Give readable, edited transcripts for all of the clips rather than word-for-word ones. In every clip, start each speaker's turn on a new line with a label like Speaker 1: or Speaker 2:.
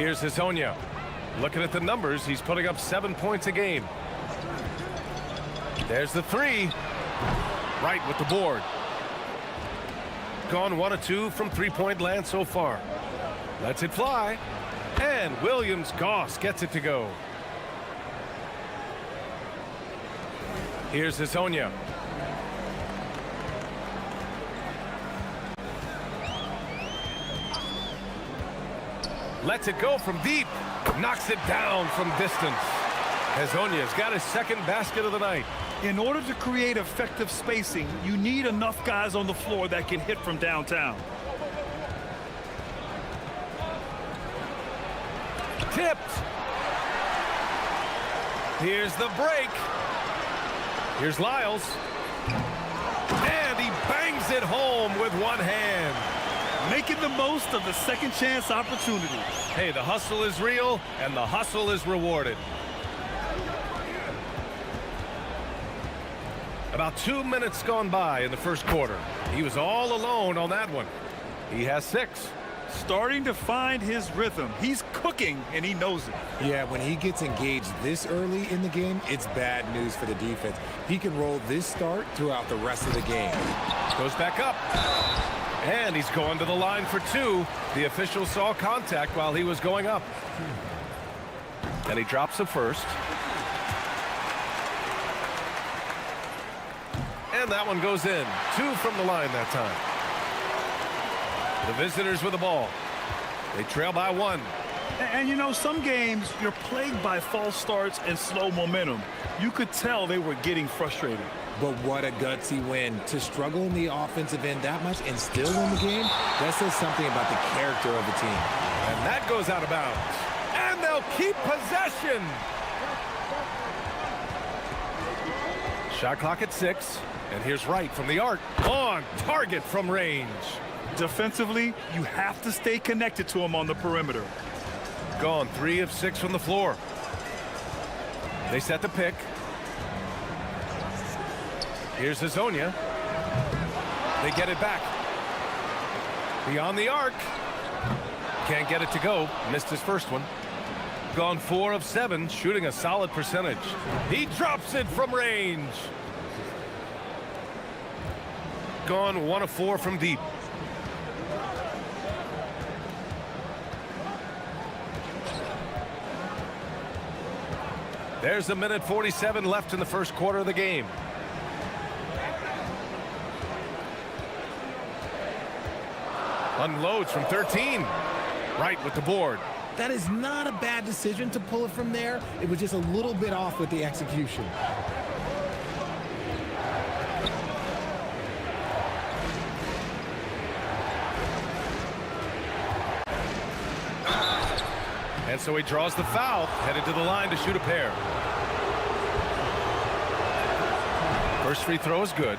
Speaker 1: Here's Hazonia. Looking at the numbers, he's putting up 7 points a game. There's the three. Right with the board. Gone 1 of 2 from three-point land so far. Lets it fly. And Williams-Goss gets it to go. Here's Hazonia. Lets it go from deep. Knocks it down from distance. Hazonia's got his second basket of the night.
Speaker 2: In order to create effective spacing, you need enough guys on the floor that can hit from downtown.
Speaker 1: Tipped. Here's the break. Here's Lyles. And he bangs it home with one hand.
Speaker 2: Making the most of the second chance opportunity.
Speaker 1: Hey, the hustle is real, and the hustle is rewarded. About 2 minutes gone by in the first quarter. He was all alone on that one. He has 6.
Speaker 2: Starting to find his rhythm. He's cooking, and he knows it.
Speaker 3: Yeah, when he gets engaged this early in the game, it's bad news for the defense. He can roll this start throughout the rest of the game.
Speaker 1: Goes back up. And he's going to the line for 2. The official saw contact while he was going up. And he drops the first. And that one goes in. 2 from the line that time. The visitors with the ball. They trail by 1.
Speaker 2: And you know, some games you're plagued by false starts and slow momentum. You could tell they were getting frustrated.
Speaker 3: But what a gutsy win. To struggle in the offensive end that much and still win the game, that says something about the character of the team.
Speaker 1: And that goes out of bounds. And they'll keep possession. Shot clock at 6. And here's Wright from the arc. On target from range.
Speaker 2: Defensively, you have to stay connected to him on the perimeter.
Speaker 1: Gone 3 of 6 from the floor. They set the pick. Here's Hazonia. They get it back. Beyond the arc. Can't get it to go. Missed his first one. Gone 4 of 7, shooting a solid percentage. He drops it from range. Gone 1 of 4 from deep. There's a minute 47 left in the first quarter of the game. Unloads from 13. Right with the board.
Speaker 3: That is not a bad decision to pull it from there. It was just a little bit off with the execution.
Speaker 1: And so he draws the foul, headed to the line to shoot a pair. First free throw is good.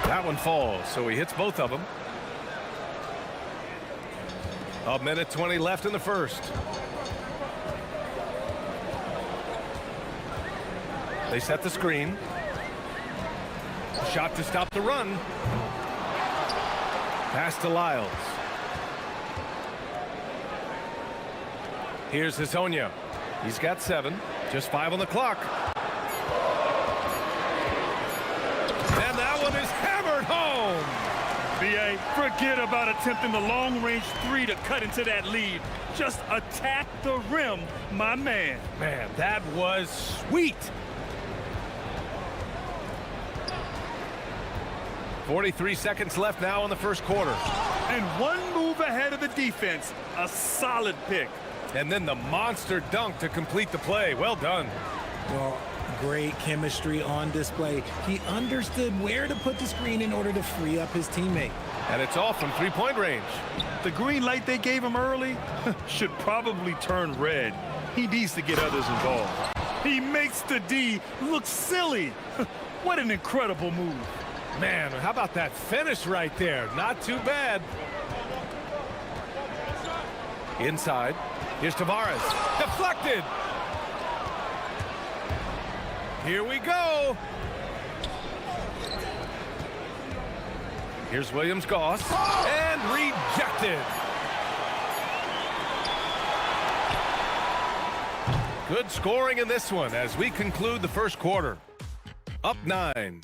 Speaker 1: That one falls, so he hits both of them. A minute 20 left in the first. They set the screen. Shot to stop the run. Pass to Lyles. Here's Hazonia. He's got 7. Just 5 on the clock. And that one is hammered home.
Speaker 2: B.A., forget about attempting the long-range 3 to cut into that lead. Just attack the rim, my man.
Speaker 1: Man, that was sweet. 43 seconds left now in the first quarter.
Speaker 2: And 1 move ahead of the defense. A solid pick.
Speaker 1: And then the monster dunk to complete the play. Well done.
Speaker 3: Well, great chemistry on display. He understood where to put the screen in order to free up his teammate.
Speaker 1: And it's off from three-point range.
Speaker 2: The green light they gave him early should probably turn red. He needs to get others involved. He makes the D look silly. What an incredible move.
Speaker 1: Man, how about that finish right there? Not too bad. Inside. Here's Tavares. Deflected. Here we go. Here's Williams-Goss, and rejected. Good scoring in this one as we conclude the first quarter. Up 9.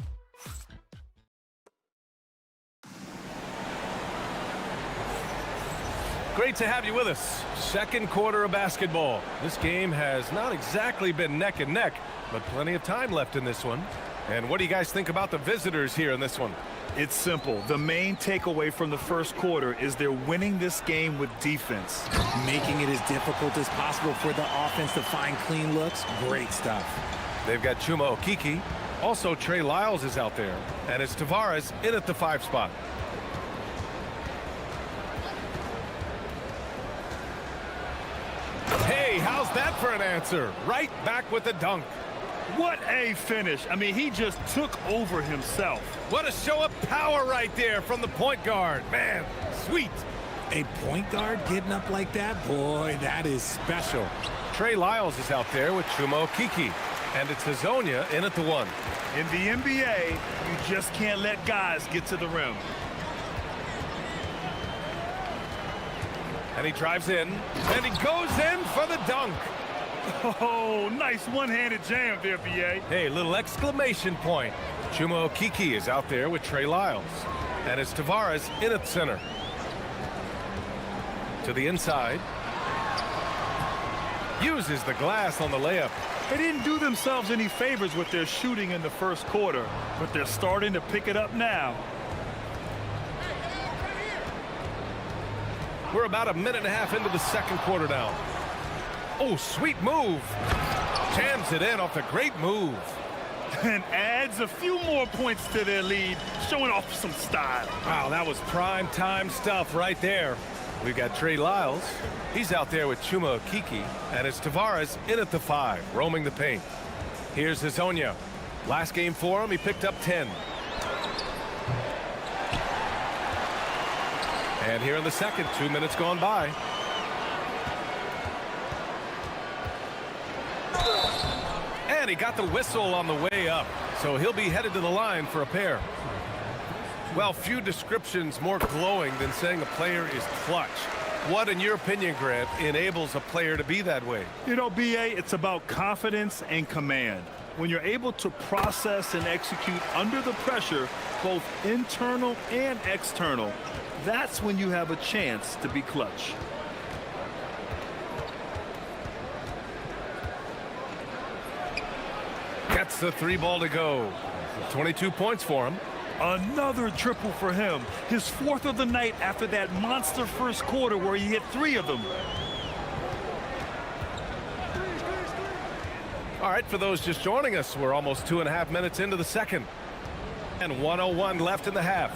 Speaker 1: Great to have you with us. Second quarter of basketball. This game has not exactly been neck and neck, but plenty of time left in this one. And what do you guys think about the visitors here in this one?
Speaker 2: It's simple. The main takeaway from the first quarter is they're winning this game with defense.
Speaker 3: Making it as difficult as possible for the offense to find clean looks. Great stuff.
Speaker 1: They've got Chuma Okeke. Also, Trey Lyles is out there. And it's Tavares in at the 5 spot. Hey, how's that for an answer? Right back with the dunk.
Speaker 2: What a finish. I mean, he just took over himself.
Speaker 1: What a show of power right there from the point guard. Man, sweet.
Speaker 3: A point guard getting up like that? Boy, that is special.
Speaker 1: Trey Lyles is out there with Chuma Okeke. And it's Hazonia in at the 1.
Speaker 2: In the NBA, you just can't let guys get to the rim.
Speaker 1: And he drives in, and he goes in for the dunk.
Speaker 2: Oh, nice one-handed jam there, B.A.
Speaker 1: Hey, little exclamation point. Chuma Okeke is out there with Trey Lyles. And it's Tavares in at center. To the inside. Uses the glass on the layup.
Speaker 2: They didn't do themselves any favors with their shooting in the first quarter, but they're starting to pick it up now.
Speaker 1: We're about a minute and a half into the second quarter now. Oh, sweet move. Jams it in off a great move.
Speaker 2: And adds a few more points to their lead, showing off some style.
Speaker 1: Wow, that was prime time stuff right there. We've got Trey Lyles. He's out there with Chuma Okeke. And it's Tavares in at the 5, roaming the paint. Here's Hazonia. Last game for him, he picked up 10. And here in the second, 2 minutes gone by. And he got the whistle on the way up. So he'll be headed to the line for a pair. Well, few descriptions more glowing than saying a player is clutch. What, in your opinion, Grant, enables a player to be that way?
Speaker 2: You know, B.A., it's about confidence and command. When you're able to process and execute under the pressure, both internal and external, that's when you have a chance to be clutch.
Speaker 1: Gets the 3 ball to go. 22 points for him.
Speaker 2: Another triple for him. His 4th of the night after that monster first quarter where he hit 3 of them.
Speaker 1: All right, for those just joining us, we're almost 2.5 minutes into the second. And 1:01 left in the half.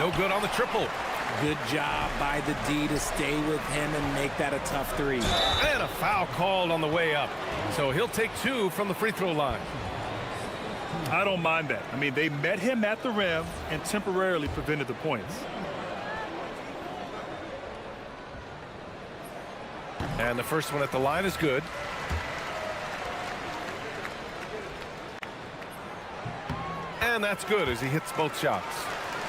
Speaker 1: No good on the triple.
Speaker 3: Good job by the D to stay with him and make that a tough 3.
Speaker 1: And a foul called on the way up. So he'll take 2 from the free throw line.
Speaker 2: I don't mind that. I mean, they met him at the rim and temporarily prevented the points.
Speaker 1: And the first one at the line is good. And that's good as he hits both shots.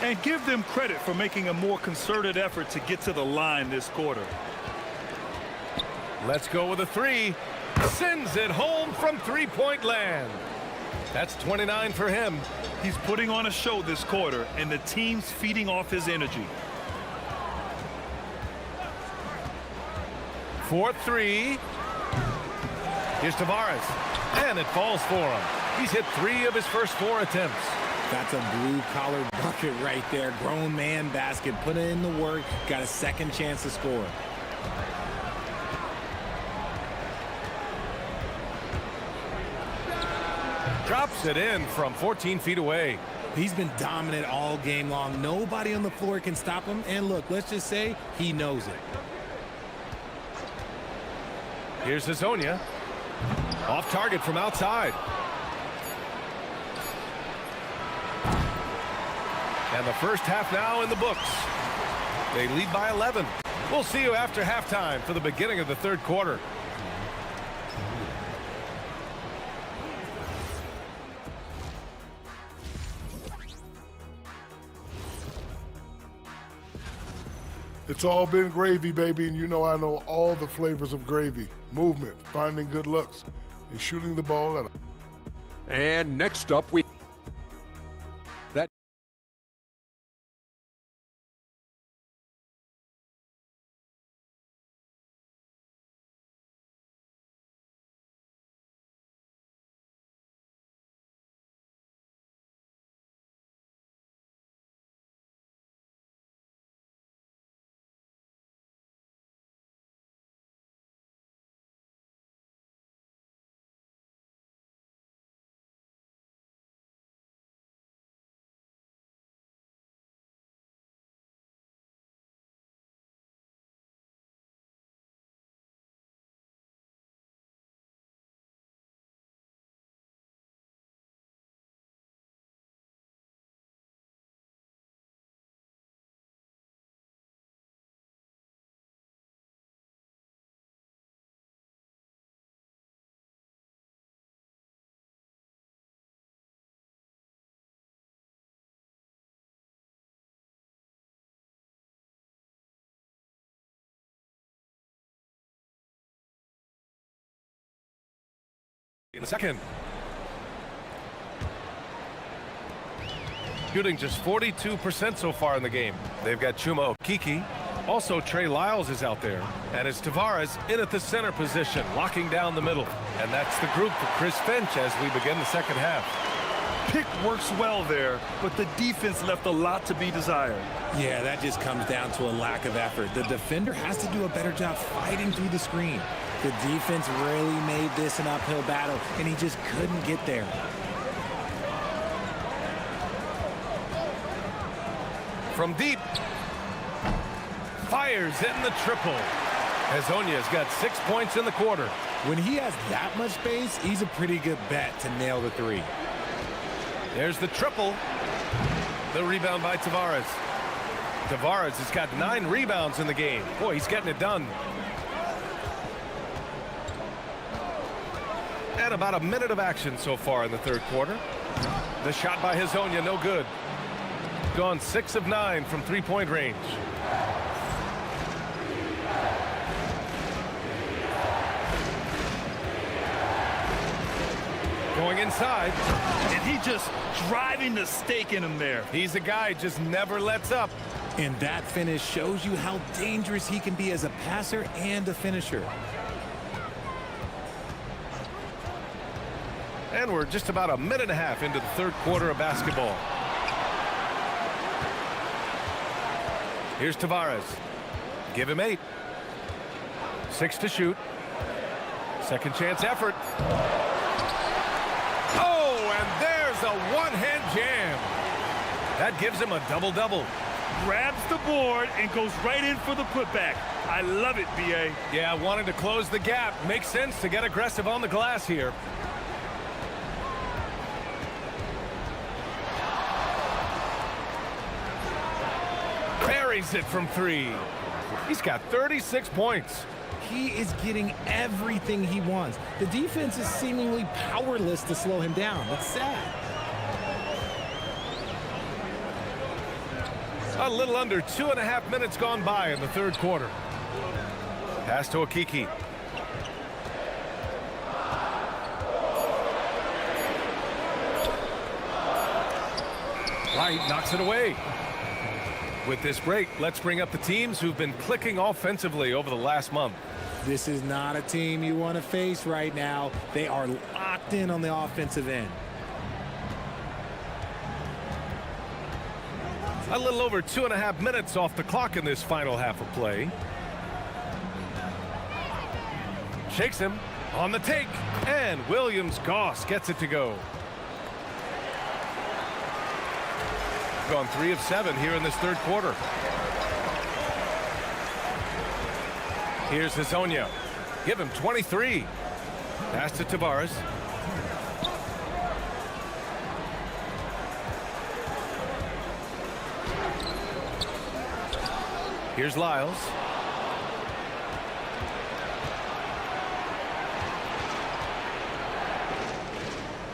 Speaker 2: And give them credit for making a more concerted effort to get to the line this quarter.
Speaker 1: Let's go with a 3. Sends it home from three-point land. That's 29 for him.
Speaker 2: He's putting on a show this quarter, and the team's feeding off his energy.
Speaker 1: 4-3. Here's Tavares. And it falls for him. He's hit 3 of his first 4 attempts.
Speaker 3: That's a blue-collar bucket right there. Grown man basket. Put in the work. Got a second chance to score.
Speaker 1: Drops it in from 14 feet away.
Speaker 3: He's been dominant all game long. Nobody on the floor can stop him. And look, let's just say he knows it.
Speaker 1: Here's Hazonia. Off target from outside. And the first half now in the books. They lead by 11. We'll see you after halftime for the beginning of the third quarter.
Speaker 4: It's all been gravy, baby, and you know I know all the flavors of gravy. Movement, finding good looks, and shooting the ball at a...
Speaker 5: And next up, we... That...
Speaker 1: In the second. Shooting just 42% so far in the game. They've got Chuma Okiki. Also, Trey Lyles is out there. And it's Tavares in at the center position, locking down the middle. And that's the group for Chris Finch as we begin the second half.
Speaker 2: Pick works well there, but the defense left a lot to be desired.
Speaker 3: Yeah, that just comes down to a lack of effort. The defender has to do a better job fighting through the screen. The defense really made this an uphill battle, and he just couldn't get there.
Speaker 1: From deep. Fires in the triple. Hezonja's got 6 points in the quarter.
Speaker 3: When he has that much space, he's a pretty good bet to nail the three.
Speaker 1: There's the triple. The rebound by Tavares. Tavares has got 9 rebounds in the game. Boy, he's getting it done. And about a minute of action so far in the third quarter. The shot by Hezonja, no good. Gone 6 of 9 from three-point range. Going inside.
Speaker 2: And he just driving the stake in him there.
Speaker 1: He's a guy who just never lets up.
Speaker 3: And that finish shows you how dangerous he can be as a passer and a finisher.
Speaker 1: And we're just about a minute and a half into the third quarter of basketball. Here's Tavares. Give him 8. 6 to shoot. Second chance effort. Oh, and there's a one-hand jam. That gives him a double-double.
Speaker 2: Grabs the board and goes right in for the putback. I love it, B.A.
Speaker 1: Yeah, wanting to close the gap. Makes sense to get aggressive on the glass here. Buries it from 3. He's got 36 points.
Speaker 3: He is getting everything he wants. The defense is seemingly powerless to slow him down. It's sad.
Speaker 1: A little under 2.5 minutes gone by in the third quarter. Pass to Okiki. Wright knocks it away. With this break, let's bring up the teams who've been clicking offensively over the last month.
Speaker 3: This is not a team you want to face right now. They are locked in on the offensive end.
Speaker 1: A little over 2.5 minutes off the clock in this final half of play. Shakes him on the take, and Williams-Goss gets it to go. Gone 3 of 7 here in this third quarter. Here's Hezonja. Give him 23. Pass to Tavares. Here's Lyles.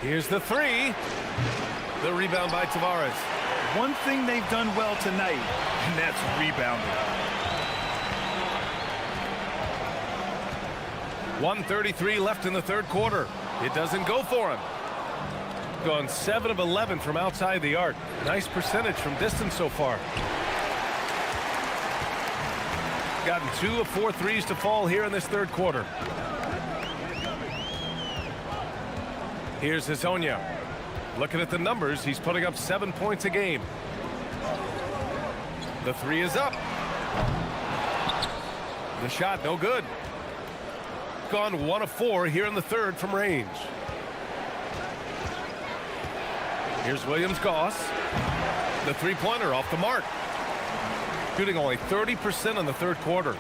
Speaker 1: Here's the three. The rebound by Tavares.
Speaker 2: One thing they've done well tonight, and that's rebounding.
Speaker 1: 1:33 left in the third quarter. It doesn't go for him. Gone 7 of 11 from outside the arc. Nice percentage from distance so far. Gotten 2 of 4 threes to fall here in this third quarter. Here's Hezonja. Looking at the numbers, he's putting up 7 points a game. The three is up. The shot, no good. Gone 1 of 4 here in the third from range. Here's Williams-Goss. The three-pointer off the mark. Shooting only 30% in the third quarter.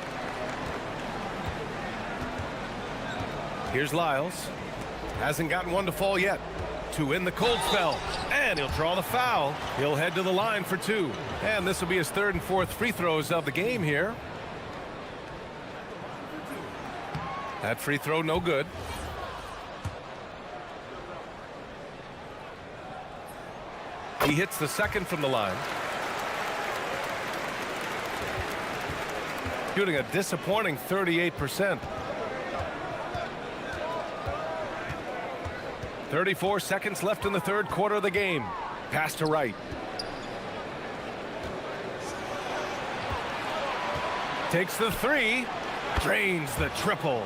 Speaker 1: Here's Lyles. Hasn't gotten one to fall yet. To end the cold spell. And he'll draw the foul. He'll head to the line for 2. And this will be his third and fourth free throws of the game here. That free throw no good. He hits the second from the line. Shooting a disappointing 38%. 34 seconds left in the third quarter of the game. Pass to Wright. Takes the three. Drains the triple.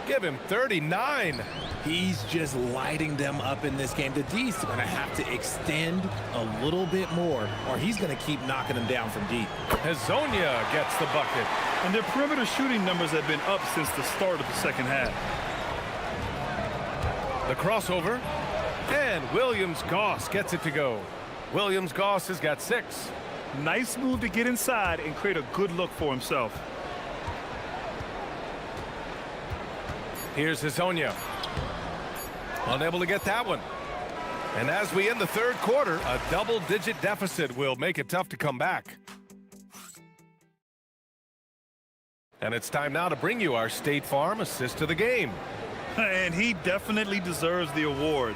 Speaker 1: Give him 39.
Speaker 3: He's just lighting them up in this game. The D's going to have to extend a little bit more, or he's going to keep knocking them down from deep.
Speaker 1: Hezonja gets the bucket.
Speaker 2: And their perimeter shooting numbers have been up since the start of the second half.
Speaker 1: The crossover. And Williams-Goss gets it to go. Williams-Goss has got 6.
Speaker 2: Nice move to get inside and create a good look for himself.
Speaker 1: Here's Hezonja. Unable to get that one. And as we end the third quarter, a double-digit deficit will make it tough to come back. And it's time now to bring you our State Farm assist of the game.
Speaker 2: And he definitely deserves the award.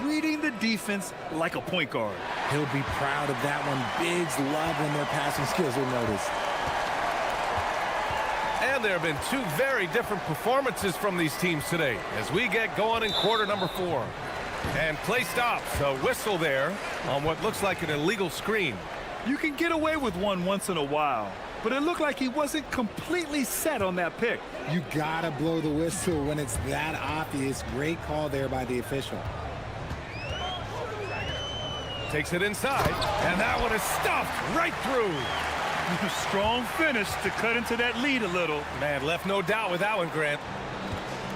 Speaker 2: Reading the defense like a point guard.
Speaker 3: He'll be proud of that one. Bigs love when their passing skills are noticed.
Speaker 1: And there have been 2 very different performances from these teams today as we get going in quarter number 4. And play stops. A whistle there on what looks like an illegal screen.
Speaker 2: You can get away with one once in a while, but it looked like he wasn't completely set on that pick.
Speaker 3: You gotta blow the whistle when it's that obvious. Great call there by the official.
Speaker 1: Takes it inside, and that one is stuffed right through.
Speaker 2: Strong finish to cut into that lead a little.
Speaker 1: Man, left no doubt with that one, Grant.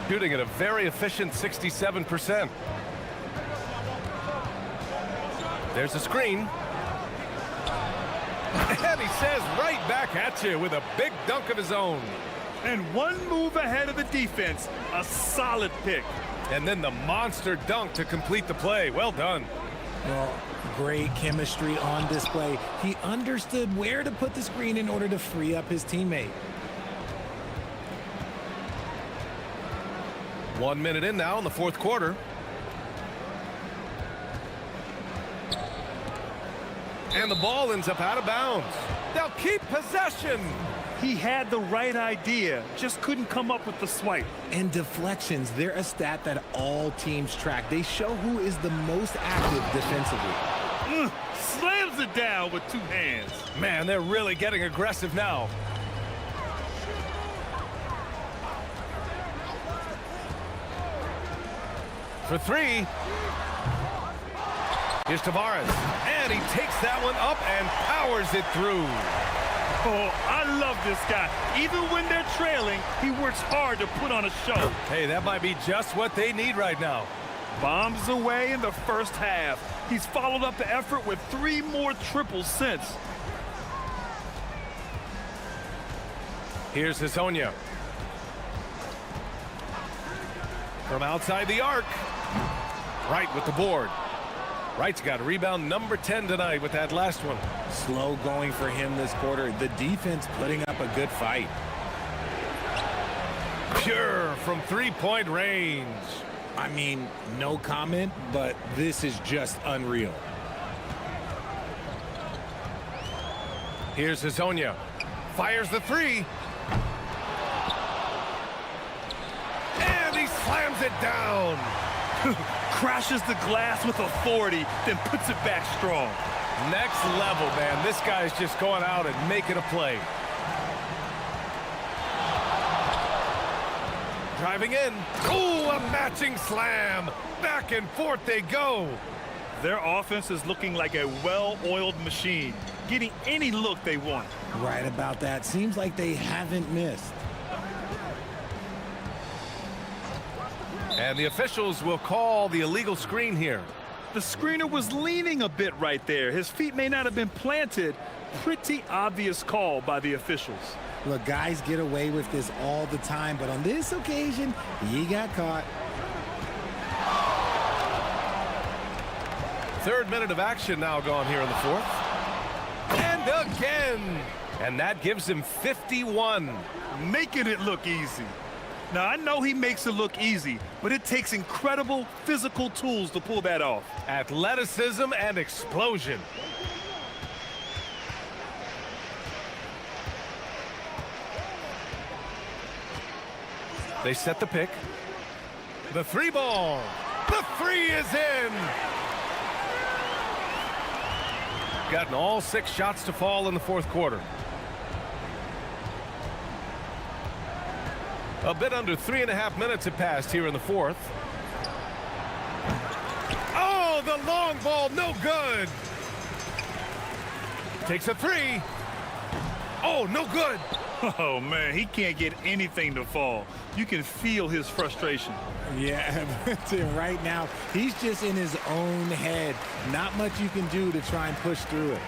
Speaker 1: Shooting at a very efficient 67%. There's a screen. And he says right back at you with a big dunk of his own.
Speaker 2: And one move ahead of the defense. A solid pick.
Speaker 1: And then the monster dunk to complete the play. Well done.
Speaker 3: Well, great chemistry on display. He understood where to put the screen in order to free up his teammate.
Speaker 1: 1 minute in now in the fourth quarter. And the ball ends up out of bounds. They'll keep possession.
Speaker 2: He had the right idea, just couldn't come up with the swipe.
Speaker 3: And deflections, they're a stat that all teams track. They show who is the most active defensively.
Speaker 2: Slams it down with 2 hands.
Speaker 1: Man, they're really getting aggressive now. For 3. Here's Tavares. And he takes that one up and powers it through.
Speaker 2: Oh, I love this guy. Even when they're trailing, he works hard to put on a show.
Speaker 1: Hey, that might be just what they need right now.
Speaker 2: Bombs away in the first half. He's followed up the effort with 3 more triples since.
Speaker 1: Here's Hezonja. From outside the arc. Wright with the board. Wright's got rebound number 10 tonight with that last one.
Speaker 3: Slow going for him this quarter. The defense putting up a good fight.
Speaker 1: Pure from 3-point range.
Speaker 3: I mean, no comment, but this is just unreal.
Speaker 1: Here's Hazonia. Fires the three. And he slams it down.
Speaker 2: Crashes the glass with authority, then puts it back strong.
Speaker 1: Next level, man. This guy's just going out and making a play. Driving in. Ooh, a matching slam. Back and forth they go.
Speaker 2: Their offense is looking like a well-oiled machine, getting any look they want.
Speaker 3: Right about that. Seems like they haven't missed.
Speaker 1: And the officials will call the illegal screen here.
Speaker 2: The screener was leaning a bit right there. His feet may not have been planted. Pretty obvious call by the officials.
Speaker 3: Look, guys get away with this all the time, but on this occasion, he got caught.
Speaker 1: Third minute of action now gone here in the fourth. And again. And that gives him 51.
Speaker 2: Making it look easy. Now, I know he makes it look easy, but it takes incredible physical tools to pull that off.
Speaker 1: Athleticism and explosion. They set the pick. The three ball. The three is in. Gotten all 6 shots to fall in the fourth quarter. A bit under 3.5 minutes have passed here in the fourth. Oh, the long ball, no good. Takes a three. Oh, no good.
Speaker 2: Oh, man, he can't get anything to fall. You can feel his frustration.
Speaker 3: Yeah, right now, he's just in his own head. Not much you can do to try and push through it.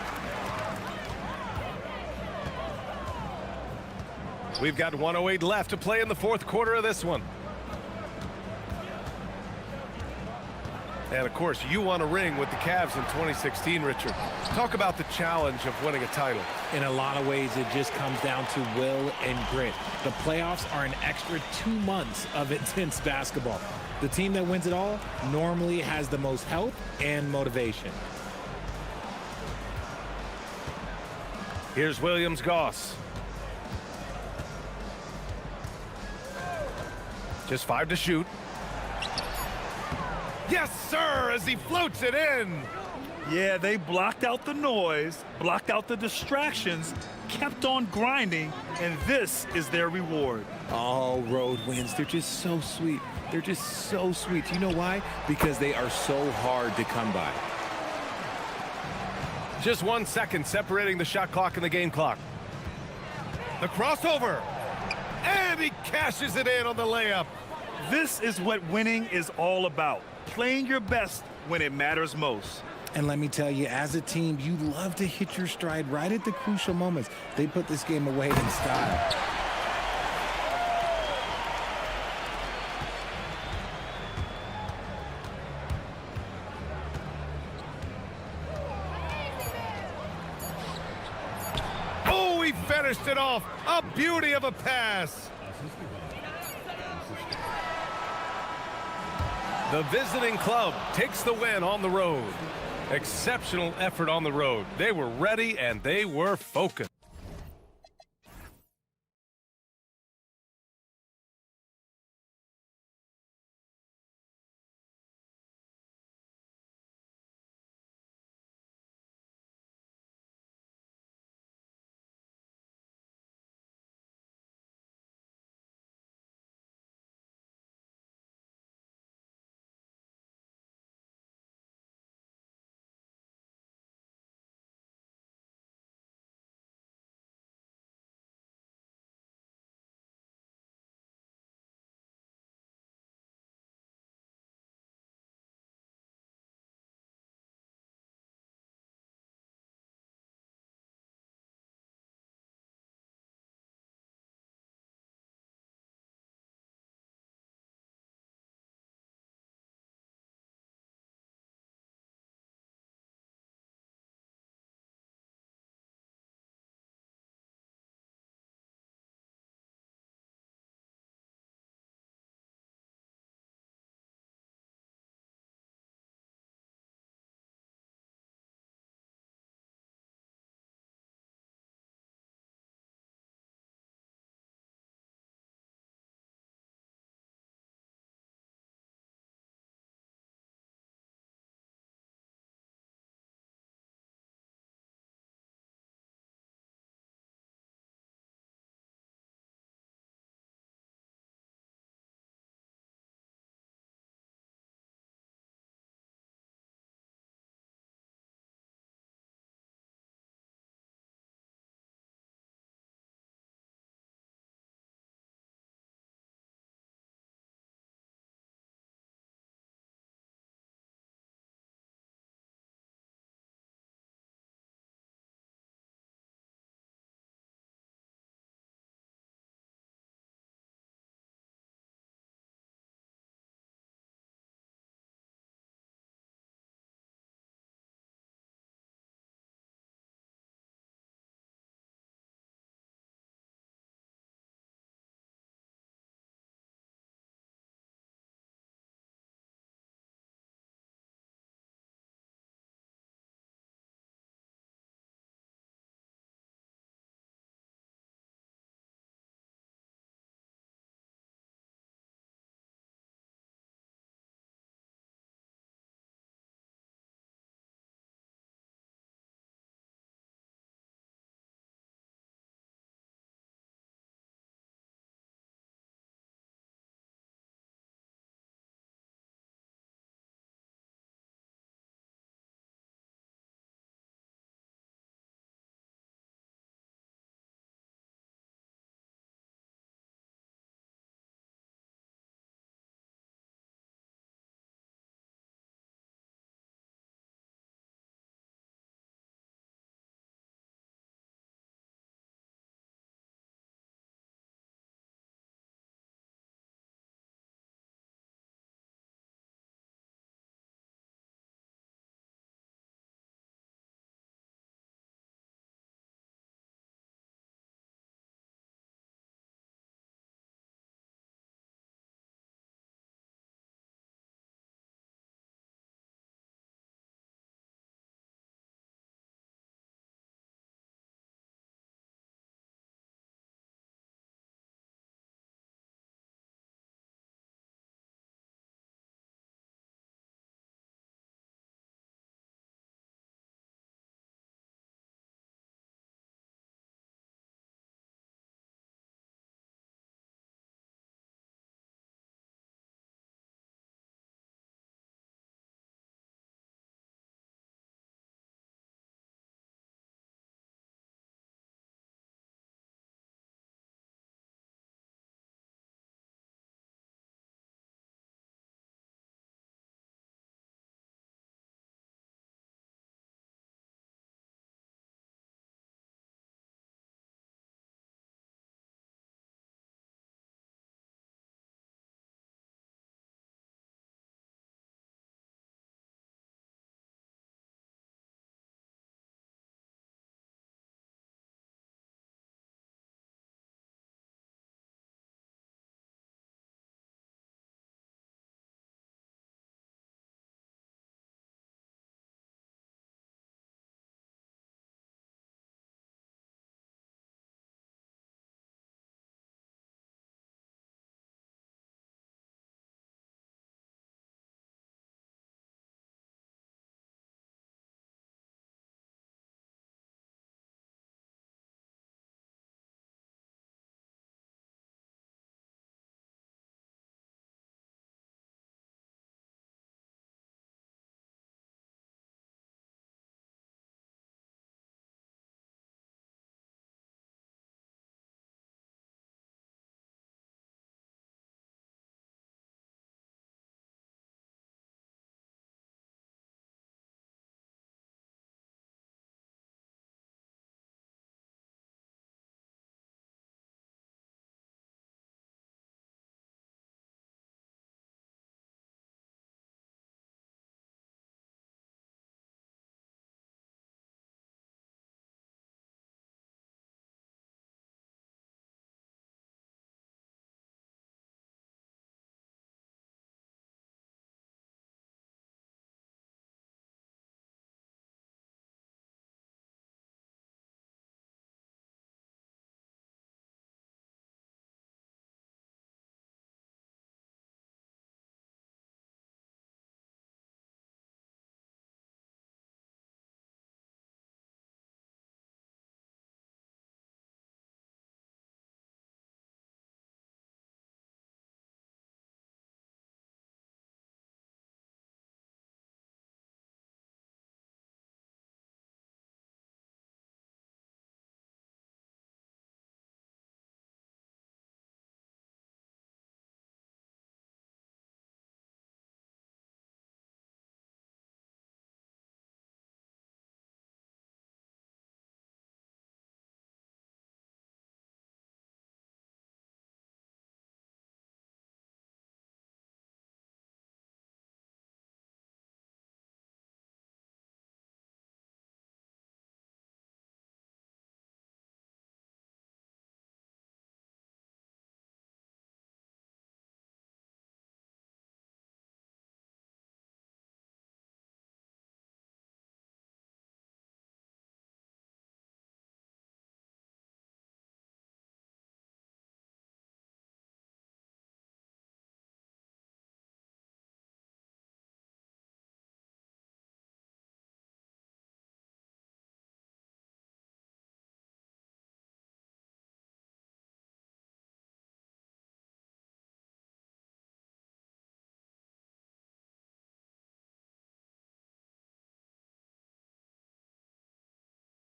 Speaker 1: We've got 1:08 left to play in the fourth quarter of this one. And, of course, you won a ring with the Cavs in 2016, Richard. Talk about the challenge of winning a title.
Speaker 3: In a lot of ways, it just comes down to will and grit. The playoffs are an extra 2 months of intense basketball. The team that wins it all normally has the most help and motivation.
Speaker 1: Here's Williams-Goss. Just 5 to shoot. Yes, sir, as he floats it in.
Speaker 2: Yeah, they blocked out the noise, blocked out the distractions, kept on grinding, and this is their reward.
Speaker 3: Oh, road wins. They're just so sweet. They're just so sweet. You know why? Because they are so hard to come by.
Speaker 1: Just 1 second separating the shot clock and the game clock. The crossover. And he cashes it in on the layup.
Speaker 2: This is what winning is all about. Playing your best when it matters most.
Speaker 3: And let me tell you, as a team, you love to hit your stride right at the crucial moments. They put this game away in style.
Speaker 1: Oh, he finished it off. A beauty of a pass. The visiting club takes the win on the road. Exceptional effort on the road. They were ready and they were focused.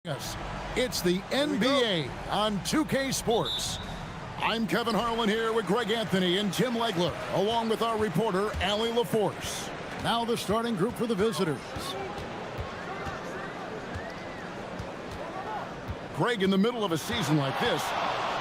Speaker 6: Yes, it's the NBA on 2K Sports. I'm Kevin Harlan here with Greg Anthony and Tim Legler, along with our reporter, Allie LaForce. Now the starting group for the visitors. Greg, in the middle of a season like this,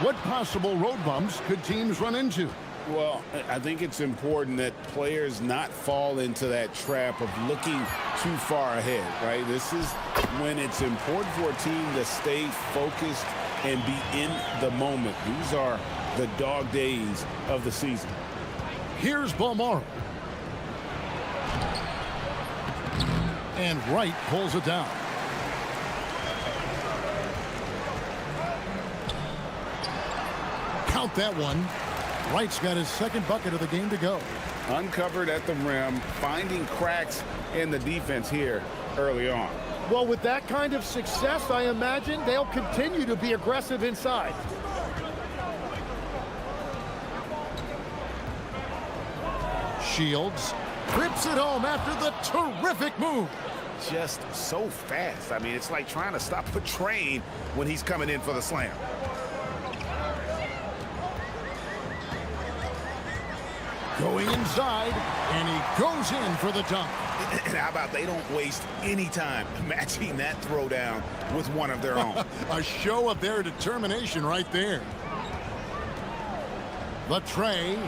Speaker 6: what possible road bumps could teams run into?
Speaker 7: Well, I think it's important that players not fall into that trap of looking too far ahead, right? This is when it's important for a team to stay focused and be in the moment. These are the dog days of the season.
Speaker 6: Here's Balmar. And Wright pulls it down. Count that one. Wright's got his second bucket of the game to go.
Speaker 7: Uncovered at the rim, finding cracks in the defense here early on.
Speaker 8: Well, with that kind of success, I imagine they'll continue to be aggressive inside.
Speaker 6: Shields rips it home after the terrific move.
Speaker 7: Just so fast. I mean, it's like trying to stop a train when he's coming in for the slam.
Speaker 6: Going inside, and he goes in for the dunk.
Speaker 7: And how about they don't waste any time matching that throwdown with one of their own.
Speaker 6: A show of their determination right there. The tray.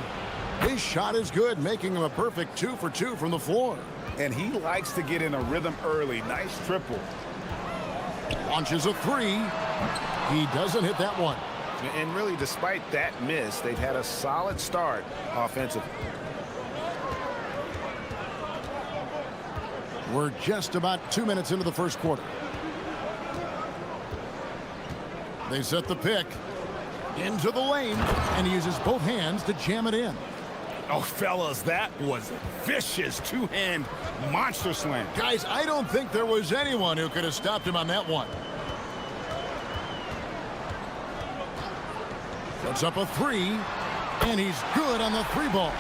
Speaker 6: His shot is good, making him a perfect 2 for 2 from the floor.
Speaker 7: And he likes to get in a rhythm early. Nice triple.
Speaker 6: Launches a three. He doesn't hit that one.
Speaker 7: And really, despite that miss, they've had a solid start offensively.
Speaker 6: We're just about 2 minutes into the first quarter. They set the pick into the lane, and he uses both hands to jam it in.
Speaker 7: Oh, fellas, that was vicious two-hand monster slam.
Speaker 6: Guys, I don't think there was anyone who could have stopped him on that one. Puts up a three, and he's good on the three ball.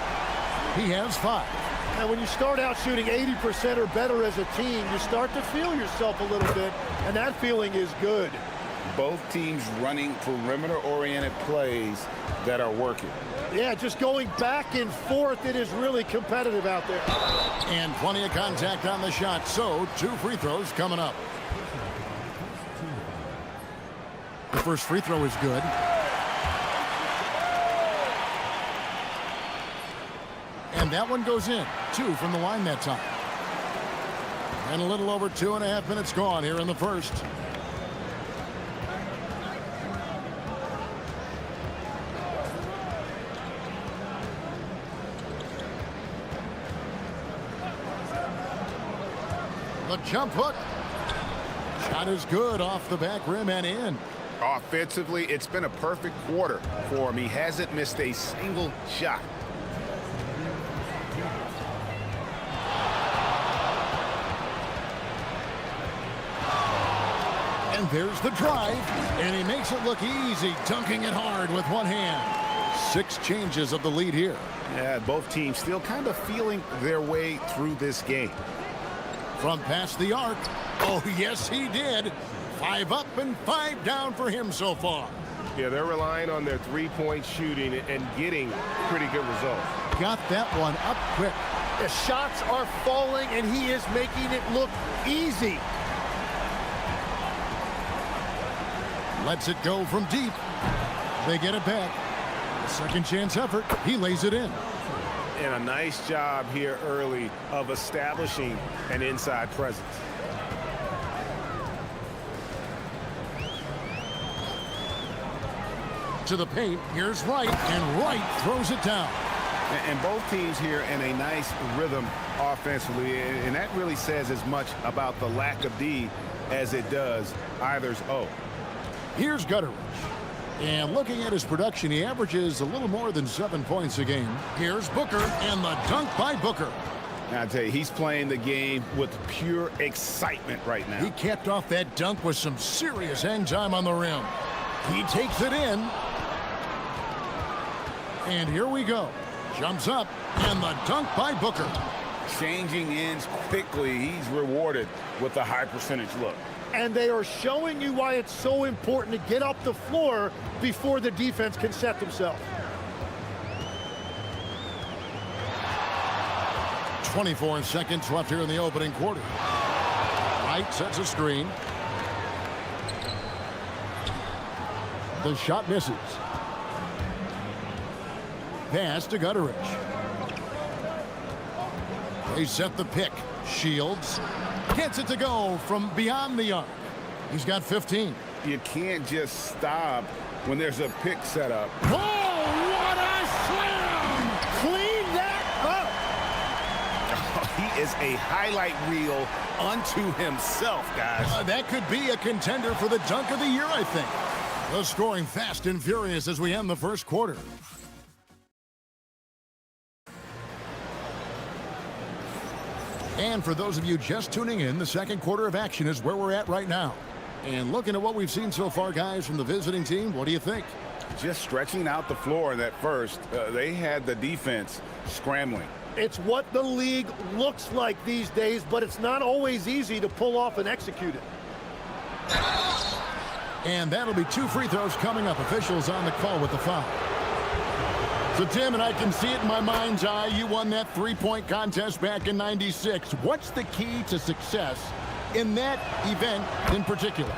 Speaker 6: He has 5.
Speaker 8: And when you start out shooting 80% or better as a team, you start to feel yourself a little bit, and that feeling is good.
Speaker 7: Both teams running perimeter-oriented plays that are working.
Speaker 8: Yeah, just going back and forth, it is really competitive out there.
Speaker 6: And plenty of contact on the shot, so 2 free throws coming up. The first free throw is good. And that one goes in. 2 from the line that time. And a little over 2.5 minutes gone here in the first. The jump hook. Shot is good off the back rim and in.
Speaker 7: Offensively, it's been a perfect quarter for him. He hasn't missed a single shot.
Speaker 6: And there's the drive, and he makes it look easy, dunking it hard with one hand. 6 changes of the lead here.
Speaker 7: Yeah, both teams still kind of feeling their way through this game.
Speaker 6: From past the arc. Oh, yes, he did. 5 up and 5 down for him so far.
Speaker 1: Yeah, they're relying on their three-point shooting and getting pretty good results.
Speaker 6: Got that one up quick.
Speaker 8: The shots are falling, and he is making it look easy.
Speaker 6: Lets it go from deep. They get it back. Second chance effort. He lays it in.
Speaker 1: And a nice job here early of establishing an inside presence.
Speaker 6: To the paint. Here's Wright, and Wright throws it down.
Speaker 7: And both teams here in a nice rhythm offensively, and that really says as much about the lack of D as it does either's O.
Speaker 6: Here's Gutteridge. And looking at his production, he averages a little more than 7 points a game. Here's Booker, and the dunk by Booker.
Speaker 7: Now, I tell you, he's playing the game with pure excitement right now.
Speaker 6: He capped off that dunk with some serious hang time on the rim. He takes it in. And here we go. Jumps up, and the dunk by Booker.
Speaker 7: Changing ends quickly. He's rewarded with a high percentage look.
Speaker 8: and they are showing you why it's so important to get up the floor before the defense can set themselves.
Speaker 6: 24 seconds left here in the opening quarter. Wright sets a screen. The shot misses. Pass to Gutteridge. They set the pick. Shields gets it to go from beyond the arc. He's got 15.
Speaker 7: You can't just stop when there's a pick set up.
Speaker 6: Oh, what a slam!
Speaker 8: Clean that up!
Speaker 1: He is a highlight reel unto himself, guys.
Speaker 6: That could be a contender for the dunk of the year, I think. The scoring fast and furious as we end the first quarter. And for those of you just tuning in, the second quarter of action is where we're at right now. And looking at what we've seen so far, guys, from the visiting team, what do you think?
Speaker 7: Just stretching out the floor in that first. They had the defense scrambling.
Speaker 8: It's what the league looks like these days, but it's not always easy to pull off and execute it.
Speaker 6: And that'll be 2 free throws coming up. Officials on the call with the foul. So, Tim, and I can see it in my mind's eye, you won that three-point contest back in '96. What's the key to success in that event in particular?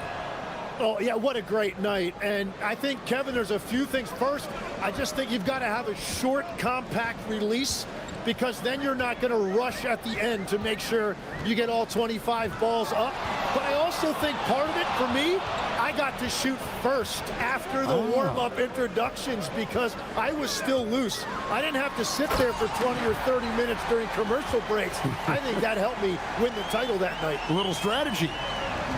Speaker 8: Oh, yeah, what a great night. And I think, Kevin, there's a few things. First, I just think you've got to have a short, compact release, because then you're not going to rush at the end to make sure you get all 25 balls up. But I also think part of it, for me, I got to shoot first after the warm-up introductions because I was still loose. I didn't have to sit there for 20 or 30 minutes during commercial breaks. I think that helped me win the title that night.
Speaker 6: A little strategy.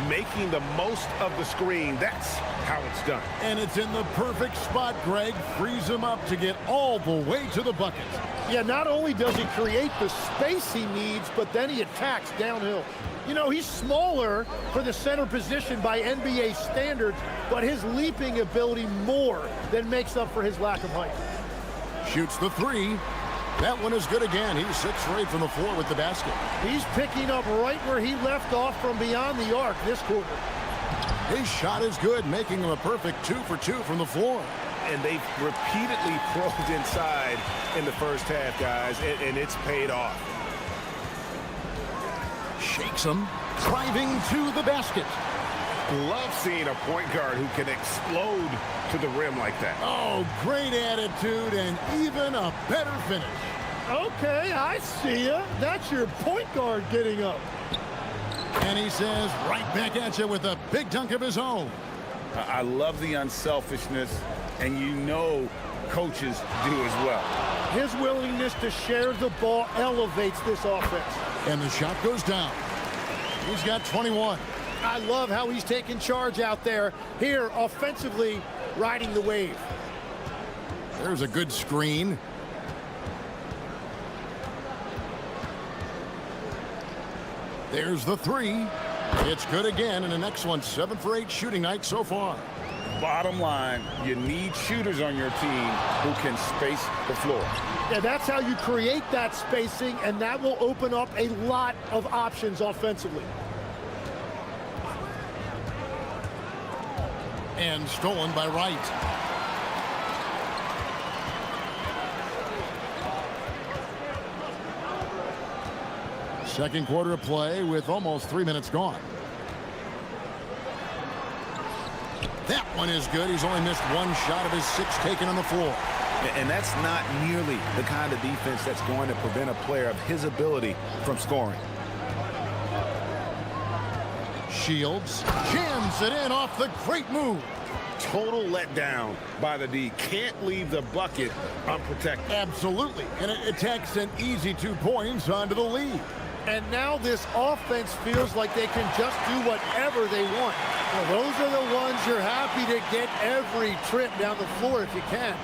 Speaker 1: Making the most of the screen, that's how it's done.
Speaker 6: And it's in the perfect spot, Greg. Frees him up to get all the way to the bucket.
Speaker 8: Yeah, not only does he create the space he needs, but then he attacks downhill. You know, he's smaller for the center position by NBA standards, but his leaping ability more than makes up for his lack of height.
Speaker 6: Shoots the three. That one is good again. He's 6 for 8 from the floor with the basket.
Speaker 8: He's picking up right where he left off from beyond the arc this quarter.
Speaker 6: His shot is good, making him a perfect 2 for 2 from the floor.
Speaker 1: And they've repeatedly probed inside in the first half, guys, and it's paid off.
Speaker 6: Shakes him, driving to the basket.
Speaker 1: Love seeing a point guard who can explode to the rim like that.
Speaker 6: Oh, great attitude and even a better finish.
Speaker 8: Okay, I see ya. That's your point guard getting up.
Speaker 6: And he says right back at you with a big dunk of his own.
Speaker 7: I love the unselfishness, and you know coaches do as well.
Speaker 8: His willingness to share the ball elevates this offense.
Speaker 6: And the shot goes down. He's got 21.
Speaker 8: I love how he's taking charge out there. Here, offensively, riding the wave.
Speaker 6: There's a good screen. There's the three. It's good again, and the next one, 7 for 8 shooting night so far.
Speaker 7: Bottom line, you need shooters on your team who can space the floor.
Speaker 8: Yeah, that's how you create that spacing, and that will open up a lot of options offensively.
Speaker 6: And stolen by Wright. Second quarter of play with almost 3 minutes gone. That one is good. He's only missed 1 shot of his 6 taken on the floor.
Speaker 1: And that's not nearly the kind of defense that's going to prevent a player of his ability from scoring.
Speaker 6: Shields jams it in off the great move.
Speaker 1: Total letdown by the D. Can't leave the bucket unprotected.
Speaker 6: Absolutely. And it takes an easy 2 points onto the lead.
Speaker 8: And now this offense feels like they can just do whatever they want. Well, those are the ones you're happy to get every trip down the floor if you can.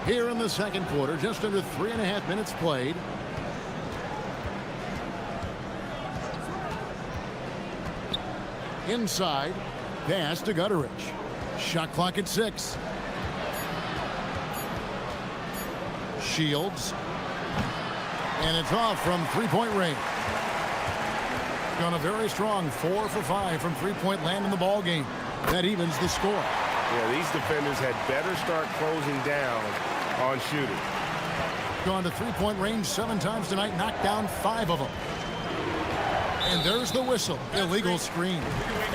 Speaker 6: Here in the second quarter, just under 3.5 minutes played. Inside, pass to Gutteridge. Shot clock at 6. Shields. And it's off from 3-point range. gone a very strong 4 for 5 from three-point land in the ball game. That evens the score.
Speaker 9: Yeah, these defenders had better start closing down on shooting.
Speaker 6: Gone to three-point range 7 times tonight, knocked down 5 of them. And there's the whistle. Illegal screen.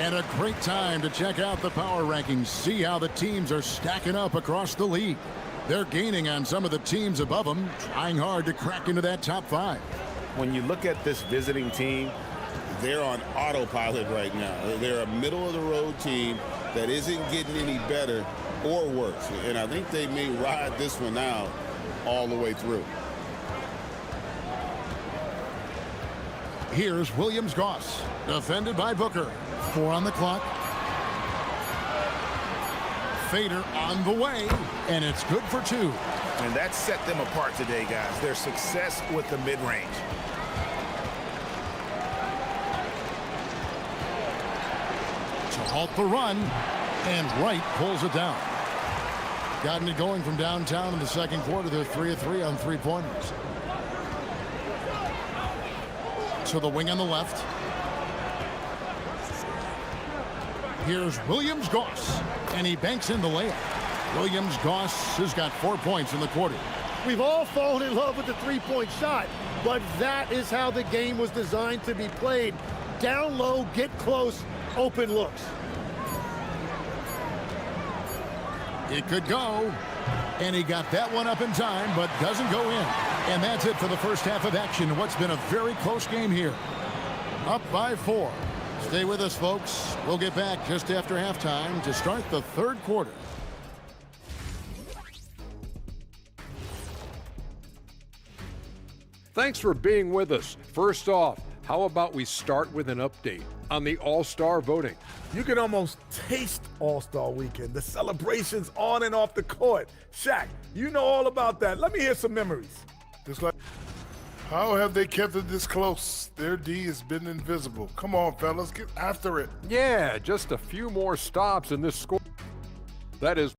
Speaker 6: And a great time to check out the power rankings. See how the teams are stacking up across the league. They're gaining on some of the teams above them, trying hard to crack into that top 5.
Speaker 9: When you look at this visiting team,
Speaker 7: They're on autopilot right now. They're a middle-of-the-road team that isn't getting any better or worse. And I think they may ride this one out all the way through.
Speaker 6: Here's Williams-Goss, defended by Booker. 4 on the clock. Fader on the way, and it's good for 2.
Speaker 9: and that set them apart today, guys. Their success with the mid-range.
Speaker 6: To halt the run, and Wright pulls it down. Gotten it going from downtown in the second quarter. They're 3 of 3 on three-pointers. To the wing on the left. Here's Williams-Goss, and he banks in the layup. Williams-Goss has got 4 points in the quarter.
Speaker 8: We've all fallen in love with the three-point shot, but that is how the game was designed to be played. Down low, get close, open looks.
Speaker 6: It could go, and he got that one up in time, but doesn't go in. And that's it for the first half of action. What's been a very close game here. Up by 4. Stay with us, folks. We'll get back just after halftime to start the third quarter.
Speaker 5: Thanks for being with us. First off, how about we start with an update on the All-Star voting?
Speaker 10: You can almost taste All-Star Weekend, the celebrations on and off the court. Shaq, you know all about that. Let me hear some memories.
Speaker 4: Just like, how have they kept it this close? Their D has been invisible. Come on, fellas, get after it.
Speaker 5: Yeah, just a few more stops in this score. That is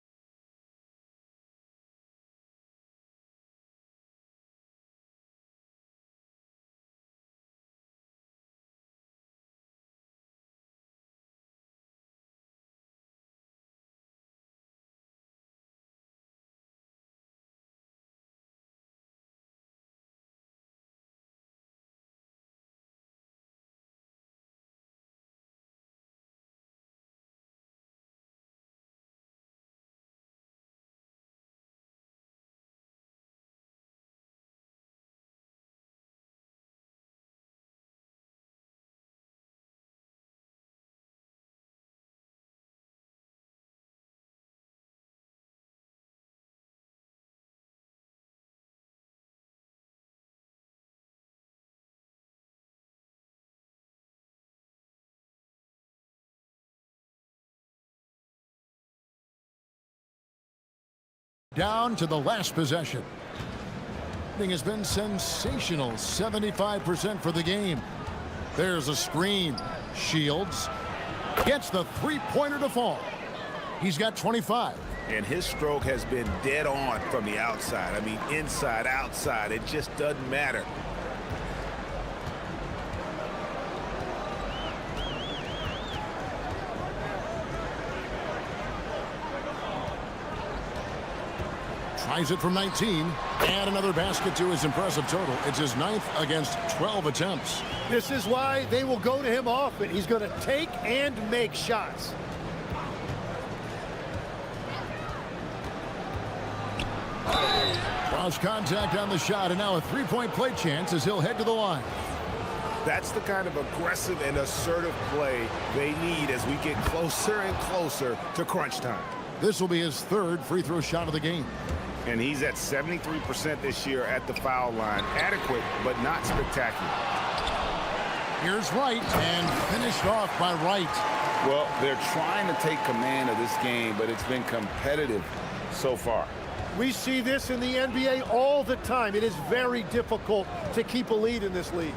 Speaker 6: Down to the last possession. Thing has been sensational. 75% for the game. There's a screen. Shields gets the three-pointer to fall. He's got 25.
Speaker 9: And his stroke has been dead on from the outside. I mean, inside, outside, it just doesn't matter.
Speaker 6: Tries it from 19, and another basket to his impressive total. It's his 9th against 12 attempts.
Speaker 8: This is why they will go to him often. He's going to take and make shots.
Speaker 6: Cross contact on the shot, and now a three-point play chance as he'll head to the line.
Speaker 9: That's the kind of aggressive and assertive play they need as we get closer and closer to crunch time.
Speaker 6: This will be his 3rd free throw shot of the game.
Speaker 9: And he's at 73% this year at the foul line. Adequate, but not spectacular.
Speaker 6: Here's Wright, and finished off by Wright.
Speaker 7: Well, they're trying to take command of this game, but it's been competitive so far.
Speaker 8: We see this in the NBA all the time. It is very difficult to keep a lead in this league.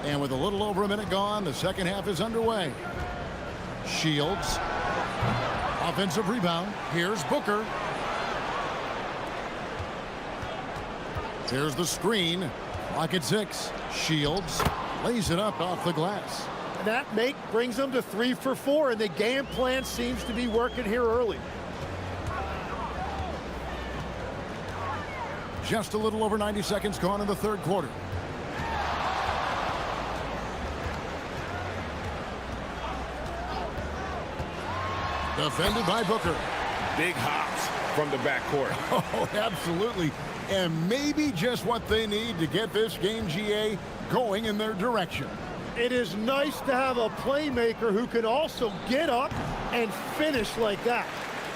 Speaker 6: And with a little over a minute gone, the second half is underway. Shields. Offensive rebound. Here's Booker. Here's the screen. Clock at 6. Shields lays it up off the glass.
Speaker 8: And that make brings them to 3 for 4, and the game plan seems to be working here early.
Speaker 6: Just a little over 90 seconds gone in the third quarter. Defended by Booker.
Speaker 9: Big hops from the backcourt.
Speaker 6: Oh, absolutely. And maybe just what they need to get this game, GA, going in their direction.
Speaker 8: It is nice to have a playmaker who can also get up and finish like that.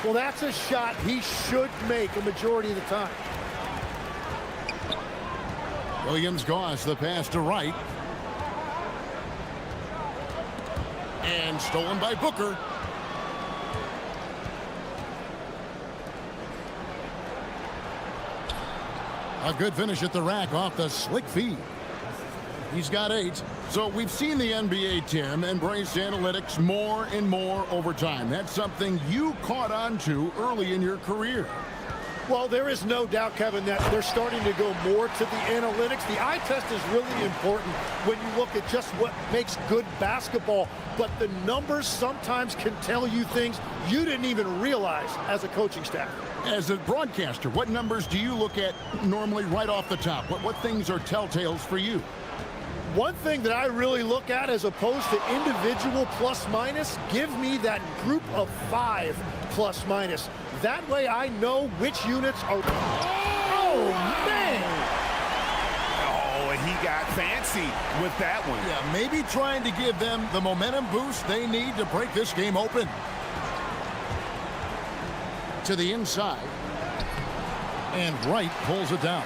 Speaker 8: Well, that's a shot he should make a majority of the time.
Speaker 6: Williams-Goss, the pass to Wright. And stolen by Booker. A good finish at the rack off the slick feed. He's got 8. So we've seen the NBA, Tim, embrace analytics more and more over time. That's something you caught on to early in your career.
Speaker 8: Well, there is no doubt, Kevin, that they're starting to go more to the analytics. The eye test is really important when you look at just what makes good basketball. But the numbers sometimes can tell you things you didn't even realize as a coaching staff.
Speaker 6: As a broadcaster, what numbers do you look at normally right off the top? What things are telltales for you?
Speaker 8: One thing that I really look at as opposed to individual plus minus, give me that group of 5 plus minus. That way I know which units are... Oh, man!
Speaker 9: Oh, and he got fancy with that one.
Speaker 6: Yeah, maybe trying to give them the momentum boost they need to break this game open. To the inside. And Wright pulls it down.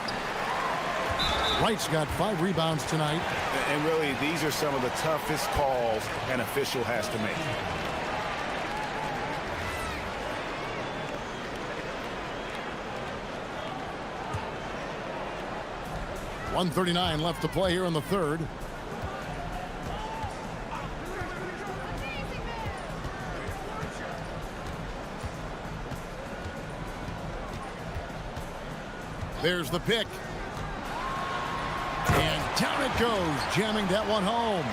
Speaker 6: Wright's got 5 rebounds tonight.
Speaker 9: And really, these are some of the toughest calls an official has to make.
Speaker 6: .139 left to play here in the third. There's the pick. And down it goes, jamming that one home.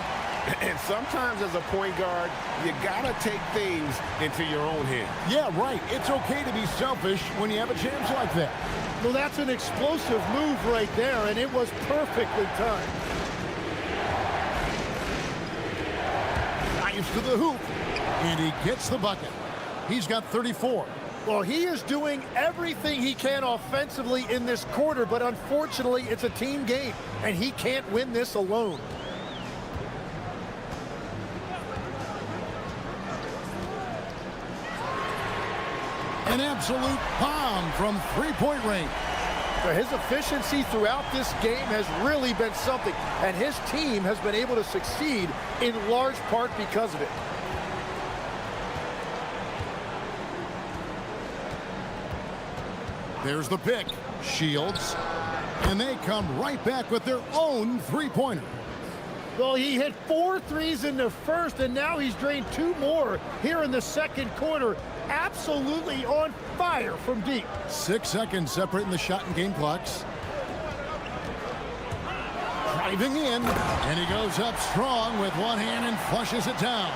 Speaker 9: And sometimes as a point guard, you gotta take things into your own hands.
Speaker 6: Yeah, right. It's okay to be selfish when you have a chance like that.
Speaker 8: Well, that's an explosive move right there, and it was perfectly timed.
Speaker 6: Dives to the hoop, and he gets the bucket. He's got 34.
Speaker 8: Well, he is doing everything he can offensively in this quarter, but unfortunately, it's a team game, and he can't win this alone.
Speaker 6: An absolute bomb from three-point range.
Speaker 8: His efficiency throughout this game has really been something, and his team has been able to succeed in large part because of it.
Speaker 6: There's the pick. Shields. And they come right back with their own three-pointer.
Speaker 8: Well, he hit 4 threes in the first, and now he's drained 2 more here in the second quarter. Absolutely on fire from deep.
Speaker 6: 6 seconds separating the shot and game clocks. Driving in, and he goes up strong with one hand and flushes it down.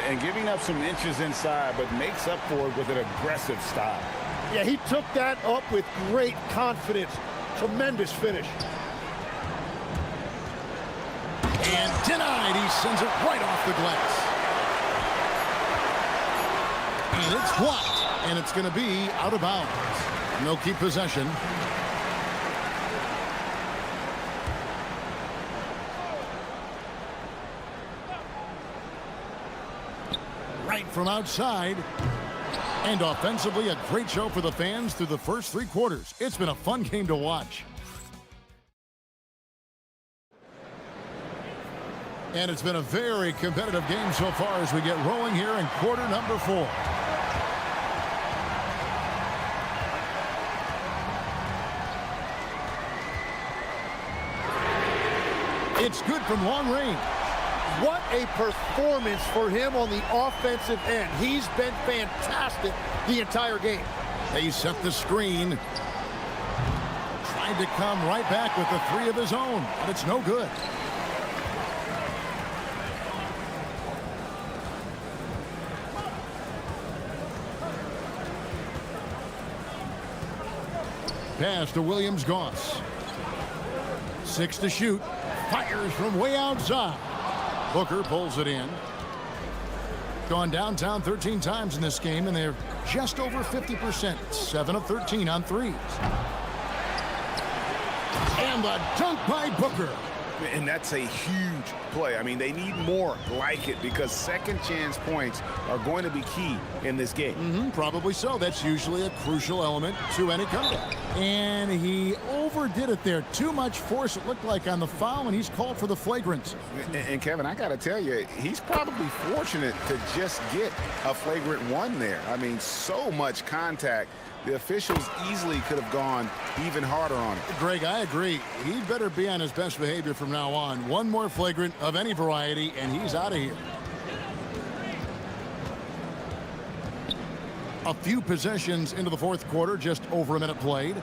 Speaker 7: And giving up some inches inside, but makes up for it with an aggressive style.
Speaker 8: Yeah, he took that up with great confidence. Tremendous finish.
Speaker 6: And denied. He sends it right off the glass. And it's blocked. And it's going to be out of bounds. And they'll keep possession. Right from outside. And offensively, a great show for the fans through the first 3 quarters. It's been a fun game to watch. And it's been a very competitive game so far as we get rolling here in quarter number 4. It's good from long range.
Speaker 8: What a performance for him on the offensive end. He's been fantastic the entire game.
Speaker 6: They set the screen. Tries tried to come right back with the three of his own, but it's no good. Pass to Williams-Goss. 6 to shoot. Fires from way outside. Booker pulls it in. Gone downtown 13 times in this game, and they're just over 50%. 7 of 13 on threes. And the dunk by Booker.
Speaker 9: And that's a huge play. I mean, they need more like it because second chance points are going to be key in this game.
Speaker 6: Probably so. That's usually a crucial element to any comeback. And he overdid it there. Too much force, it looked like, on the foul, and he's called for the flagrant.
Speaker 9: And Kevin, I got to tell you, he's probably fortunate to just get a flagrant one there. I mean, so much contact. The officials easily could have gone even harder on it.
Speaker 6: Greg, I agree. He better be on his best behavior from now on. One more flagrant of any variety, and he's out of here. A few possessions into the fourth quarter, just over a minute played.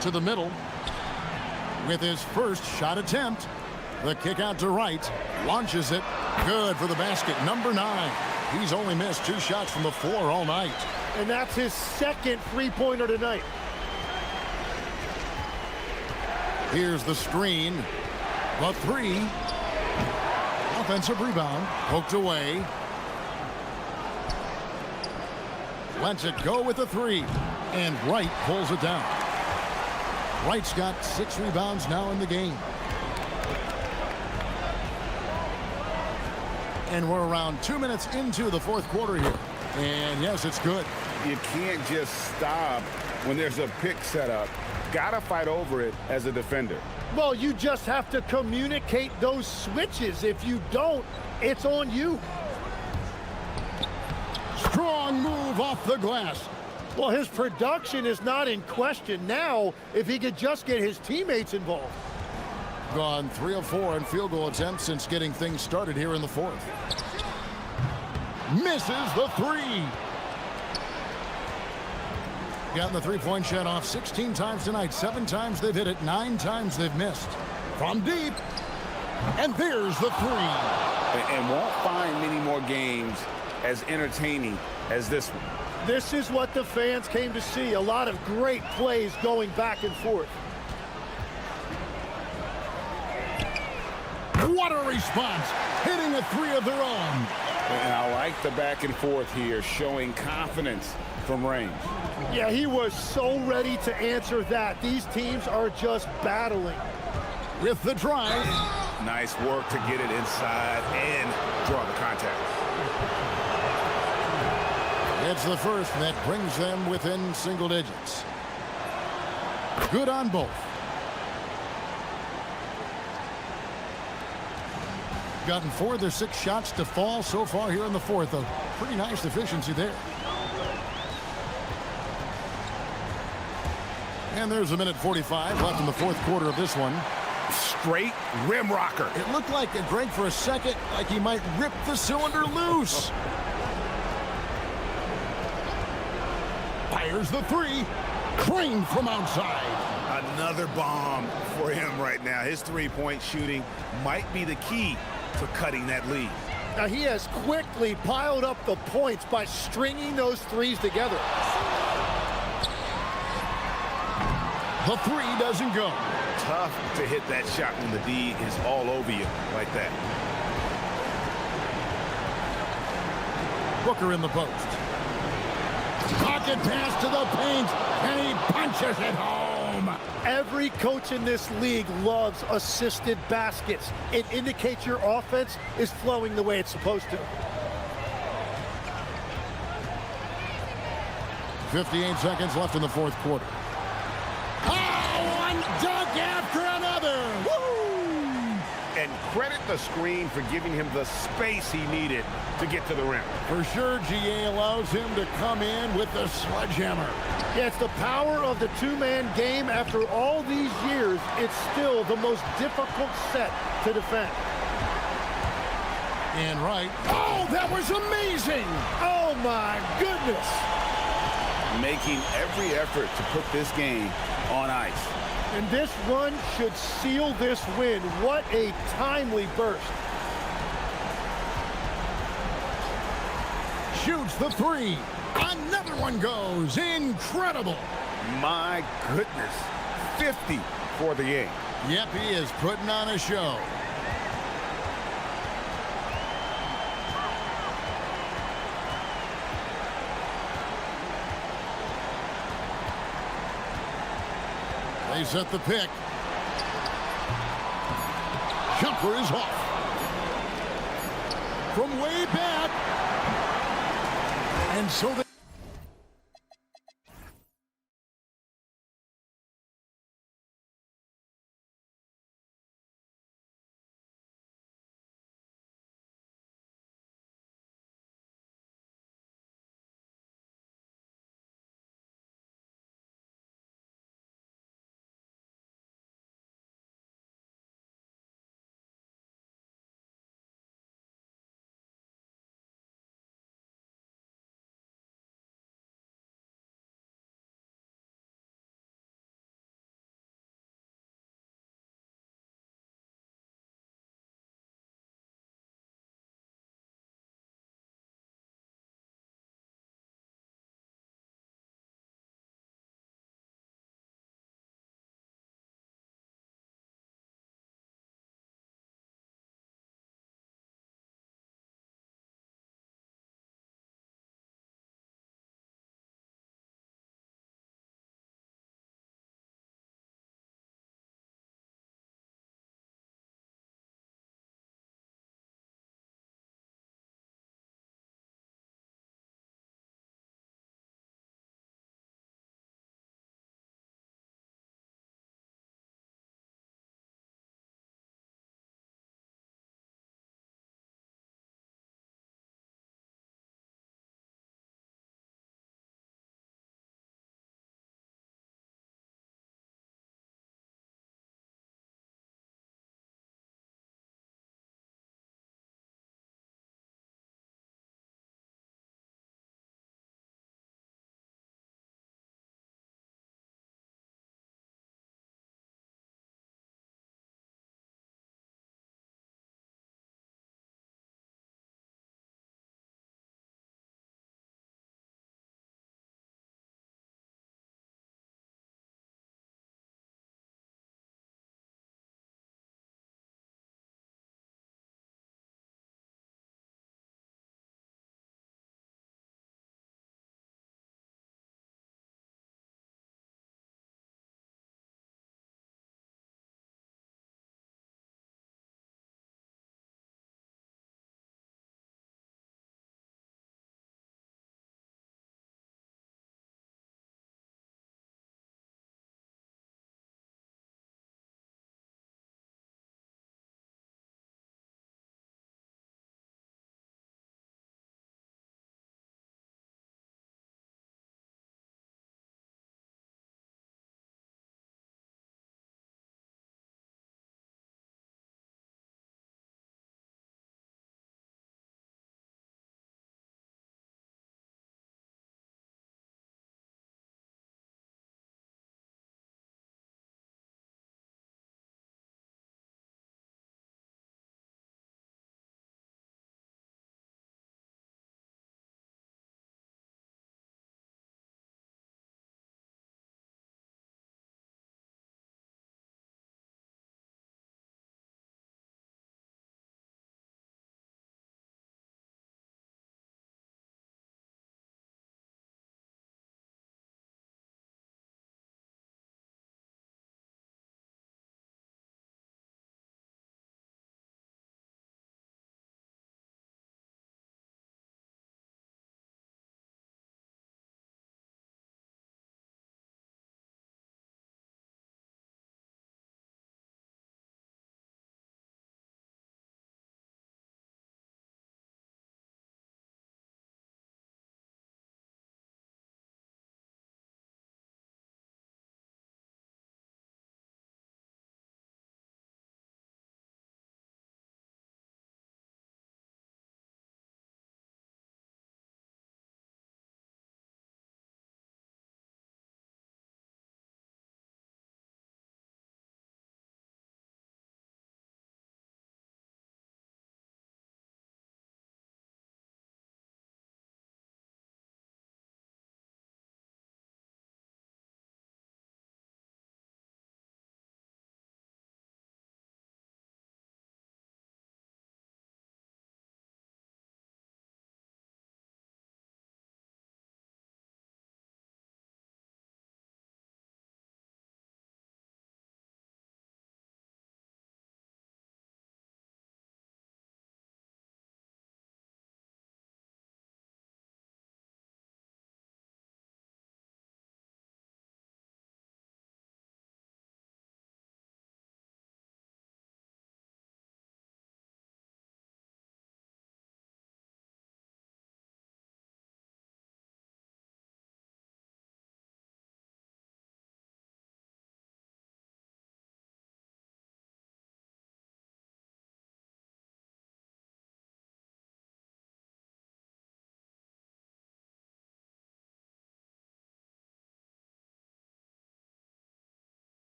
Speaker 6: To the middle. With his first shot attempt. The kick out to right. Launches it. Good for the basket. Number 9. He's only missed 2 shots from the floor all night.
Speaker 8: And that's his second three-pointer tonight.
Speaker 6: Here's the screen. The 3. Offensive rebound. Poked away. Lets it go with the 3. And Wright pulls it down. Wright's got 6 rebounds now in the game. And we're around 2 minutes into the fourth quarter here. And yes, it's good.
Speaker 9: You can't just stop when there's a pick set up. Gotta fight over it as a defender.
Speaker 8: Well, you just have to communicate those switches. If you don't, it's on you.
Speaker 6: Strong move off the glass.
Speaker 8: Well, his production is not in question now if he could just get his teammates involved.
Speaker 6: Gone 3 of 4 in field goal attempts since getting things started here in the fourth. Misses the 3. Gotten the three-point shot off 16 times tonight. 7 times they've hit it. 9 times they've missed. From deep. And there's the 3.
Speaker 9: And won't find many more games as entertaining as this one.
Speaker 8: This is what the fans came to see. A lot of great plays going back and forth.
Speaker 6: What a response. Hitting a 3 of their own.
Speaker 9: And I like the back and forth here, showing confidence from range.
Speaker 8: Yeah, he was so ready to answer that. These teams are just battling.
Speaker 6: With the drive.
Speaker 9: Nice work to get it inside and draw the contact.
Speaker 6: It's the first that brings them within single digits. Good on both. Gotten 4 of their 6 shots to fall so far here in the fourth. A pretty nice efficiency there. And there's a minute 45 left in the fourth quarter of this one.
Speaker 9: Straight rim rocker.
Speaker 6: It looked like, Greg, for a second, like he might rip the cylinder loose. Fires the 3. Crane from outside.
Speaker 9: Another bomb for him right now. His three-point shooting might be the key to cutting that lead.
Speaker 8: Now he has quickly piled up the points by stringing those threes together.
Speaker 6: The 3 doesn't go.
Speaker 9: Tough to hit that shot when the D is all over you like that.
Speaker 6: Booker in the post. Pocket pass to the paint, and he punches it home.
Speaker 8: Every coach in this league loves assisted baskets. It indicates your offense is flowing the way it's supposed to.
Speaker 6: 58 seconds left in the fourth quarter. Oh, one dunk after another. Woo!
Speaker 9: And credit the screen for giving him the space he needed to get to the rim.
Speaker 6: For sure, GA allows him to come in with the sledgehammer.
Speaker 8: Yeah, it's the power of the two-man game. After all these years, it's still the most difficult set to defend.
Speaker 6: And right. Oh, that was amazing.
Speaker 8: Oh, my goodness.
Speaker 7: making every effort to put this game on ice.
Speaker 8: And this run should seal this win. What a timely burst.
Speaker 6: Shoots the three. Another one goes. Incredible.
Speaker 9: My goodness. 50 for the game.
Speaker 6: Yep, he is putting on a show. They set the pick. Jumper is off. From way back. And so they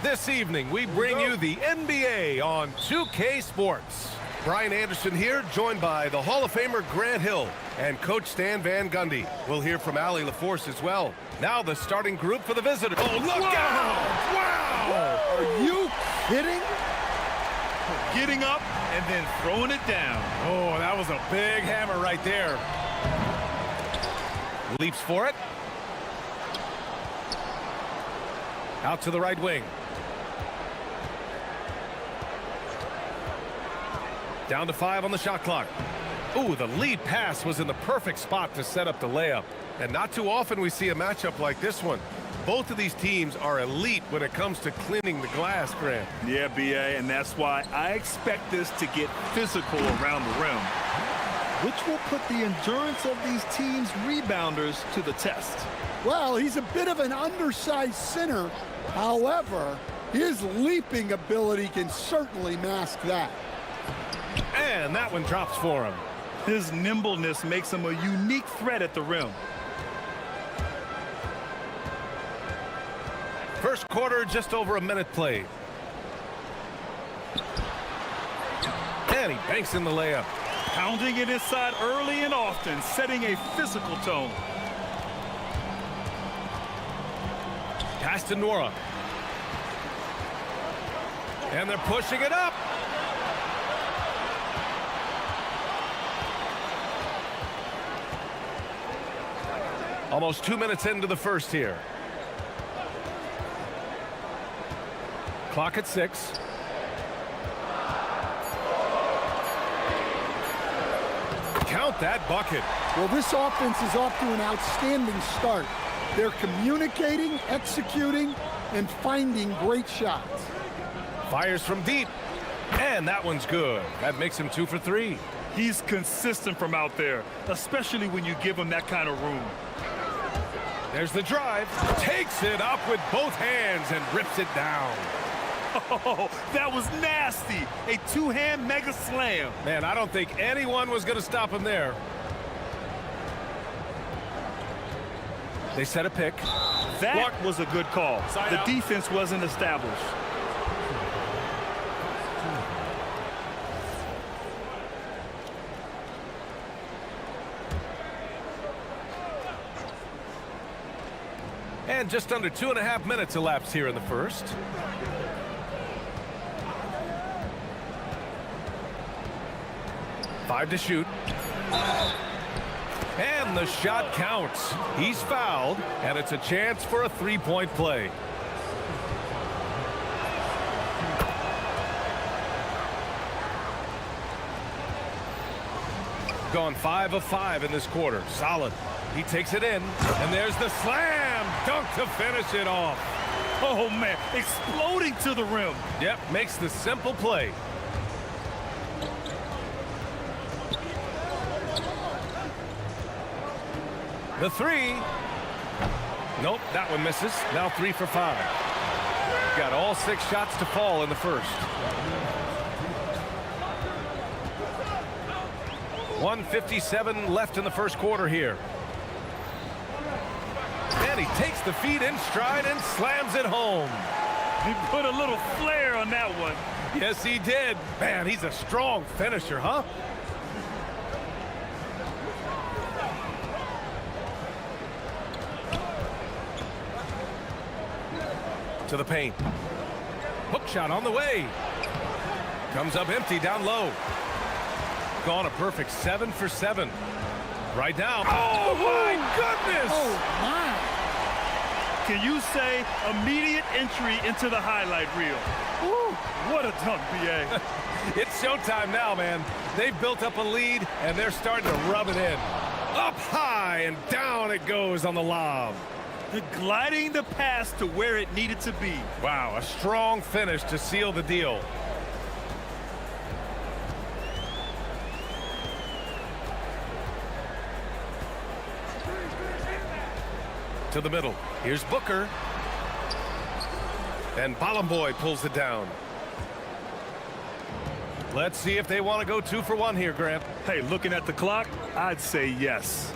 Speaker 1: This evening, we bring you the NBA on 2K Sports. Brian Anderson here, joined by the Hall of Famer Grant Hill and Coach Stan Van Gundy. We'll hear from Allie LaForce as well. Now the starting group for the visitor. Oh, look out! Wow!
Speaker 8: Are you kidding?
Speaker 2: Getting up and then throwing it down.
Speaker 1: Oh, that was a big hammer right there. Leaps for it. Out to the right wing. Down to 5 on the shot clock. Ooh, the lead pass was in the perfect spot to set up the layup. And not too often we see a matchup like this one. Both of these teams are elite when it comes to cleaning the glass, Grant.
Speaker 2: Yeah, BA, and that's why I expect this to get physical around the rim, which will put the endurance of these teams' rebounders to the test.
Speaker 8: Well, he's a bit of an undersized center. However, his leaping ability can certainly mask that.
Speaker 1: And that one drops for him.
Speaker 2: His nimbleness makes him a unique threat at the rim.
Speaker 1: First quarter, just over a minute played. And he banks in the layup.
Speaker 2: Pounding it inside early and often, setting a physical tone.
Speaker 1: Pass to Nora. And they're pushing it up. Almost 2 minutes into the first here. Clock at 6. Count that bucket.
Speaker 8: Well, this offense is off to an outstanding start. They're communicating, executing, and finding great shots.
Speaker 1: Fires from deep. And that one's good. That makes him 2 for 3.
Speaker 2: He's consistent from out there, especially when you give him that kind of room.
Speaker 1: There's the drive. Takes it up with both hands and rips it down.
Speaker 2: Oh, that was nasty. A two-hand mega slam.
Speaker 1: Man, I don't think anyone was going to stop him there. They set a pick.
Speaker 2: That was a good call. The defense wasn't established.
Speaker 1: And just under 2.5 minutes elapsed here in the first. Five to shoot. And the shot counts. He's fouled, and it's a chance for a three-point play. Gone 5 of 5 in this quarter. Solid. He takes it in, and there's the slam dunk to finish it off.
Speaker 2: Oh, man, exploding to the rim.
Speaker 1: Yep, makes the simple play. The three. Nope, that one misses. Now 3 for 5. Got all 6 shots to fall in the first. 1:57 left in the first quarter here. And he takes the feed in stride and slams it home.
Speaker 2: He put a little flair on that one.
Speaker 1: Yes, he did. Man, he's a strong finisher, huh? To the paint. Hook shot on the way. Comes up empty down low. Gone a perfect 7 for 7. Right now. Oh, my goodness!
Speaker 8: Oh, my.
Speaker 2: Can you say immediate entry into the highlight reel? Woo, what a dunk, BA.
Speaker 1: It's showtime now, man. They've built up a lead, and they're starting to rub it in. Up high, and down it goes on the lob.
Speaker 2: Gliding the pass to where it needed to be.
Speaker 1: Wow, a strong finish to seal the deal. To the middle. Here's Booker. And Bolomboy pulls it down. Let's see if they want to go 2 for 1 here, Grant.
Speaker 2: Hey, looking at the clock, I'd say yes.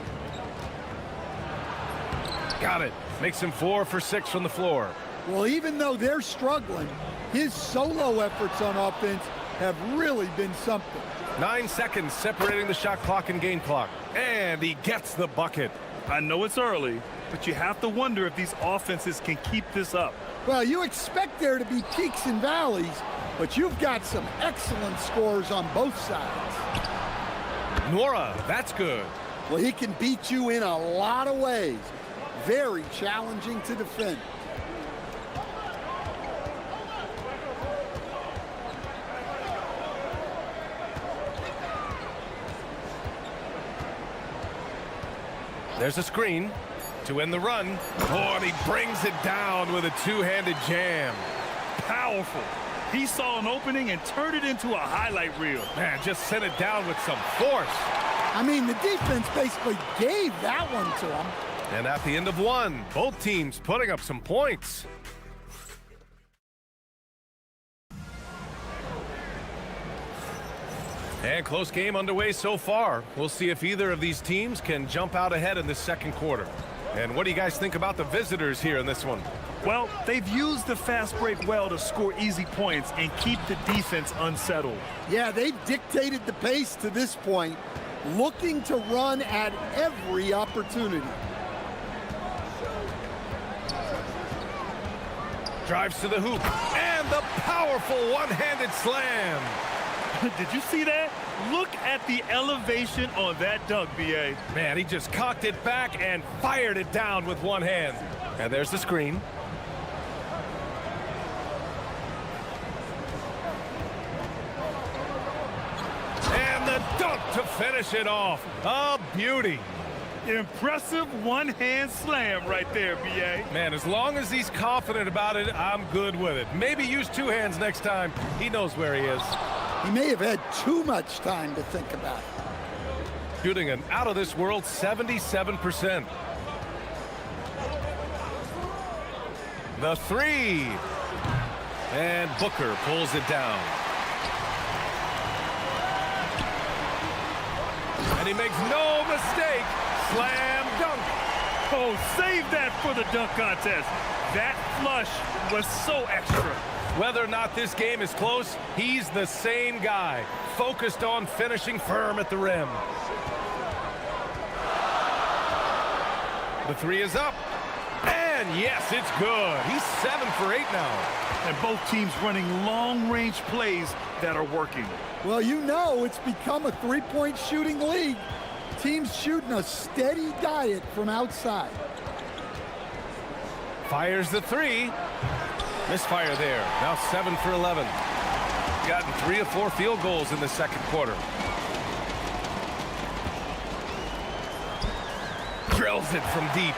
Speaker 1: Got it. Makes him 4 for 6 from the floor.
Speaker 8: Well, even though they're struggling, his solo efforts on offense have really been something.
Speaker 1: 9 seconds separating the shot clock and game clock. And he gets the bucket.
Speaker 2: I know it's early, but you have to wonder if these offenses can keep this up.
Speaker 8: Well, you expect there to be peaks and valleys, but you've got some excellent scores on both sides.
Speaker 1: Nora, that's good.
Speaker 8: Well, he can beat you in a lot of ways. Very challenging to defend.
Speaker 1: There's a screen to end the run. Oh, and he brings it down with a two-handed jam.
Speaker 2: Powerful. He saw an opening and turned it into a highlight reel.
Speaker 1: Man, just sent it down with some force.
Speaker 8: I mean, the defense basically gave that one to him.
Speaker 1: And at the end of one, both teams putting up some points. And close game underway so far. We'll see if either of these teams can jump out ahead in the second quarter. And what do you guys think about the visitors here in this one?
Speaker 2: Well, they've used the fast break well to score easy points and keep the defense unsettled.
Speaker 8: Yeah, they've dictated the pace to this point, looking to run at every opportunity.
Speaker 1: Drives to the hoop, and the powerful one-handed slam.
Speaker 2: Did you see that? Look at the elevation on that dunk, B.A.
Speaker 1: Man, he just cocked it back and fired it down with one hand. And there's the screen. And the dunk to finish it off. A beauty.
Speaker 2: Impressive one-hand slam right there, B.A.
Speaker 1: Man, as long as he's confident about it, I'm good with it. Maybe use two hands next time. He knows where he is.
Speaker 8: He may have had too much time to think about it.
Speaker 1: Shooting an out-of-this-world 77%. The three. And Booker pulls it down. And he makes no mistake. Slam dunk.
Speaker 2: Oh, save that for the dunk contest. That flush was so extra.
Speaker 1: Whether or not this game is close, he's the same guy, focused on finishing firm at the rim. The three is up. And yes, it's good. He's 7 for 8 now.
Speaker 2: And both teams running long-range plays that are working.
Speaker 8: Well, you know it's become a three-point shooting league. Teams shooting a steady diet from outside.
Speaker 1: Fires the three. Misfire there. Now 7 for 11. Gotten 3 of 4 field goals in the second quarter. Drills it from deep.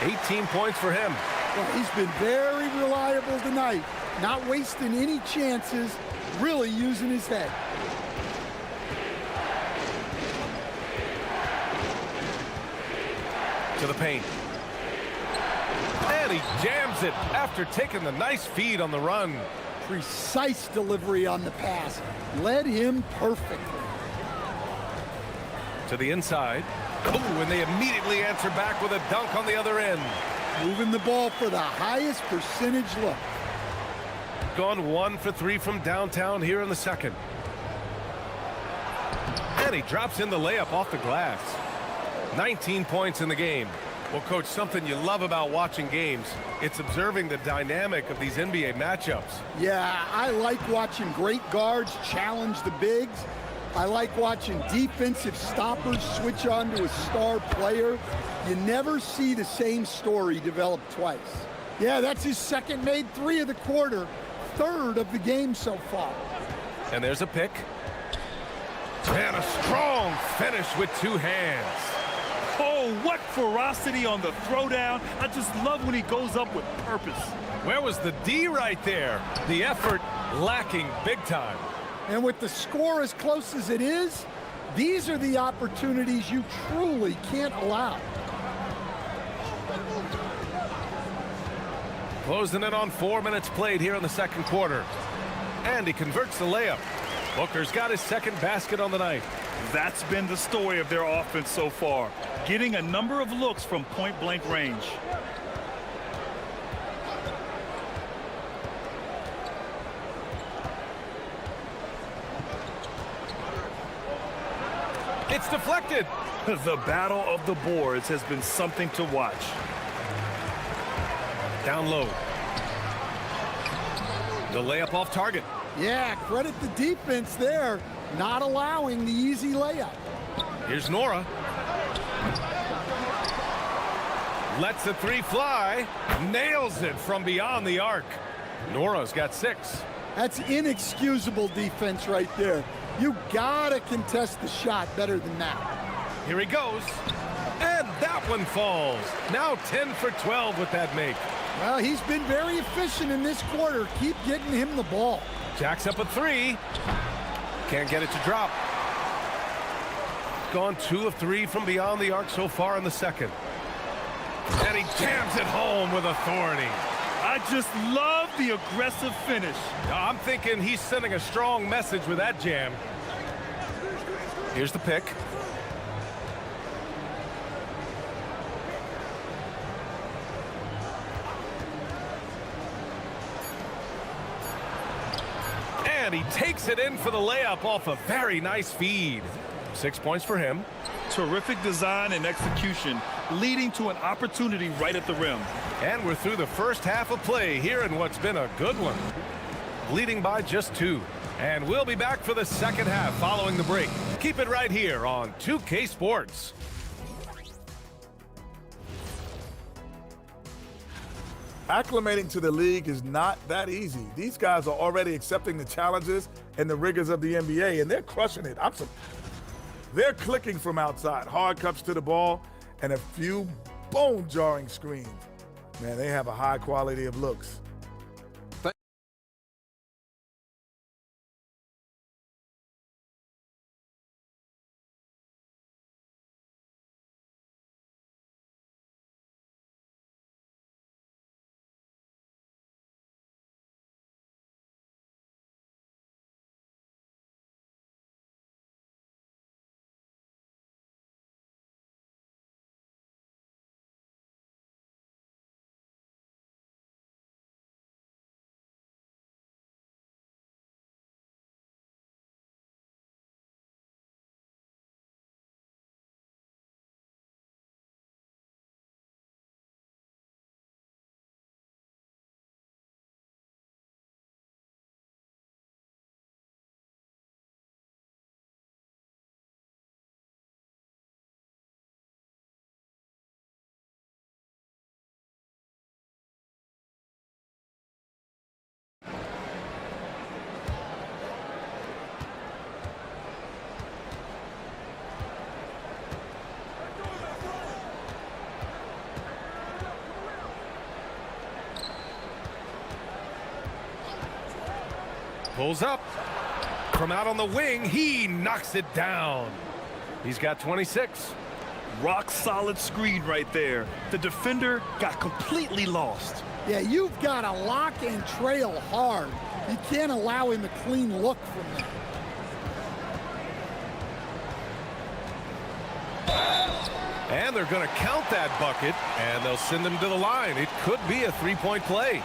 Speaker 1: 18 points for him.
Speaker 8: Well, he's been very reliable tonight. Not wasting any chances. Really using his head.
Speaker 1: To the paint. And he jams it after taking the nice feed on the run.
Speaker 8: Precise delivery on the pass. Led him perfectly.
Speaker 1: To the inside. Oh, and they immediately answer back with a dunk on the other end.
Speaker 8: Moving the ball for the highest percentage look.
Speaker 1: Gone 1 for 3 from downtown here in the second. And he drops in the layup off the glass. 19 points in the game. Well, Coach, something you love about watching games, it's observing the dynamic of these NBA matchups.
Speaker 8: Yeah, I like watching great guards challenge the bigs. I like watching defensive stoppers switch on to a star player. You never see the same story develop twice. Yeah, that's his second made three of the quarter, third of the game so far.
Speaker 1: And there's a pick. And a strong finish with two hands.
Speaker 2: Oh, what ferocity on the throwdown. I just love when he goes up with purpose.
Speaker 1: Where was the D right there? The effort lacking big time.
Speaker 8: And with the score as close as it is, these are the opportunities you truly can't allow.
Speaker 1: Closing in on 4 minutes played here in the second quarter. And he converts the layup. Booker's got his second basket on the night.
Speaker 2: That's been the story of their offense so far, getting a number of looks from point-blank range.
Speaker 1: It's deflected.
Speaker 2: The battle of the boards has been something to watch.
Speaker 1: Down low. The layup off target.
Speaker 6: Yeah, credit the defense there, not allowing the easy layup.
Speaker 1: Here's Nora. Lets the three fly. Nails it from beyond the arc. Nora's got 6.
Speaker 6: That's inexcusable defense right there. You gotta contest the shot better than that.
Speaker 1: Here he goes. And that one falls. Now 10 for 12 with that make.
Speaker 6: Well, he's been very efficient in this quarter. Keep getting him the ball.
Speaker 1: Jacks up a 3. Can't get it to drop. Gone 2 of 3 from beyond the arc so far in the second. And he jams it home with authority.
Speaker 2: I just love the aggressive finish.
Speaker 1: I'm thinking he's sending a strong message with that jam. Here's the pick. And he takes it in for the layup off a very nice feed. 6 points for him.
Speaker 2: Terrific design and execution, leading to an opportunity right at the rim.
Speaker 1: And we're through the first half of play here in what's been a good one. Leading by just 2. And we'll be back for the second half following the break. Keep it right here on 2K Sports.
Speaker 10: Acclimating to the league is not that easy. These guys are already accepting the challenges and the rigors of the NBA, and they're crushing it. They're clicking from outside, hard cuts to the ball, and a few bone-jarring screens. Man, they have a high quality of looks.
Speaker 1: Pulls up. From out on the wing, he knocks it down. He's got 26.
Speaker 2: Rock solid screen right there. The defender got completely lost.
Speaker 6: Yeah, you've got to lock and trail hard. You can't allow him a clean look from that.
Speaker 1: And they're going to count that bucket, and they'll send him to the line. It could be a three-point play.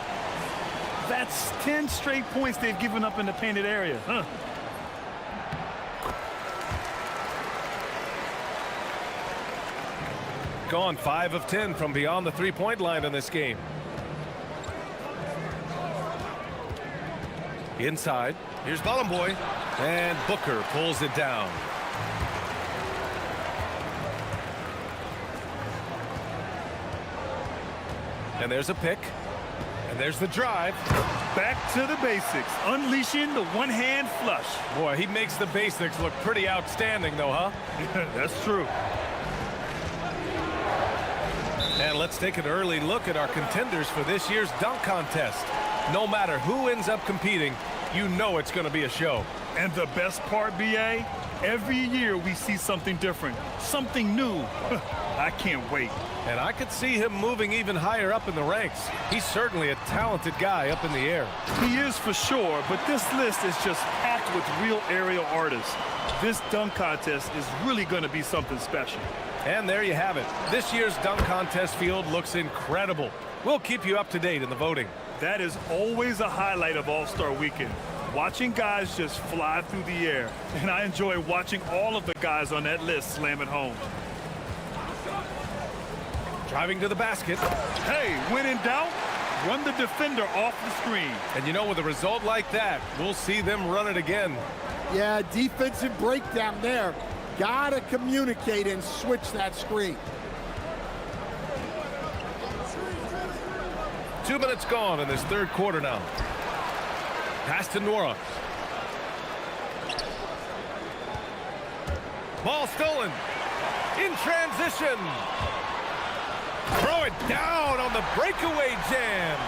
Speaker 2: That's 10 straight points they've given up in the painted area.
Speaker 1: Gone 5 of 10 from beyond the three-point line in this game. Inside, here's Ballon Boy, and Booker pulls it down. And there's a pick. And there's the drive.
Speaker 2: Back to the basics, unleashing the one-hand flush.
Speaker 1: Boy, he makes the basics look pretty outstanding, though, huh?
Speaker 2: That's true.
Speaker 1: And let's take an early look at our contenders for this year's dunk contest. No matter who ends up competing, you know it's going to be a show.
Speaker 2: And the best part, BA, every year we see something different, something new. I can't wait.
Speaker 1: And I could see him moving even higher up in the ranks. He's certainly a talented guy up in the air.
Speaker 2: He is for sure, but this list is just packed with real aerial artists. This dunk contest is really going to be something special.
Speaker 1: And there you have it. This year's dunk contest field looks incredible. We'll keep you up to date in the voting.
Speaker 2: That is always a highlight of All-Star Weekend. watching guys just fly through the air. And I enjoy watching all of the guys on that list slam it home.
Speaker 1: Driving to the basket.
Speaker 2: Hey, when in doubt, run the defender off the screen.
Speaker 1: And you know, with a result like that, we'll see them run it again.
Speaker 8: Yeah, defensive breakdown there. Gotta communicate and switch that screen.
Speaker 1: 2 minutes gone in this third quarter now. Pass to Nora. Ball stolen. In transition. Throw it down on the breakaway jam.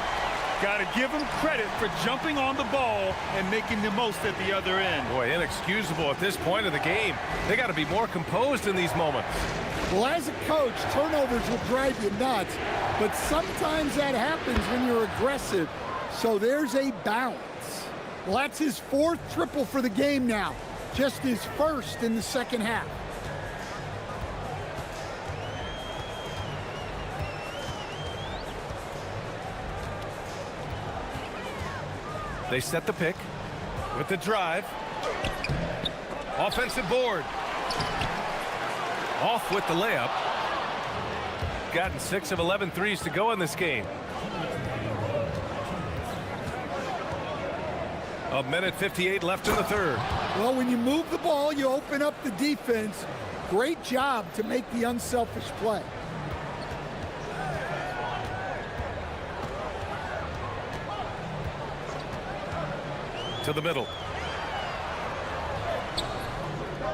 Speaker 2: Got to give him credit for jumping on the ball and making the most at the other end.
Speaker 1: Boy, inexcusable at this point of the game. They got to be more composed in these moments.
Speaker 8: Well, as a coach, turnovers will drive you nuts, but sometimes that happens when you're aggressive. So there's a balance. Well, that's his 4th triple for the game now, just his 1st in the second half.
Speaker 1: They set the pick with the drive. Offensive board. Off with the layup. Gotten 6 of 11 threes to go in this game. A minute 58 left in the third.
Speaker 8: Well, when you move the ball, you open up the defense. Great job to make the unselfish play.
Speaker 1: To the middle.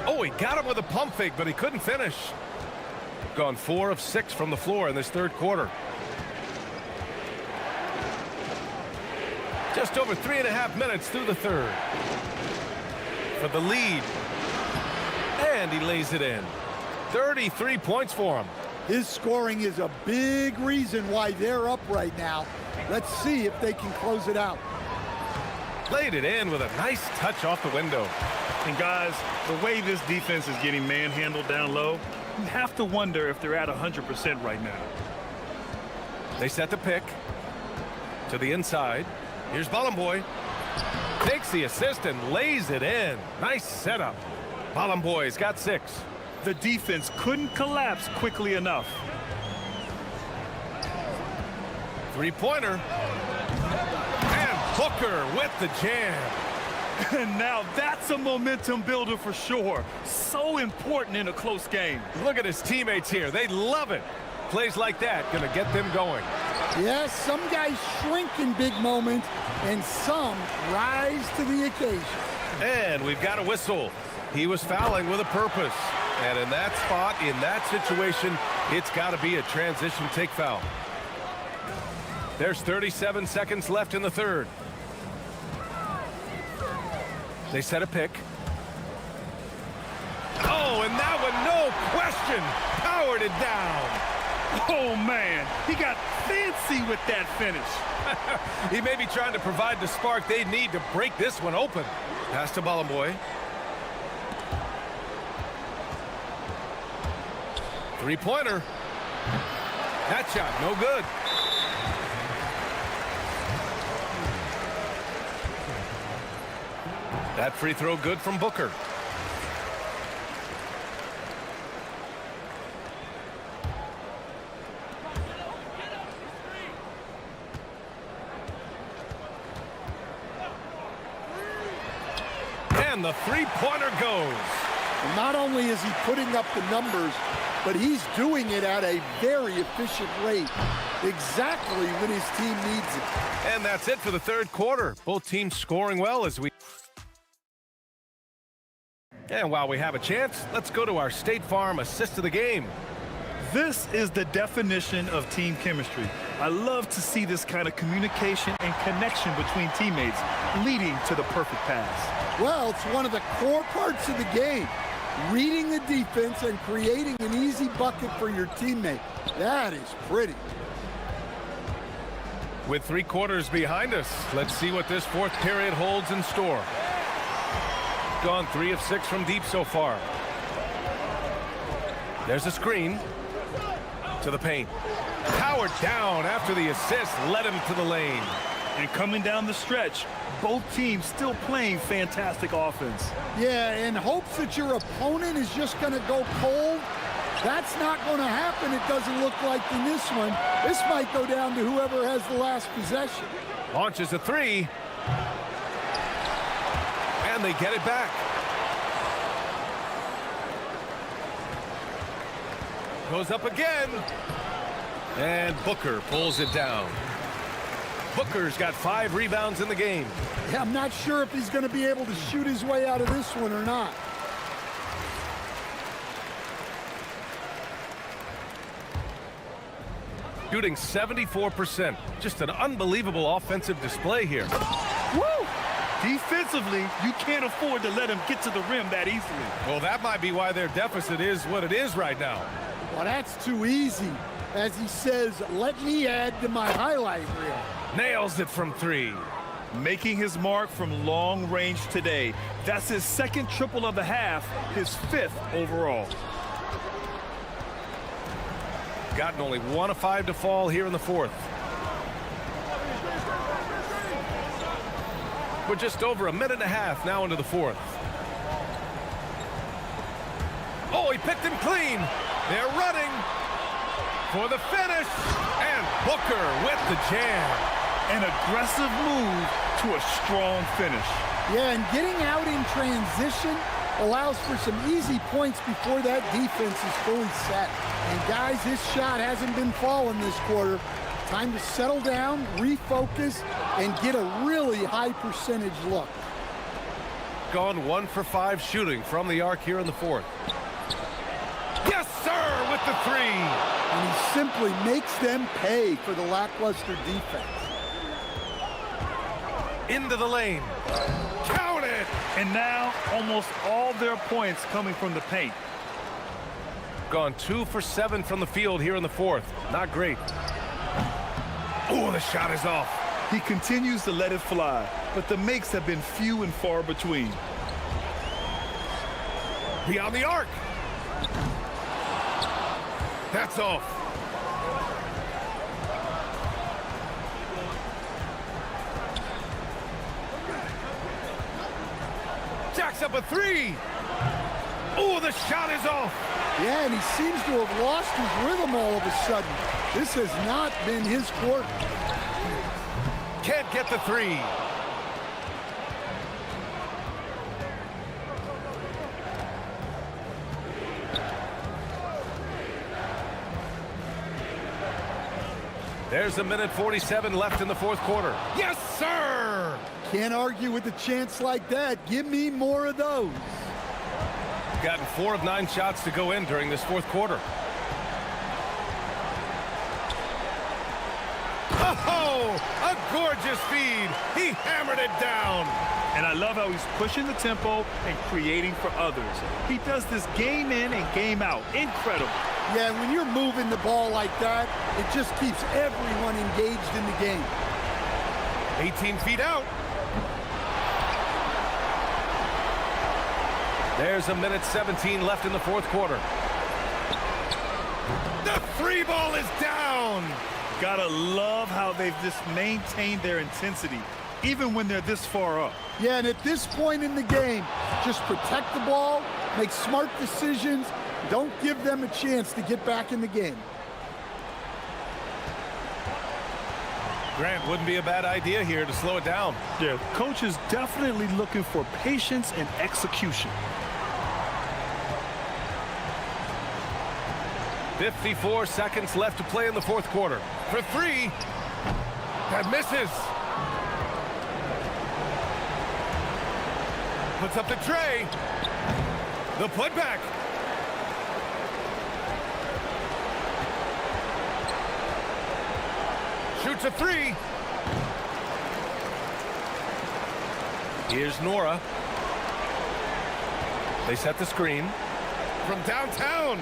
Speaker 1: Oh, he got him with a pump fake, but he couldn't finish. Gone 4 of 6 from the floor in this third quarter. Just over 3.5 minutes through the third. For the lead. And he lays it in. 33 points for him.
Speaker 8: His scoring is a big reason why they're up right now. Let's see if they can close it out.
Speaker 1: Laid it in with a nice touch off the window.
Speaker 2: And guys, the way this defense is getting manhandled down low, you have to wonder if they're at 100% right now.
Speaker 1: They set the pick to the inside. Here's Bolomboy. Takes the assist and lays it in. Nice setup. Bolomboy's got 6.
Speaker 2: The defense couldn't collapse quickly enough.
Speaker 1: Three-pointer. And Booker with the jam.
Speaker 2: And now that's a momentum builder for sure. So important in a close game.
Speaker 1: Look at his teammates here. They love it. Plays like that gonna get them going.
Speaker 8: Yes, some guys shrink in big moments, and some rise to the occasion.
Speaker 1: And we've got a whistle. He was fouling with a purpose. And in that spot, in that situation, it's got to be a transition take foul. There's 37 seconds left in the third. They set a pick. Oh, and that one, no question, powered it down.
Speaker 2: Oh, man, he got fancy with that finish.
Speaker 1: He may be trying to provide the spark they need to break this one open. Pass to Bolomboy. Three-pointer. That shot, no good. That free throw good from Booker. And the three-pointer goes.
Speaker 8: And not only is he putting up the numbers, but he's doing it at a very efficient rate, exactly when his team needs it.
Speaker 1: And that's it for the third quarter. Both teams scoring well as we... And while we have a chance, let's go to our State Farm assist of the game.
Speaker 2: This is the definition of team chemistry. I love to see this kind of communication and connection between teammates leading to the perfect pass.
Speaker 8: Well, it's one of the core parts of the game. Reading the defense and creating an easy bucket for your teammate. That is pretty.
Speaker 1: With 3 quarters behind us, let's see what this fourth period holds in store. Gone 3 of 6 from deep so far. There's a screen to the paint. Powered down after the assist led him to the lane.
Speaker 2: And coming down the stretch, both teams still playing fantastic offense.
Speaker 6: Yeah, in hopes that your opponent is just going to go cold, that's not going to happen, it doesn't look like in this one. This might go down to whoever has the last possession.
Speaker 1: Launches a three. And they get it back. Goes up again. And Booker pulls it down. Booker's got 5 rebounds in the game.
Speaker 6: Yeah, I'm not sure if he's going to be able to shoot his way out of this one or not.
Speaker 1: Shooting 74%. Just an unbelievable offensive display here.
Speaker 2: Woo! Defensively, you can't afford to let him get to the rim that easily.
Speaker 1: Well, that might be why their deficit is what it is right now.
Speaker 6: Well, that's too easy. As he says, let me add to my highlight reel.
Speaker 1: Nails it from 3.
Speaker 2: Making his mark from long range today. That's his second triple of the half, his 5th overall.
Speaker 1: Gotten only 1 of 5 to fall here in the 4th. We're just over a minute and a half now into the 4th. Oh, he picked him clean. They're running for the finish. And Booker with the jam.
Speaker 2: An aggressive move to a strong finish.
Speaker 6: Yeah, and getting out in transition allows for some easy points before that defense is fully set. And guys, this shot hasn't been falling this quarter. Time to settle down, refocus, and get a really high percentage look.
Speaker 1: Gone 1 for 5 shooting from the arc here in the 4th. Yes, sir, with the 3.
Speaker 6: And he simply makes them pay for the lackluster defense.
Speaker 1: Into the lane. Count it!
Speaker 2: And now almost all their points coming from the paint.
Speaker 1: Gone 2 for 7 from the field here in the 4th. Not great. Oh, the shot is off.
Speaker 2: He continues to let it fly, but the makes have been few and far between.
Speaker 1: Beyond the arc. That's off. Jacks up a 3. Oh, the shot is off.
Speaker 6: Yeah, and he seems to have lost his rhythm all of a sudden. This has not been his quarter.
Speaker 1: Can't get the 3. There's a minute 47 left in the 4th quarter. Yes, sir!
Speaker 6: Can't argue with a chance like that. Give me more of those.
Speaker 1: Gotten 4 of 9 shots to go in during this 4th quarter. Oh, a gorgeous feed. He hammered it down.
Speaker 2: And I love how he's pushing the tempo and creating for others. He does this game in and game out. Incredible.
Speaker 6: Yeah, when you're moving the ball like that, it just keeps everyone engaged in the game.
Speaker 1: 18 feet out. There's a minute 17 left in the 4th quarter. The 3 ball is down.
Speaker 2: Gotta love how they've just maintained their intensity, even when they're this far up.
Speaker 6: Yeah, and at this point in the game, just protect the ball, make smart decisions, don't give them a chance to get back in the game.
Speaker 1: Grant, wouldn't be a bad idea here to slow it down.
Speaker 2: Yeah, coach is definitely looking for patience and execution.
Speaker 1: 54 seconds left to play in the 4th quarter. For 3. That misses. Puts up the tray. The putback. Shoots a 3. Here's Nora. They set the screen. From downtown.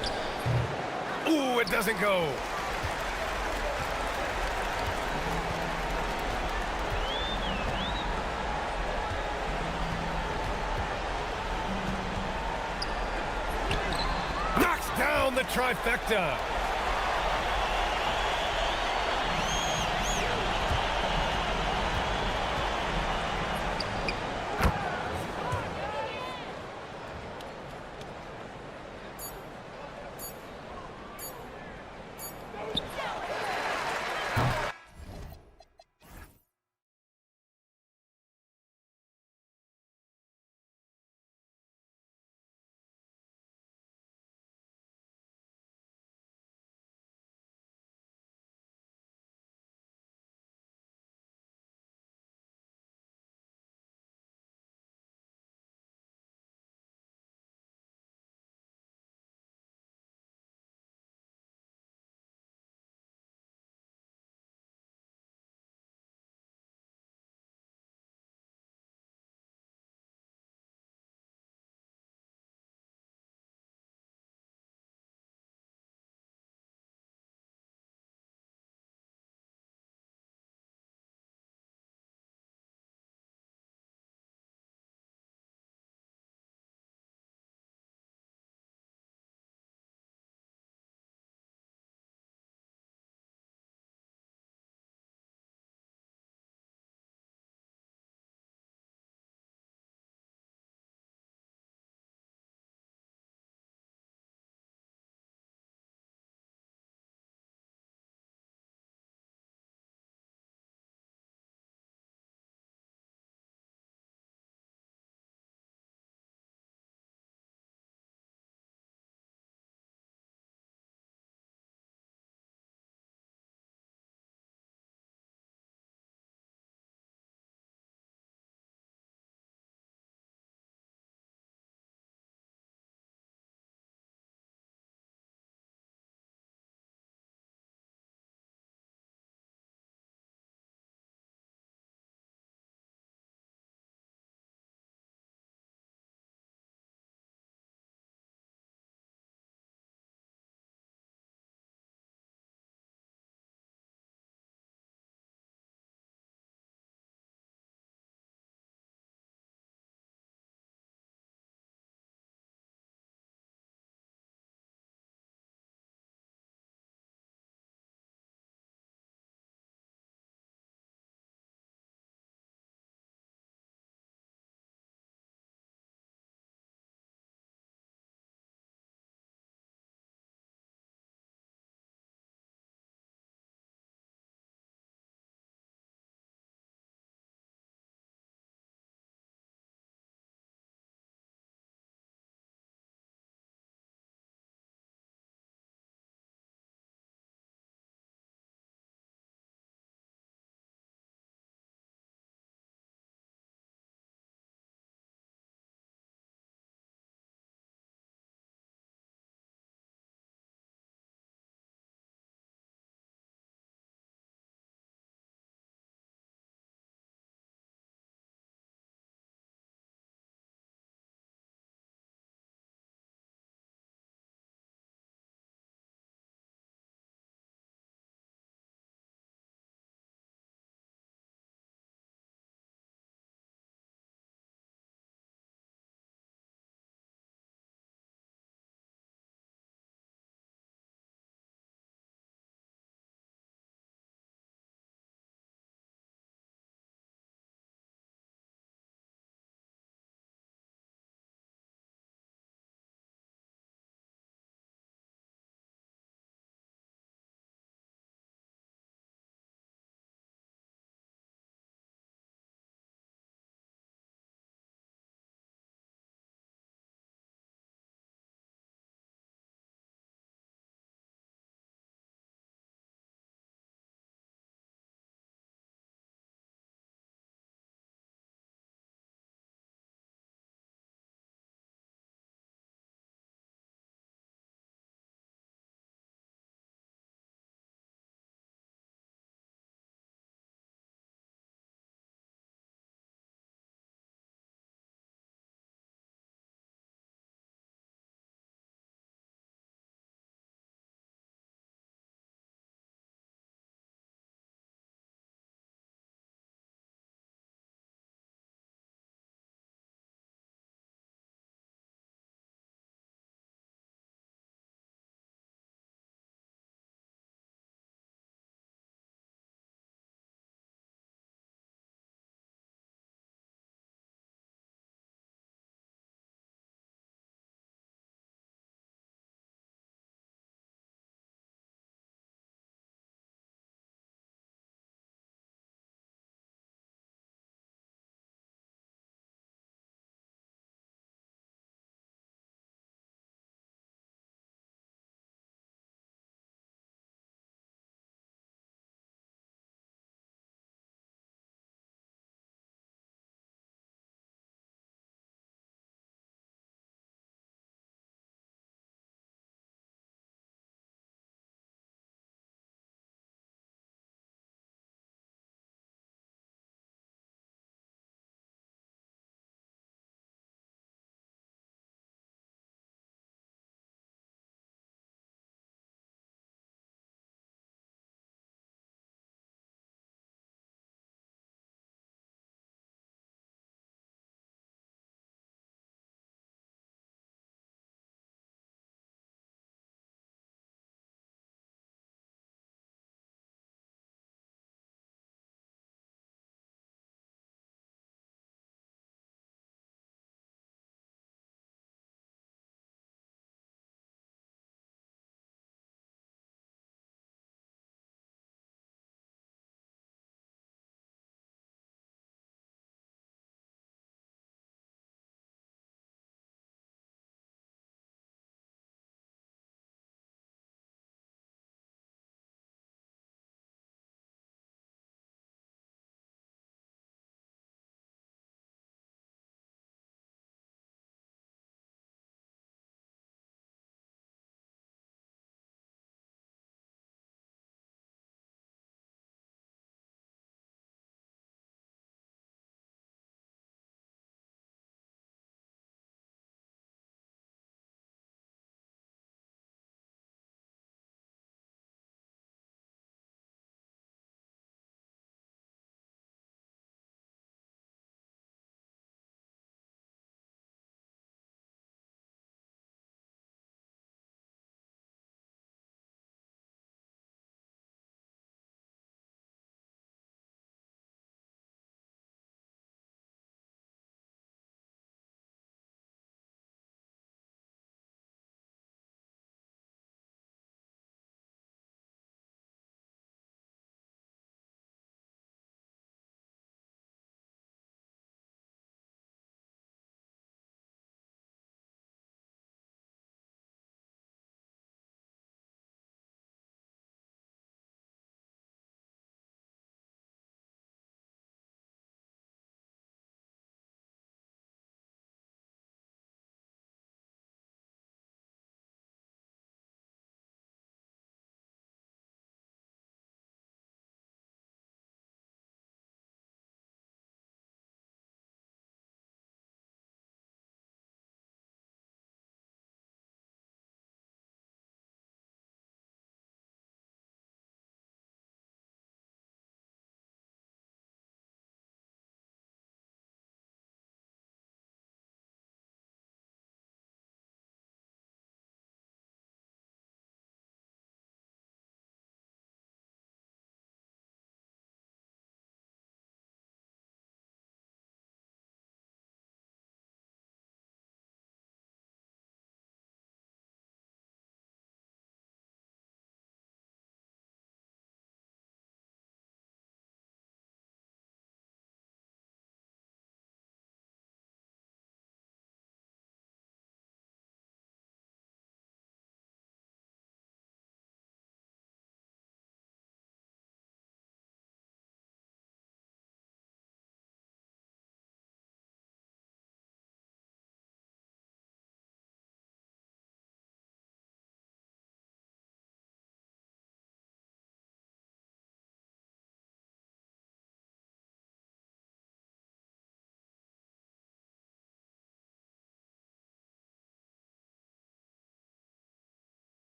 Speaker 1: Ooh, it doesn't go. Knocks down the trifecta.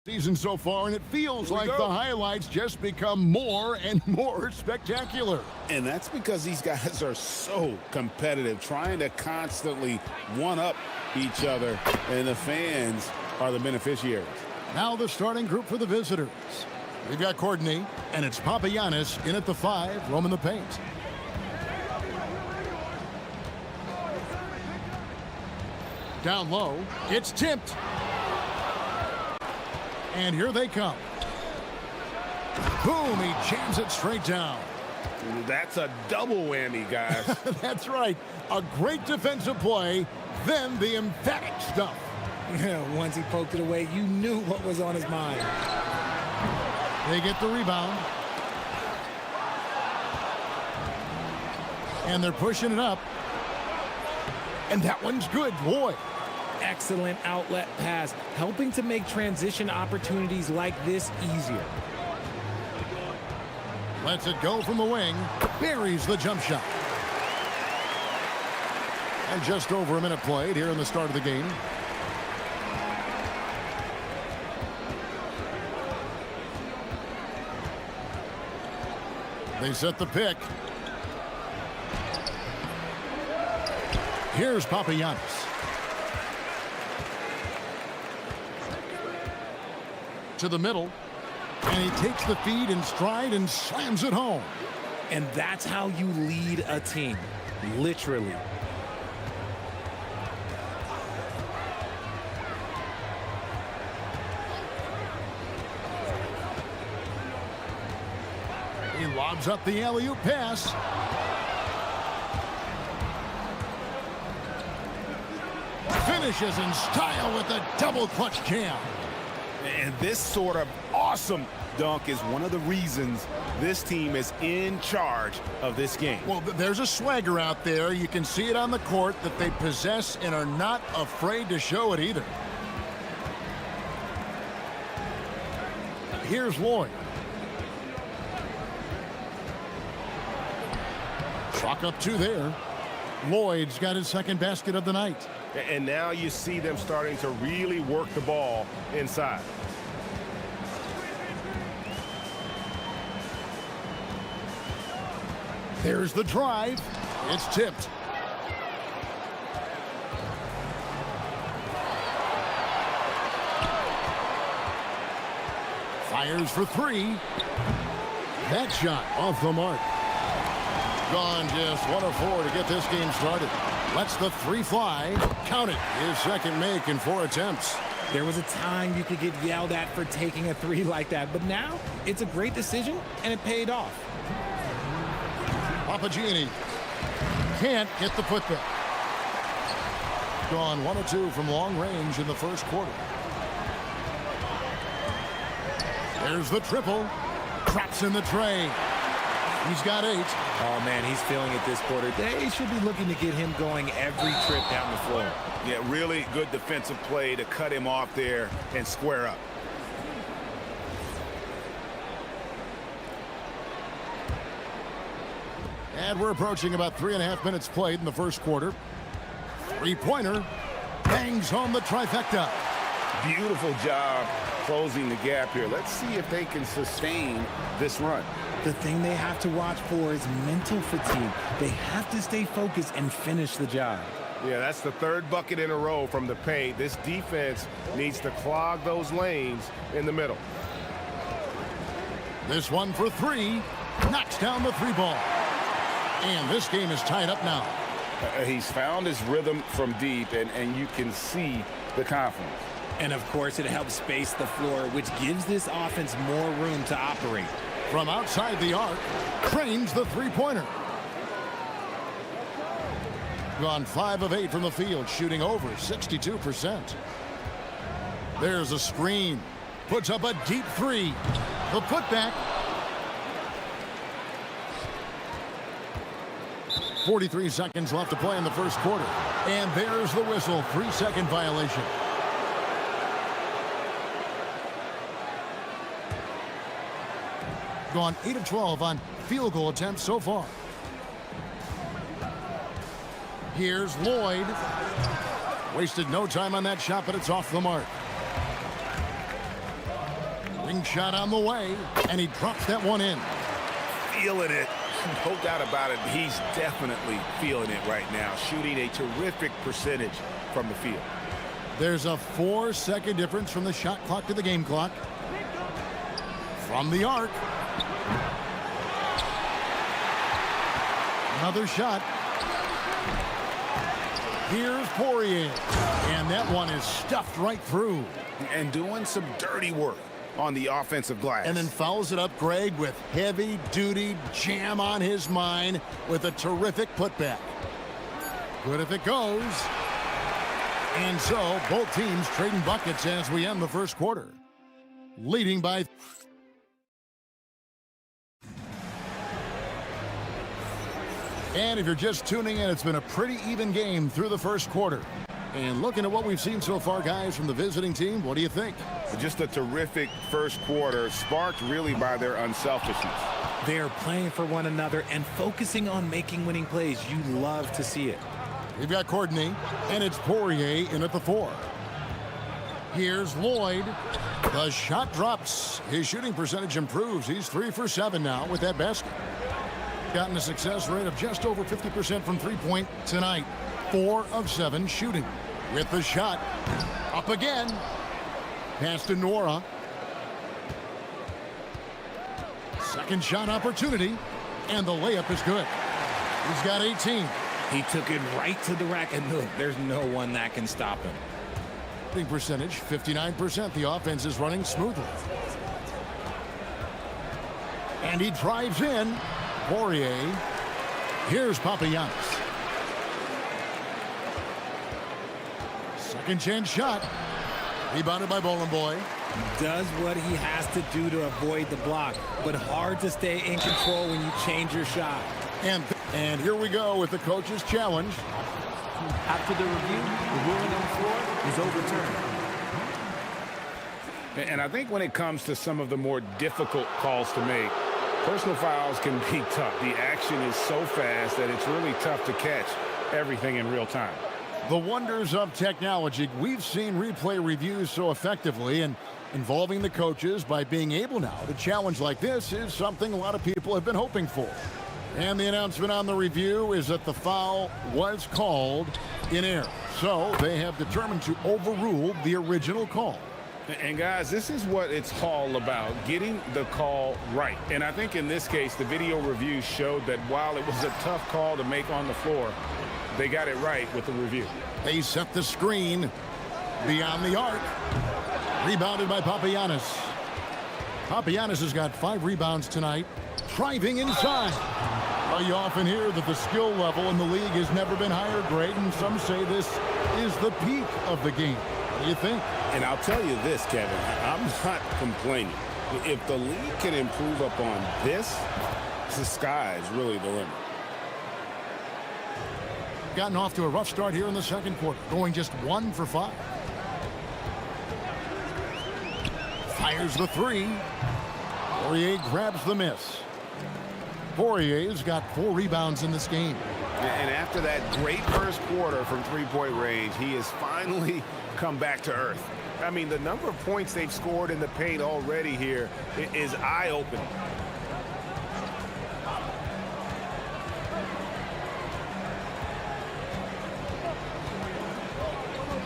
Speaker 6: Season so far, and it feels like the highlights just become more and more spectacular.
Speaker 7: And that's because these guys are so competitive, trying to constantly one-up each other, and the fans are the beneficiaries.
Speaker 6: Now the starting group for the visitors. We've got Courtney, and it's Papagiannis in at the 5, roaming the paint. Down low, it's tipped. And here they come. Boom, he jams it straight down.
Speaker 9: That's a double whammy, guys.
Speaker 6: That's right. A great defensive play, then the emphatic stuff.
Speaker 3: Once he poked it away, you knew what was on his mind.
Speaker 6: They get the rebound. And they're pushing it up. And that one's good, boy.
Speaker 3: Excellent outlet pass, helping to make transition opportunities like this easier.
Speaker 6: Lets it go from the wing, buries the jump shot. And just over a minute played here in the start of the game. They set the pick. Here's Papagiannis. To the middle, and he takes the feed in stride and slams it home.
Speaker 3: And that's how you lead a team, literally.
Speaker 6: He lobs up the alley-oop pass. Finishes in style with a double clutch jam.
Speaker 9: And this sort of awesome dunk is one of the reasons this team is in charge of this game.
Speaker 6: Well, there's a swagger out there. You can see it on the court that they possess and are not afraid to show it either. Here's Lloyd. Chalk up 2 there. Lloyd's got his second basket of the night.
Speaker 9: And now you see them starting to really work the ball inside.
Speaker 6: There's the drive. It's tipped. Fires for 3. That shot off the mark. Gone just 1 of 4 to get this game started. Lets the 3 fly. Count it. His second make in 4 attempts.
Speaker 3: There was a time you could get yelled at for taking a 3 like that, but now it's a great decision, and it paid off.
Speaker 6: Papagiannis can't get the putback. Gone 1 of 2 from long range in the first quarter. There's the triple. Drops in the tray. He's got 8.
Speaker 3: Oh, man, he's feeling it this quarter. They should be looking to get him going every trip down the floor.
Speaker 9: Yeah, really good defensive play to cut him off there and square up.
Speaker 6: And we're approaching about 3.5 minutes played in the first quarter. 3-pointer. Bangs home the trifecta.
Speaker 9: Beautiful job closing the gap here. Let's see if they can sustain this run.
Speaker 3: The thing they have to watch for is mental fatigue. They have to stay focused and finish the job.
Speaker 9: Yeah, that's the 3rd bucket in a row from the paint. This defense needs to clog those lanes in the middle.
Speaker 6: This one for 3. Knocks down the 3 ball. And this game is tied up now.
Speaker 9: He's found his rhythm from deep, and you can see the confidence.
Speaker 3: And, of course, it helps space the floor, which gives this offense more room to operate.
Speaker 6: From outside the arc, trains the 3-pointer. Gone 5 of 8 from the field, shooting over 62%. There's a screen. Puts up a deep 3. The putback. 43 seconds left to play in the first quarter. And there's the whistle. 3-second violation. Gone 8 of 12 on field goal attempts so far. Here's Lloyd. Wasted no time on that shot, but it's off the mark. Ring shot on the way, and he drops that one in.
Speaker 9: Feeling it. No doubt about it. He's definitely feeling it right now. Shooting a terrific percentage from the field.
Speaker 6: There's a 4-second difference from the shot clock to the game clock. From the arc. Another shot. Here's Poirier. And that one is stuffed right through.
Speaker 9: And doing some dirty work on the offensive glass.
Speaker 6: And then fouls it up, Greg, with heavy-duty jam on his mind with a terrific putback. Good if it goes. And so, both teams trading buckets as we end the first quarter. Leading by... And if you're just tuning in, it's been a pretty even game through the first quarter. And looking at what we've seen so far, guys, from the visiting team, what do you think?
Speaker 9: Just a terrific first quarter, sparked really by their unselfishness.
Speaker 3: They're playing for one another and focusing on making winning plays. You love to see it.
Speaker 6: We've got Courtney, and it's Poirier in at the 4. Here's Lloyd. The shot drops. His shooting percentage improves. He's 3 for 7 now with that basket. Gotten a success rate of just over 50% from three-point tonight. 4 of 7 shooting. With the shot. Up again. Pass to Nora. Second shot opportunity. And the layup is good. He's got 18.
Speaker 3: He took it right to the rack, and look, there's no one that can stop him.
Speaker 6: Shooting percentage, 59%. The offense is running smoothly. And he drives in. Poirier. Here's Papagiannis. Second chance shot. Rebounded by Bowling Boy.
Speaker 3: Does what he has to do to avoid the block, but hard to stay in control when you change your shot.
Speaker 6: And here we go with the coach's challenge.
Speaker 11: After the review, the ruling on the floor is overturned.
Speaker 9: And I think when it comes to some of the more difficult calls to make, personal fouls can be tough. The action is so fast that it's really tough to catch everything in real time.
Speaker 6: The wonders of technology. We've seen replay reviews so effectively, and involving the coaches by being able now to challenge like this is something a lot of people have been hoping for. And the announcement on the review is that the foul was called in error. So they have determined to overrule the original call.
Speaker 9: And guys, this is what it's all about, getting the call right. And I think in this case, the video review showed that while it was a tough call to make on the floor, they got it right with the review.
Speaker 6: They set the screen beyond the arc. Rebounded by Papagiannis. Papagiannis has got 5 rebounds tonight. Driving inside. Well, you often hear that the skill level in the league has never been higher, Greg, and some say this is the peak of the game. What do you think?
Speaker 9: And I'll tell you this, Kevin, I'm not complaining. If the league can improve upon this, the sky is really the limit.
Speaker 6: Gotten off to a rough start here in the second quarter, going just 1 for 5. Fires the 3. Poirier grabs the miss. Poirier's got 4 rebounds in this game.
Speaker 9: And after that great first quarter from three-point range, he has finally come back to earth. I mean, the number of points they've scored in the paint already here is eye-opening.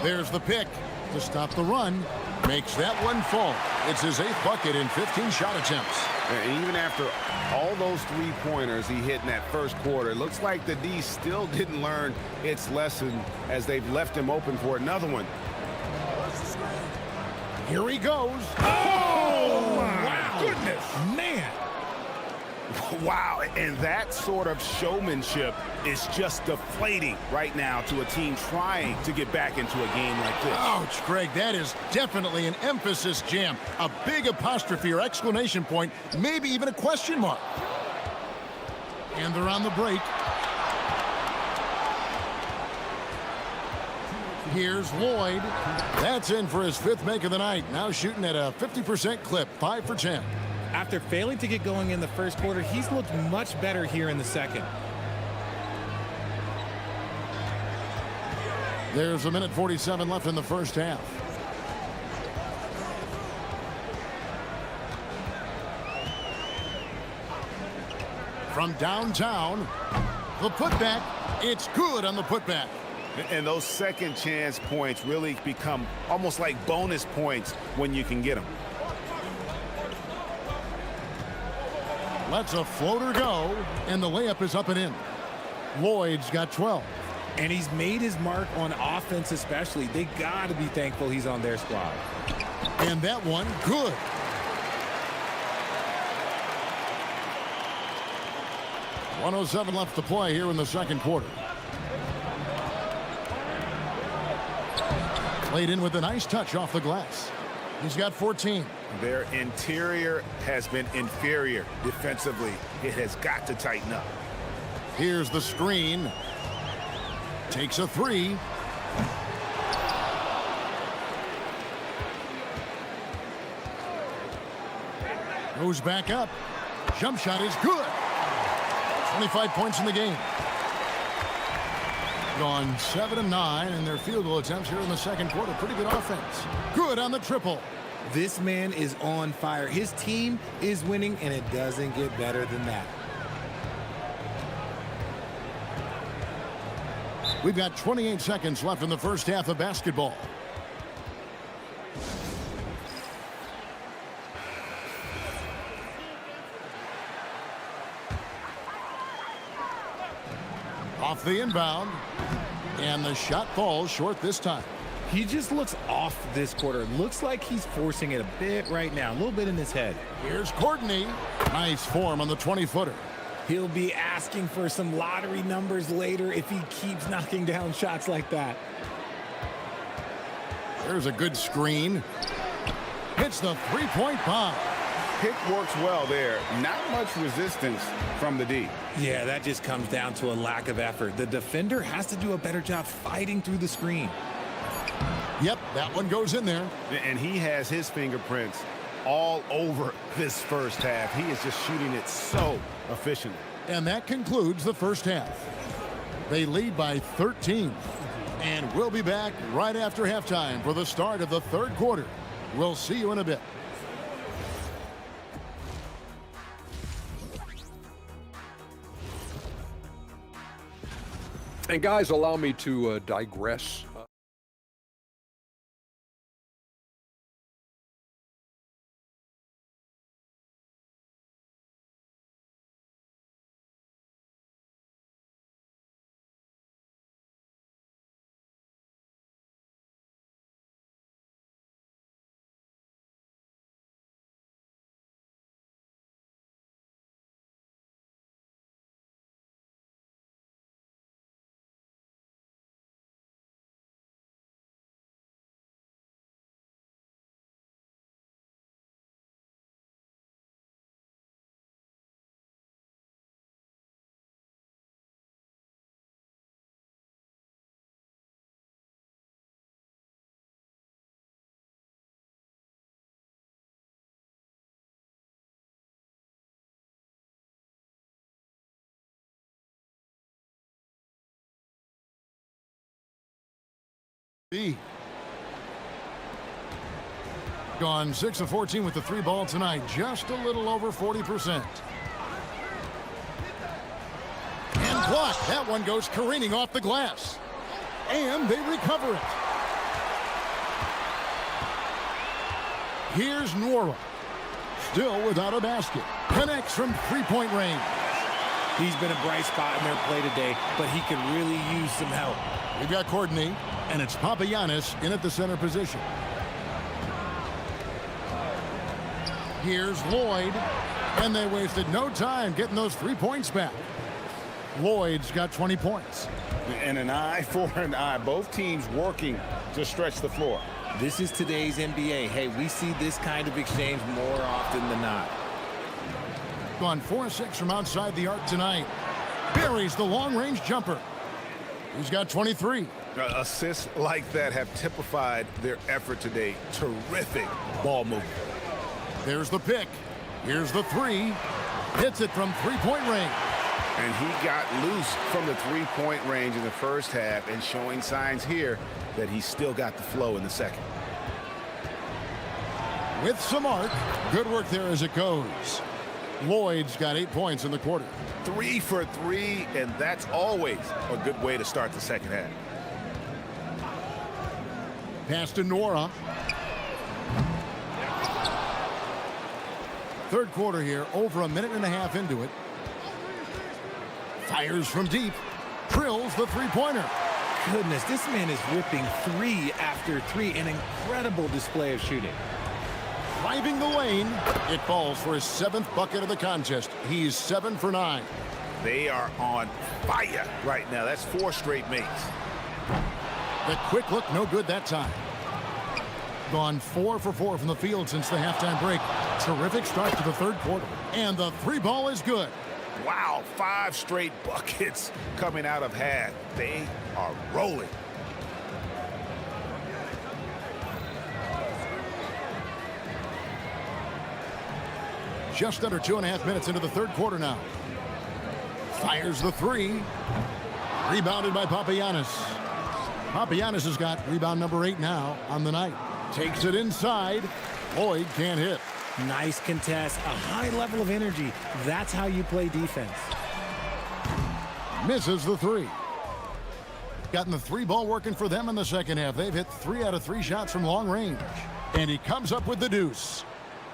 Speaker 6: There's the pick to stop the run. Makes that one fall. It's his 8th bucket in 15 shot attempts.
Speaker 9: And even after all those three-pointers he hit in that first quarter, it looks like the D still didn't learn its lesson as they've left him open for another one.
Speaker 6: Here he goes.
Speaker 9: Oh, my
Speaker 6: wow.
Speaker 9: goodness.
Speaker 3: Man.
Speaker 9: Wow, and that sort of showmanship is just deflating right now to a team trying to get back into a game like this.
Speaker 6: Ouch, Greg, that is definitely an emphasis jam. A big apostrophe or exclamation point, maybe even a question mark. And they're on the break. Here's Lloyd. That's in for his 5th make of the night. Now shooting at a 50% clip, 5 for 10.
Speaker 3: After failing to get going in the first quarter, he's looked much better here in the second.
Speaker 6: There's 1:47 left in the first half. From downtown, the putback, it's good on the putback.
Speaker 9: And those second chance points really become almost like bonus points when you can get them.
Speaker 6: Lets a floater go, and the layup is up and in. Lloyd's got 12.
Speaker 3: And he's made his mark on offense especially. They got to be thankful he's on their squad.
Speaker 6: And that one, good. .107 left to play here in the second quarter. Played in with a nice touch off the glass. He's got 14.
Speaker 9: Their interior has been inferior defensively. It has got to tighten up.
Speaker 6: Here's the screen. Takes a three. Goes back up. Jump shot is good. 25 points in the game. Gone 7 of 9 in their field goal attempts here in the second quarter. Pretty good offense. Good on the triple.
Speaker 3: This man is on fire. His team is winning, and it doesn't get better than that.
Speaker 6: We've got 28 seconds left in the first half of basketball. Off the inbound, and the shot falls short this time.
Speaker 3: He just looks off this quarter. Looks like he's forcing it a bit right now, a little bit in his head.
Speaker 6: Here's Courtney. Nice form on the 20-footer.
Speaker 3: He'll be asking for some lottery numbers later if he keeps knocking down shots like that.
Speaker 6: There's a good screen. Hits the three-point bomb.
Speaker 9: Pick works well there. Not much resistance from the D.
Speaker 3: Yeah, that just comes down to a lack of effort. The defender has to do a better job fighting through the screen.
Speaker 6: Yep, that one goes in there.
Speaker 9: And he has his fingerprints all over this first half. He is just shooting it so efficiently.
Speaker 6: And that concludes the first half. They lead by 13. And we'll be back right after halftime for the start of the third quarter. We'll see you in a bit.
Speaker 5: And guys, allow me to digress.
Speaker 6: Gone 6 of 14 with the three ball tonight. Just a little over 40%. And blocked. That one goes careening off the glass. And they recover it. Here's Nora. Still without a basket. Connects from three-point range.
Speaker 3: He's been a bright spot in their play today, but he could really use some help.
Speaker 6: We've got Courtney, and it's Papagiannis in at the center position. Here's Lloyd, and they wasted no time getting those 3 points back. Lloyd's got 20 points.
Speaker 9: And an eye for an eye. Both teams working to stretch the floor.
Speaker 3: This is today's NBA. Hey, we see this kind of exchange more often than not.
Speaker 6: Gone 4-6 from outside the arc tonight. Buries the long-range jumper. He's got 23.
Speaker 9: Assists like that have typified their effort today. Terrific ball movement.
Speaker 6: There's the pick. Here's the three. Hits it from three-point range.
Speaker 9: And he got loose from the three-point range in the first half and showing signs here that he's still got the flow in the second.
Speaker 6: With some arc. Good work there as it goes. Lloyd's got 8 points in the quarter.
Speaker 9: 3 for 3, and that's always a good way to start the second half.
Speaker 6: Pass to Nora. Third quarter here, over a minute and a half into it. Fires from deep. Drills the three-pointer.
Speaker 3: Goodness, this man is ripping 3 after 3. An incredible display of shooting.
Speaker 6: Driving the lane. It falls for his 7th bucket of the contest. He's 7 for 9.
Speaker 9: They are on fire right now. That's 4 straight makes.
Speaker 6: The quick look, no good that time. Gone 4 for 4 from the field since the halftime break. Terrific start to the third quarter. And the 3 ball is good.
Speaker 9: Wow, 5 straight buckets coming out of half. They are rolling.
Speaker 6: Just under 2.5 minutes into the third quarter now. Fires the 3. Rebounded by Papagiannis. Papagiannis has got rebound number 8 now on the night. Takes it inside. Lloyd can't hit.
Speaker 3: Nice contest, a high level of energy. That's how you play defense.
Speaker 6: Misses the 3. Gotten the 3 ball working for them in the second half. They've hit 3 out of 3 shots from long range. And he comes up with the deuce.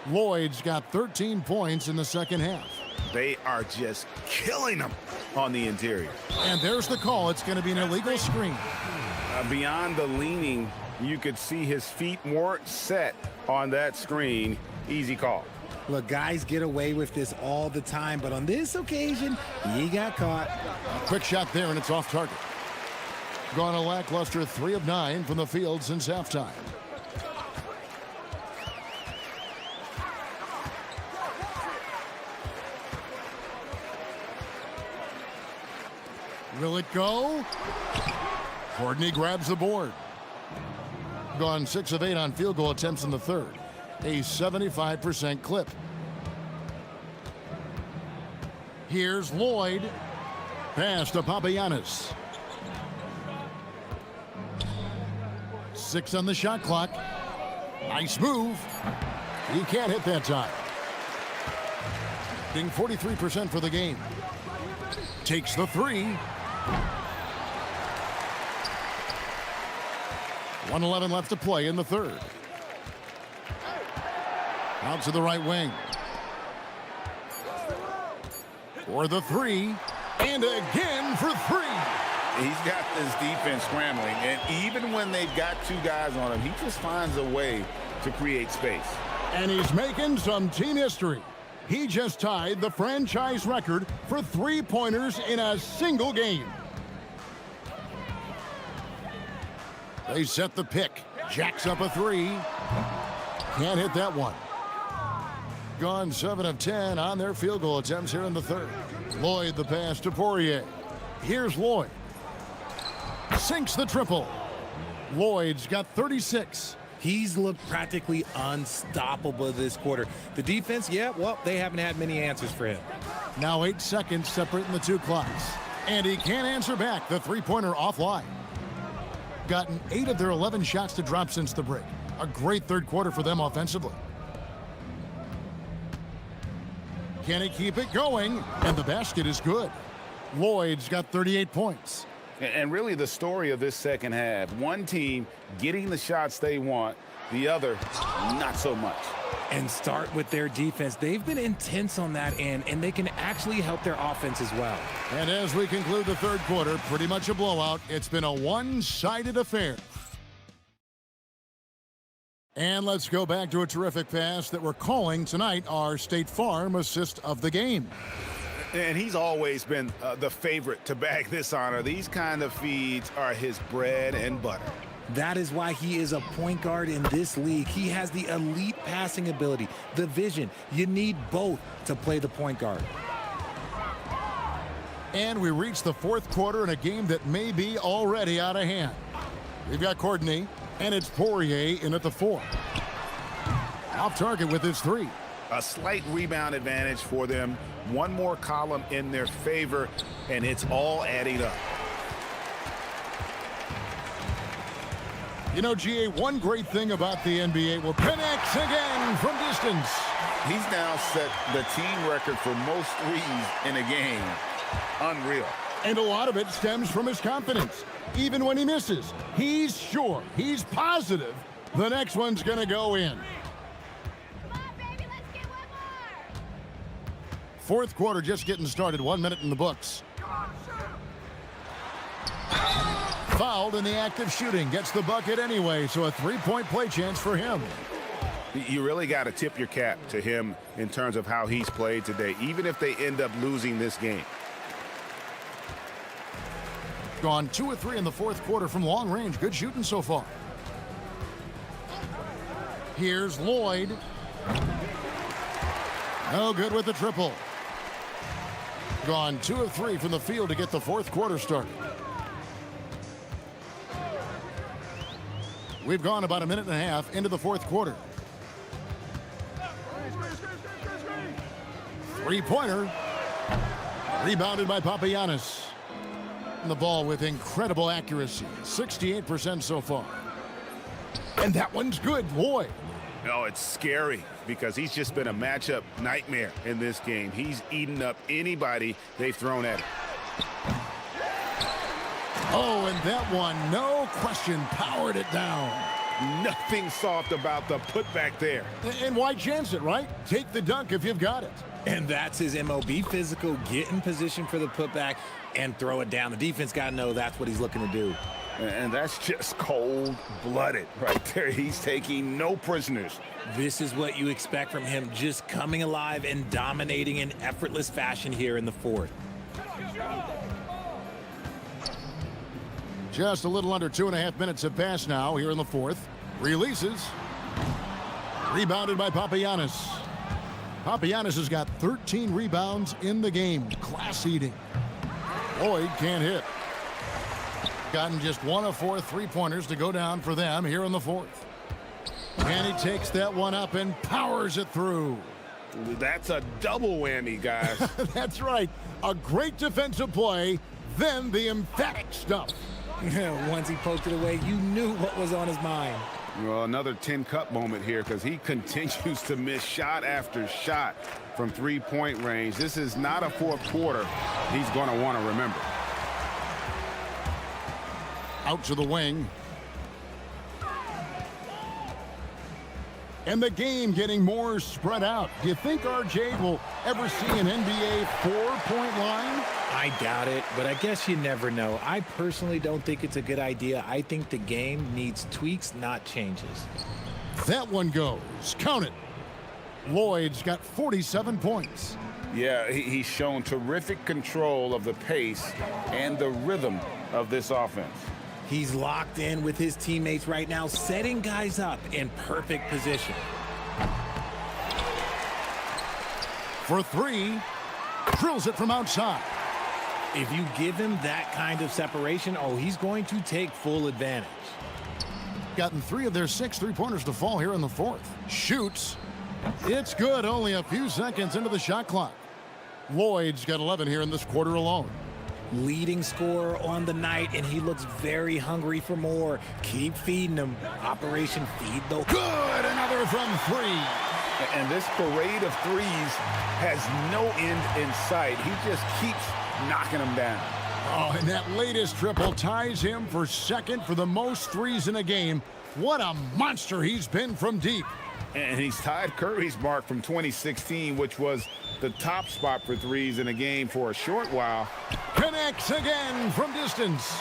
Speaker 6: Lloyd's got 13 points in the second half.
Speaker 9: They are just killing them on the interior.
Speaker 6: And there's the call. It's going to be an illegal screen.
Speaker 9: Beyond the leaning, you could see his feet weren't set on that screen. Easy call.
Speaker 3: Look, guys get away with this all the time, but on this occasion, he got caught.
Speaker 6: A quick shot there, and it's off target. Gone a lackluster 3 of 9 from the field since halftime. Will it go? Courtney grabs the board. Gone 6 of 8 on field goal attempts in the third. A 75% clip. Here's Lloyd. Pass to Papagiannis. 6 on the shot clock. Nice move. He can't hit that time. Being 43% for the game. Takes the 3. 1:11 left to play in the third. Out to the right wing. For the 3. And again for 3.
Speaker 9: He's got this defense scrambling, and even when they've got 2 guys on him, he just finds a way to create space.
Speaker 6: And he's making some team history. He just tied the franchise record for 3-pointers in a single game. They set the pick. Jacks up a 3. Can't hit that one. Gone 7 of 10 on their field goal attempts here in the third. Lloyd the pass to Poirier. Here's Lloyd. Sinks the triple. Lloyd's got 36.
Speaker 3: He's looked practically unstoppable this quarter. The defense, yeah, well, they haven't had many answers for him.
Speaker 6: Now 8 seconds separating the 2 clocks. And he can't answer back. The 3-pointer offline. Gotten 8 of their 11 shots to drop since the break. A great third quarter for them offensively. Can he keep it going? And the basket is good. Lloyd's got 38 points.
Speaker 9: And really the story of this second half, one team getting the shots they want, the other not so much.
Speaker 3: And start with their defense. They've been intense on that end, and they can actually help their offense as well.
Speaker 6: And as we conclude the third quarter, pretty much a blowout. It's been a one-sided affair. And let's go back to a terrific pass that we're calling tonight our State Farm assist of the game.
Speaker 9: And he's always been the favorite to bag this honor. These kind of feeds are his bread and butter.
Speaker 3: That is why he is a point guard in this league. He has the elite passing ability, the vision. You need both to play the point guard.
Speaker 6: And we reach the fourth quarter in a game that may be already out of hand. We've got Courtney, and it's Poirier in at the 4. Off target with his 3.
Speaker 9: A slight rebound advantage for them. One more column in their favor, and it's all adding up.
Speaker 6: You know, GA, one great thing about the NBA will connects again from distance.
Speaker 9: He's now set the team record for most threes in a game. Unreal.
Speaker 6: And a lot of it stems from his confidence. Even when he misses, he's sure, he's positive the next one's going to go in. Fourth quarter just getting started. 1 minute in the books. Fouled in the act of shooting. Gets the bucket anyway, so a three-point play chance for him.
Speaker 9: You really got to tip your cap to him in terms of how he's played today, even if they end up losing this game.
Speaker 6: Gone 2 of 3 in the fourth quarter from long range. Good shooting so far. Here's Lloyd. No good with the triple. Gone 2 of 3 from the field to get the fourth quarter started. We've gone about a minute and a half into the fourth quarter. Three-pointer. Rebounded by Papagiannis. And the ball with incredible accuracy. 68% so far. And that one's good. Lloyd.
Speaker 9: No, it's scary because he's just been a matchup nightmare in this game. He's eaten up anybody they've thrown at him.
Speaker 6: Oh, and that one, no question, powered it down.
Speaker 9: Nothing soft about the putback there.
Speaker 6: And why chance it, right? Take the dunk if you've got it.
Speaker 3: And that's his MO. Be physical, get in position for the putback, and throw it down. The defense got to know that's what he's looking to do.
Speaker 9: And that's just cold-blooded right there. He's taking no prisoners.
Speaker 3: This is what you expect from him, just coming alive and dominating in effortless fashion here in the fourth.
Speaker 6: Just a little under 2.5 minutes have passed now here in the fourth. Releases. Rebounded by Papagiannis. Papagiannis has got 13 rebounds in the game. Class eating. Lloyd can't hit. Gotten just 1 of 4 three-pointers to go down for them here in the fourth. And he takes that one up and powers it through.
Speaker 9: That's a double whammy, guys.
Speaker 6: That's right. A great defensive play, then the emphatic stuff.
Speaker 3: Once he poked it away, you knew what was on his mind.
Speaker 9: Well, another 10-cup moment here because he continues to miss shot after shot from three-point range. This is not a fourth quarter he's going to want to remember.
Speaker 6: Out to the wing. And the game getting more spread out. Do you think RJ will ever see an NBA 4-point line?
Speaker 3: I doubt it, but I guess you never know. I personally don't think it's a good idea. I think the game needs tweaks, not changes.
Speaker 6: That one goes. Count it. Lloyd's got 47 points.
Speaker 9: Yeah, he's shown terrific control of the pace and the rhythm of this offense.
Speaker 3: He's locked in with his teammates right now, setting guys up in perfect position.
Speaker 6: For 3, drills it from outside.
Speaker 3: If you give him that kind of separation, oh, he's going to take full advantage.
Speaker 6: Gotten 3 of their 6 three-pointers to fall here in the fourth. Shoots. It's good, only a few seconds into the shot clock. Lloyd's got 11 here in this quarter alone.
Speaker 3: Leading scorer on the night, and he looks very hungry for more. Keep feeding him. Operation Feed the...
Speaker 6: Good! Another from 3.
Speaker 9: And this parade of threes has no end in sight. He just keeps knocking them down.
Speaker 6: Oh, and that latest triple ties him for second for the most threes in a game. What a monster he's been from deep.
Speaker 9: And he's tied Curry's mark from 2016, which was the top spot for threes in a game for a short while.
Speaker 6: Connects again from distance.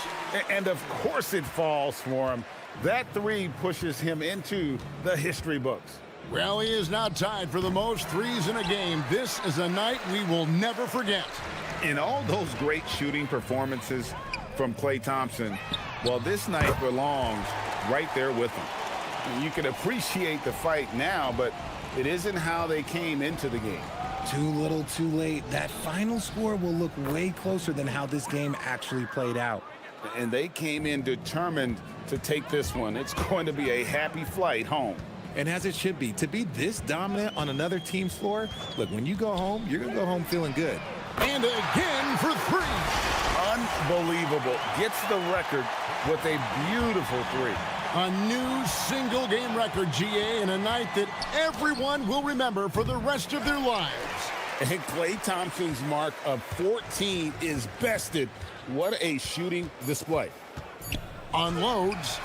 Speaker 9: And of course it falls for him. That three pushes him into the history books.
Speaker 6: Well, he is now tied for the most threes in a game. This is a night we will never forget.
Speaker 9: In all those great shooting performances from Klay Thompson, well, this night belongs right there with him. You can appreciate the fight now, but it isn't how they came into the game.
Speaker 3: Too little, too late. That final score will look way closer than how this game actually played out.
Speaker 9: And they came in determined to take this one. It's going to be a happy flight home.
Speaker 3: And as it should be. To be this dominant on another team's floor, look, when you go home, you're going to go home feeling good.
Speaker 6: And again for 3.
Speaker 9: Unbelievable. Gets the record with a beautiful 3.
Speaker 6: A new single-game record, GA, in a night that everyone will remember for the rest of their lives.
Speaker 7: And Klay Thompson's mark of 14 is bested. What a shooting display.
Speaker 6: Unloads.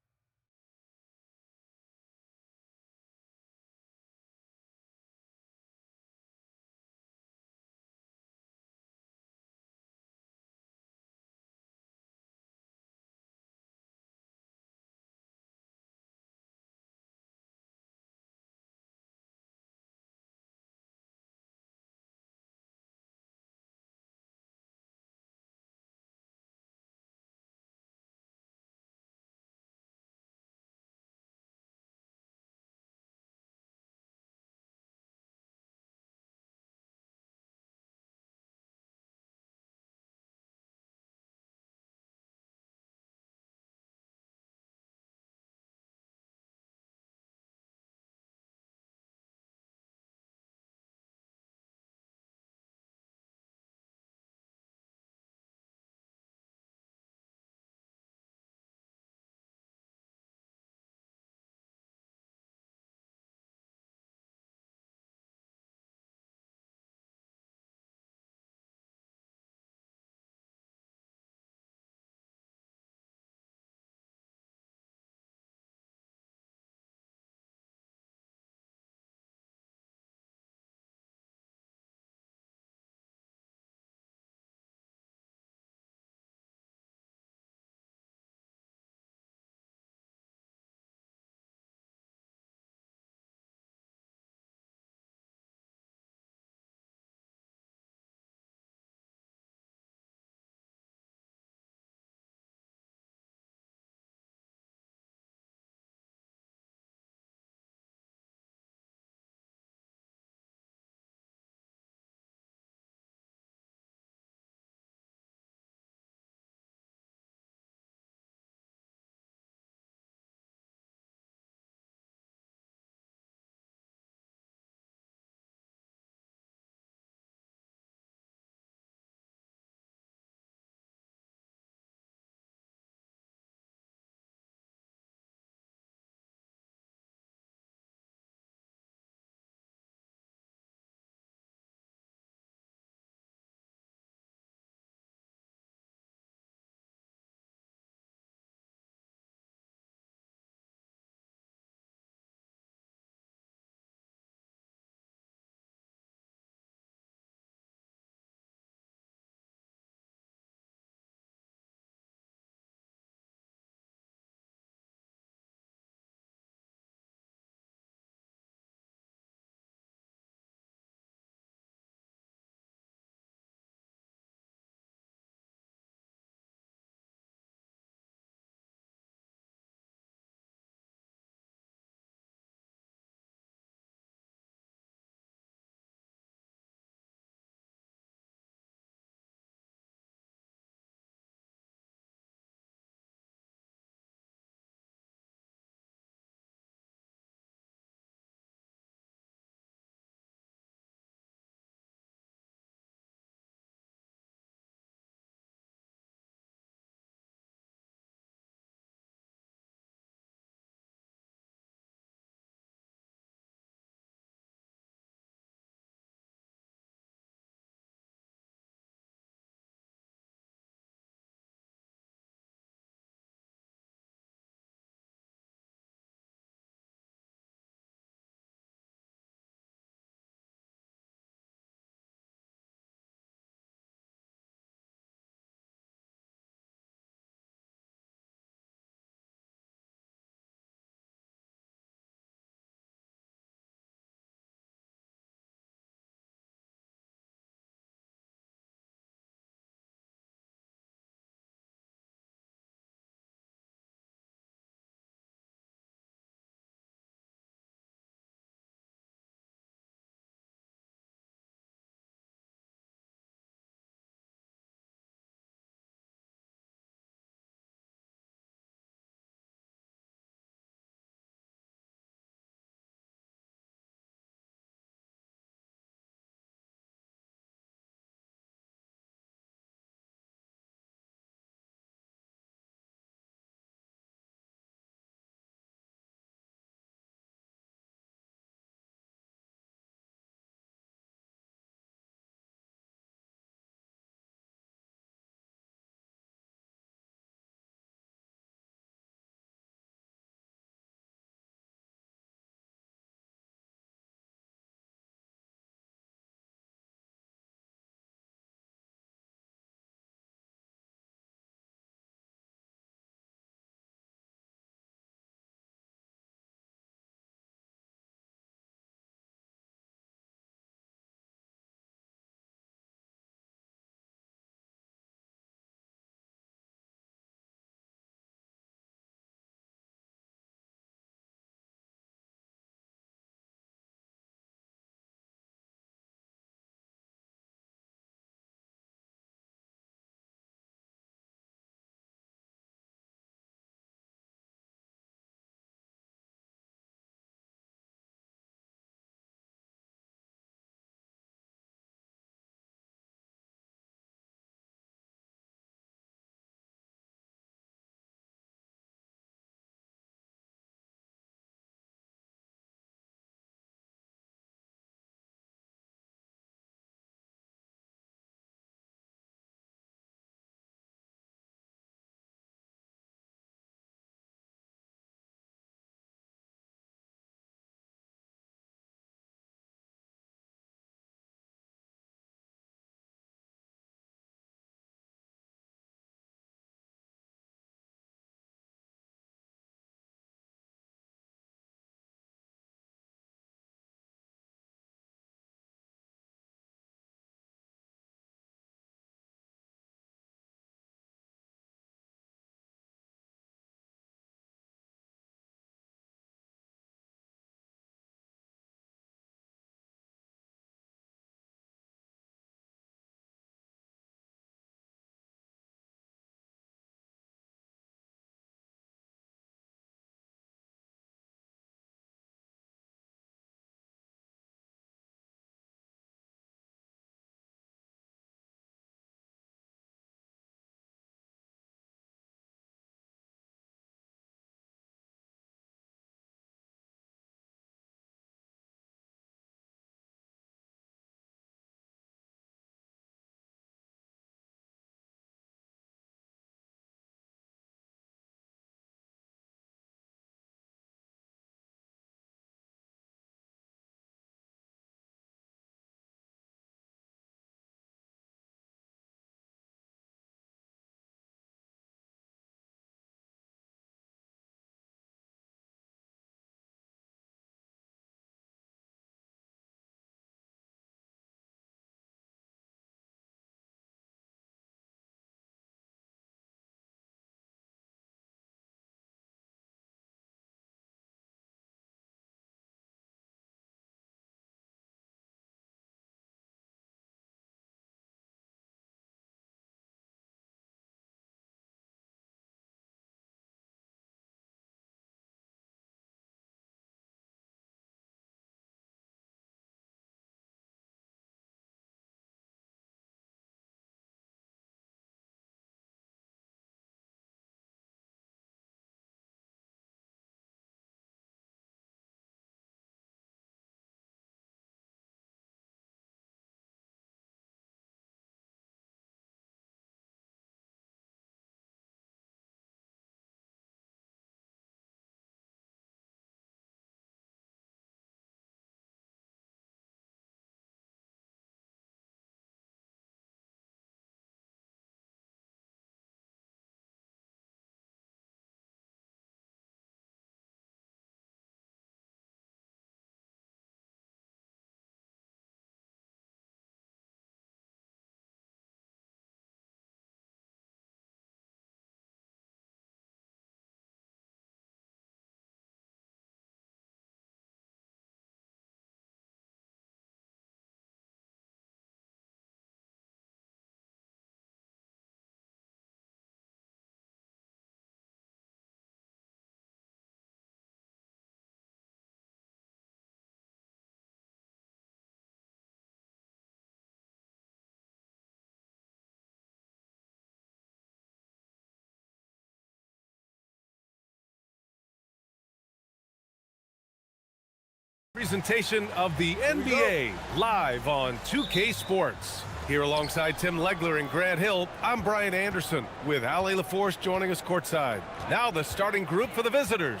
Speaker 1: Presentation of the NBA live on 2K Sports. Here alongside Tim Legler and Grant Hill, I'm Brian Anderson with Ali LaForce joining us courtside. Now the starting group for the visitors.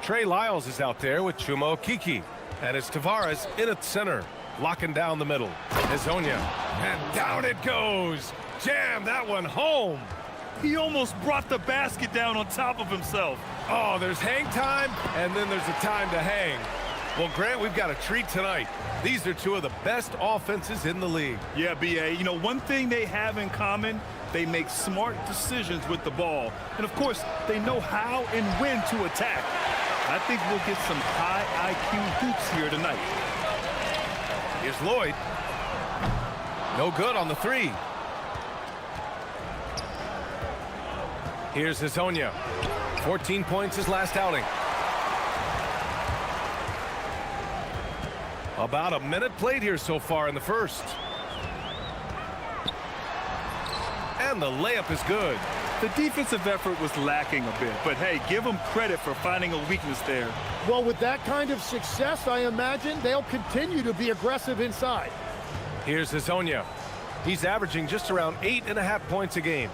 Speaker 1: Trey Lyles is out there with Chuma Okeke. And it's Tavares in at center, locking down the middle. Hezonja, and down it goes. Jam that one home.
Speaker 2: He almost brought the basket down on top of himself.
Speaker 1: Oh, there's hang time, and then there's a time to hang. Well, Grant, we've got a treat tonight. These are two of the best offenses in the league.
Speaker 2: Yeah, B.A., you know, one thing they have in common, they make smart decisions with the ball. And, of course, they know how and when to attack. I think we'll get some high IQ hoops here tonight.
Speaker 1: Here's Lloyd. No good on the three. Here's Hezonja. 14 points his last outing. About a minute played here so far in the first. And the layup is good.
Speaker 2: The defensive effort was lacking a bit, but hey, give them credit for finding a weakness there.
Speaker 8: Well, with that kind of success, I imagine they'll continue to be aggressive inside.
Speaker 1: Here's Hezonja. He's averaging just around 8.5 points a game.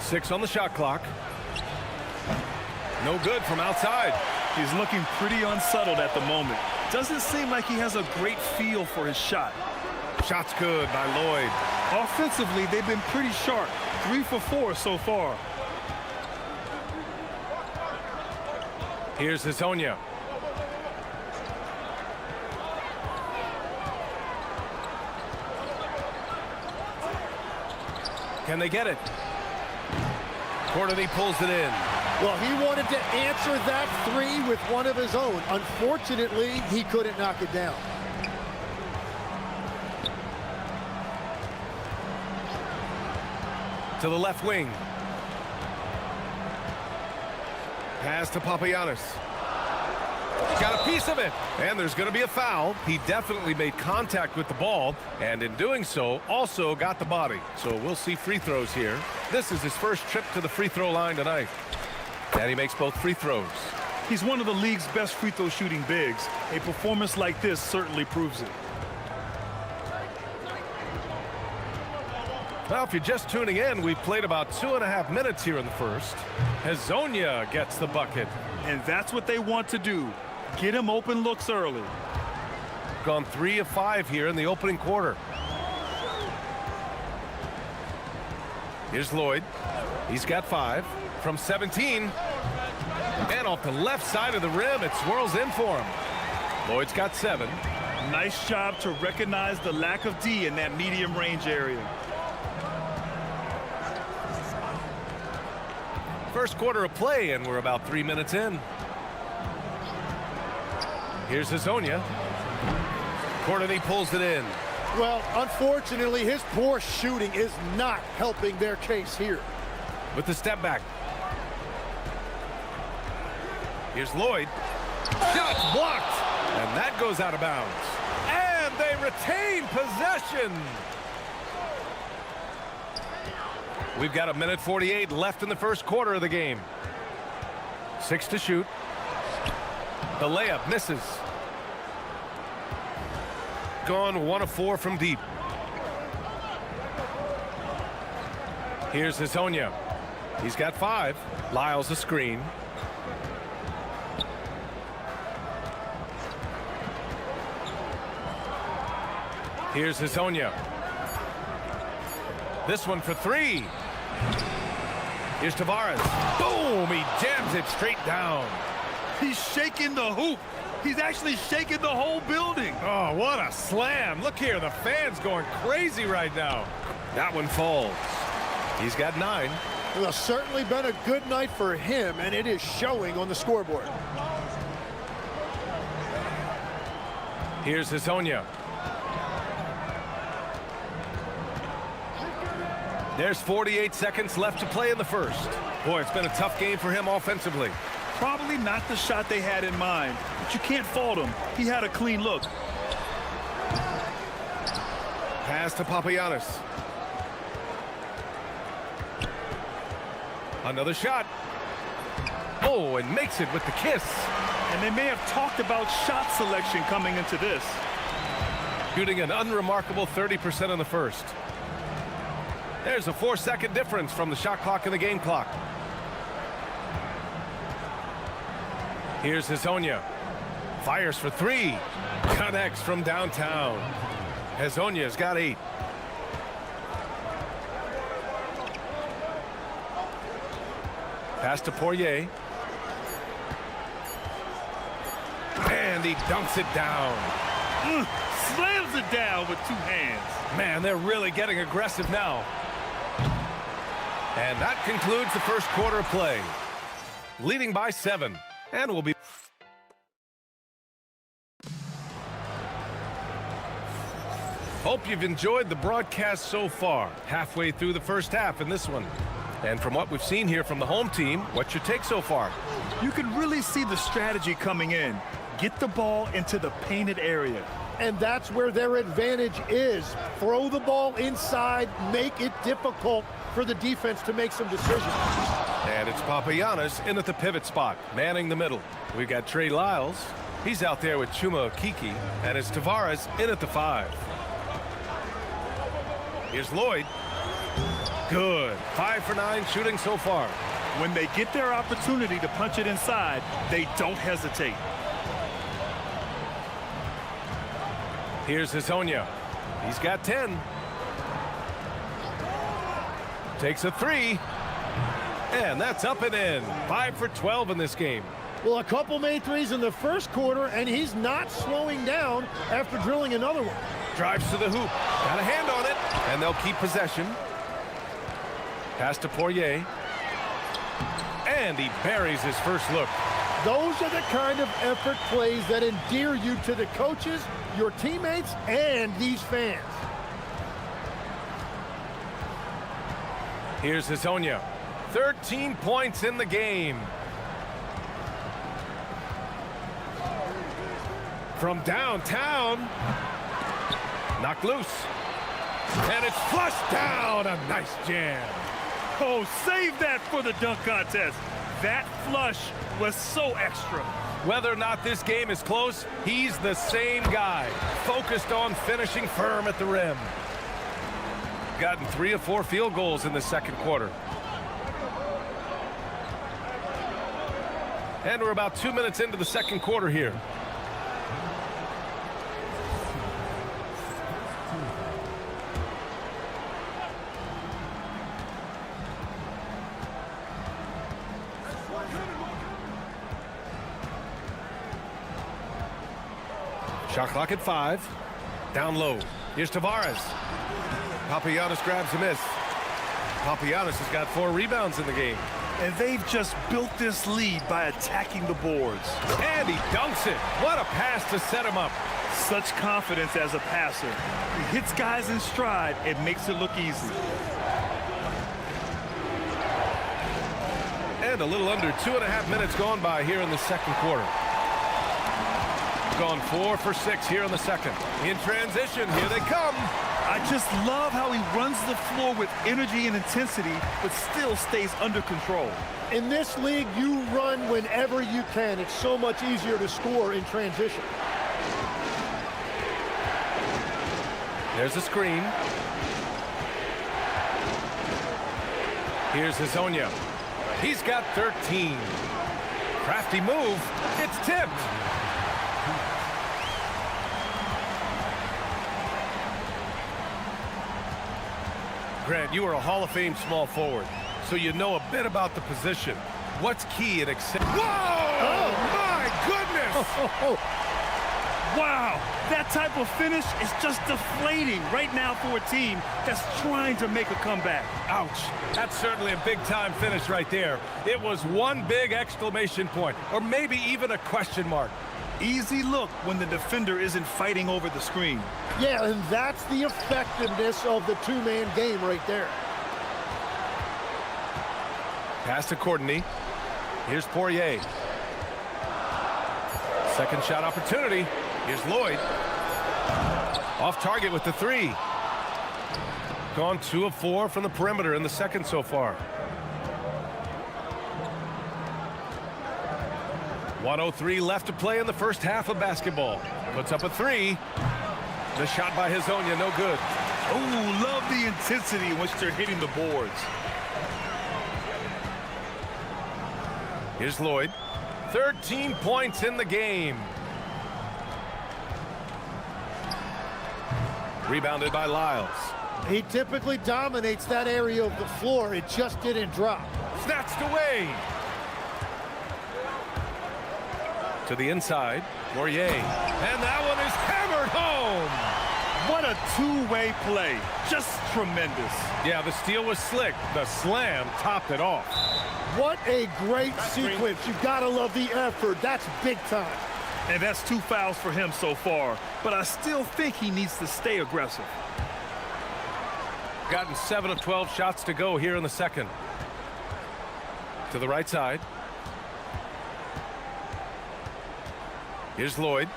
Speaker 1: Six on the shot clock. No good from outside.
Speaker 2: He's looking pretty unsettled at the moment. Doesn't seem like he has a great feel for his shot.
Speaker 1: Shot's good by Lloyd.
Speaker 2: Offensively, they've been pretty sharp. 3 for 4 so far.
Speaker 1: Here's Hezonja. Can they get it? Courtney pulls it in.
Speaker 8: Well, he wanted to answer that three with one of his own. Unfortunately, he couldn't knock it down.
Speaker 1: To the left wing. Pass to Papagiannis. Got a piece of it. And there's going to be a foul. He definitely made contact with the ball, and in doing so, also got the body. So we'll see free throws here. This is his first trip to the free throw line tonight. And he makes both free throws.
Speaker 2: He's one of the league's best free throw shooting bigs. A performance like this certainly proves it.
Speaker 1: Well, if you're just tuning in, we've played about 2.5 minutes here in the first. Hezonja gets the bucket.
Speaker 2: And that's what they want to do. Get him open looks early.
Speaker 1: Gone 3 of 5 here in the opening quarter. Here's Lloyd. He's got 5 from 17. And off the left side of the rim, it swirls in for him. Lloyd's got 7.
Speaker 2: Nice job to recognize the lack of D in that medium range area.
Speaker 1: First quarter of play, and we're about 3 minutes in. Here's Hezonja. Courtney pulls it in.
Speaker 8: Well, unfortunately, his poor shooting is not helping their case here.
Speaker 1: With the step back. Here's Lloyd. Shot blocked. And that goes out of bounds. And they retain possession. We've got 1:48 left in the first quarter of the game. 6 to shoot. The layup misses. Gone 1 of 4 from deep. Here's Hezonja. He's got 5. Lyles a screen. Here's Hezonja. This one for 3. Here's Tavares. Boom! He jams it straight down.
Speaker 2: He's shaking the hoop. He's actually shaking the whole building.
Speaker 1: Oh, what a slam. Look here, the fans going crazy right now. That one falls. He's got 9.
Speaker 8: Well, it's certainly been a good night for him, and it is showing on the scoreboard.
Speaker 1: Here's Hezonja. There's 48 seconds left to play in the first. Boy, it's been a tough game for him offensively.
Speaker 2: Probably not the shot they had in mind, but you can't fault him. He had a clean look.
Speaker 1: Pass to Papagiannis. Another shot. Oh, and makes it with the kiss.
Speaker 2: And they may have talked about shot selection coming into this.
Speaker 1: Shooting an unremarkable 30% in the first. There's a 4-second difference from the shot clock and the game clock. Here's Hezonja. Fires for 3. Connects from downtown. Hezonja's got 8. Pass to Poirier. And he dunks it down.
Speaker 2: Slams it down with 2 hands.
Speaker 1: Man, they're really getting aggressive now. And that concludes the first quarter of play. Leading by 7. And we'll be... Hope you've enjoyed the broadcast so far. Halfway through the first half in this one. And from what we've seen here from the home team, what's your take so far?
Speaker 2: You can really see the strategy coming in. Get the ball into the painted area.
Speaker 8: And that's where their advantage is. Throw the ball inside, make it difficult for the defense to make some decisions.
Speaker 1: And it's Papagiannis in at the pivot spot, manning the middle. We've got Trey Lyles. He's out there with Chuma Okeke. And it's Tavares in at the 5. Here's Lloyd. Good. 5 for 9 shooting so far.
Speaker 2: When they get their opportunity to punch it inside, they don't hesitate.
Speaker 1: Here's Hezonja. He's got 10. Takes a 3. And that's up and in. 5 for 12 in this game.
Speaker 8: Well, a couple made threes in the first quarter, and he's not slowing down after drilling another one.
Speaker 1: Drives to the hoop. Got a hand on it. And they'll keep possession. Pass to Poirier. And he buries his first look.
Speaker 8: Those are the kind of effort plays that endear you to the coaches, your teammates, and these fans.
Speaker 1: Here's Hezonja. 13 points in the game. From downtown. Knocked loose. And it's flushed down. A nice jam.
Speaker 2: Oh, save that for the dunk contest. That flush was so extra.
Speaker 1: Whether or not this game is close, he's the same guy. Focused on finishing firm at the rim. Gotten 3 of 4 field goals in the second quarter. And we're about 2 minutes into the second quarter here. Shot clock at 5. Down low. Here's Tavares. Papagiannis grabs a miss. Papagiannis has got 4 rebounds in the game.
Speaker 2: And they've just built this lead by attacking the boards.
Speaker 1: And he dunks it. What a pass to set him up.
Speaker 2: Such confidence as a passer. He hits guys in stride and makes it look easy.
Speaker 1: And a little under 2.5 minutes gone by here in the second quarter. Gone 4 for 6 here in the second. In transition, here they come.
Speaker 2: I just love how he runs the floor with energy and intensity, but still stays under control.
Speaker 8: In this league, you run whenever you can. It's so much easier to score in transition.
Speaker 1: There's a screen. Here's Hezonja. He's got 13. Crafty move. It's tipped. Grant, you are a Hall of Fame small forward, so you know a bit about the position. What's key in accepting? Whoa! Oh, my goodness!
Speaker 2: Wow, that type of finish is just deflating right now for a team that's trying to make a comeback.
Speaker 1: Ouch. That's certainly a big-time finish right there. It was one big exclamation point, or maybe even a question mark.
Speaker 2: Easy look when the defender isn't fighting over the screen.
Speaker 8: Yeah, and that's the effectiveness of the two-man game right there.
Speaker 1: Pass to Courtney. Here's Poirier. Second shot opportunity. Here's Lloyd. Off target with the 3. Gone 2 of 4 from the perimeter in the second so far. 1:03 left to play in the first half of basketball. Puts up a three. The shot by Hazonia, no good.
Speaker 2: Oh, love the intensity in which they're hitting the boards.
Speaker 1: Here's Lloyd. 13 points in the game. Rebounded by Lyles.
Speaker 8: He typically dominates that area of the floor. It just didn't drop.
Speaker 1: Snatched away. To the inside, Poirier. And that one is hammered home.
Speaker 2: What a two-way play. Just tremendous.
Speaker 1: Yeah, the steal was slick. The slam topped it off.
Speaker 8: What a great sequence. You gotta love the effort. That's big time.
Speaker 2: And that's 2 fouls for him so far. But I still think he needs to stay aggressive.
Speaker 1: Gotten 7 of 12 shots to go here in the second. To the right side. Here's Lloyd.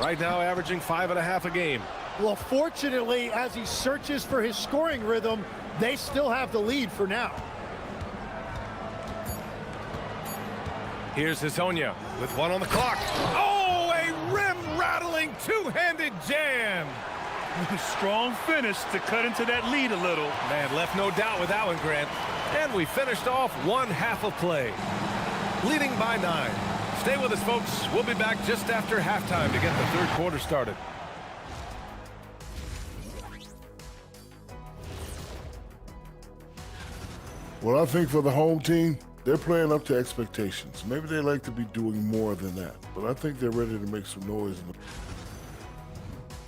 Speaker 1: Right now averaging 5.5 a game.
Speaker 8: Well, fortunately, as he searches for his scoring rhythm, they still have the lead for now.
Speaker 1: Here's Hazonia with 1 on the clock. Oh, a rim-rattling two-handed jam.
Speaker 2: Strong finish to cut into that lead a little.
Speaker 1: Man, left no doubt with that one, Grant. And we finished off 1 half of play. Leading by 9. Stay with us, folks. We'll be back just after halftime to get the third quarter started.
Speaker 4: Well, I think for the home team, they're playing up to expectations. Maybe they like to be doing more than that, but I think they're ready to make some noise.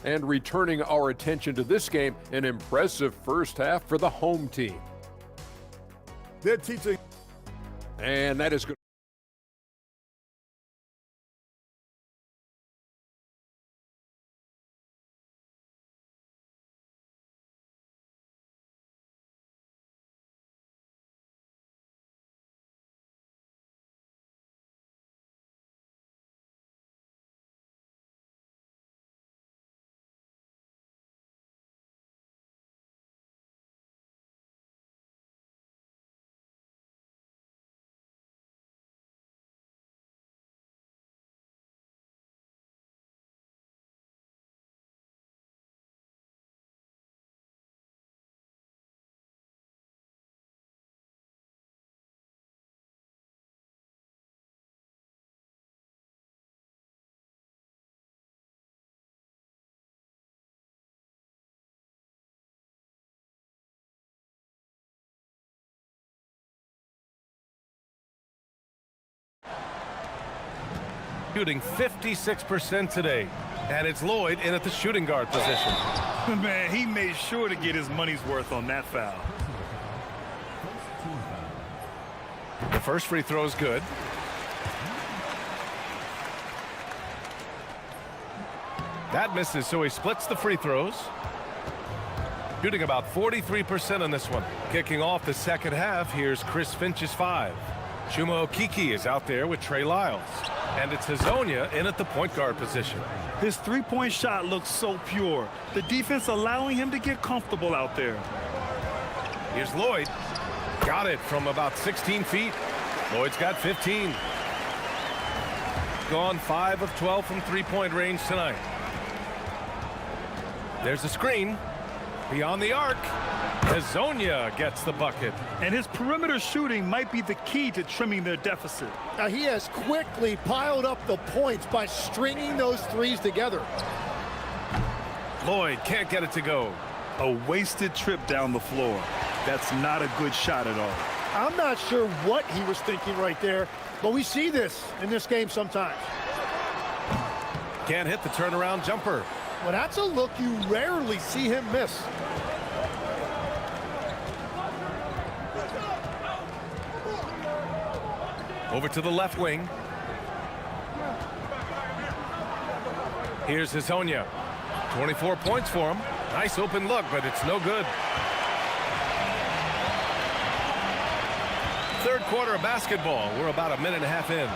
Speaker 5: And returning our attention to this game, an impressive first half for the home team.
Speaker 10: They're teaching.
Speaker 5: And that is good.
Speaker 1: Shooting 56% today. And it's Lloyd in at the shooting guard position.
Speaker 2: Man, he made sure to get his money's worth on that foul.
Speaker 1: The first free throw is good. That misses, so he splits the free throws. Shooting about 43% on this one. Kicking off the second half, here's Chris Finch's 5. Chuma Okiki is out there with Trey Lyles. And it's Hazonia in at the point guard position.
Speaker 2: His three-point shot looks so pure. The defense allowing him to get comfortable out there.
Speaker 1: Here's Lloyd. Got it from about 16 feet. Lloyd's got 15. Gone 5 of 12 from three-point range tonight. There's a screen. Beyond the arc. Hazonia gets the bucket.
Speaker 2: And his perimeter shooting might be the key to trimming their deficit.
Speaker 8: Now he has quickly piled up the points by stringing those threes together.
Speaker 1: Lloyd can't get it to go.
Speaker 2: A wasted trip down the floor. That's not a good shot at all.
Speaker 8: I'm not sure what he was thinking right there, but we see this in this game sometimes.
Speaker 1: Can't hit the turnaround jumper.
Speaker 8: Well, that's a look you rarely see him miss.
Speaker 1: Over to the left wing. Here's Hazonia. 24 points for him. Nice open look, but it's no good. Third quarter of basketball. We're about a minute and a half in.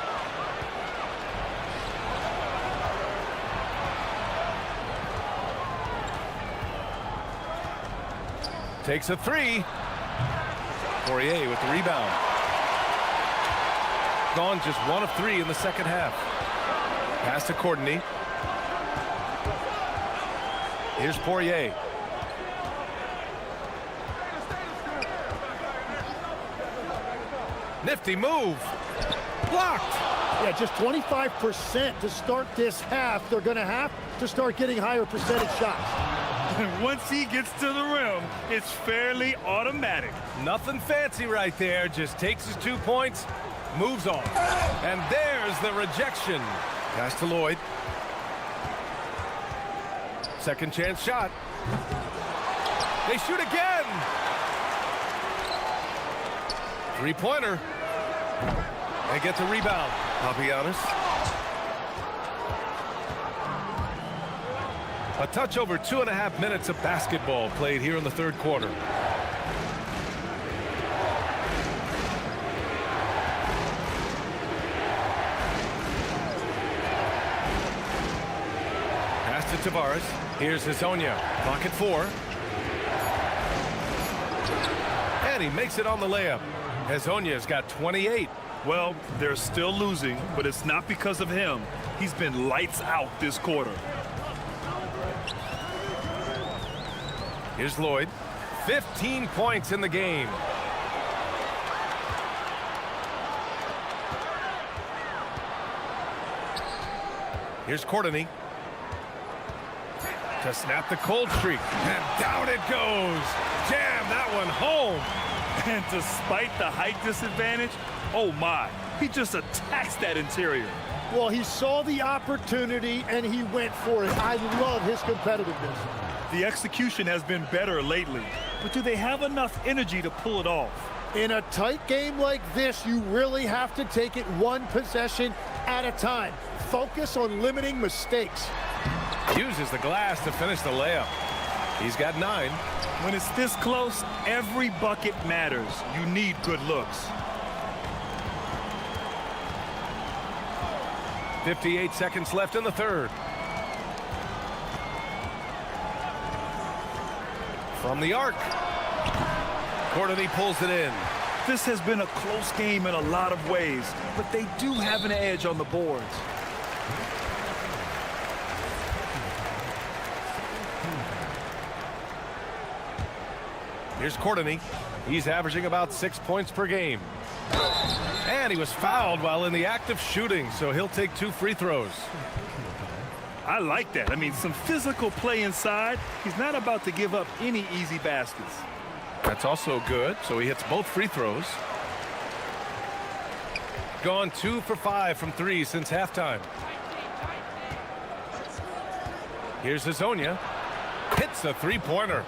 Speaker 1: Takes a three. Poirier with the rebound. Gone just 1 of 3 in the second half. Pass to Courtney. Here's Poirier. Nifty move. Blocked.
Speaker 8: Yeah, just 25% to start this half. They're going to have to start getting higher percentage shots.
Speaker 2: Once he gets to the rim, it's fairly automatic.
Speaker 1: Nothing fancy right there. Just takes his 2 points, moves on. And there's the rejection. Pass to Lloyd. Second chance shot. They shoot again. Three-pointer. They get the rebound. Papagiannis. A touch over 2.5 minutes of basketball played here in the third quarter. Pass to Tavares. Here's Hazonia. Clock at 4. And he makes it on the layup. Hazonia's got 28.
Speaker 2: Well, they're still losing, but it's not because of him. He's been lights out this quarter.
Speaker 1: Here's Lloyd. 15 points in the game. Here's Courtney. To snap the cold streak. And down it goes. Jam that one home.
Speaker 2: And despite the height disadvantage, oh my, he just attacks that interior.
Speaker 8: Well, he saw the opportunity and he went for it. I love his competitiveness.
Speaker 2: The execution has been better lately, but do they have enough energy to pull it off?
Speaker 8: In a tight game like this, you really have to take it one possession at a time. Focus on limiting mistakes.
Speaker 1: Uses the glass to finish the layup. He's got 9.
Speaker 2: When it's this close, every bucket matters. You need good looks.
Speaker 1: 58 seconds left in the third. From the arc. Courtney pulls it in.
Speaker 2: This has been a close game in a lot of ways, but they do have an edge on the boards.
Speaker 1: Here's Courtney. He's averaging about 6 points per game. And he was fouled while in the act of shooting, so he'll take 2 free throws.
Speaker 2: I like that. I mean, some physical play inside. He's not about to give up any easy baskets.
Speaker 1: That's also good, so he hits both free throws. Gone 2 for 5 from 3 since halftime. Here's Hazonia. Hits a three-pointer.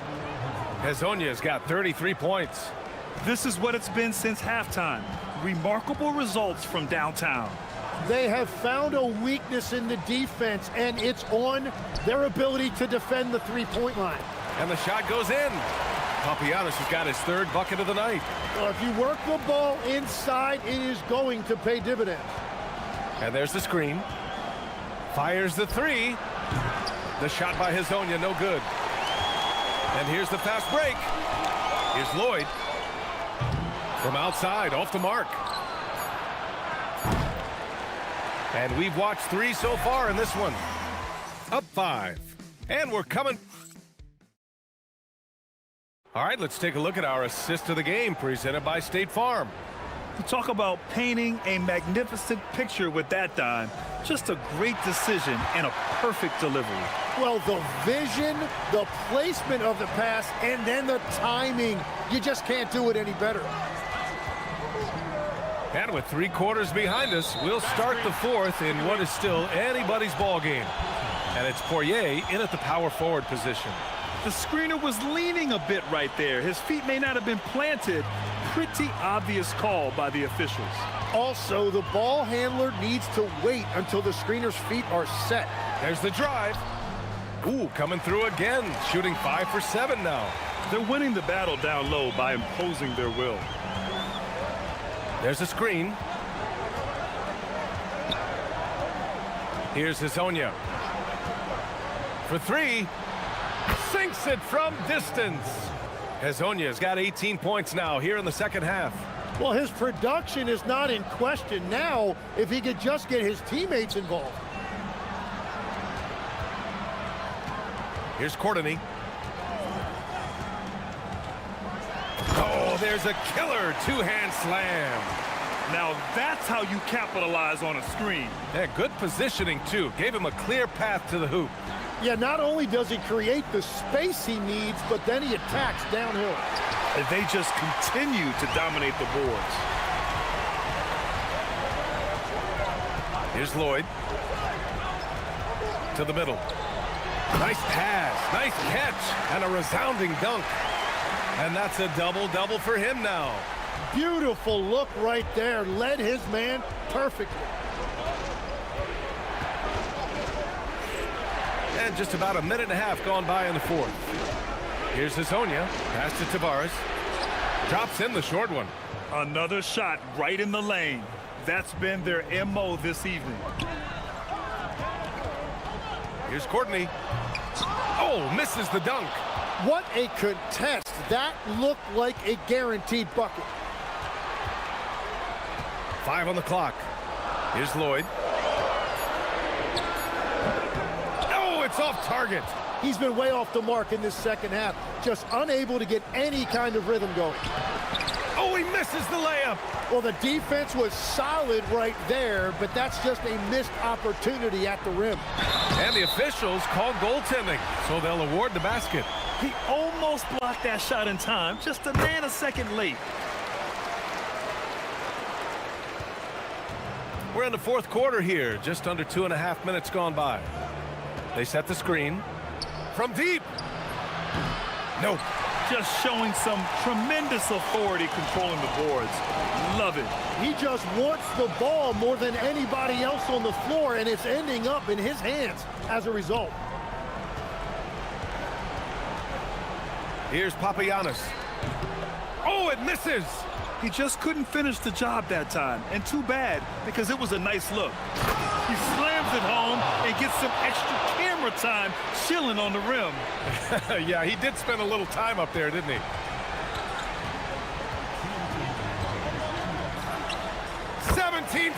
Speaker 1: Hazonia's got 33 points.
Speaker 2: This is what it's been since halftime. Remarkable results from downtown.
Speaker 8: They have found a weakness in the defense, and it's on their ability to defend the three-point line.
Speaker 1: And the shot goes in. Papagiannis has got his 3rd bucket of the night.
Speaker 8: Well, if you work the ball inside, it is going to pay dividends.
Speaker 1: And there's the screen. Fires the 3. The shot by Hazonia, no good. And here's the fast break. Here's Lloyd. From outside, off the mark. And we've watched 3 so far in this one. Up 5. And we're coming. All right, let's take a look at our assist of the game presented by State Farm.
Speaker 2: You talk about painting a magnificent picture with that, Don. Just a great decision and a perfect delivery.
Speaker 8: Well, the vision, the placement of the pass, and then the timing. You just can't do it any better.
Speaker 1: And with 3 quarters behind us, we'll start the 4th in what is still anybody's ball game. And it's Poirier in at the power forward position.
Speaker 2: The screener was leaning a bit right there. His feet may not have been planted. Pretty obvious call by the officials.
Speaker 8: Also, the ball handler needs to wait until the screener's feet are set.
Speaker 1: There's the drive. Ooh, coming through again, shooting 5 for 7 now.
Speaker 2: They're winning the battle down low by imposing their will.
Speaker 1: There's a screen. Here's Hazonia. For 3. Sinks it from distance. Hazonia's got 18 points now here in the second half.
Speaker 8: Well, his production is not in question now if he could just get his teammates involved.
Speaker 1: Here's Courtney. Oh, there's a killer two-hand slam.
Speaker 2: Now that's how you capitalize on a screen.
Speaker 1: Yeah, good positioning, too. Gave him a clear path to the hoop.
Speaker 8: Yeah, not only does he create the space he needs, but then he attacks downhill.
Speaker 2: And they just continue to dominate the boards.
Speaker 1: Here's Lloyd. To the middle. Nice pass, nice catch, and a resounding dunk. And that's a double-double for him now.
Speaker 8: Beautiful look right there. Led his man perfectly.
Speaker 1: And just about a minute and a half gone by in the fourth. Here's Hazonia. Pass to Tavares. Drops in the short one.
Speaker 2: Another shot right in the lane. That's been their MO this evening.
Speaker 1: Here's Courtney. Oh, misses the dunk.
Speaker 8: What a contest. That looked like a guaranteed bucket.
Speaker 1: 5 on the clock. Here's Lloyd. Oh, it's off target.
Speaker 8: He's been way off the mark in this second half. Just unable to get any kind of rhythm going.
Speaker 1: Oh, he misses the layup.
Speaker 8: Well, the defense was solid right there, but that's just a missed opportunity at the rim.
Speaker 1: And the officials called goaltending, so they'll award the basket.
Speaker 2: He almost blocked that shot in time, just a nanosecond late.
Speaker 1: We're in the fourth quarter here, just under 2.5 minutes gone by. They set the screen. From deep. Nope.
Speaker 2: Just showing some tremendous authority controlling the boards. Love it.
Speaker 8: He just wants the ball more than anybody else on the floor, and it's ending up in his hands as a result.
Speaker 1: Here's Papagiannis. Oh, it misses.
Speaker 2: He just couldn't finish the job that time, and too bad, because it was a nice look. He slams it home and gets some extra camera time chilling on the rim.
Speaker 1: Yeah, he did spend a little time up there, didn't he?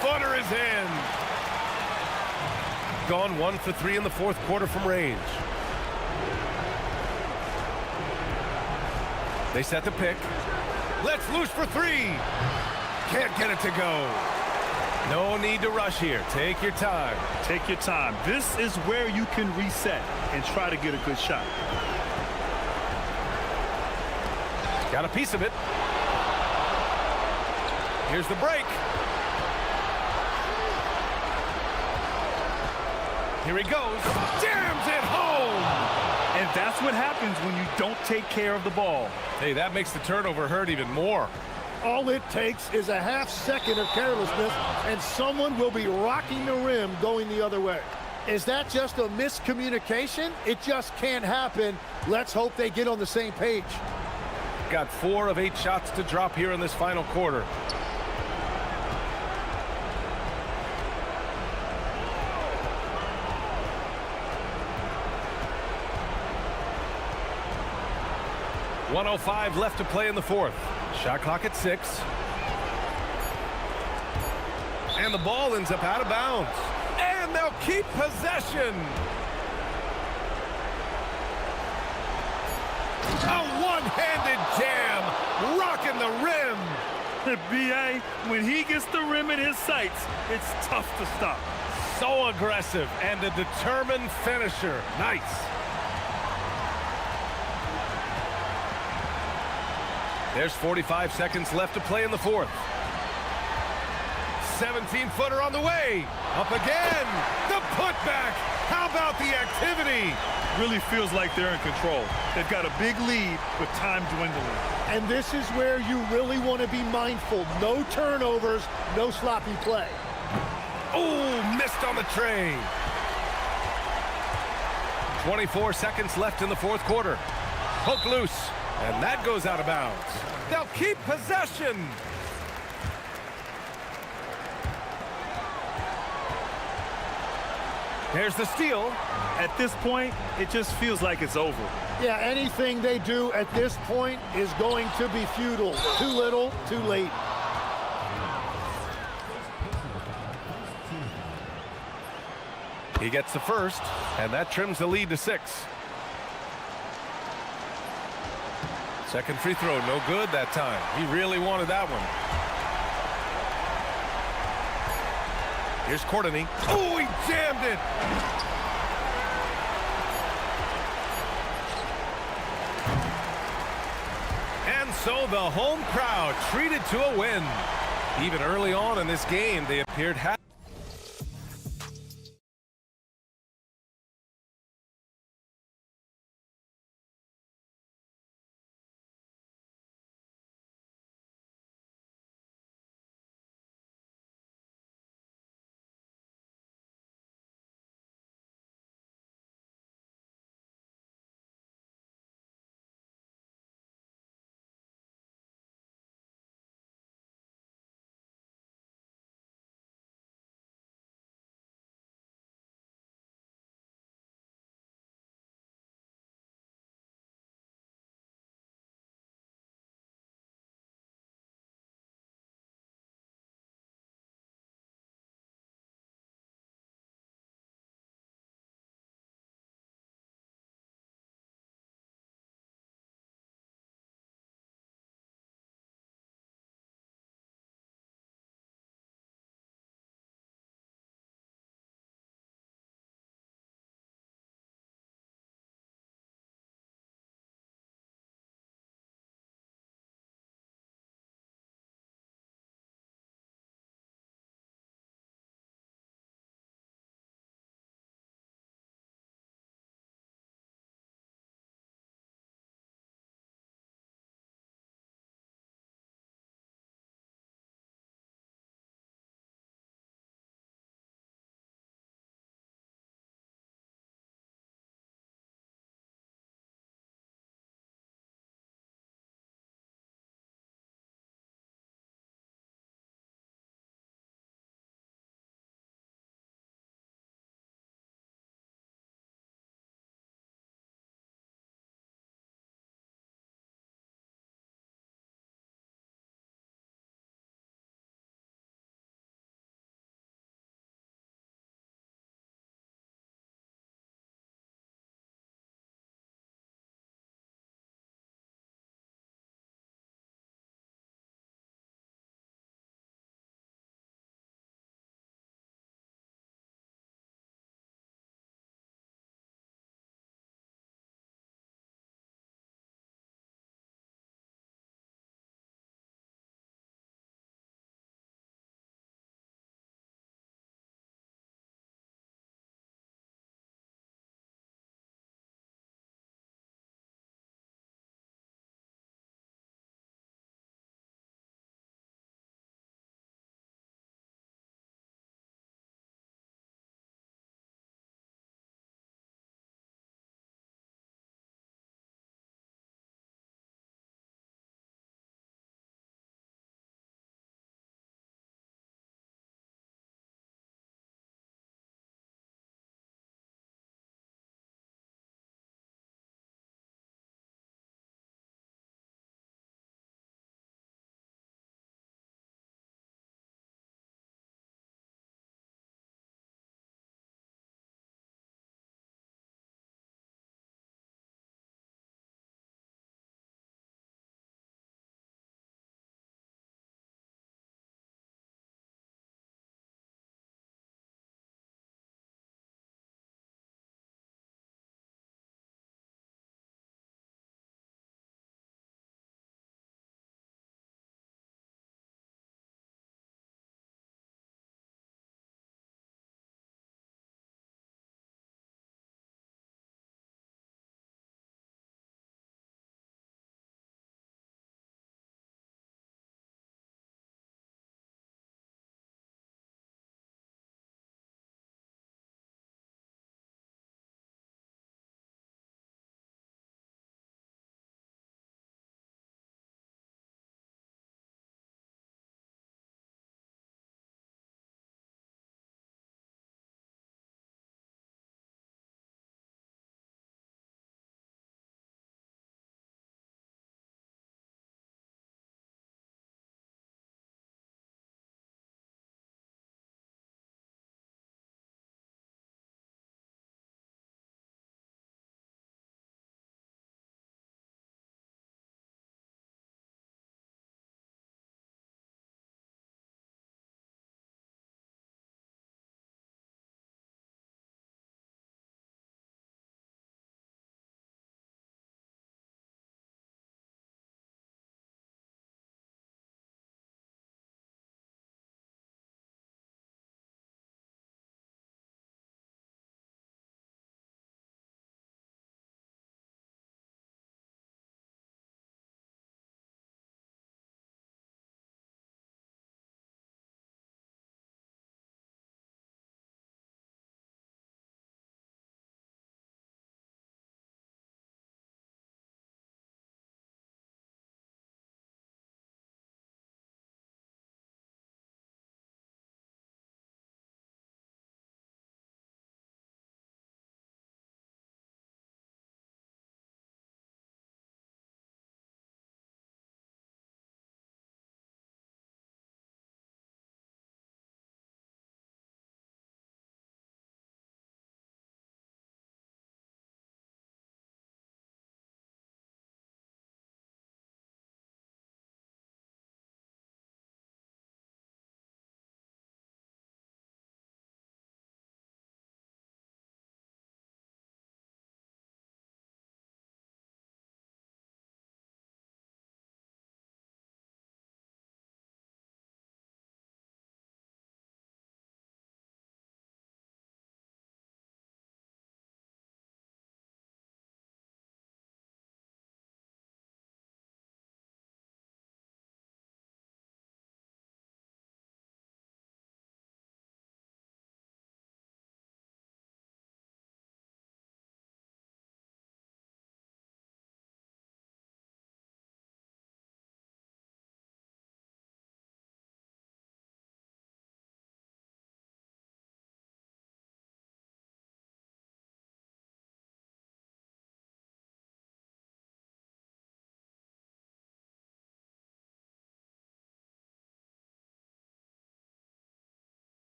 Speaker 1: Footer is in. Gone 1 for 3 in the fourth quarter from range. They set the pick. Let's loose for 3. Can't get it to go. No need to rush here. Take your time.
Speaker 2: Take your time. This is where you can reset and try to get a good shot.
Speaker 1: Got a piece of it. Here's the break. Here he goes. Jams it home.
Speaker 2: And that's what happens when you don't take care of the ball.
Speaker 1: Hey, that makes the turnover hurt even more.
Speaker 8: All it takes is a half second of carelessness, and someone will be rocking the rim going the other way. Is that just a miscommunication? It just can't happen. Let's hope they get on the same page.
Speaker 1: Got 4 of 8 shots to drop here in this final quarter. .105 left to play in the fourth. Shot clock at 6. And the ball ends up out of bounds. And they'll keep possession. A one-handed jam, rocking the rim.
Speaker 2: B.A., when he gets the rim in his sights, it's tough to stop.
Speaker 1: So aggressive and a determined finisher. Nice. There's 45 seconds left to play in the fourth. 17-footer on the way. Up again. The putback. How about the activity?
Speaker 2: Really feels like they're in control. They've got a big lead with time dwindling.
Speaker 8: And this is where you really want to be mindful. No turnovers, no sloppy play.
Speaker 1: Oh, missed on the tray. 24 seconds left in the fourth quarter. Hook loose. And that goes out of bounds. They'll keep possession. There's the steal.
Speaker 2: At this point, it just feels like it's over.
Speaker 8: Yeah, anything they do at this point is going to be futile. Too little, too late.
Speaker 1: He gets the first, and that trims the lead to 6. Second free throw, no good that time. He really wanted that one. Here's Courtney. Oh, he jammed it! And so the home crowd treated to a win. Even early on in this game, they appeared happy.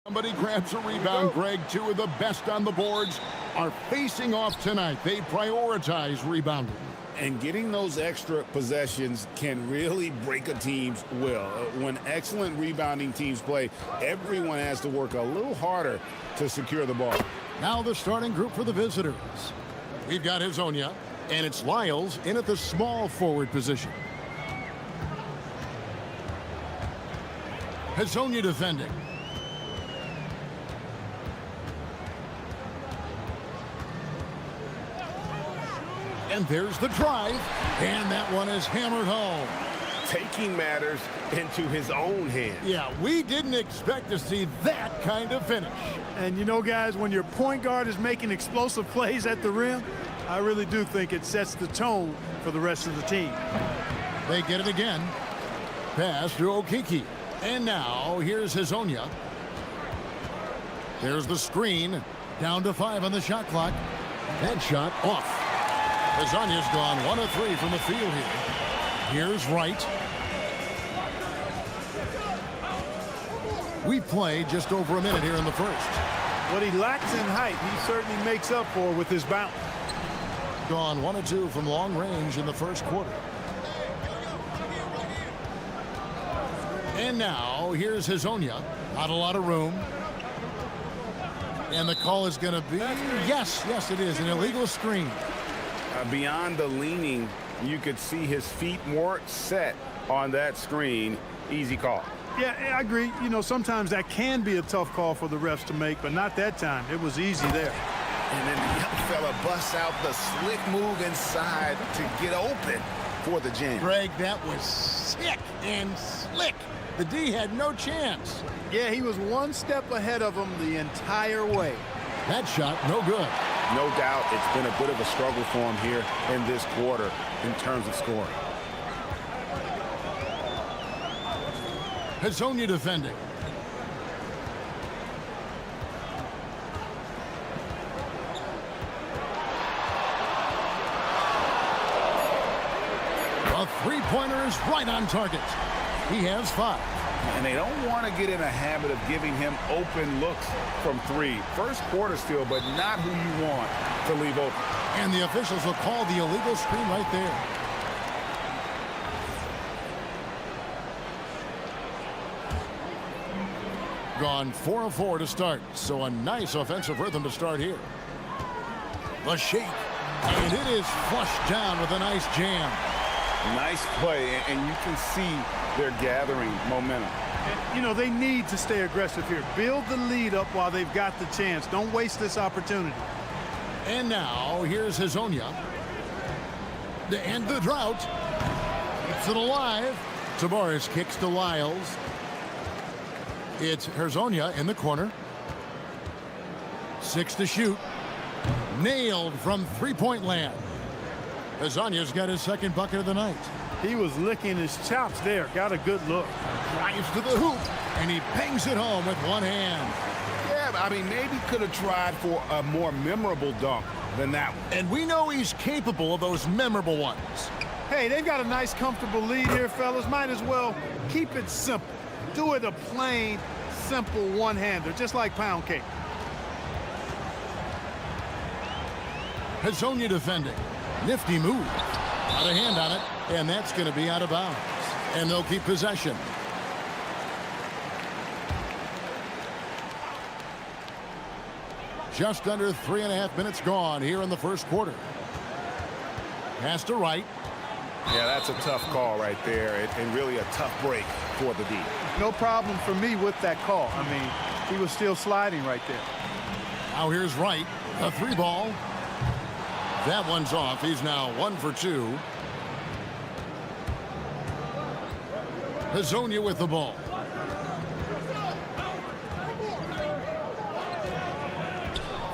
Speaker 6: Somebody grabs a rebound, Greg. Two of the best on the boards are facing off tonight. They prioritize rebounding.
Speaker 7: And getting those extra possessions can really break a team's will. When excellent rebounding teams play, everyone has to work a little harder to secure the ball.
Speaker 6: Now the starting group for the visitors. We've got Hezonja, and it's Lyles in at the small forward position. Hezonja defending. And there's the drive, and that one is hammered home.
Speaker 9: Taking matters into his own hands.
Speaker 6: Yeah, we didn't expect to see that kind of finish.
Speaker 8: And you know, guys, when your point guard is making explosive plays at the rim, I really do think it sets the tone for the rest of the team.
Speaker 6: They get it again. Pass to Okiki. And now here's Hezonja. There's the screen. Down to 5 on the shot clock. That shot off. Hezonja's gone 1 of 3 from the field here. Here's Wright. We play just over a minute here in the first.
Speaker 8: What he lacks in height, he certainly makes up for with his bounce.
Speaker 6: Gone 1 of 2 from long range in the first quarter. And now here's Hezonja. Not a lot of room. And the call is going to be, yes, it is, an illegal screen.
Speaker 9: Beyond the leaning, you could see his feet more set on that screen. Easy call.
Speaker 8: Yeah, I agree. You know, sometimes that can be a tough call for the refs to make, but not that time. It was easy there.
Speaker 9: And then the young fella busts out the slick move inside to get open for the jam.
Speaker 6: Greg, that was sick and slick. The D had no chance.
Speaker 8: Yeah, he was one step ahead of him the entire way.
Speaker 6: That shot, no good.
Speaker 9: No doubt it's been a bit of a struggle for him here in this quarter in terms of scoring.
Speaker 6: Hezonja defending. A three-pointer is right on target. He has 5.
Speaker 9: And they don't want to get in a habit of giving him open looks from 3. First quarter still, but not who you want to leave open.
Speaker 6: And the officials will call the illegal screen right there. Gone 4 of 4 to start, so a nice offensive rhythm to start here. The shake, and it is flushed down with a nice jam.
Speaker 9: Nice play, and you can see they're gathering momentum.
Speaker 8: And, you know, they need to stay aggressive here. Build the lead up while they've got the chance. Don't waste this opportunity.
Speaker 6: And now, here's Hezonja. To end the drought. Keeps it alive. Tavares kicks to Lyles. It's Hezonja in the corner. 6 to shoot. Nailed from three-point land. Hezonja's got his second bucket of the night.
Speaker 8: He was licking his chops there. Got a good look.
Speaker 6: Drives to the hoop, and he bangs it home with one hand.
Speaker 9: Yeah, I mean, maybe could have tried for a more memorable dunk than that one.
Speaker 6: And we know he's capable of those memorable ones.
Speaker 8: Hey, they've got a nice, comfortable lead here, fellas. Might as well keep it simple. Do it a plain, simple one-hander, just like pound cake.
Speaker 6: Hezonja defending. Nifty move. Got a hand on it, and that's going to be out of bounds. And they'll keep possession. Just under 3.5 minutes gone here in the first quarter. Pass to Wright.
Speaker 9: Yeah, that's a tough call right there, and really a tough break for the D.
Speaker 8: No problem for me with that call. I mean, he was still sliding right there.
Speaker 6: Now here's Wright. A 3-ball. That one's off. He's now 1 for 2. Hezonja with the ball.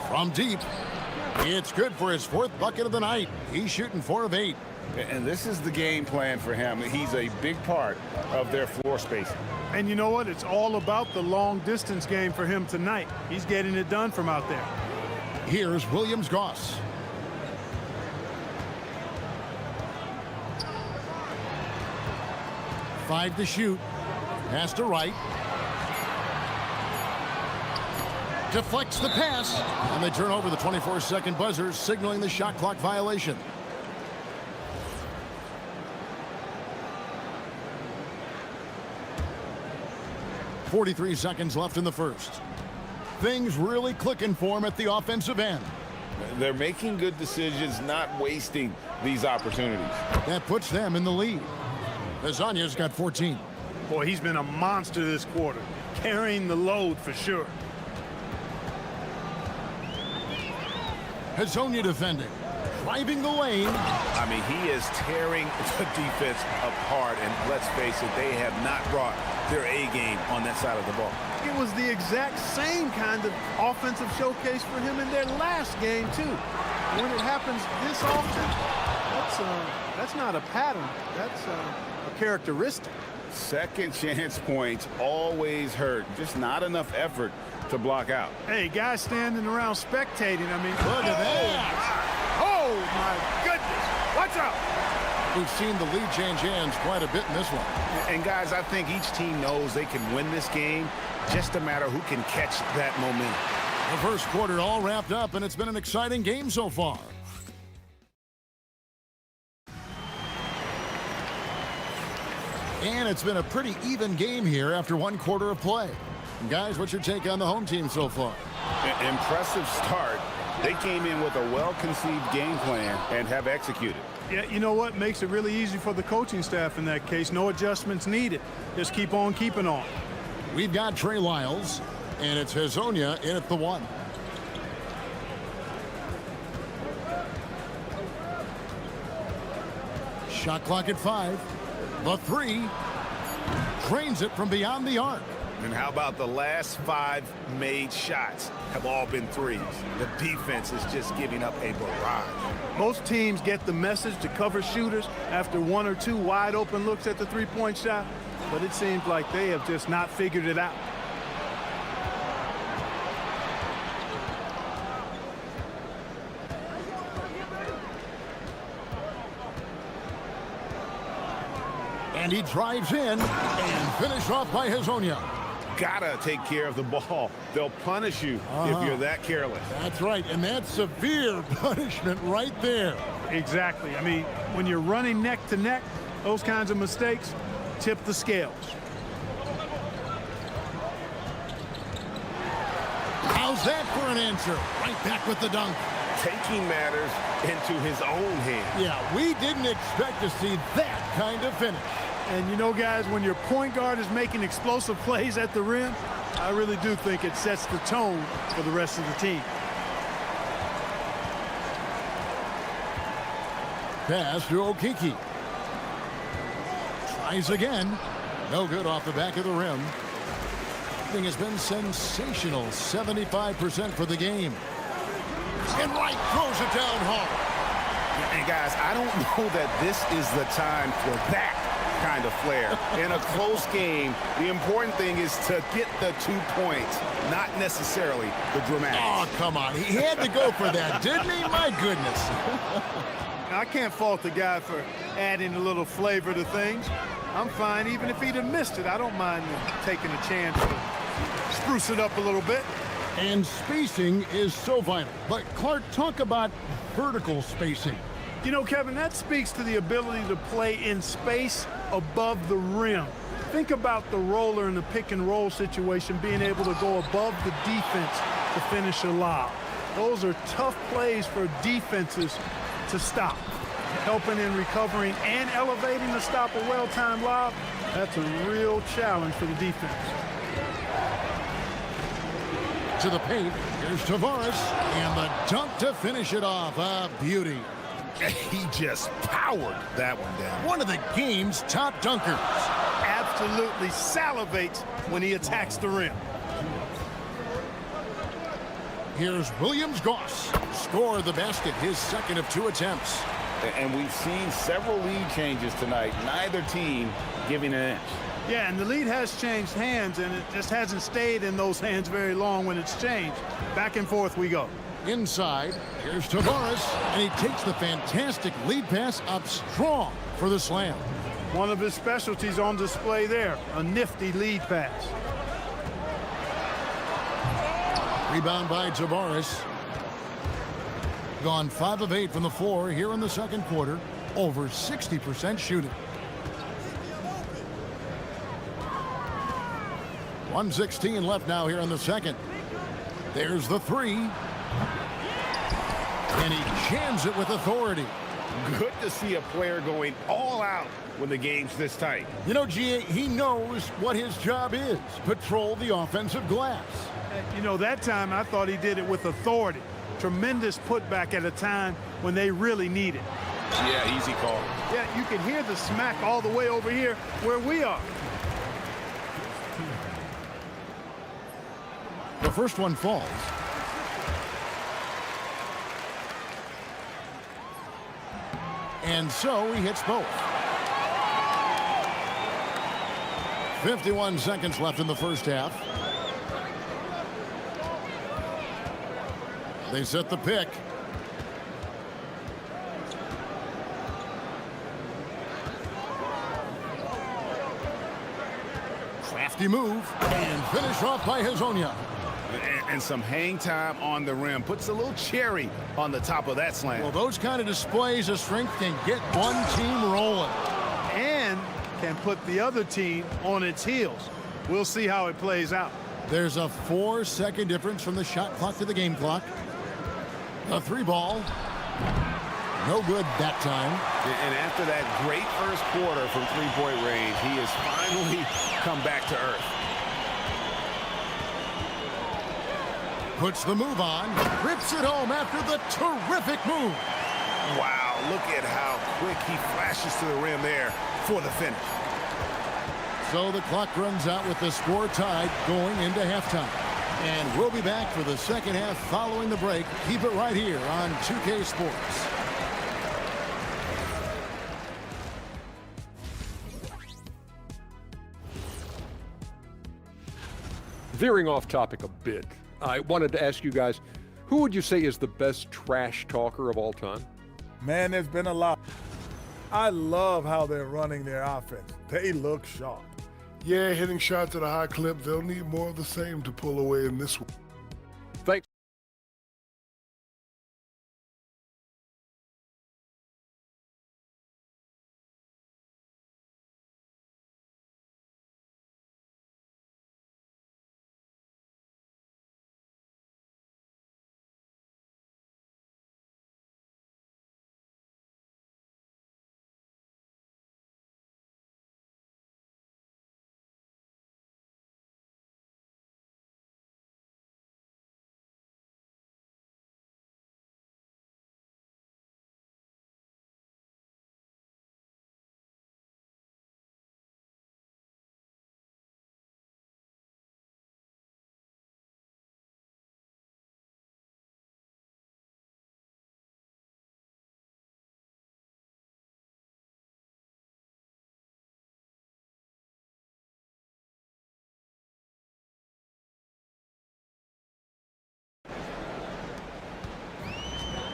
Speaker 6: From deep. It's good for his 4th bucket of the night. He's shooting 4 of 8.
Speaker 9: And this is the game plan for him. He's a big part of their floor spacing.
Speaker 8: And you know what? It's all about the long distance game for him tonight. He's getting it done from out there.
Speaker 6: Here's Williams-Goss. Five to shoot. Pass to Wright. Deflects the pass, and they turn over the 24-second buzzer, signaling the shot clock violation. .43 seconds left in the first. Things really clicking for him at the offensive end.
Speaker 7: They're making good decisions, not wasting these opportunities.
Speaker 6: That puts them in the lead. Hazonya's got 14.
Speaker 8: Boy, he's been a monster this quarter, carrying the load for sure.
Speaker 6: Hazonia defending, driving the lane.
Speaker 9: I mean, he is tearing the defense apart, and let's face it, they have not brought their A game on that side of the ball.
Speaker 8: It was the exact same kind of offensive showcase for him in their last game, too. When it happens this often, that's not a pattern. That's a characteristic.
Speaker 9: Second chance points always hurt. Just not enough effort to block out.
Speaker 8: Hey, guys standing around spectating. I mean,
Speaker 6: Look at that.
Speaker 8: Oh, my goodness. Watch out.
Speaker 6: We've seen the lead change hands quite a bit in this one.
Speaker 9: And guys, I think each team knows they can win this game. Just a matter who can catch that momentum.
Speaker 6: The first quarter all wrapped up, and it's been an exciting game so far. And it's been a pretty even game here after one quarter of play. And guys, what's your take on the home team so far?
Speaker 9: Impressive start. They came in with a well-conceived game plan and have executed.
Speaker 8: Yeah, you know what? Makes it really easy for the coaching staff in that case. No adjustments needed. Just keep on keeping on.
Speaker 6: We've got Trey Lyles, and it's Hazonia in at the one. Shot clock at 5. The 3. Drains it from beyond the arc.
Speaker 9: And how about the last 5 made shots have all been threes? The defense is just giving up a barrage.
Speaker 8: Most teams get the message to cover shooters after 1 or 2 wide open looks at the three-point shot, but it seems like they have just not figured it out.
Speaker 6: And he drives in and finished off by Hazonia.
Speaker 9: Gotta take care of the ball. They'll punish you if you're that careless.
Speaker 6: That's right, and that's severe punishment right there.
Speaker 8: Exactly. I mean, when you're running neck to neck, those kinds of mistakes tip the scales.
Speaker 6: How's that for an answer? Right back with the dunk.
Speaker 9: Taking matters into his own hands.
Speaker 6: Yeah, we didn't expect to see that kind of finish.
Speaker 8: And you know, guys, when your point guard is making explosive plays at the rim, I really do think it sets the tone for the rest of the team.
Speaker 6: Pass to Okiki. Tries again. No good off the back of the rim. Thing has been sensational. 75% for the game. And Wright throws it down hard.
Speaker 9: And guys, I don't know that this is the time for that kind of flair. In a close game, the important thing is to get the 2 points, not necessarily the dramatics.
Speaker 6: Oh, come on. He had to go for that, didn't he? My goodness.
Speaker 8: I can't fault the guy for adding a little flavor to things. I'm fine even if he'd have missed it. I don't mind taking a chance to spruce it up a little bit.
Speaker 6: And spacing is so vital. But Clark, talk about vertical spacing.
Speaker 8: You know, Kevin, that speaks to the ability to play in space above the rim. Think about the roller in the pick and roll situation being able to go above the defense to finish a lob. Those are tough plays for defenses to stop. Helping in recovering and elevating to stop a well-timed lob, that's a real challenge for the defense.
Speaker 6: To the paint, here's Tavares, and the dunk to finish it off. A beauty.
Speaker 9: He just powered that one down.
Speaker 6: One of the game's top dunkers.
Speaker 8: Absolutely salivates when he attacks the rim.
Speaker 6: Here's Williams-Goss. Scored the basket, his second of 2 attempts.
Speaker 7: And we've seen several lead changes tonight. Neither team giving an inch.
Speaker 8: Yeah, and the lead has changed hands, and it just hasn't stayed in those hands very long when it's changed. Back and forth we go.
Speaker 6: Inside, here's Tavares, and he takes the fantastic lead pass up strong for the slam.
Speaker 8: One of his specialties on display there, a nifty lead pass.
Speaker 6: Rebound by Tavares. Gone 5 of 8 from the floor here in the second quarter. Over 60% shooting. 1:16 left now here in the second. There's the three. And he jams it with authority.
Speaker 9: Good to see a player going all out when the game's this tight.
Speaker 6: You know, G.A., he knows what his job is. Patrol the offensive glass.
Speaker 2: You know, that time I thought he did it with authority. Tremendous putback at a time when they really need it.
Speaker 9: Yeah, easy call.
Speaker 2: Yeah, you can hear the smack all the way over here where we are.
Speaker 6: The first one falls. And so he hits both. 51 seconds left in the first half. They set the pick. Crafty move and finish off by Hazonia.
Speaker 9: And some hang time on the rim. Puts a little cherry on the top of that slam.
Speaker 6: Well, those kind of displays of strength can get one team rolling.
Speaker 2: And can put the other team on its heels. We'll see how it plays out.
Speaker 6: There's a 4-second difference from the shot clock to the game clock. A three ball. No good that time.
Speaker 9: And after that great first quarter from three-point range, he has finally come back to earth.
Speaker 6: Puts the move on. Rips it home after the terrific move.
Speaker 9: Wow, look at how quick he flashes to the rim there for the finish.
Speaker 6: So the clock runs out with the score tied going into halftime. And we'll be back for the second half following the break. Keep it right here on 2K Sports.
Speaker 5: Veering off topic a bit, I wanted to ask you guys, who would you say is the best trash talker of all time?
Speaker 10: Man, there's been a lot. I love how they're running their offense. They look sharp.
Speaker 4: Yeah, hitting shots at a high clip. They'll need more of the same to pull away in this one.
Speaker 5: Thanks.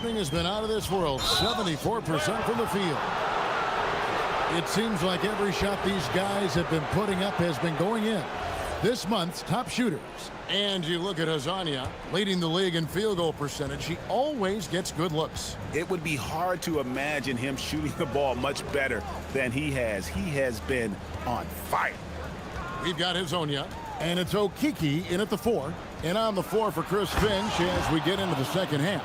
Speaker 6: Has been out of this world. 74% from the field. It seems like every shot these guys have been putting up has been going in. This month's top shooters. And you look at Hazonia, leading the league in field goal percentage. He always gets good looks.
Speaker 9: It would be hard to imagine him shooting the ball much better than he has. He has been on fire.
Speaker 6: We've got Hazonia, and it's Okiki in at the 4. And on the floor for Chris Finch as we get into the second half.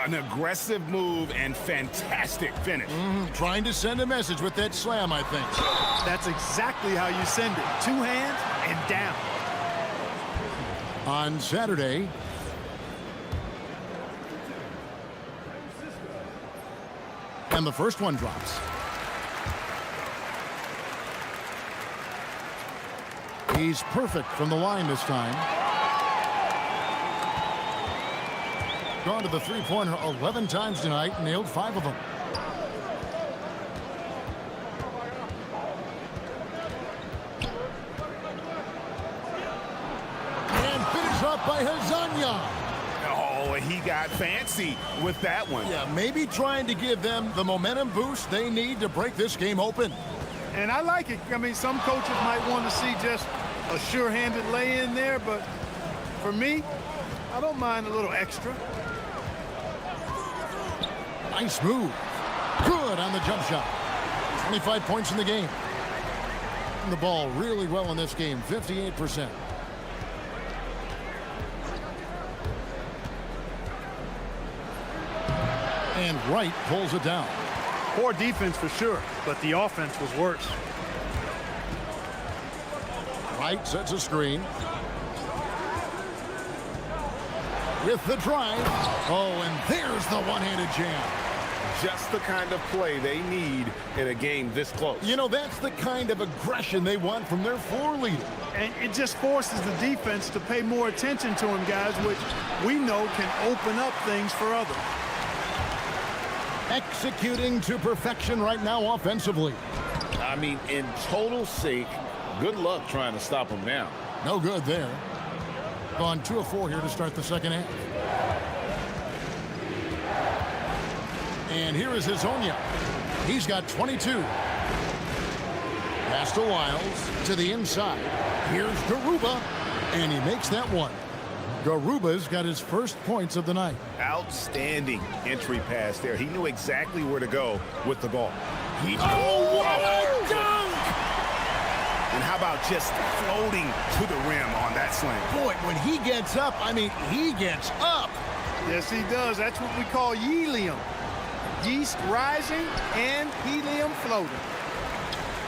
Speaker 9: An aggressive move and fantastic finish.
Speaker 6: Trying to send a message with that slam, I think.
Speaker 2: That's exactly how you send it. 2 hands and down.
Speaker 6: On Saturday, and the first one drops. He's perfect from the line this time. Gone to the three-pointer 11 times tonight, nailed 5 of them. And finished off by Hazonia.
Speaker 9: Oh, he got fancy with that one.
Speaker 6: Yeah, maybe trying to give them the momentum boost they need to break this game open.
Speaker 2: And I like it. I mean, some coaches might want to see just a sure-handed lay-in there, but
Speaker 8: For me, I don't mind a little extra.
Speaker 6: Nice move. Good on the jump shot. 25 points in the game. And the ball really well in this game, 58%. And Wright pulls it down.
Speaker 8: Poor defense for sure, but the offense was worse.
Speaker 6: Wright sets a screen. With the drive. Oh, and there's the one-handed jam.
Speaker 9: Just the kind of play they need in a game this close.
Speaker 6: You know, that's the kind of aggression they want from their floor leader.
Speaker 8: And it just forces the defense to pay more attention to him, guys, which we know can open up things for others.
Speaker 6: Executing to perfection right now offensively.
Speaker 9: I mean, in total sync. Good luck trying to stop him now.
Speaker 6: No good there. Gone 2 of 4 here to start the second half. And here is Hezonja. He's got 22. Pass to Wiles to the inside. Here's Garuba, and he makes that one. Garuba's got his first points of the night.
Speaker 9: Outstanding entry pass there. He knew exactly where to go with the ball.
Speaker 6: Oh, what a dunk!
Speaker 9: And how about just floating to the rim on that slam?
Speaker 6: Boy, when he gets up, I mean, he gets up.
Speaker 8: Yes, he does. That's what we call helium. Yeast rising and helium floating.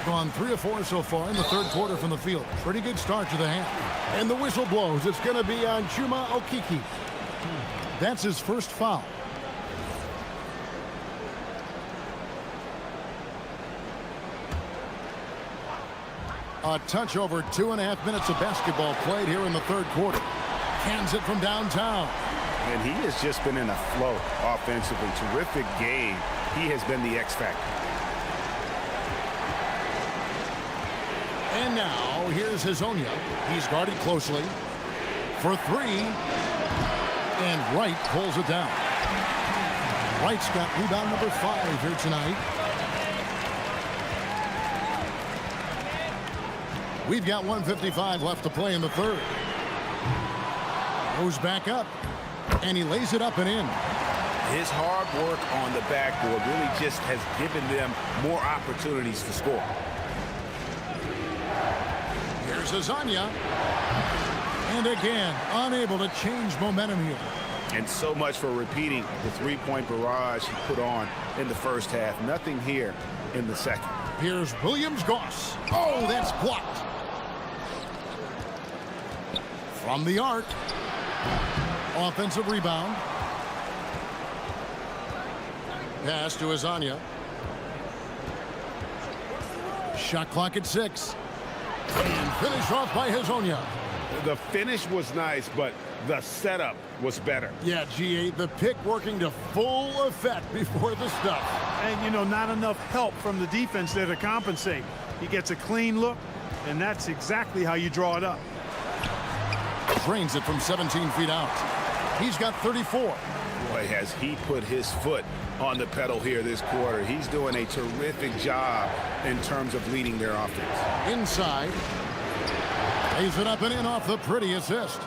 Speaker 6: Gone 3 of 4 so far in the third quarter from the field. Pretty good start to the half. And the whistle blows. It's going to be on Chuma Okeke. That's his first foul. A touch over 2.5 minutes of basketball played here in the third quarter. Hands it from downtown.
Speaker 9: And he has just been in a flow offensively. Terrific game. He has been the X factor.
Speaker 6: And now here's Hezonja. He's guarded closely for 3. And Wright pulls it down. Wright's got rebound number 5 here tonight. We've got 1:55 left to play in the third. Goes back up, and he lays it up and in.
Speaker 9: His hard work on the backboard really just has given them more opportunities to score.
Speaker 6: Here's Hezonja. And again, unable to change momentum here.
Speaker 9: And so much for repeating the three-point barrage he put on in the first half. Nothing here in the second.
Speaker 6: Here's Williams-Goss. Oh, that's blocked. From the arc. Offensive rebound. Pass to Hezonja. Shot clock at 6. And finish off by Hezonja.
Speaker 9: The finish was nice, but the setup was better.
Speaker 6: Yeah, GA, the pick working to full effect before the stuff.
Speaker 8: And, you know, not enough help from the defense there to compensate. He gets a clean look, and that's exactly how you draw it up.
Speaker 6: Drains it from 17 feet out. He's got 34.
Speaker 9: Boy, has he put his foot on the pedal here this quarter. He's doing a terrific job in terms of leading their offense.
Speaker 6: Inside. Lays it up and in off the pretty assist.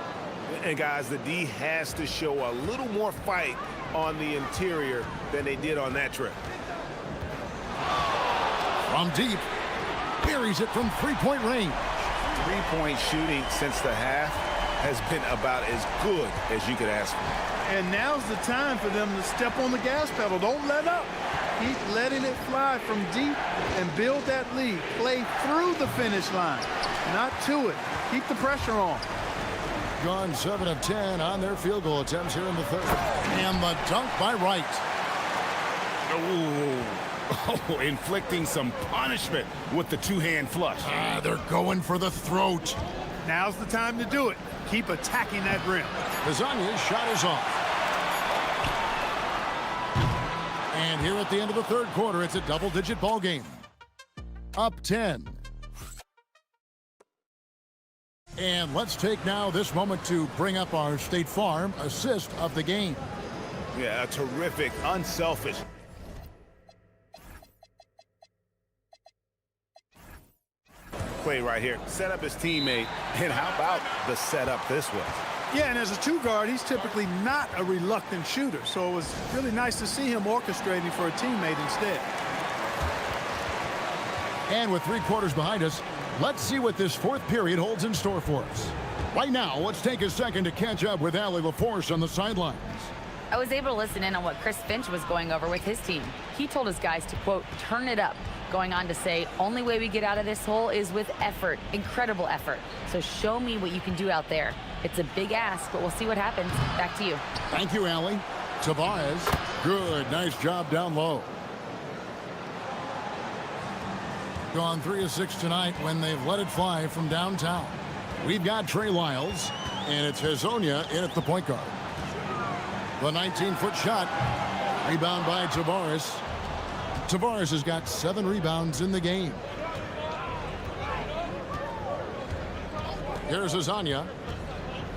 Speaker 9: And guys, the D has to show a little more fight on the interior than they did on that trip.
Speaker 6: From deep. Buries it from three-point range.
Speaker 9: Three-point shooting since the half has been about as good as you could ask for.
Speaker 8: And now's the time for them to step on the gas pedal. Don't let up. Keep letting it fly from deep and build that lead. Play through the finish line, not to it. Keep the pressure on.
Speaker 6: Gone 7 of 10 on their field goal attempts here in the third. And the dunk by Wright.
Speaker 9: Oh, inflicting some punishment with the two-hand flush.
Speaker 6: They're going for the throat.
Speaker 8: Now's the time to do it. Keep attacking that rim.
Speaker 6: Hezonja's shot is off. And here at the end of the third quarter, it's a double-digit ball game. Up 10. And let's take now this moment to bring up our State Farm assist of the game.
Speaker 9: Yeah, a terrific, unselfish. Play right here. Set up his teammate. And how about the setup this was?
Speaker 8: Yeah, and as a two guard, he's typically not a reluctant shooter. So it was really nice to see him orchestrating for a teammate instead.
Speaker 6: And with 3 quarters behind us, let's see what this fourth period holds in store for us. Right now, let's take a second to catch up with Allie LaForce on the sidelines.
Speaker 12: I was able to listen in on what Chris Finch was going over with his team. He told his guys to, quote, turn it up, going on to say, only way we get out of this hole is with effort, incredible effort. So show me what you can do out there. It's a big ask, but we'll see what happens. Back to you.
Speaker 6: Thank you, Allie. Tavares, good, nice job down low. Gone 3 of 6 tonight when they've let it fly from downtown. We've got Trey Lyles, and it's Hezonja in at the point guard. The 19-foot shot, rebound by Tavares. Tavares has got 7 rebounds in the game. Here's Hezonja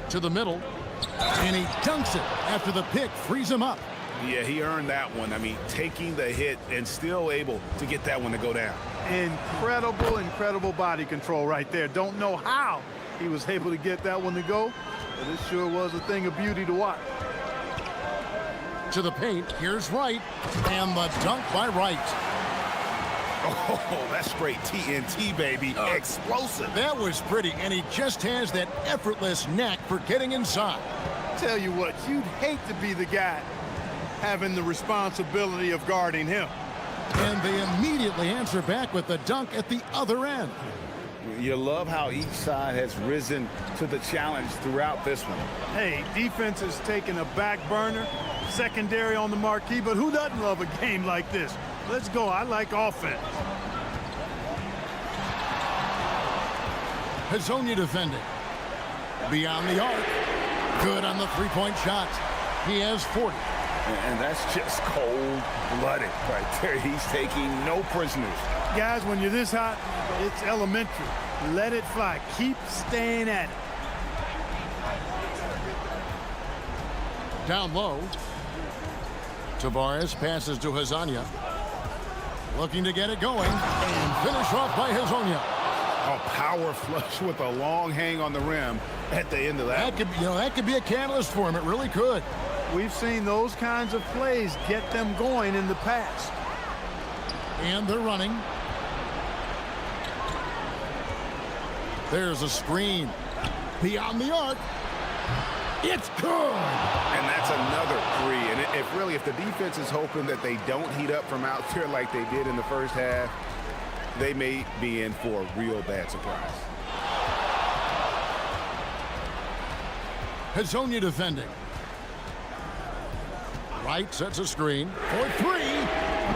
Speaker 6: to the middle, and he dunks it after the pick frees him up.
Speaker 9: Yeah, he earned that one. I mean, taking the hit and still able to get that one to go down.
Speaker 8: Incredible body control right there. Don't know how he was able to get that one to go, but it sure was a thing of beauty to watch.
Speaker 6: To the paint, here's Wright, and the dunk by Wright.
Speaker 9: Oh, that's straight TNT, baby. Explosive.
Speaker 6: That was pretty, and he just has that effortless knack for getting inside.
Speaker 8: Tell you what, you'd hate to be the guy having the responsibility of guarding him.
Speaker 6: And they immediately answer back with the dunk at the other end.
Speaker 9: You love how each side has risen to the challenge throughout this one.
Speaker 8: Hey, defense has taken a back burner, secondary on the marquee, but who doesn't love a game like this? Let's go. I like offense.
Speaker 6: Hezonja defending. Beyond the arc. Good on the three-point shot. He has 40.
Speaker 9: And that's just cold-blooded right there. He's taking no prisoners.
Speaker 8: Guys, when you're this hot, it's elementary. Let it fly. Keep staying at it.
Speaker 6: Down low. Tavares passes to Hezonja. Looking to get it going. And finish off by Hezonja.
Speaker 9: A power flush with a long hang on the rim at the end of that.
Speaker 6: That could be a catalyst for him. It really could.
Speaker 8: We've seen those kinds of plays get them going in the past.
Speaker 6: And they're running. There's a screen. Beyond the arc. It's good.
Speaker 9: And that's another three. And if the defense is hoping that they don't heat up from out there like they did in the first half, they may be in for a real bad surprise.
Speaker 6: Hezonja defending. Wright sets a screen for 3.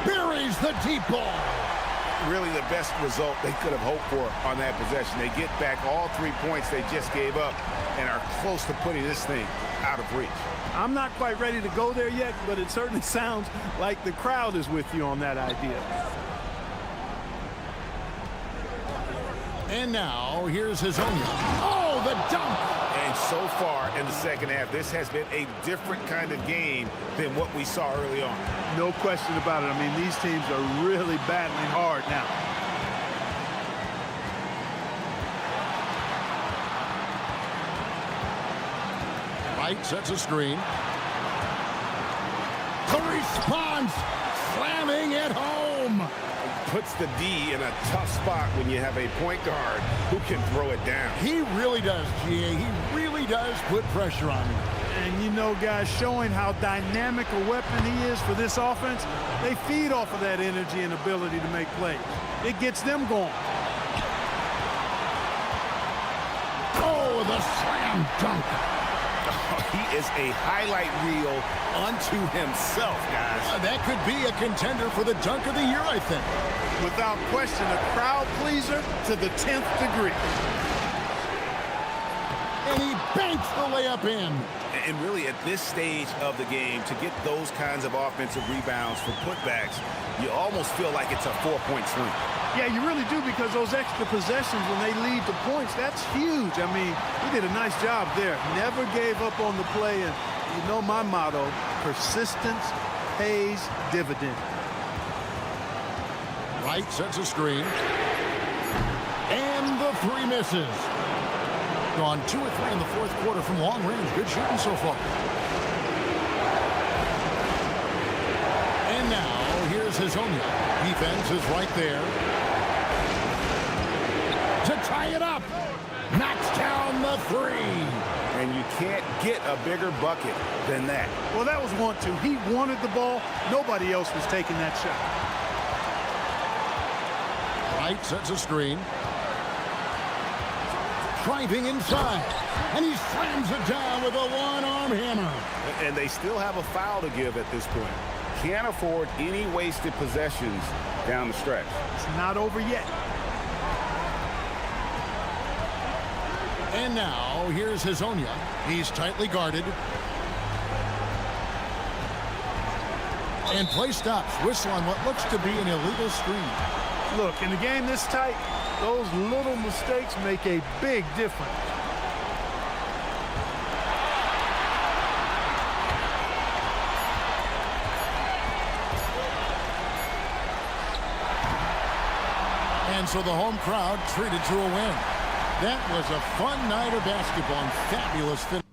Speaker 6: Buries the deep ball.
Speaker 9: Really the best result they could have hoped for on that possession. They get back all 3 points they just gave up and are close to putting this thing out of reach.
Speaker 8: I'm not quite ready to go there yet, but it certainly sounds like the crowd is with you on that idea.
Speaker 6: And now, here's Hezonja. Oh, the dunk!
Speaker 9: And so far in the second half, this has been a different kind of game than what we saw early on.
Speaker 8: No question about it. I mean, these teams are really battling hard now.
Speaker 6: Wright sets a screen. The response! Slamming it home!
Speaker 9: Puts the D in a tough spot when you have a point guard who can throw it down.
Speaker 6: He really does, GA. He really does put pressure on him.
Speaker 8: And you know, guys, showing how dynamic a weapon he is for this offense, they feed off of that energy and ability to make plays. It gets them going.
Speaker 6: Oh, the slam dunk.
Speaker 9: He is a highlight reel unto himself, guys.
Speaker 6: That could be a contender for the dunk of the year, I think.
Speaker 8: Without question, a crowd pleaser to the 10th degree.
Speaker 6: And he banks the layup in.
Speaker 9: And really, at this stage of the game, to get those kinds of offensive rebounds for putbacks, you almost feel like it's a 4-point swing.
Speaker 8: Yeah, you really do, because those extra possessions, when they lead to points, that's huge. I mean, he did a nice job there. Never gave up on the play. And you know my motto, persistence pays dividends. Wright
Speaker 6: sets a screen. And the 3 misses. gone 2 or 3 in the fourth quarter from long range. Good shooting so far. And now, here's Hazonia. Defense is right there. To tie it up. Knocks down the three.
Speaker 9: And you can't get a bigger bucket than that.
Speaker 8: Well, that was 1-2. He wanted the ball. Nobody else was taking that shot.
Speaker 6: Wright sets a screen. Driving inside. And he slams it down with a one-arm hammer.
Speaker 9: And they still have a foul to give at this point. Can't afford any wasted possessions down the stretch.
Speaker 8: It's not over yet.
Speaker 6: And now, here's Hazonia. He's tightly guarded. And play stops. Whistle on what looks to be an illegal screen.
Speaker 8: Look, in a game this tight, those little mistakes make a big difference.
Speaker 6: And so the home crowd treated to a win. That was a fun night of basketball and fabulous finish.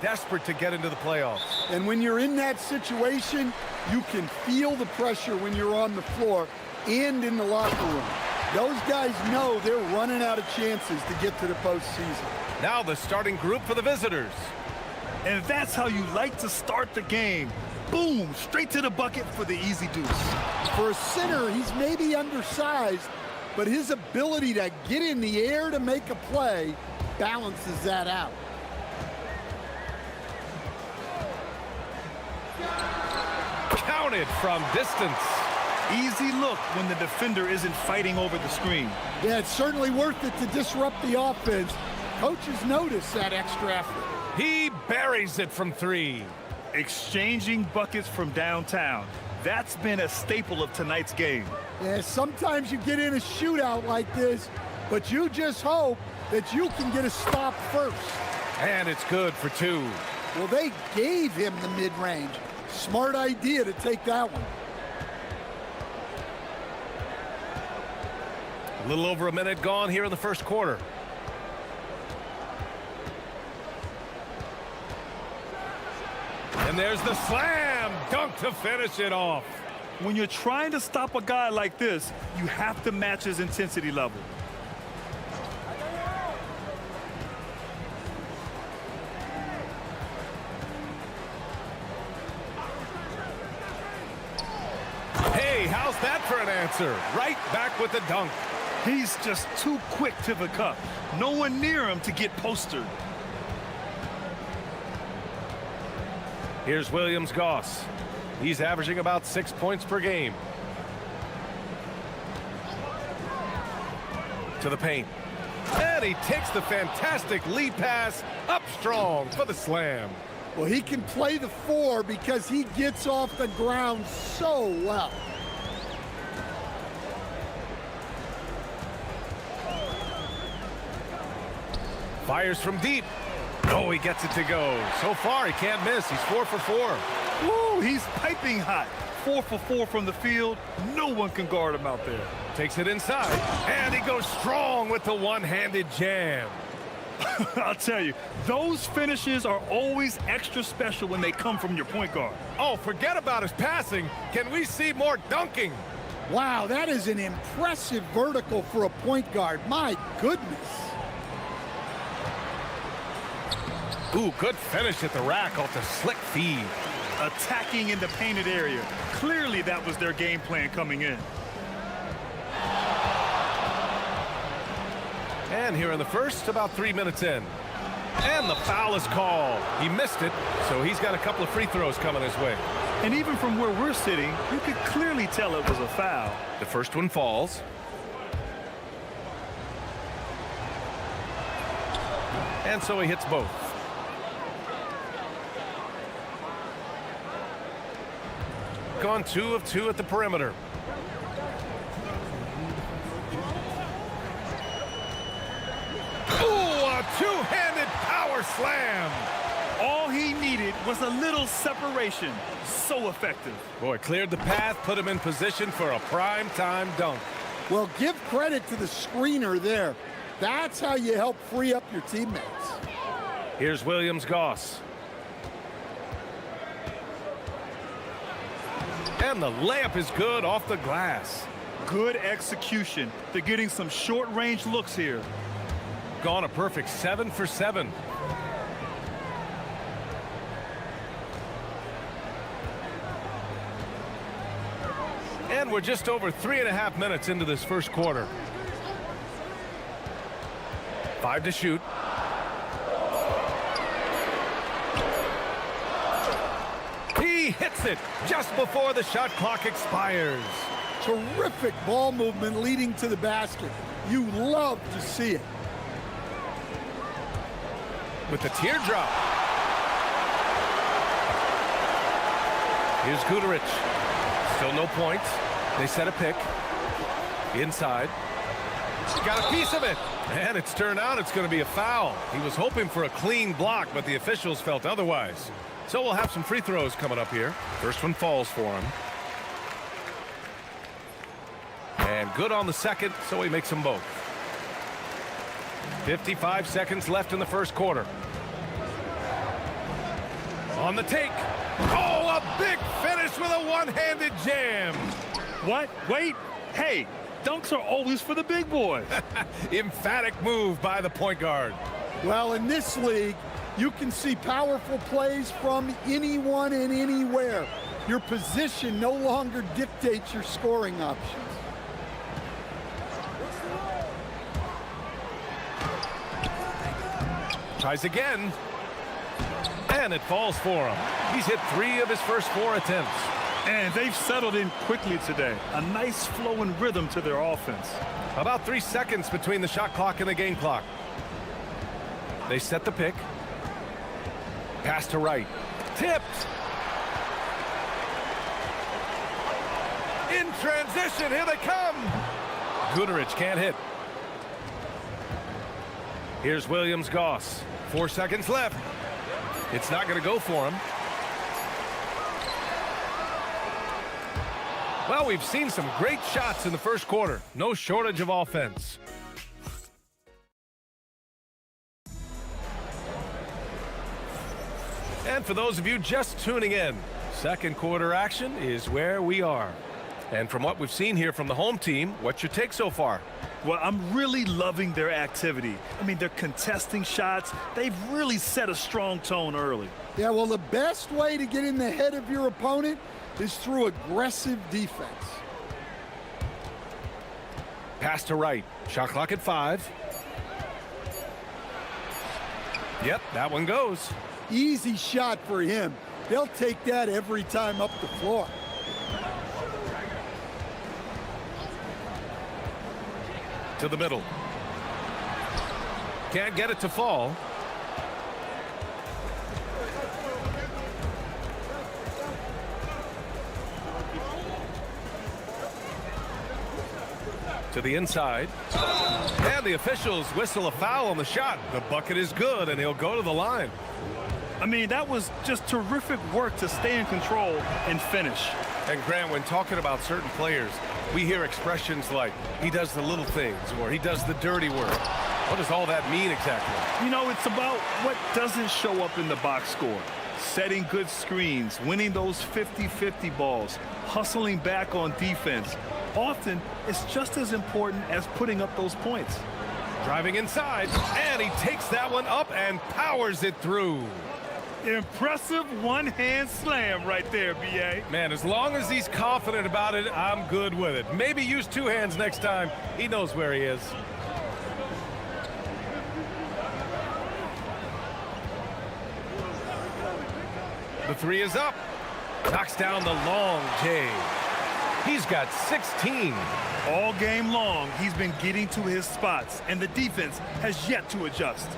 Speaker 1: desperate to get into the playoffs.
Speaker 13: And when you're in that situation, you can feel the pressure when you're on the floor and in the locker room. Those guys know they're running out of chances to get to the postseason.
Speaker 1: Now the starting group for the visitors.
Speaker 2: And that's how you like to start the game. Boom, straight to the bucket for the easy deuce.
Speaker 13: For a center, he's maybe undersized, but his ability to get in the air to make a play balances that out.
Speaker 1: Counted from distance.
Speaker 2: Easy look when the defender isn't fighting over the screen.
Speaker 13: Yeah, it's certainly worth it to disrupt the offense. Coaches notice that extra effort.
Speaker 1: He buries it from three.
Speaker 2: Exchanging buckets from downtown. That's been a staple of tonight's game.
Speaker 13: Yeah, sometimes you get in a shootout like this, but you just hope that you can get a stop first.
Speaker 1: And it's good for two.
Speaker 13: Well, they gave him the mid-range. Smart idea to take that one.
Speaker 1: A little over a minute gone here in the first quarter. And there's the slam dunk to finish it off.
Speaker 2: When you're trying to stop a guy like this, you have to match his intensity level.
Speaker 1: Hey, how's that for an answer? Right back with the dunk.
Speaker 2: He's just too quick to the cup. No one near him to get postered.
Speaker 1: Here's Williams Goss. He's averaging about 6 points per game. To the paint. And he takes the fantastic lead pass up strong for the slam.
Speaker 13: Well, he can play the four because he gets off the ground so well.
Speaker 1: Fires from deep. Oh, he gets it to go. So far, he can't miss. He's 4 for 4.
Speaker 2: Woo, he's piping hot. 4 for 4 from the field. No one can guard him out there.
Speaker 1: Takes it inside. And he goes strong with the one-handed jam.
Speaker 2: I'll tell you, those finishes are always extra special when they come from your point guard.
Speaker 1: Oh, forget about his passing. Can we see more dunking?
Speaker 13: Wow, that is an impressive vertical for a point guard. My goodness.
Speaker 1: Ooh, good finish at the rack off the slick feed.
Speaker 2: Attacking in the painted area. Clearly that was their game plan coming in.
Speaker 1: And here in the first, about 3 minutes in. And the foul is called. He missed it, so he's got a couple of free throws coming his way.
Speaker 2: And even from where we're sitting, you could clearly tell it was a foul.
Speaker 1: The first one falls. And so he hits both. Gone 2 of 2 at the perimeter. Ooh, a two-handed power slam.
Speaker 2: All he needed was a little separation. So effective.
Speaker 1: Boy, cleared the path, put him in position for a prime-time dunk.
Speaker 13: Well, give credit to the screener there. That's how you help free up your teammates.
Speaker 1: Here's Williams Goss. And the layup is good off the glass.
Speaker 2: Good execution. They're getting some short-range looks here.
Speaker 1: Gone a perfect 7 for 7. And we're just over 3.5 minutes into this first quarter. 5 to shoot. He hits it just before the shot clock expires.
Speaker 13: Terrific ball movement leading to the basket. You love to see it.
Speaker 1: With the teardrop. Here's Guterich. Still no points. They set a pick. Inside. Got a piece of it. And it's turned out it's going to be a foul. He was hoping for a clean block, but the officials felt otherwise. So we'll have some free throws coming up here. First one falls for him. And good on the second, so he makes them both. 55 seconds left in the first quarter. On the take. Oh, a big finish with a one-handed jam.
Speaker 2: What? Wait. Hey, dunks are always for the big boys.
Speaker 1: Emphatic move by the point guard.
Speaker 13: Well, in this league, you can see powerful plays from anyone and anywhere. Your position no longer dictates your scoring options.
Speaker 1: Tries again. And it falls for him. He's hit 3 of his first 4 attempts.
Speaker 2: And they've settled in quickly today. A nice flow and rhythm to their offense.
Speaker 1: About 3 seconds between the shot clock and the game clock. They set the pick. Pass to right. Tipped. In transition, here they come. Guterich can't hit. Here's Williams-Goss. 4 seconds left. It's not going to go for him. Well, we've seen some great shots in the first quarter. No shortage of offense. And for those of you just tuning in, second quarter action is where we are. And from what we've seen here from the home team, what's your take so far?
Speaker 2: Well, I'm really loving their activity. I mean, they're contesting shots. They've really set a strong tone early.
Speaker 13: Yeah, well, the best way to get in the head of your opponent is through aggressive defense.
Speaker 1: Pass to right. Shot clock at 5. Yep, that one goes.
Speaker 13: Easy shot for him. They'll take that every time up the floor.
Speaker 1: To the middle. Can't get it to fall. To the inside. And the officials whistle a foul on the shot. The bucket is good, and he'll go to the line.
Speaker 2: I mean, that was just terrific work to stay in control and finish.
Speaker 1: And Grant, when talking about certain players, we hear expressions like, he does the little things, or he does the dirty work. What does all that mean exactly?
Speaker 2: You know, it's about what doesn't show up in the box score. Setting good screens, winning those 50-50 balls, hustling back on defense. Often, it's just as important as putting up those points.
Speaker 1: Driving inside, and he takes that one up and powers it through.
Speaker 2: Impressive one-hand slam right there, B.A.
Speaker 1: Man, as long as he's confident about it, I'm good with it. Maybe use 2 hands next time. He knows where he is. The 3 is up. Knocks down the long J. He's got 16.
Speaker 2: All game long, he's been getting to his spots, and the defense has yet to adjust.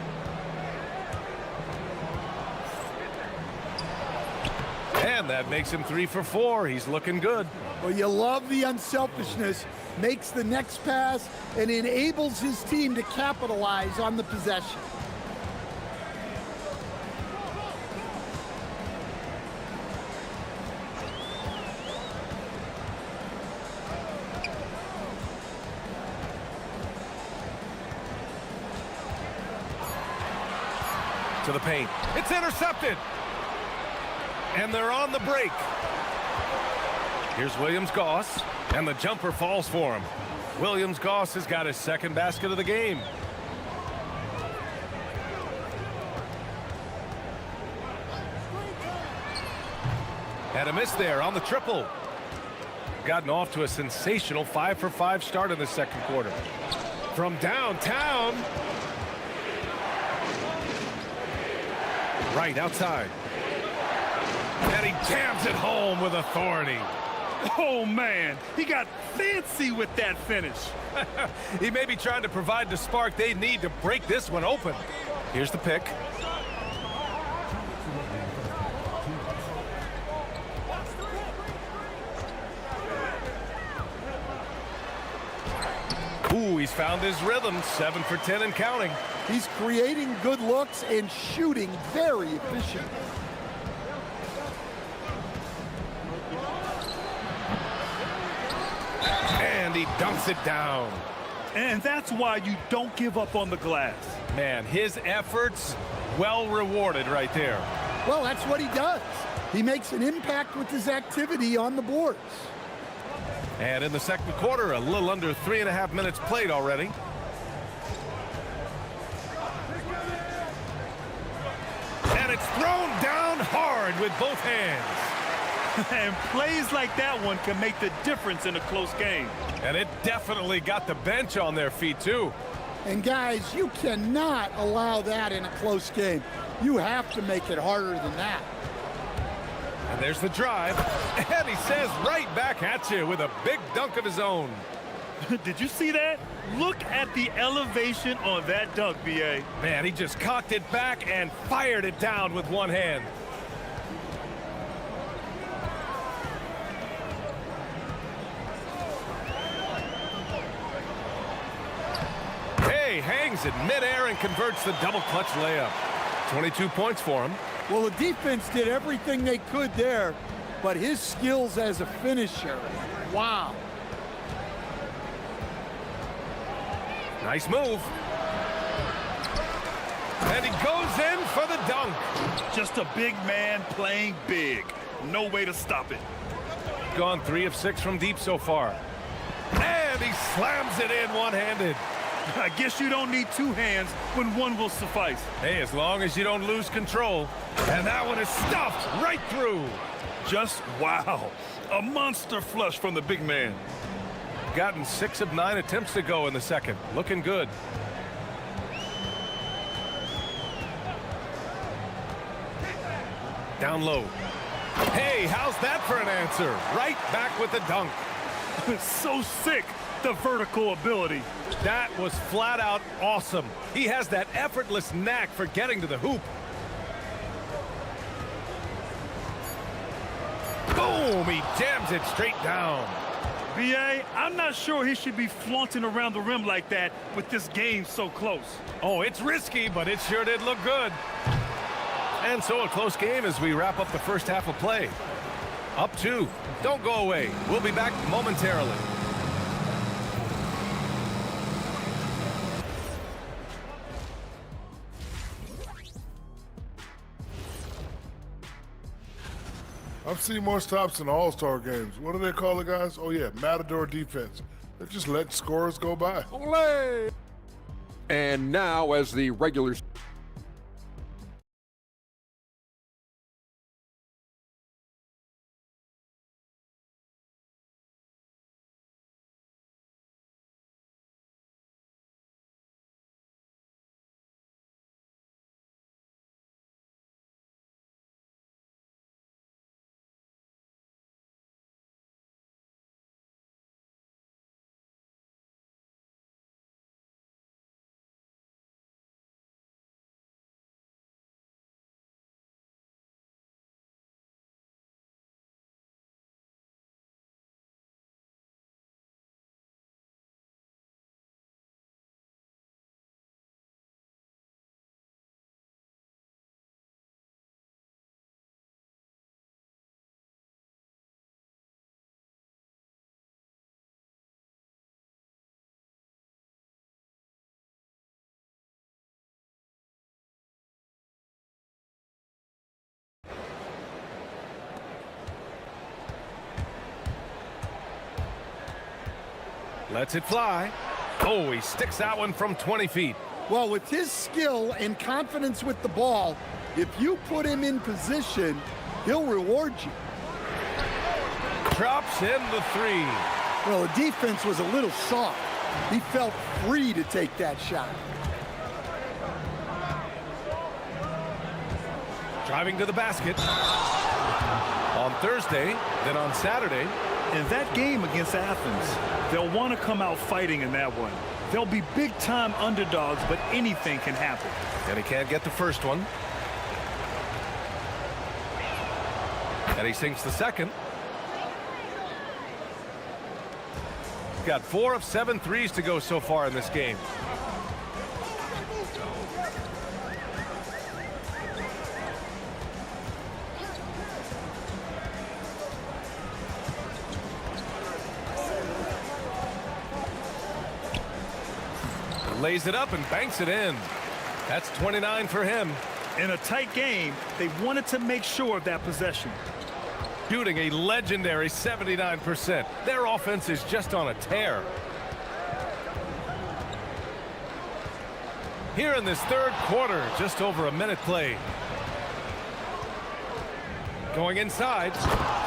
Speaker 1: And that makes him 3 for 4. He's looking good.
Speaker 13: Well, you love the unselfishness, makes the next pass, and enables his team to capitalize on the possession.
Speaker 1: To the paint. It's intercepted. And they're on the break. Here's Williams-Goss, and the jumper falls for him. Williams-Goss has got his second basket of the game. Had a miss there on the triple. Gotten off to a sensational 5 for 5 start in the second quarter. From downtown. Right outside. And he jams it home with authority.
Speaker 2: Oh, man, he got fancy with that finish.
Speaker 1: He may be trying to provide the spark they need to break this one open. Here's the pick. Ooh, he's found his rhythm. 7 for 10 and counting.
Speaker 13: He's creating good looks and shooting very efficient.
Speaker 1: And he dunks it down.
Speaker 2: And that's why you don't give up on the glass.
Speaker 1: Man, his efforts well rewarded right there.
Speaker 13: Well, that's what he does. He makes an impact with his activity on the boards.
Speaker 1: And in the second quarter, a little under 3.5 minutes played already. And it's thrown down hard with both hands.
Speaker 2: And plays like that one can make the difference in a close game.
Speaker 1: And it definitely got the bench on their feet, too.
Speaker 13: And guys, you cannot allow that in a close game. You have to make it harder than that.
Speaker 1: And there's the drive. And he says right back at you with a big dunk of his own.
Speaker 2: Did you see that? Look at the elevation on that dunk, BA.
Speaker 1: Man, he just cocked it back and fired it down with one hand. Hangs in midair and converts the double clutch layup. 22 points for him.
Speaker 13: Well, the defense did everything they could there, but his skills as a finisher, wow.
Speaker 1: Nice move. And he goes in for the dunk.
Speaker 2: Just a big man playing big. No way to stop it.
Speaker 1: Gone 3 of 6 from deep so far. And he slams it in one-handed.
Speaker 2: I guess you don't need two hands when one will suffice.
Speaker 1: Hey, as long as you don't lose control. And that one is stuffed right through.
Speaker 2: Just wow. A monster flush from the big man.
Speaker 1: Gotten 6 of 9 attempts to go in the second. Looking good. Down low. Hey, how's that for an answer? Right back with the dunk.
Speaker 2: So sick, the vertical ability.
Speaker 1: That was flat out awesome. He has that effortless knack for getting to the hoop. Boom, he jams it straight down.
Speaker 2: BA, I'm not sure he should be flaunting around the rim like that with this game so close.
Speaker 1: Oh, it's risky, but it sure did look good. And so a close game as we wrap up the first half of play. Up 2. Don't go away. We'll be back momentarily.
Speaker 4: I've seen more stops in All-Star games. What do they call it, guys? Oh, yeah, Matador defense. They're just letting scores go by.
Speaker 5: Olé! And now, as the regular...
Speaker 1: Lets it fly. Oh, he sticks that one from 20 feet.
Speaker 13: Well, with his skill and confidence with the ball, if you put him in position, he'll reward you.
Speaker 1: Drops in the 3.
Speaker 13: Well, the defense was a little soft. He felt free to take that shot.
Speaker 1: Driving to the basket. On Thursday, then on Saturday.
Speaker 2: In that game against Athens, they'll want to come out fighting in that one. They'll be big-time underdogs, but anything can happen.
Speaker 1: And he can't get the first one. And he sinks the second. Got 4 of 7 threes to go so far in this game. Lays it up and banks it in. That's 29 for him.
Speaker 2: In a tight game, they wanted to make sure of that possession.
Speaker 1: Shooting a legendary 79%. Their offense is just on a tear. Here in this third quarter, just over a minute played. Going inside.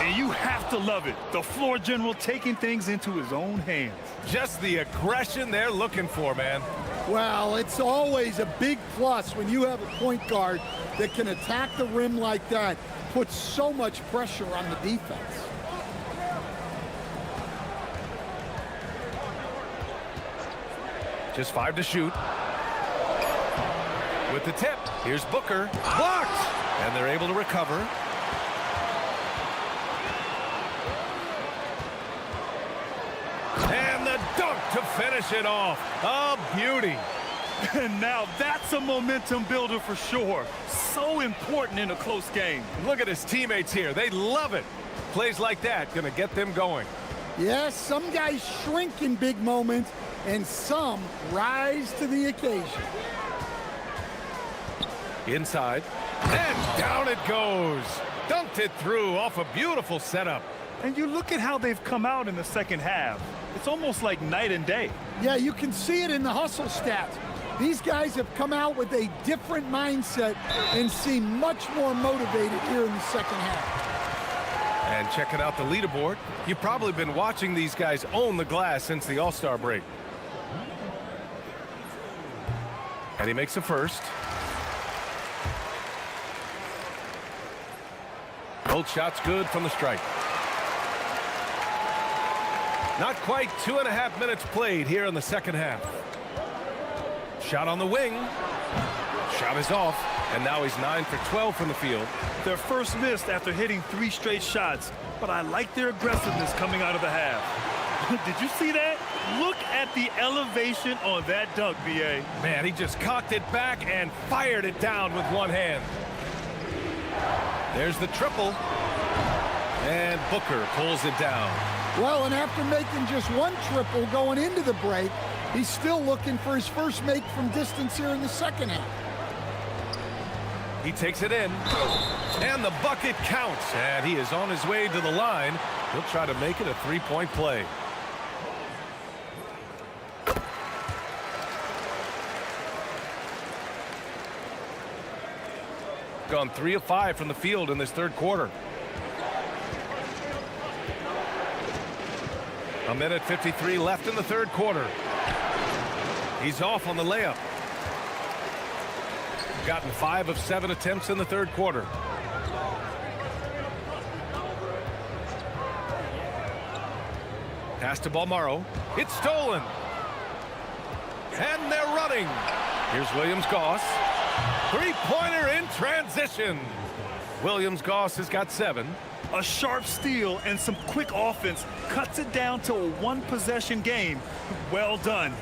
Speaker 2: And you have to love it. The floor general taking things into his own hands.
Speaker 1: Just the aggression they're looking for, man.
Speaker 13: Well, it's always a big plus when you have a point guard that can attack the rim like that, puts so much pressure on the defense.
Speaker 1: Just 5 to shoot. With the tip, here's Booker. Blocked! And they're able to recover. And the dunk to finish it off. A beauty.
Speaker 2: And now that's a momentum builder for sure. So important in a close game.
Speaker 1: Look at his teammates here. They love it. Plays like that gonna get them going.
Speaker 13: Yes, some guys shrink in big moments, and some rise to the occasion.
Speaker 1: Inside. And down it goes. Dunked it through off a beautiful setup.
Speaker 2: And you look at how they've come out in the second half. It's almost like night and day.
Speaker 13: Yeah, you can see it in the hustle stats. These guys have come out with a different mindset and seem much more motivated here in the second half.
Speaker 1: And checking out the leaderboard, you've probably been watching these guys own the glass since the All-Star break. And he makes a first. Both shots good from the strike. Not quite 2.5 minutes played here in the second half. Shot on the wing. Shot is off, and now he's 9 for 12 from the field.
Speaker 2: Their first miss after hitting 3 straight shots, but I like their aggressiveness coming out of the half. Did you see that? Look at the elevation on that dunk, B.A.
Speaker 1: Man, he just cocked it back and fired it down with one hand. There's the triple. And Booker pulls it down.
Speaker 13: Well, and after making just one triple going into the break, he's still looking for his first make from distance here in the second half.
Speaker 1: He takes it in, and the bucket counts, and he is on his way to the line. He'll try to make it a three-point play. Gone 3 of 5 from the field in this third quarter. A minute 53 left in the third quarter. He's off on the layup. Gotten 5 of 7 attempts in the third quarter. Pass to Balmaro. It's stolen. And they're running. Here's Williams-Goss. Three-pointer in transition. Williams-Goss has got 7.
Speaker 2: A sharp steal and some quick offense cuts it down to a one-possession game. Well done.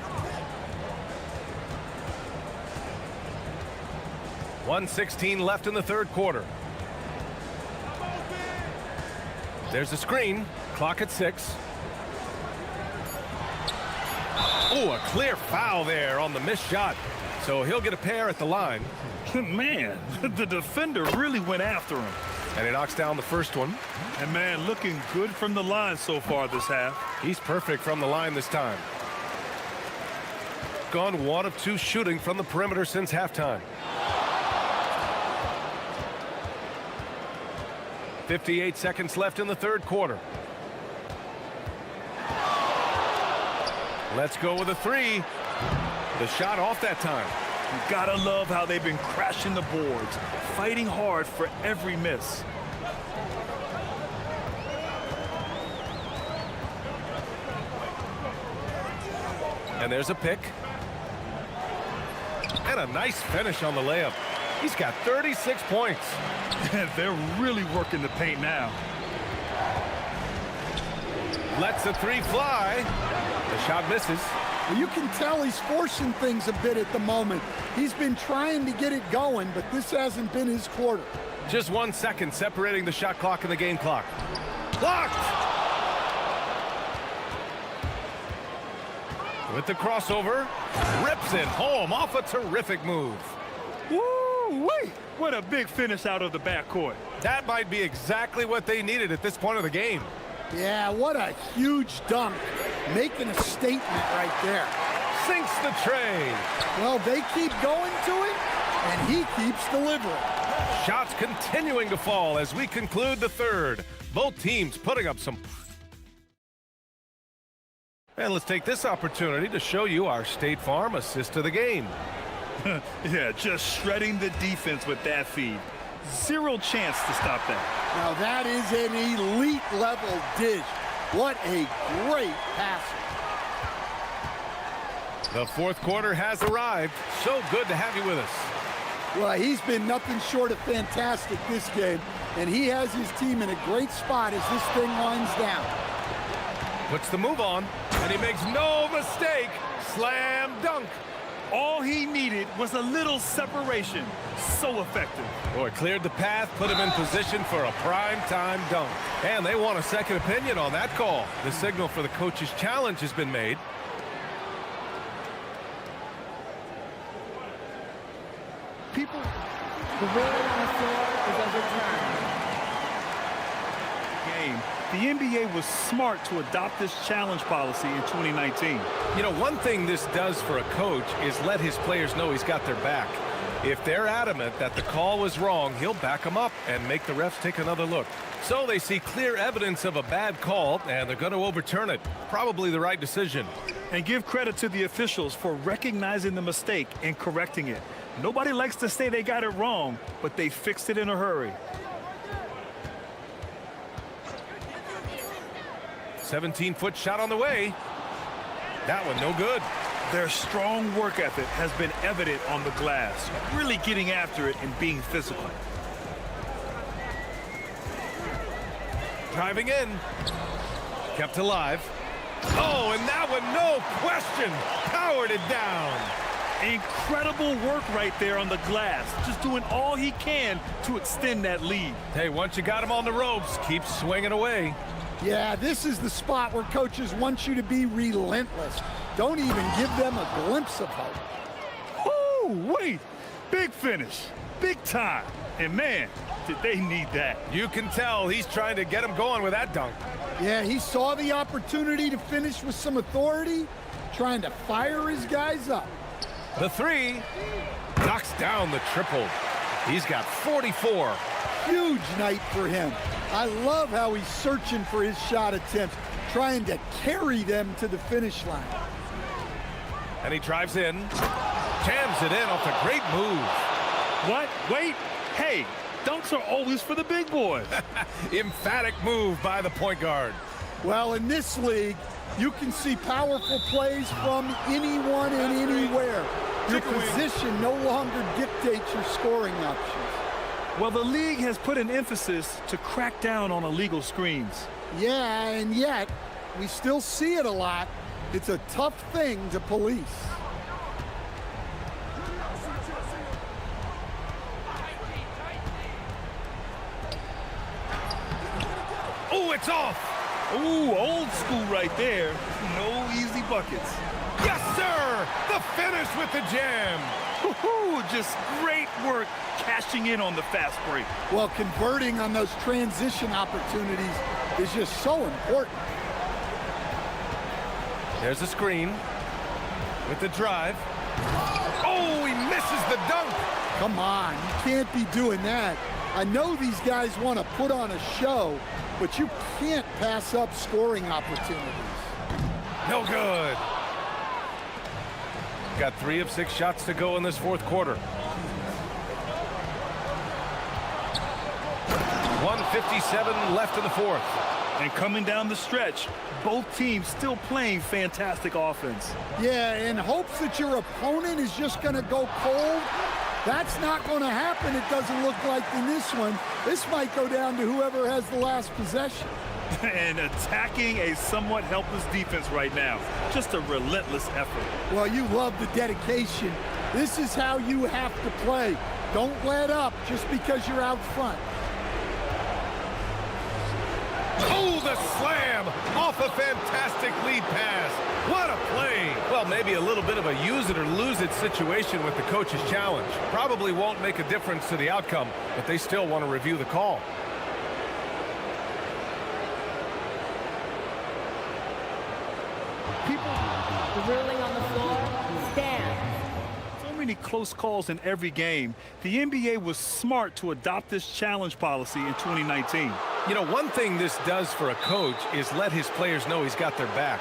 Speaker 1: 1:16 left in the third quarter. There's a screen. Clock at 6. Oh, a clear foul there on the missed shot. So he'll get a pair at the line.
Speaker 2: Man, the defender really went after him.
Speaker 1: And he knocks down the first one.
Speaker 2: And man, looking good from the line so far this half.
Speaker 1: He's perfect from the line this time. Gone 1 of 2 shooting from the perimeter since halftime. 58 seconds left in the third quarter. Let's go with a 3. The shot off that time.
Speaker 2: You gotta love how they've been crashing the boards, fighting hard for every miss.
Speaker 1: And there's a pick. And a nice finish on the layup. He's got 36 points.
Speaker 2: They're really working the paint now.
Speaker 1: Lets the 3 fly. The shot misses.
Speaker 13: Well, you can tell he's forcing things a bit at the moment. He's been trying to get it going, but this hasn't been his quarter.
Speaker 1: Just 1 second separating the shot clock and the game clock. Blocked! With the crossover, rips it home off a terrific move.
Speaker 2: Woo-wee! What a big finish out of the backcourt.
Speaker 1: That might be exactly what they needed at this point of the game.
Speaker 13: Yeah, what a huge dunk. Making a statement right there.
Speaker 1: Sinks the train.
Speaker 13: Well, they keep going to it, and he keeps delivering.
Speaker 1: Shots continuing to fall as we conclude the third. Both teams putting up some... And let's take this opportunity to show you our State Farm assist to the game.
Speaker 2: Yeah, just shredding the defense with that feed. Zero chance to stop that.
Speaker 13: Now that is an elite level dish. What a great passer.
Speaker 1: The fourth quarter has arrived. So good to have you with us.
Speaker 13: Well, he's been nothing short of fantastic this game, and he has his team in a great spot as this thing winds down.
Speaker 1: Puts the move on, and he makes no mistake. Slam dunk.
Speaker 2: All he needed was a little separation. So effective.
Speaker 1: Boy, cleared the path, put him in position for a prime-time dunk. And they want a second opinion on that call. The signal for the coach's challenge has been made.
Speaker 11: People, the ruling on the floor is overturned.
Speaker 2: Game. The NBA was smart to adopt this challenge policy in 2019.
Speaker 1: You know, one thing this does for a coach is let his players know he's got their back. If they're adamant that the call was wrong, he'll back them up and make the refs take another look. So they see clear evidence of a bad call, and they're going to overturn it. Probably the right decision.
Speaker 2: And give credit to the officials for recognizing the mistake and correcting it. Nobody likes to say they got it wrong, but they fixed it in a hurry.
Speaker 1: 17-foot shot on the way. That one no good.
Speaker 2: Their strong work ethic has been evident on the glass, really getting after it and being physical.
Speaker 1: Driving in. Kept alive. Oh, and that one, no question, powered it down.
Speaker 2: Incredible work right there on the glass, just doing all he can to extend that lead.
Speaker 1: Hey, once you got him on the ropes, keep swinging away.
Speaker 13: Yeah, this is the spot where coaches want you to be relentless. Don't even give them a glimpse of hope.
Speaker 2: Oh, wait. Big finish. Big time. And man, did they need that.
Speaker 1: You can tell he's trying to get him going with that dunk.
Speaker 13: Yeah, he saw the opportunity to finish with some authority, trying to fire his guys up.
Speaker 1: The three knocks down the triple. He's got 44.
Speaker 13: Huge night for him. I love how he's searching for his shot attempts, trying to carry them to the finish line.
Speaker 1: And he drives in, jams it in off a great move.
Speaker 2: What? Wait. Hey, dunks are always for the big boys.
Speaker 1: Emphatic move by the point guard.
Speaker 13: Well, in this league, you can see powerful plays from anyone and anywhere. Your position no longer dictates your scoring options.
Speaker 2: Well, the league has put an emphasis to crack down on illegal screens.
Speaker 13: Yeah, and yet, we still see it a lot. It's a tough thing to police.
Speaker 1: Oh, it's off!
Speaker 2: Ooh, old school right there. No easy buckets.
Speaker 1: Yes, sir! The finish with the jam!
Speaker 2: Woohoo! Just great work cashing in on the fast break.
Speaker 13: Well, converting on those transition opportunities is just so important.
Speaker 1: There's a screen with the drive. Oh, he misses the dunk!
Speaker 13: Come on, you can't be doing that. I know these guys want to put on a show, but you can't pass up scoring opportunities.
Speaker 1: No good. Got 3 of 6 shots to go in this fourth quarter. 1:57 left in the fourth.
Speaker 2: And coming down the stretch, both teams still playing fantastic offense.
Speaker 13: Yeah, in hopes that your opponent is just going to go cold. That's not going to happen, it doesn't look like in this one. This might go down to whoever has the last possession.
Speaker 2: And attacking a somewhat helpless defense right now. Just a relentless effort.
Speaker 13: Well, you love the dedication. This is how you have to play. Don't let up just because you're out front.
Speaker 1: Oh, the slam off a fantastic lead pass. What a play. Well, Well, maybe a little bit of a use it or lose it situation with the coach's challenge. Probably won't make a difference to the outcome, but they still want to review the call.
Speaker 11: Ruling on the floor, stand.
Speaker 2: So many close calls in every game. The NBA was smart to adopt this challenge policy in 2019.
Speaker 1: You know, one thing this does for a coach is let his players know he's got their back.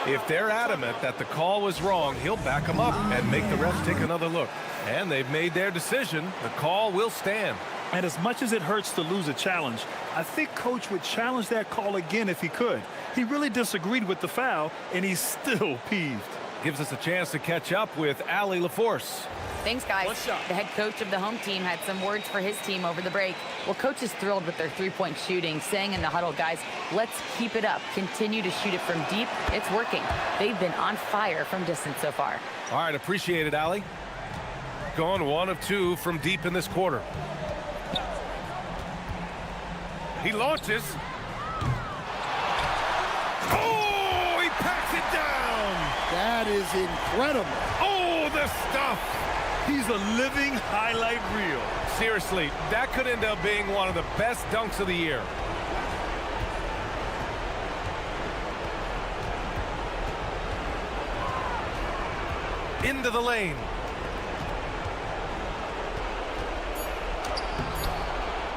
Speaker 1: If they're adamant that the call was wrong, he'll back them up and make the refs take another look. And they've made their decision. The call will stand.
Speaker 2: And as much as it hurts to lose a challenge, I think Coach would challenge that call again if he could. He really disagreed with the foul, and he's still peeved.
Speaker 1: Gives us a chance to catch up with Allie LaForce.
Speaker 12: Thanks, guys. The head coach of the home team had some words for his team over the break. Well, coach is thrilled with their three-point shooting, saying in the huddle, guys, let's keep it up. Continue to shoot it from deep. It's working. They've been on fire from distance so far.
Speaker 1: All right, appreciate it, Allie. Gone 1 of 2 from deep in this quarter. He launches. Oh, he packs it down.
Speaker 13: That is incredible.
Speaker 1: Oh, the stuff.
Speaker 2: He's a living highlight reel.
Speaker 1: Seriously, that could end up being one of the best dunks of the year. Into the lane.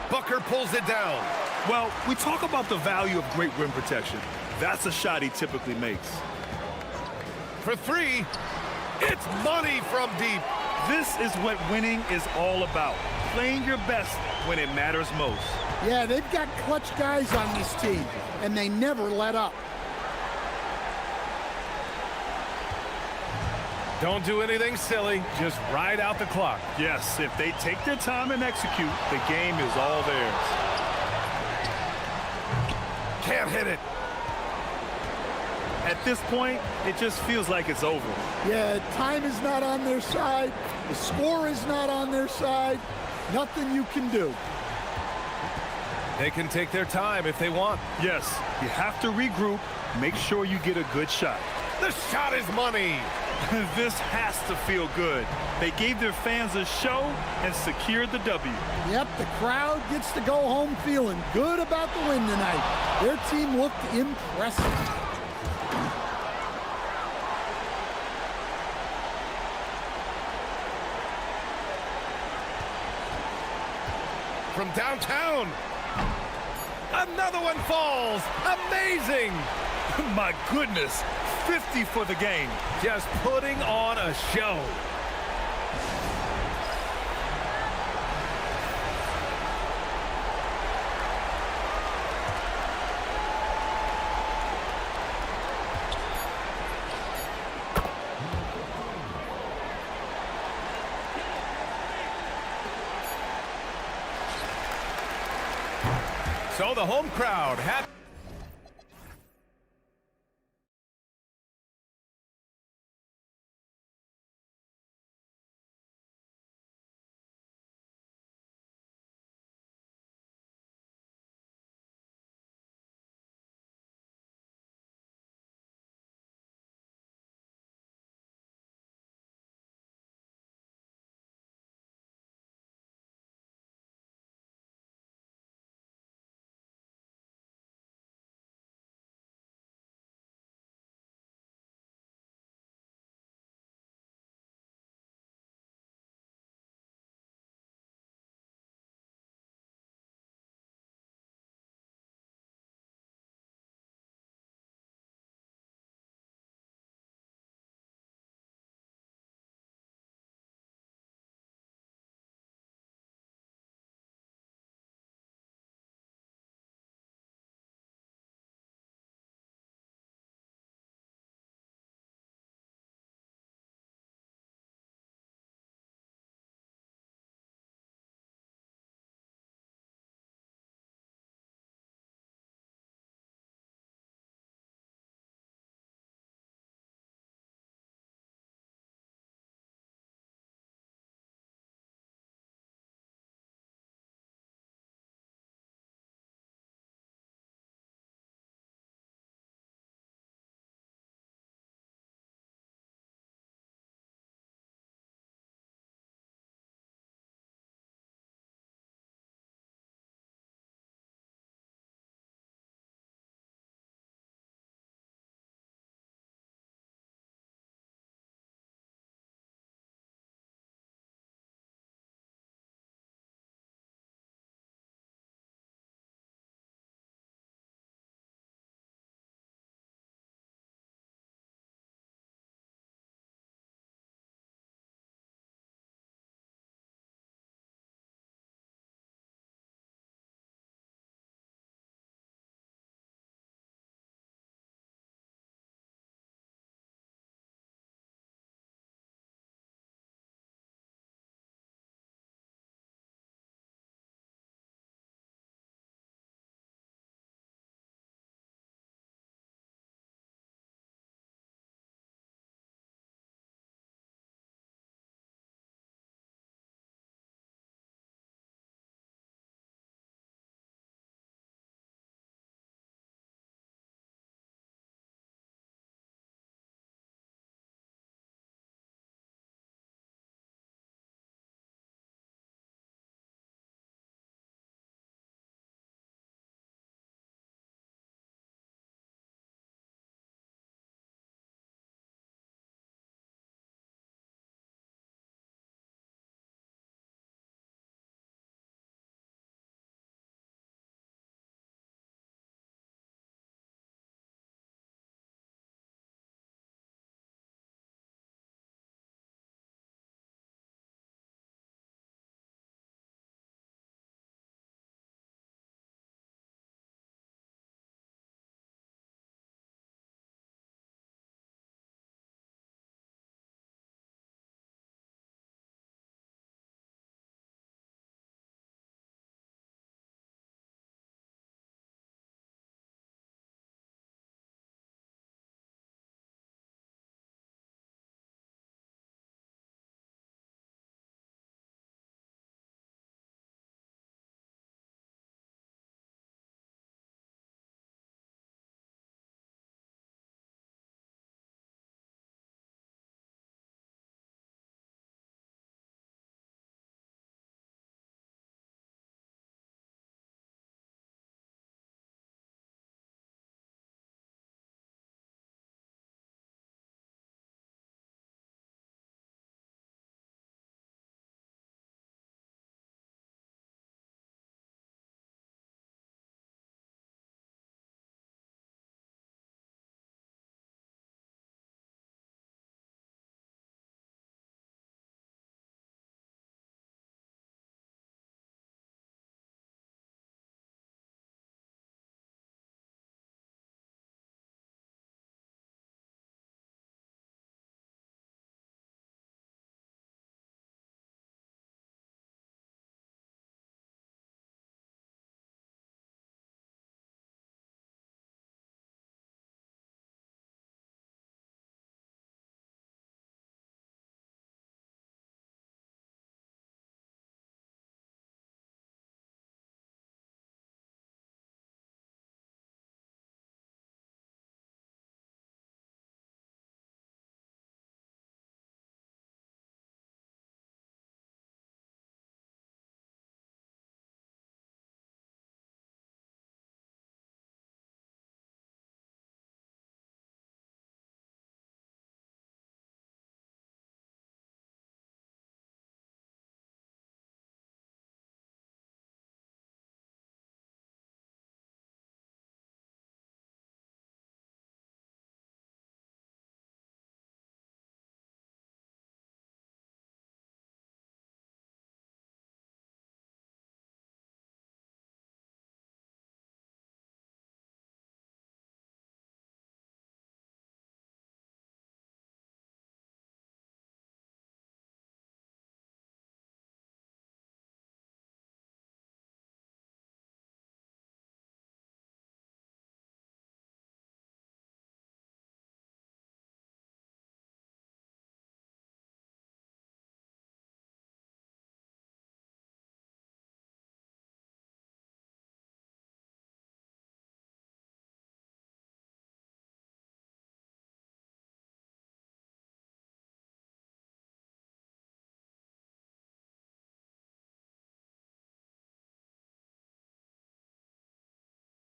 Speaker 1: Booker pulls it down.
Speaker 2: Well, we talk about the value of great rim protection. That's a shot he typically makes.
Speaker 1: For 3, it's money from deep.
Speaker 2: This is what winning is all about. Playing your best when it matters most.
Speaker 13: Yeah, they've got clutch guys on this team, and they never let up.
Speaker 1: Don't do anything silly. Just ride out the clock.
Speaker 2: Yes, if they take their time and execute, the game is all theirs.
Speaker 1: Can't hit it.
Speaker 2: At this point, it just feels like it's over.
Speaker 13: Yeah, time is not on their side. The score is not on their side. Nothing you can do.
Speaker 1: They can take their time if they want.
Speaker 2: Yes, you have to regroup. Make sure you get a good shot.
Speaker 1: The shot is money.
Speaker 2: This has to feel good. They gave their fans a show and secured the W.
Speaker 13: Yep, the crowd gets to go home feeling good about the win tonight. Their team looked impressive.
Speaker 1: From downtown. Another one falls. Amazing.
Speaker 2: My goodness, 50 for the game.
Speaker 1: Just putting on a show. So the home crowd had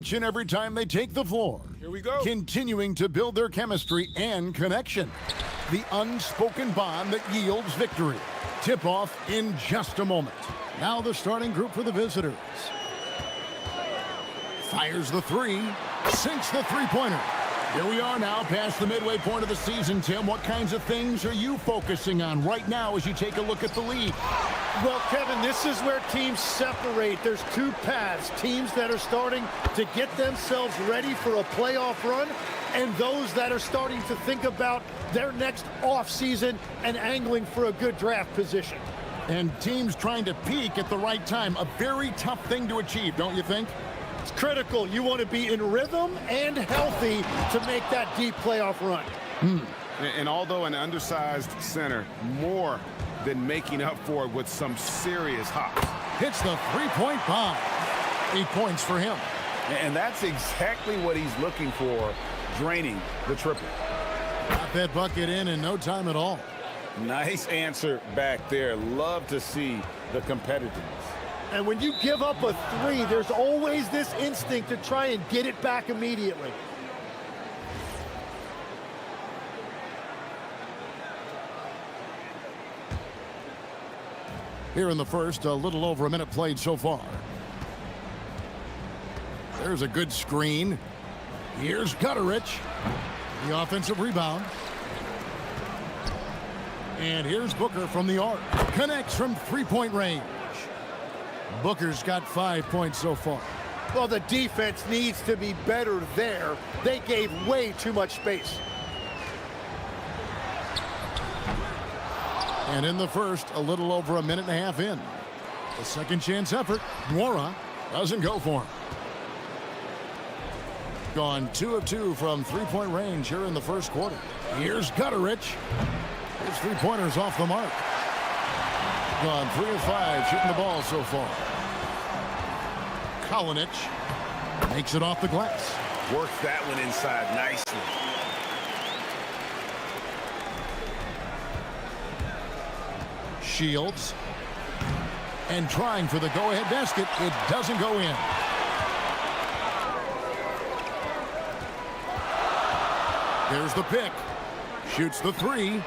Speaker 6: each and every time they take the floor.
Speaker 10: Here we go.
Speaker 6: Continuing to build their chemistry and connection. The unspoken bond that yields victory. Tip-off in just a moment. Now the starting group for the visitors. Fires the three, sinks the three-pointer. Here we are now past the midway point of the season, Tim. What kinds of things are you focusing on right now as you take a look at the league?
Speaker 8: Well, Kevin, this is where teams separate. There's two paths. Teams that are starting to get themselves ready for a playoff run, and those that are starting to think about their next offseason and angling for a good draft position.
Speaker 6: And teams trying to peak at the right time. A very tough thing to achieve, don't you think?
Speaker 8: It's critical. You want to be in rhythm and healthy to make that deep playoff run.
Speaker 9: And although an undersized center, more than making up for it with some serious hops.
Speaker 6: Hits the three-point bomb. 8 points for him.
Speaker 9: And that's exactly what he's looking for, draining the triple.
Speaker 6: Got that bucket in no time at all.
Speaker 9: Nice answer back there. Love to see the competitiveness.
Speaker 8: And when you give up a three, there's always this instinct to try and get it back immediately.
Speaker 6: Here in the first, a little over a minute played so far. There's a good screen. Here's Gutterich. The offensive rebound. And here's Booker from the arc. Connects from three-point range. Booker's got 5 points so far.
Speaker 8: Well, the defense needs to be better there. They gave way too much space.
Speaker 6: And in the first, a little over a minute and a half in. The second chance effort. Nwora doesn't go for him. Gone 2 of 2 from three-point range here in the first quarter. Here's Gutterich. His three-pointer's off the mark. Gone 3 of 5 shooting the ball so far. Kalinic makes it off the glass.
Speaker 9: Works that one inside nicely.
Speaker 6: Shields. And trying for the go-ahead basket. It doesn't go in. There's the pick. Shoots the three.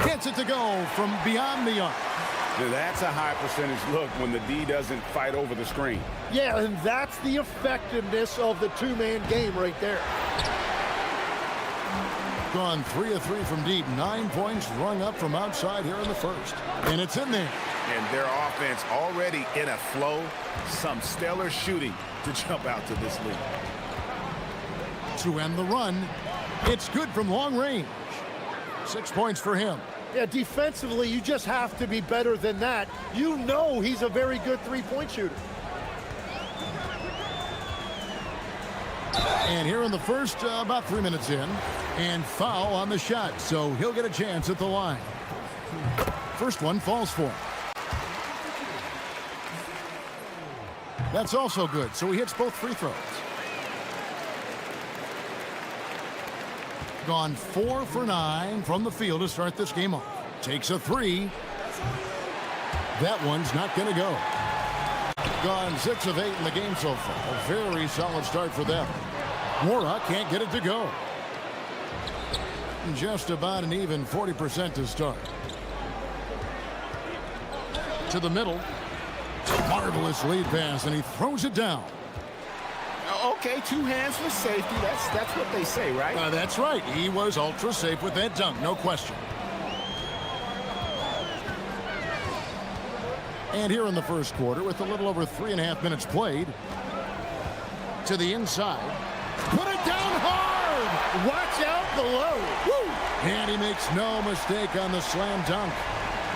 Speaker 6: Gets it to go from beyond the arc.
Speaker 9: That's a high percentage look when the D doesn't fight over the screen.
Speaker 8: Yeah, and that's the effectiveness of the two-man game right there.
Speaker 6: Gone 3 of 3 from deep. 9 points rung up from outside here in the first. And it's in there.
Speaker 9: And their offense already in a flow. Some stellar shooting to jump out to this lead.
Speaker 6: To end the run, it's good from long range. 6 points for him.
Speaker 8: Yeah, defensively, you just have to be better than that. You know he's a very good three-point shooter.
Speaker 6: And here in the first, about 3 minutes in. And foul on the shot, so he'll get a chance at the line. First one falls for him. That's also good, so he hits both free throws. Gone 4 for 9 from the field to start this game off. Takes a three. That one's not going to go. Gone 6 of 8 in the game so far. A very solid start for them. Nwora can't get it to go. Just about an even 40% to start. To the middle. Marvelous lead pass, and he throws it down.
Speaker 9: Okay, 2 hands for safety. That's what they say, right?
Speaker 6: That's right. He was ultra safe with that dunk, no question. And here in the first quarter, with a little over 3.5 minutes played, to the inside. Put it down hard!
Speaker 8: Watch out below. Woo!
Speaker 6: And he makes no mistake on the slam dunk.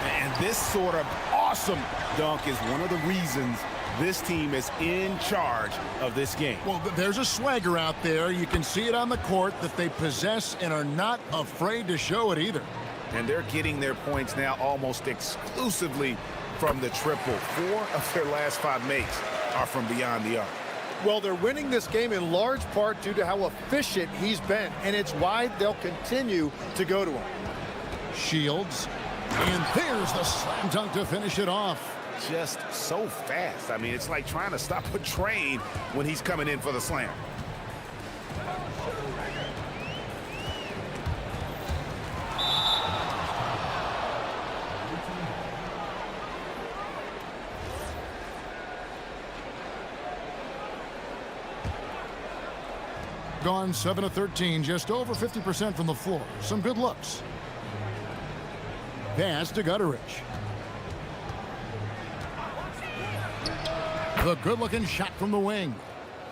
Speaker 9: And this sort of awesome dunk is one of the reasons this team is in charge of this game.
Speaker 6: Well, there's a swagger out there. You can see it on the court that they possess and are not afraid to show it either.
Speaker 9: And they're getting their points now almost exclusively from the triple. 4 of their last 5 makes are from beyond the arc.
Speaker 8: Well, they're winning this game in large part due to how efficient he's been, and it's why they'll continue to go to him.
Speaker 6: Shields. And there's the slam dunk to finish it off.
Speaker 9: just so fast. I mean, it's like trying to stop a train when he's coming in for the slam.
Speaker 6: Gone 7 of 13, just over 50% from the floor. Some good looks. Pass to Gutteridge. The good-looking shot from the wing.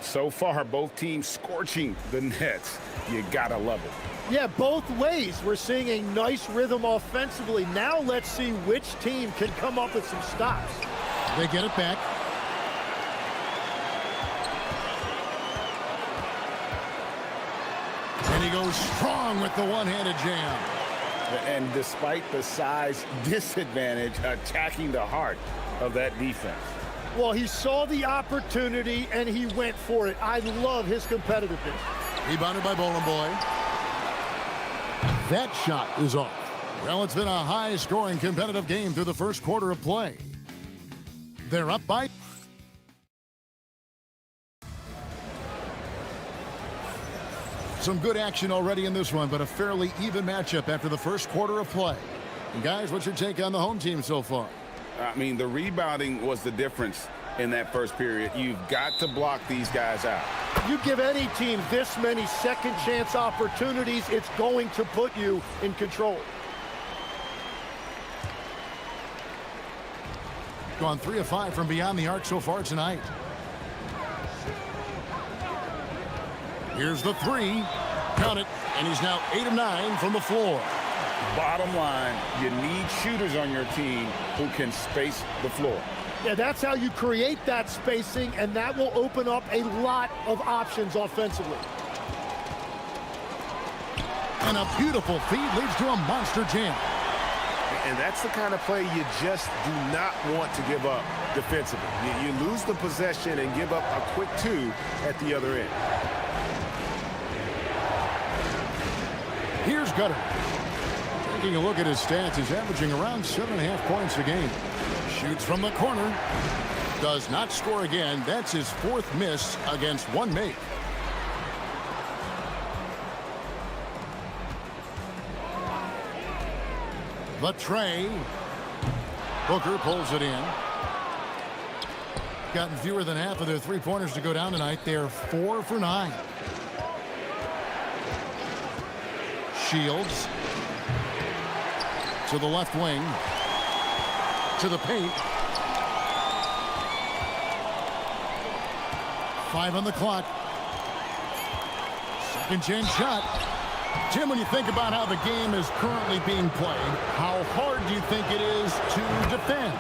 Speaker 9: So far, both teams scorching the nets. You gotta love it.
Speaker 8: Yeah, both ways. We're seeing a nice rhythm offensively. Now let's see which team can come up with some stops.
Speaker 6: They get it back. And he goes strong with the one-handed jam.
Speaker 9: And despite the size disadvantage, attacking the heart of that defense.
Speaker 8: Well, he saw the opportunity and he went for it. I love his competitiveness.
Speaker 6: Rebounded by Bowling Boy. That shot is off. Well, it's been a high-scoring competitive game through the first quarter of play. They're up by... Some good action already in this one, but a fairly even matchup after the first quarter of play. And guys, what's your take on the home team so far?
Speaker 9: I mean, the rebounding was the difference in that first period. You've got to block these guys out.
Speaker 8: You give any team this many second chance opportunities, it's going to put you in control.
Speaker 6: Gone 3 of 5 from beyond the arc so far tonight. Here's the three. Count it. And he's now 8 of 9 from the floor.
Speaker 9: Bottom line, you need shooters on your team who can space the floor.
Speaker 8: Yeah, that's how you create that spacing, and that will open up a lot of options offensively.
Speaker 6: And a beautiful feed leads to a monster jam.
Speaker 9: And that's the kind of play you just do not want to give up defensively. You lose the possession and give up a quick 2 at the other end.
Speaker 6: Here's Gutter. Taking a look at his stats, he's averaging around 7.5 points a game. Shoots from the corner. Does not score again. That's his 4th miss against 1 make. The tray. Booker pulls it in. Gotten fewer than half of their three-pointers to go down tonight. They're 4 for 9. Shields to the left wing, to the paint. 5 on the clock. Second chance shot. Tim, when you think about how the game is currently being played, how hard do you think it is to defend?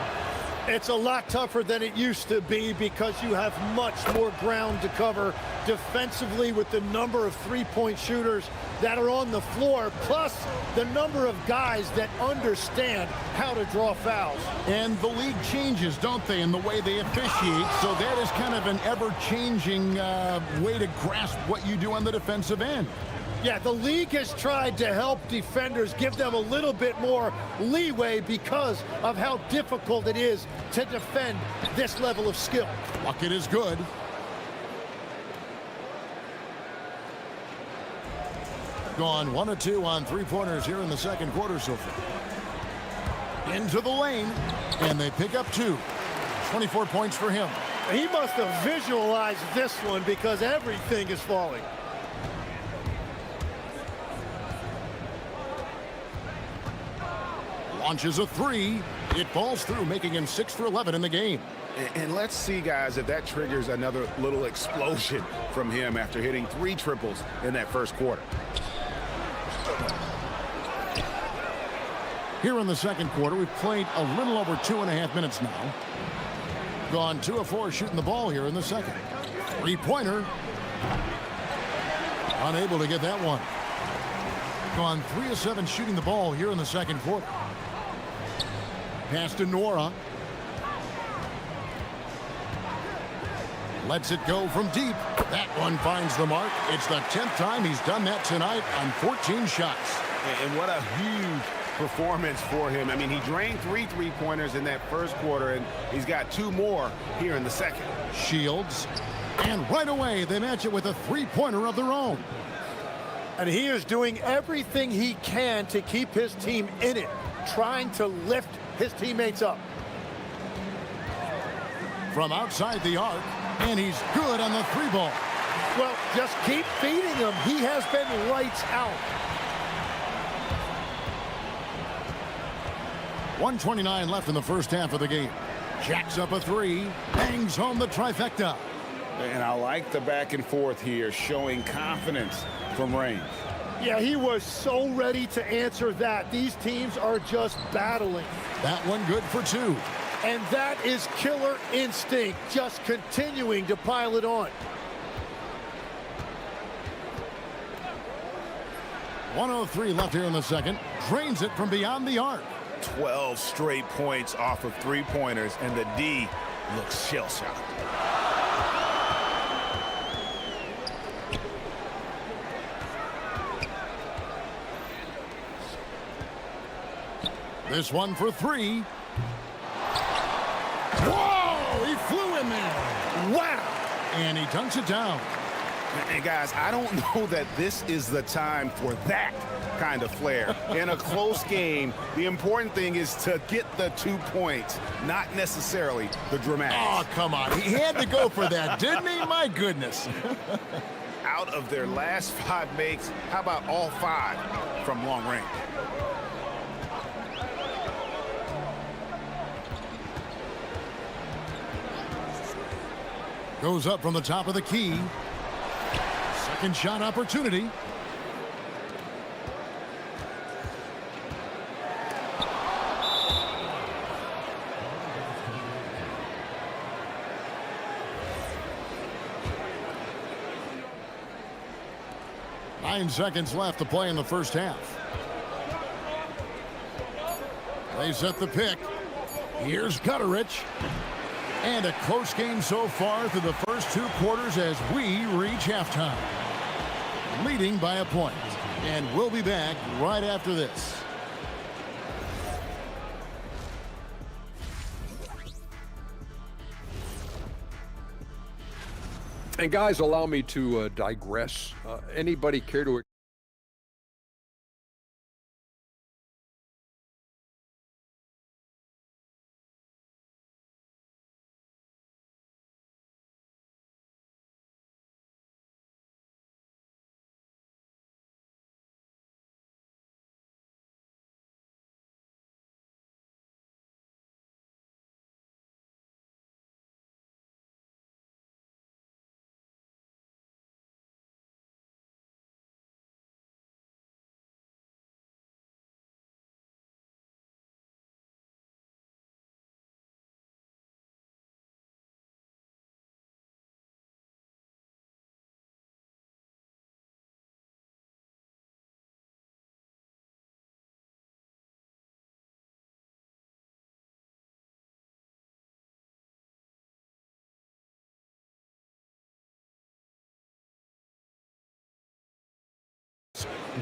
Speaker 8: It's a lot tougher than it used to be because you have much more ground to cover defensively with the number of three-point shooters that are on the floor, plus the number of guys that understand how to draw fouls.
Speaker 6: And the league changes, don't they, in the way they officiate, so that is kind of an ever-changing way to grasp what you do on the defensive end.
Speaker 8: Yeah, the league has tried to help defenders, give them a little bit more leeway because of how difficult it is to defend this level of skill.
Speaker 6: Bucket is good. Gone 1 of 2 on three-pointers here in the second quarter so far. Into the lane, and they pick up 2. 24 points for him.
Speaker 8: He must have visualized this one because everything is falling.
Speaker 6: Launches a 3. It falls through, making him 6 for 11 in the game.
Speaker 9: And let's see, guys, if that triggers another little explosion from him after hitting 3 triples in that first quarter.
Speaker 6: Here in the second quarter, we've played a little over 2.5 minutes now. Gone 2 of 4 shooting the ball here in the second. Three-pointer. Unable to get that one. Gone 3 of 7 shooting the ball here in the second quarter. Pass to Nora. Lets it go from deep. That one finds the mark. It's the 10th time he's done that tonight on 14 shots.
Speaker 9: And what a huge performance for him. I mean, he drained 3 3-pointers in that first quarter, and he's got 2 more here in the second.
Speaker 6: Shields. And right away, they match it with a 3-pointer of their own.
Speaker 8: And he is doing everything he can to keep his team in it, trying to lift his teammates up.
Speaker 6: From outside the arc, and he's good on the 3-ball.
Speaker 8: Well, just keep feeding him. He has been lights out.
Speaker 6: 1:29 left in the first half of the game. Jacks up a 3, bangs home the trifecta.
Speaker 7: And I like the back and forth here, showing confidence from range.
Speaker 8: Yeah, he was so ready to answer that. These teams are just battling.
Speaker 6: That one good for 2.
Speaker 8: And that is killer instinct, just continuing to pile it on.
Speaker 6: 1:03 left here in the second. Drains it from beyond the arc.
Speaker 9: 12 straight points off of 3-pointers, and the D looks shell-shocked.
Speaker 6: This one for 3. Whoa! He flew in there.
Speaker 8: Wow!
Speaker 6: And he dunks it down.
Speaker 9: And guys, I don't know that this is the time for that kind of flair. In a close game, the important thing is to get the 2 points, not necessarily the dramatics.
Speaker 6: Oh, come on. He had to go for that, didn't he? My goodness.
Speaker 9: Out of their last 5 makes, how about all 5 from long range?
Speaker 6: Goes up from the top of the key. Second shot opportunity. Nine seconds left to play in the first half. They set the pick. Here's Gutterich. And a close game so far through the first 2 quarters as we reach halftime. Leading by a point. And we'll be back right after this.
Speaker 5: And guys, allow me to digress. Anybody care to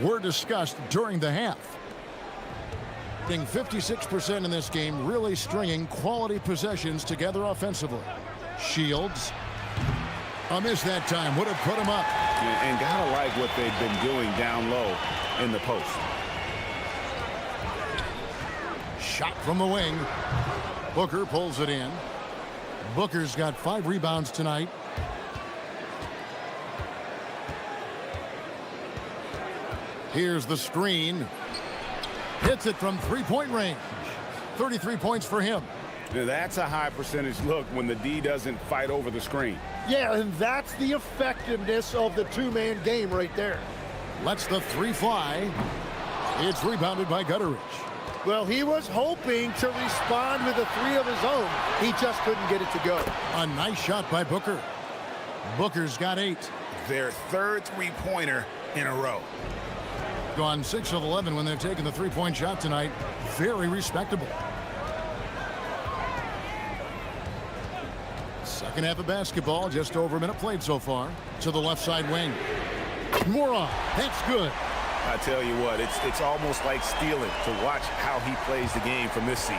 Speaker 6: were discussed during the half. Being 56% in this game, really stringing quality possessions together offensively. Shields. A miss that time. Would have put him up.
Speaker 9: And gotta like what they've been doing down low in the post.
Speaker 6: Shot from the wing. Booker pulls it in. Booker's got 5 rebounds tonight. Here's the screen. Hits it from 3-point range. 33 points for him.
Speaker 9: Now that's a high percentage look when the D doesn't fight over the screen.
Speaker 8: Yeah, and that's the effectiveness of the 2-man game right there.
Speaker 6: Lets the 3 fly. It's rebounded by Gutterich.
Speaker 8: Well, he was hoping to respond with a 3 of his own. He just couldn't get it to go.
Speaker 6: A nice shot by Booker. Booker's got 8.
Speaker 9: Their third 3-pointer in a row.
Speaker 6: Gone 6 of 11 when they've taken the 3-point shot tonight. Very respectable. Second half of basketball, just over a minute played so far. To the left side wing. Moron, that's good.
Speaker 9: I tell you what, it's almost like stealing to watch how he plays the game from this seat.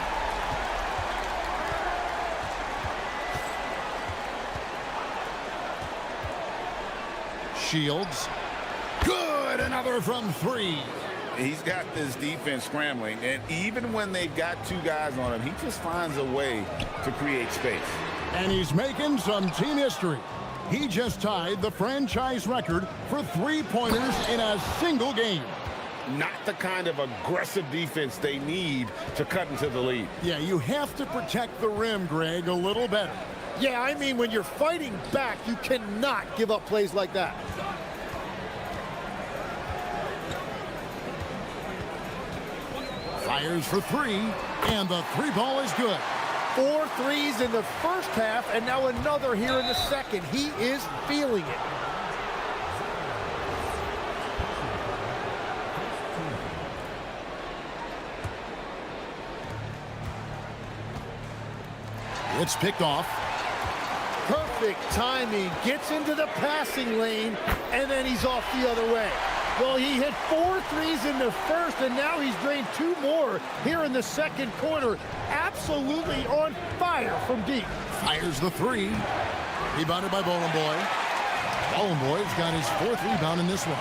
Speaker 6: Shields. Good, another from three.
Speaker 9: He's got this defense scrambling, and even when they've got two guys on him, he just finds a way to create space.
Speaker 6: And he's making some team history. He just tied the franchise record for three-pointers in a single game.
Speaker 9: Not the kind of aggressive defense they need to cut into the lead.
Speaker 6: Yeah, you have to protect the rim, Greg, a little better.
Speaker 8: Yeah, I mean, when you're fighting back, you cannot give up plays like that.
Speaker 6: Fires for three, and the three ball is good.
Speaker 8: 4 threes in the first half, and now another here in the second. He is feeling it.
Speaker 6: It's picked off.
Speaker 8: Perfect timing. Gets into the passing lane, and then he's off the other way. Well, he hit 4 threes in the first, and now he's drained 2 more here in the second quarter. Absolutely on fire from deep.
Speaker 6: Fires the three. Rebounded by Bowling Boy. Bowling Boy's got his 4th rebound in this one.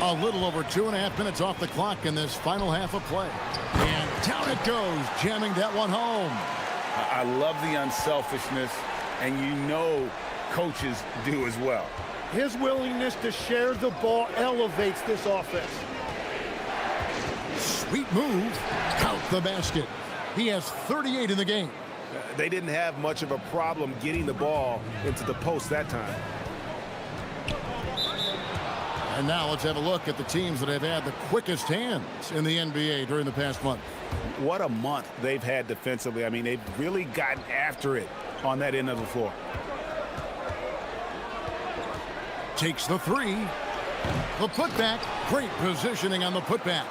Speaker 6: A little over 2.5 minutes off the clock in this final half of play. And down it goes, jamming that one home.
Speaker 9: I love the unselfishness, and you know coaches do as well.
Speaker 8: His willingness to share the ball elevates this offense.
Speaker 6: Sweet move. Count the basket. He has 38 in the game.
Speaker 9: They didn't have much of a problem getting the ball into the post that time.
Speaker 6: And now let's have a look at the teams that have had the quickest hands in the NBA during the past month.
Speaker 9: What a month they've had defensively. I mean, they've really gotten after it on that end of the floor.
Speaker 6: Takes the three. The putback. Great positioning on the putback.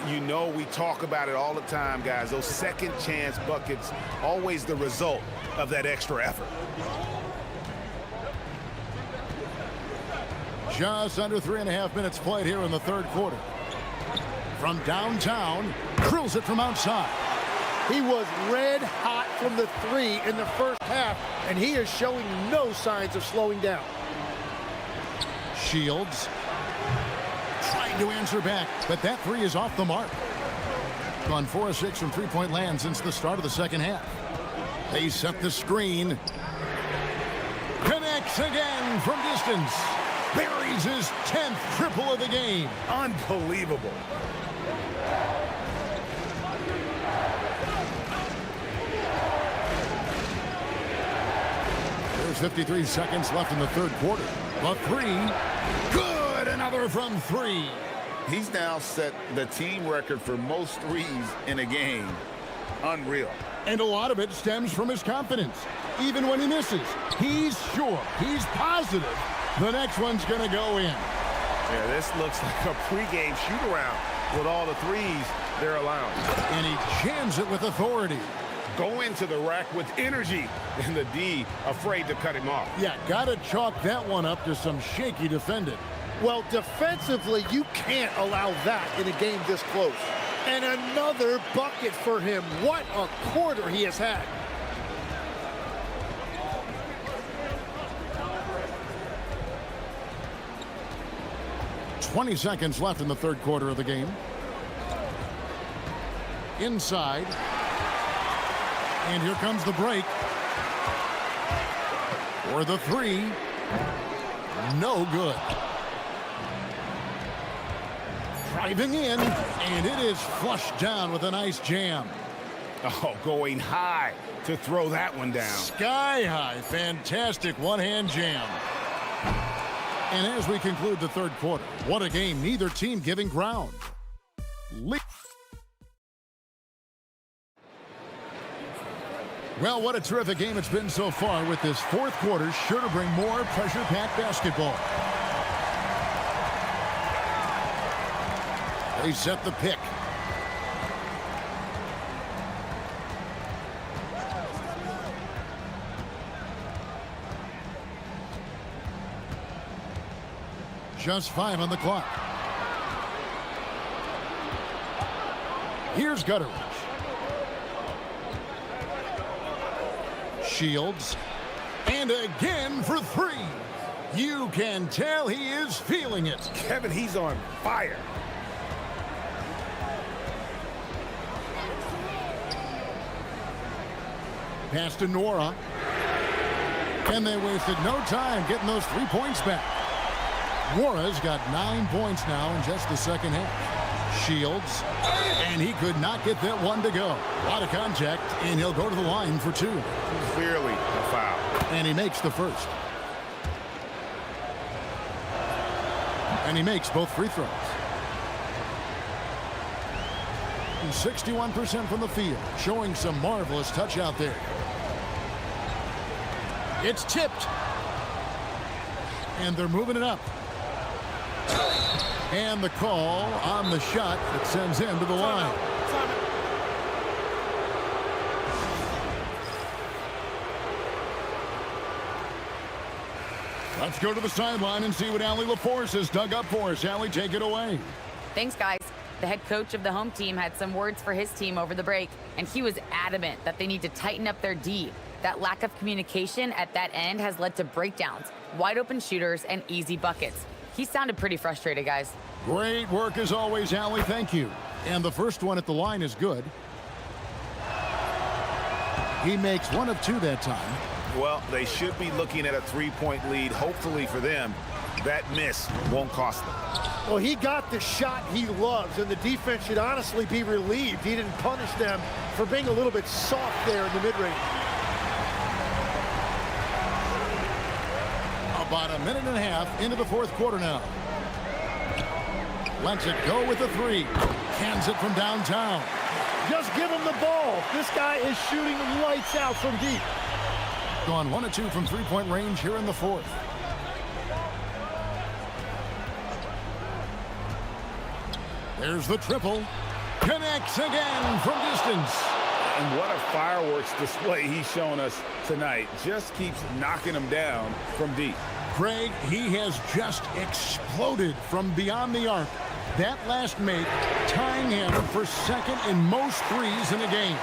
Speaker 9: You know, we talk about it all the time, guys. Those second chance buckets, always the result of that extra effort.
Speaker 6: Just under 3.5 minutes played here in the third quarter. From downtown, drills it from outside.
Speaker 8: He was red hot from the three in the first half, and he is showing no signs of slowing down.
Speaker 6: Shields trying to answer back, but that three is off the mark. Gone 4 of 6 from three-point land since the start of the second half. They set the screen. Connects again from distance. Buries his 10th triple of the game.
Speaker 9: Unbelievable.
Speaker 6: There's 53 seconds left in the third quarter. The three. Good. Another from three.
Speaker 9: He's now set the team record for most threes in a game. Unreal.
Speaker 6: And a lot of it stems from his confidence. Even when he misses, he's sure, he's positive the next one's going to go in.
Speaker 9: Yeah, this looks like a pregame shoot-around with all the threes they're allowing.
Speaker 6: And he jams it with authority.
Speaker 9: Go into the rack with energy, and the D afraid to cut him off.
Speaker 6: Yeah, got to chalk that one up to some shaky defending.
Speaker 8: Well, defensively, you can't allow that in a game this close. And another bucket for him. What a quarter he has had.
Speaker 6: .20 seconds left in the third quarter of the game. Inside. And here comes the break. For the three. No good. Driving in, and it is flushed down with a nice jam.
Speaker 9: Oh, going high to throw that one down.
Speaker 6: Sky high. Fantastic one-hand jam. And as we conclude the third quarter, what a game, neither team giving ground. Well, what a terrific game it's been so far, with this fourth quarter sure to bring more pressure-packed basketball. They set the pick. Just 5 on the clock. Here's Gutteridge. Shields. And again for 3. You can tell he is feeling it.
Speaker 9: Kevin, he's on fire.
Speaker 6: Pass to Nora. And they wasted no time getting those 3 points back. Nora's got 9 points now in just the second half. Shields. And he could not get that one to go. A lot of contact, and he'll go to the line for 2.
Speaker 9: Clearly a foul.
Speaker 6: And he makes the first. And he makes both free throws. 61% from the field, showing some marvelous touch out there. It's tipped. And they're moving it up. And the call on the shot that sends him to the line. Let's go to the sideline and see what Allie LaForce has dug up for us. Allie, take it away.
Speaker 12: Thanks, guys. The head coach of the home team had some words for his team over the break, and he was adamant that they need to tighten up their D. That lack of communication at that end has led to breakdowns, wide open shooters, and easy buckets. He sounded pretty frustrated, guys.
Speaker 6: Great work as always, Allie. Thank you. And the first one at the line is good. He makes 1 of 2 that time.
Speaker 9: Well, they should be looking at a 3-point lead. Hopefully for them, that miss won't cost them.
Speaker 8: Well, he got the shot he loves, and the defense should honestly be relieved he didn't punish them for being a little bit soft there in the mid-range.
Speaker 6: About a minute and a half into the fourth quarter now. Lets it go with the 3. Cans it from downtown.
Speaker 8: Just give him the ball. This guy is shooting lights out from deep.
Speaker 6: Gone 1 of 2 from 3-point range here in the fourth. There's the triple. Connects again from distance.
Speaker 9: And what a fireworks display he's shown us tonight. Just keeps knocking them down from deep.
Speaker 6: Craig, he has just exploded from beyond the arc. That last make tying him for second in most threes in a game.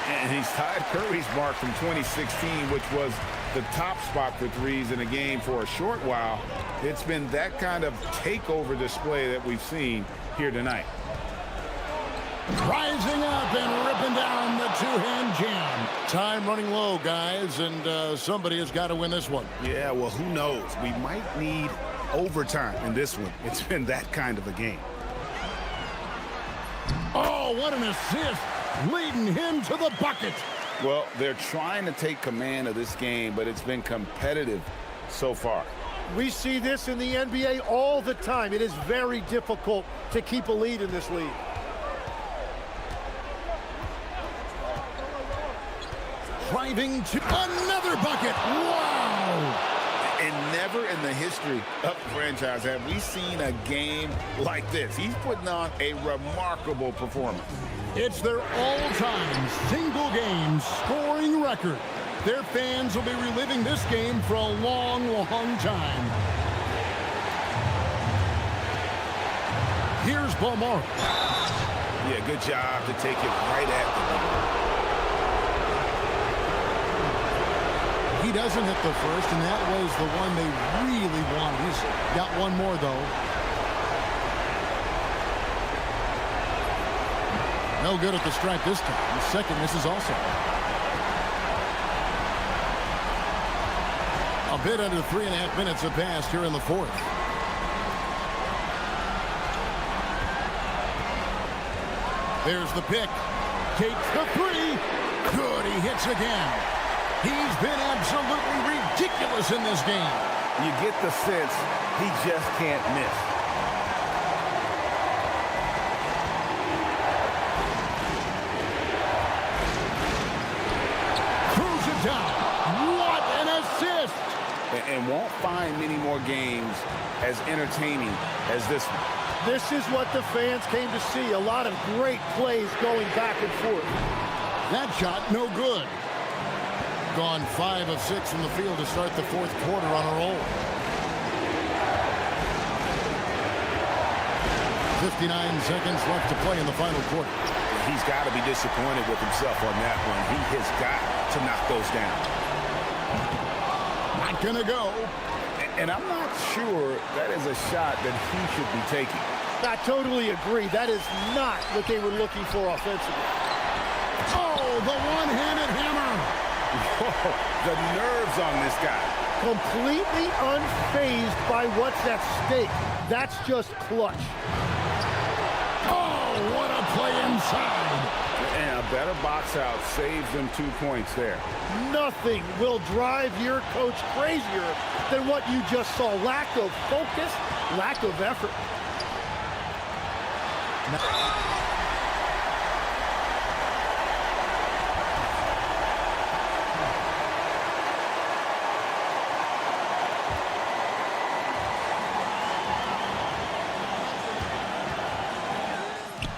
Speaker 9: And he's tied Curry's mark from 2016, which was the top spot for threes in a game for a short while. It's been that kind of takeover display that we've seen here tonight.
Speaker 6: Rising up and ripping down the 2-hand jam. Time running low, guys, and somebody has got to win this one.
Speaker 9: Yeah, well, who knows? We might need overtime in this one. It's been that kind of a game.
Speaker 6: Oh, what an assist, leading him to the bucket.
Speaker 9: Well, they're trying to take command of this game, but it's been competitive so far.
Speaker 8: We see this in the NBA all the time. It is very difficult to keep a lead in this league.
Speaker 6: Driving to another bucket. Wow!
Speaker 9: And never in the history of the franchise have we seen a game like this. He's putting on a remarkable performance.
Speaker 6: It's their all-time single-game scoring record. Their fans will be reliving this game for a long, long time. Here's Bomar.
Speaker 9: Yeah, good job to take it right at the
Speaker 6: He doesn't hit the first, and that was the one they really wanted. He's got one more, though. No good at the strike this time. The second misses also. A bit under 3.5 minutes have passed here in the fourth. There's the pick. Takes the 3. Good, he hits again. He's been absolutely ridiculous in this game.
Speaker 9: You get the sense he just can't miss.
Speaker 6: Throws it down. What an assist!
Speaker 9: And won't find many more games as entertaining as this one.
Speaker 8: This is what the fans came to see. A lot of great plays going back and forth.
Speaker 6: That shot, no good. Gone 5 of 6 from the field to start the fourth quarter on a roll. 59 seconds left to play in the final quarter.
Speaker 7: He's got to be disappointed with himself on that one. He has got to knock those down.
Speaker 6: Not going to go.
Speaker 7: And I'm not sure that is a shot that he should be taking.
Speaker 8: I totally agree. That is not what they were looking for offensively.
Speaker 6: Oh, the one-handed hammer.
Speaker 7: Whoa, the nerves on this guy.
Speaker 8: Completely unfazed by what's at stake. That's just clutch.
Speaker 6: Oh, what a play inside.
Speaker 7: And a better box out saves them 2 points there.
Speaker 8: Nothing will drive your coach crazier than what you just saw. Lack of focus, lack of effort.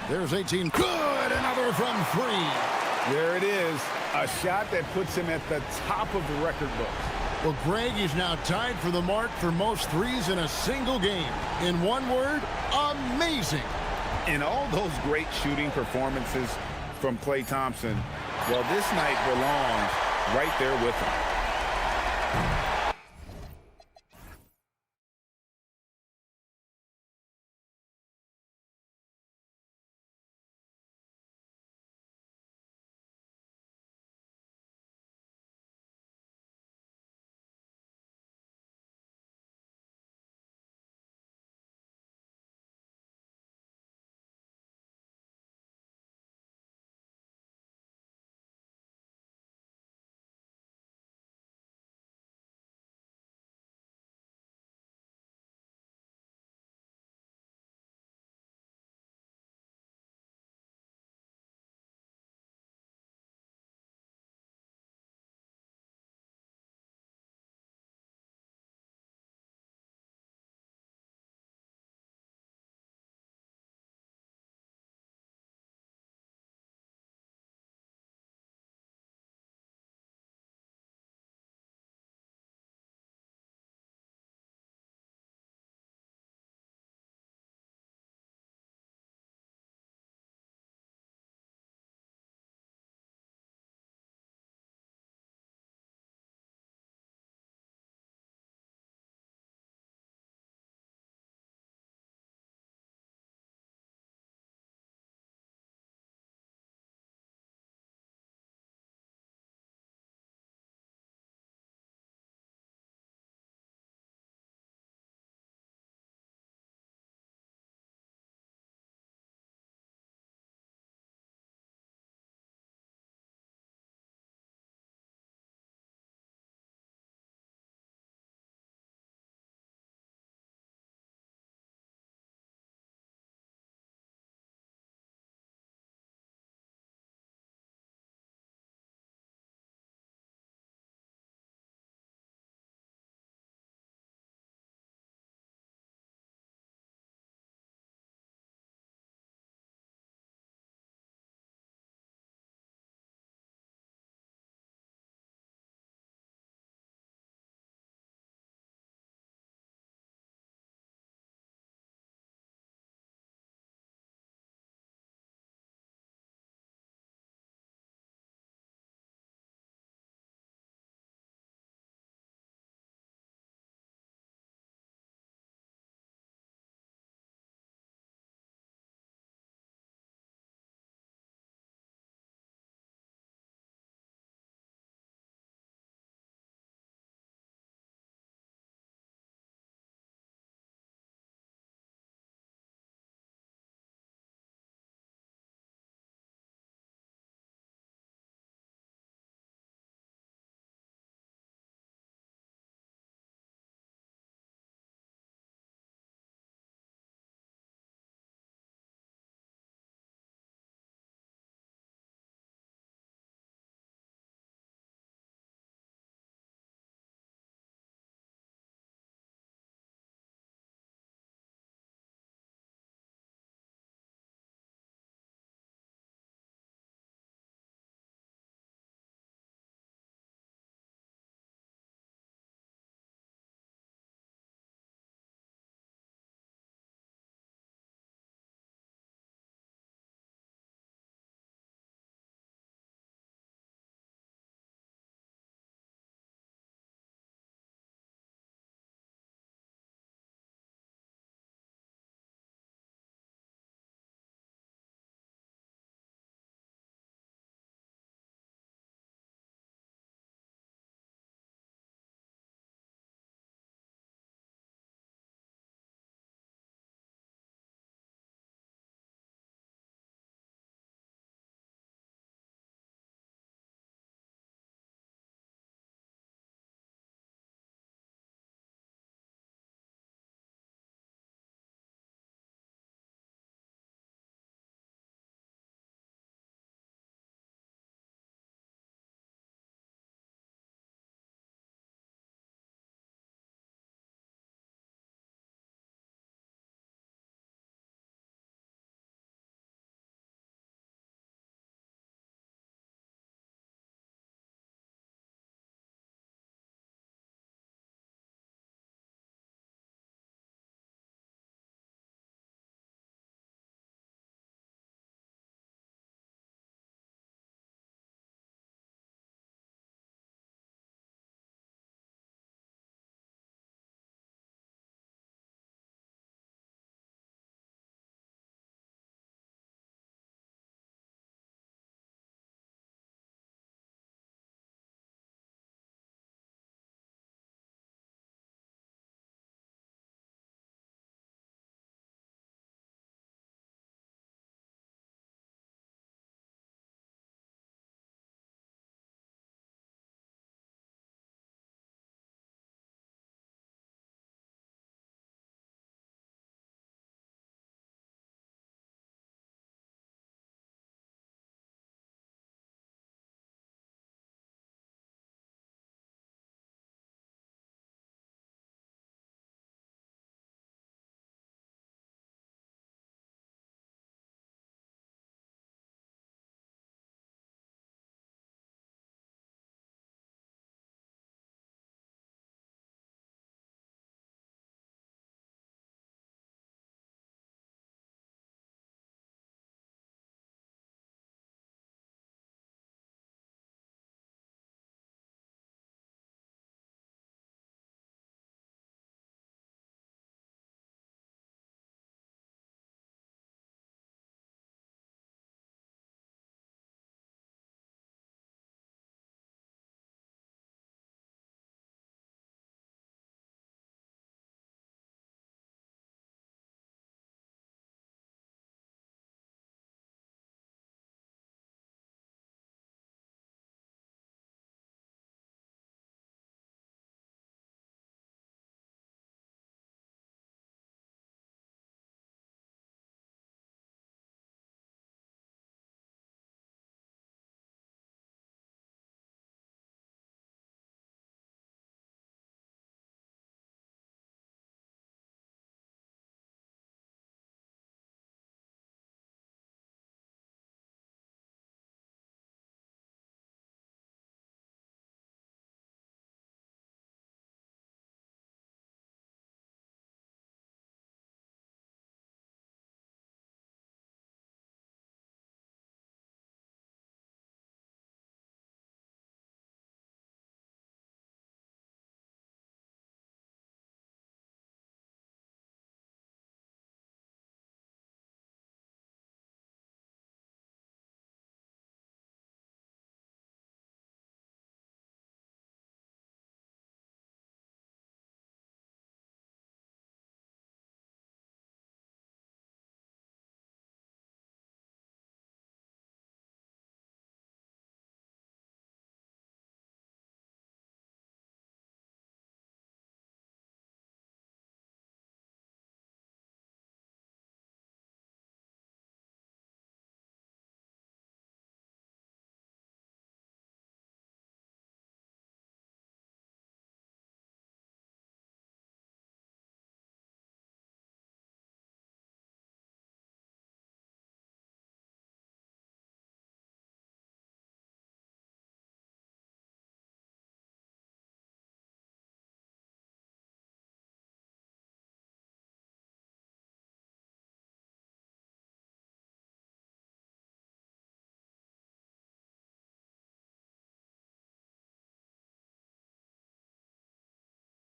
Speaker 6: There's 18. Good. Another from 3.
Speaker 7: There it is. A shot that puts him at the top of the record book.
Speaker 6: Well, Greg is now tied for the mark for most threes in a single game. In one word, amazing.
Speaker 7: And all those great shooting performances from Klay Thompson, well, this night belongs right there with him.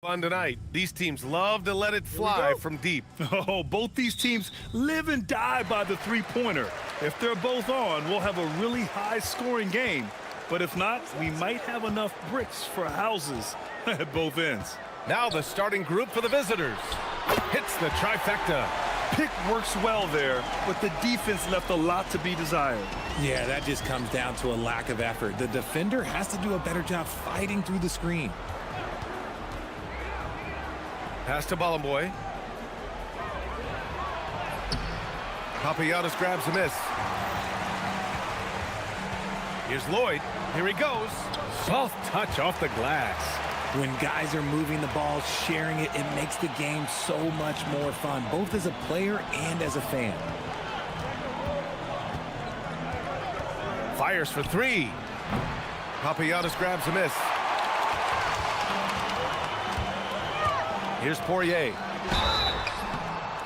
Speaker 1: Fun tonight. These teams love to let it fly from deep.
Speaker 2: Oh, both these teams live and die by the three-pointer. If they're both on, we'll have a really high-scoring game. But if not, we might have enough bricks for houses at both ends.
Speaker 1: Now the starting group for the visitors. Hits the trifecta.
Speaker 2: Pick works well there, but the defense left a lot to be desired.
Speaker 3: Yeah, that just comes down to a lack of effort. The defender has to do a better job fighting through the screen.
Speaker 1: Pass to Bolomboy. Papagiannis grabs a miss. Here's Lloyd. Here he goes. Soft touch off the glass.
Speaker 3: When guys are moving the ball, sharing it, it makes the game so much more fun, both as a player and as a fan.
Speaker 1: Fires for three. Papagiannis grabs a miss. Here's Poirier.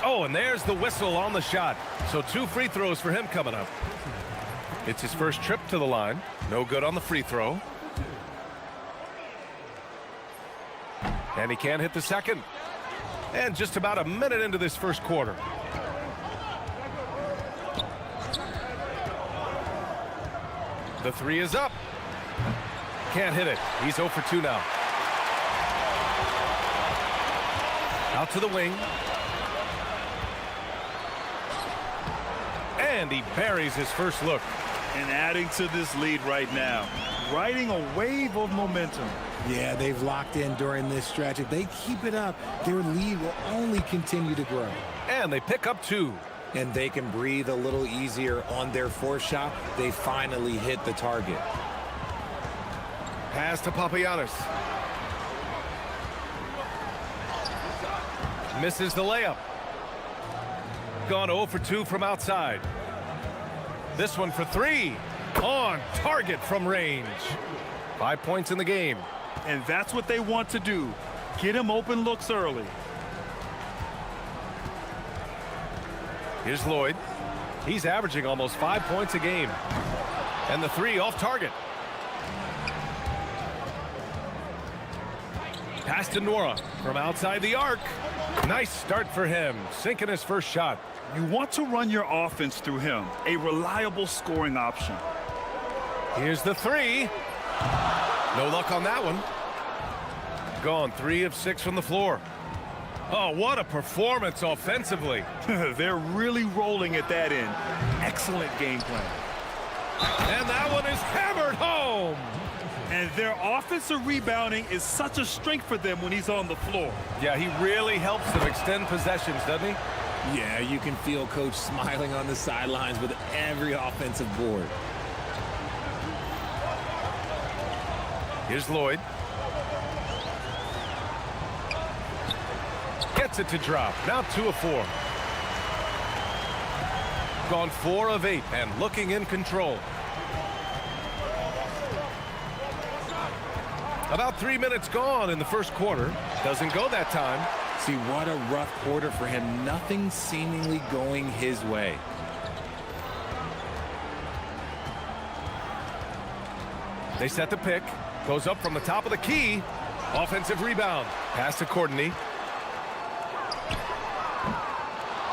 Speaker 1: Oh, and there's the whistle on the shot. So 2 free throws for him coming up. It's his first trip to the line. No good on the free throw. And he can't hit the second. And just about a minute into this first quarter. The three is up. Can't hit it. He's 0 for 2 now. Out to the wing. And he buries his first look.
Speaker 2: And adding to this lead right now, riding a wave of momentum.
Speaker 3: Yeah, they've locked in during this stretch. If they keep it up, their lead will only continue to grow.
Speaker 1: And they pick up 2.
Speaker 3: And they can breathe a little easier on their fourth shot. They finally hit the target.
Speaker 1: Pass to Papagiannis. Misses the layup. Gone 0 for 2 from outside. This one for 3. On target from range. 5 points in the game.
Speaker 2: And that's what they want to do. Get him open looks early.
Speaker 1: Here's Lloyd. He's averaging almost 5 points a game. And the 3 off target. Pass to Nora from outside the arc. Nice start for him, sinking his first shot.
Speaker 2: You want to run your offense through him, a reliable scoring option.
Speaker 1: Here's the 3. No luck on that one. Gone 3 of 6 from the floor. Oh, what a performance offensively.
Speaker 2: They're really rolling at that end. Excellent game plan.
Speaker 1: And that one is hammered home.
Speaker 2: And their offensive rebounding is such a strength for them when he's on the floor.
Speaker 1: Yeah, he really helps them extend possessions, doesn't he?
Speaker 3: Yeah, you can feel Coach smiling on the sidelines with every offensive board.
Speaker 1: Here's Lloyd. Gets it to drop. Now 2 of 4. Gone 4 of 8 and looking in control. About 3 minutes gone in the first quarter. Doesn't go that time.
Speaker 3: See, what a rough quarter for him. Nothing seemingly going his way.
Speaker 1: They set the pick. Goes up from the top of the key. Offensive rebound. Pass to Courtney.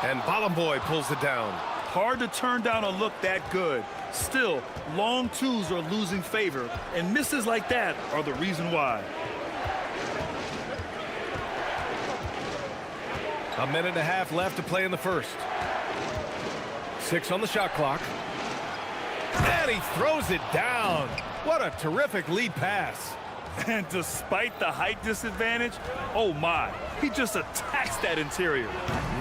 Speaker 1: And Bolomboy pulls it down.
Speaker 2: Hard to turn down a look that good. Still, long twos are losing favor, and misses like that are the reason why.
Speaker 1: A minute and a half left to play in the first. 6 on the shot clock. And he throws it down. What a terrific lead pass.
Speaker 2: And despite the height disadvantage, oh my, he just attacks that interior.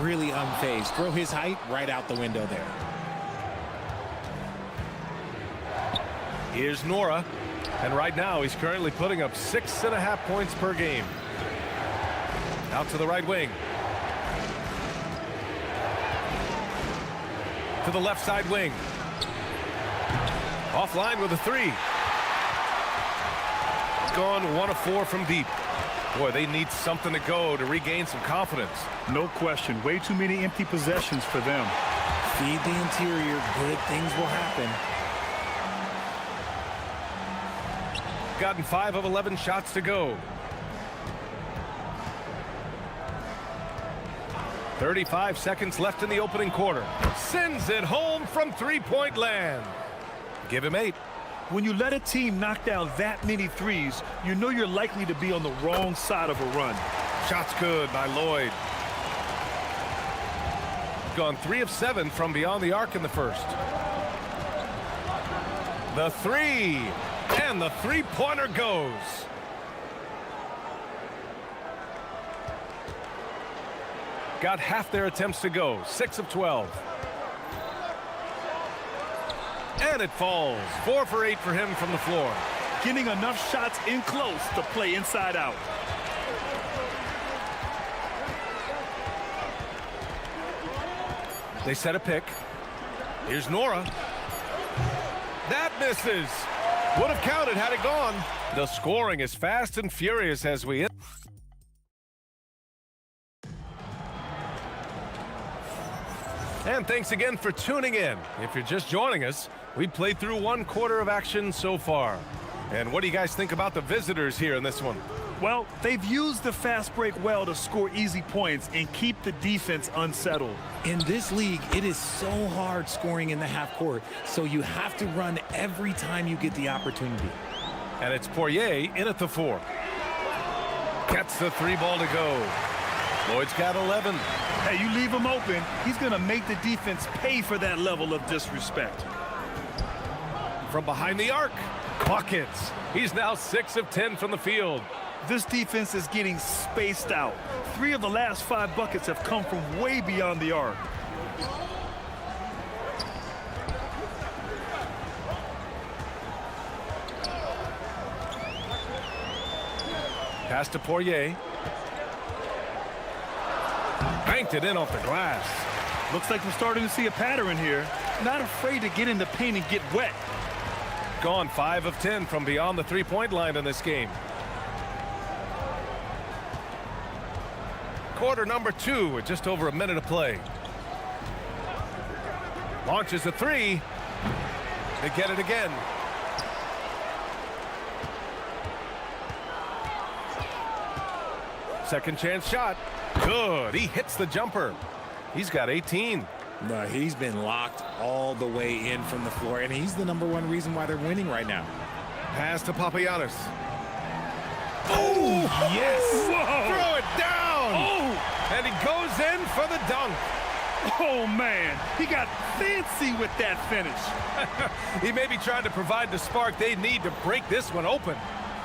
Speaker 3: Really unfazed. Throw his height right out the window there.
Speaker 1: Here's Nora. And right now he's currently putting up 6.5 points per game. Out to the right wing. To the left side wing. Offline with a 3. Gone 1 of 4 from deep. Boy, they need something to go to regain some confidence.
Speaker 2: No question. Way too many empty possessions for them.
Speaker 3: Feed the interior. Good things will happen.
Speaker 1: Gotten 5 of 11 shots to go. 35 seconds left in the opening quarter. Sends it home from three-point land. Give him 8.
Speaker 2: When you let a team knock down that many threes, you know you're likely to be on the wrong side of a run.
Speaker 1: Shot's good by Lloyd. Gone 3 of 7 from beyond the arc in the first. The 3, and the three-pointer goes. Got half their attempts to go, 6 of 12. And it falls. 4 for 8 for him from the floor.
Speaker 2: Getting enough shots in close to play inside out.
Speaker 1: They set a pick. Here's Nora. That misses. Would have counted had it gone. The scoring is fast and furious as we... And thanks again for tuning in. If you're just joining us, we played through 1 quarter of action so far. And what do you guys think about the visitors here in this one?
Speaker 2: Well, they've used the fast break well to score easy points and keep the defense unsettled.
Speaker 3: In this league, it is so hard scoring in the half court, so you have to run every time you get the opportunity.
Speaker 1: And it's Poirier in at the 4. Gets the 3 ball to go. Lloyd's got 11.
Speaker 2: Hey, you leave him open, he's going to make the defense pay for that level of disrespect.
Speaker 1: From behind the arc, buckets. He's now 6 of 10 from the field.
Speaker 2: This defense is getting spaced out. 3 of the last 5 buckets have come from way beyond the arc.
Speaker 1: Pass to Poirier. Banked it in off the glass.
Speaker 2: Looks like we're starting to see a pattern here. Not afraid to get in the paint and get wet.
Speaker 1: Gone 5 of 10 from beyond the three-point line in this game. Quarter number 2 with just over a minute to play. Launches a 3. They get it again. Second chance shot. Good. He hits the jumper. He's got 18.
Speaker 3: No, he's been locked all the way in from the floor, and he's the #1 reason why they're winning right now.
Speaker 1: Pass to Papagiannis. Oh, yes.
Speaker 2: Whoa.
Speaker 1: Throw it down.
Speaker 2: Oh.
Speaker 1: And he goes in for the dunk.
Speaker 2: Oh, man. He got fancy with that finish.
Speaker 1: He may be trying to provide the spark they need to break this one open.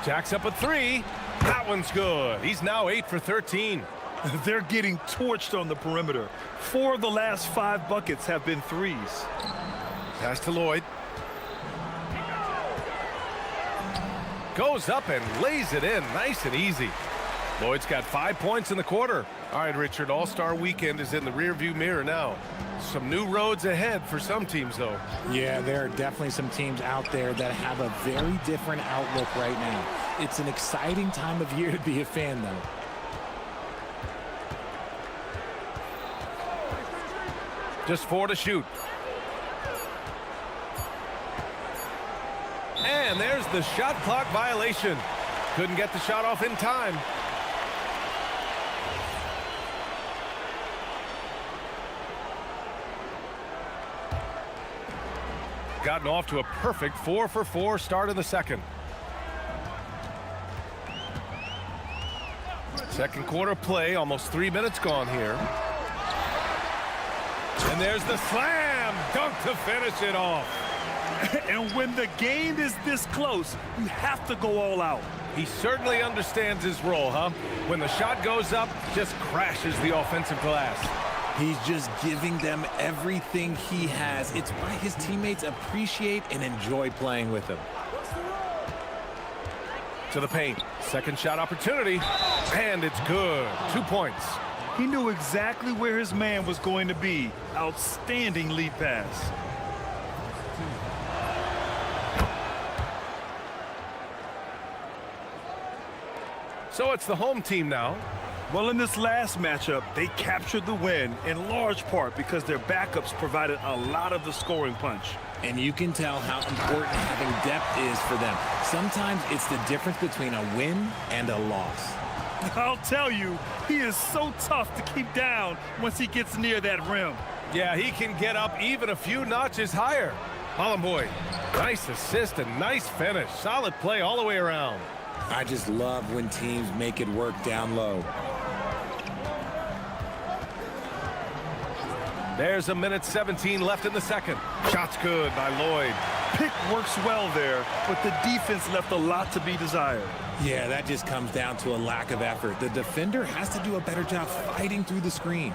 Speaker 1: Jacks up a 3. That one's good. He's now 8 for 13.
Speaker 2: They're getting torched on the perimeter. 4 of the last 5 buckets have been threes.
Speaker 1: Pass to Lloyd. Goes up and lays it in nice and easy. Lloyd's got 5 points in the quarter. All right, Richard, All-Star Weekend is in the rearview mirror now. Some new roads ahead for some teams, though.
Speaker 3: Yeah, there are definitely some teams out there that have a very different outlook right now. It's an exciting time of year to be a fan, though.
Speaker 1: Just 4 to shoot. And there's the shot clock violation. Couldn't get the shot off in time. Gotten off to a perfect 4 for 4 start in the second. Second quarter play, almost 3 minutes gone here. And there's the slam dunk to finish it off.
Speaker 2: And when the game is this close, you have to go all out.
Speaker 1: He certainly understands his role, huh? When the shot goes up, just crashes the offensive glass.
Speaker 3: He's just giving them everything he has. It's why his teammates appreciate and enjoy playing with him.
Speaker 1: To the paint. Second shot opportunity. And it's good. 2 points.
Speaker 2: He knew exactly where his man was going to be. Outstanding lead pass.
Speaker 1: So it's the home team now.
Speaker 2: Well, in this last matchup, they captured the win in large part because their backups provided a lot of the scoring punch.
Speaker 3: And you can tell how important having depth is for them. Sometimes it's the difference between a win and a loss.
Speaker 2: I'll tell you, he is so tough to keep down once he gets near that rim.
Speaker 1: Yeah, he can get up even a few notches higher. Boy, nice assist and nice finish. Solid play all the way around.
Speaker 3: I just love when teams make it work down low.
Speaker 1: There's a minute 17 left in the second. Shot's good by Lloyd.
Speaker 2: Pick works well there, but the defense left a lot to be desired.
Speaker 3: Yeah, that just comes down to a lack of effort. The defender has to do a better job fighting through the screen.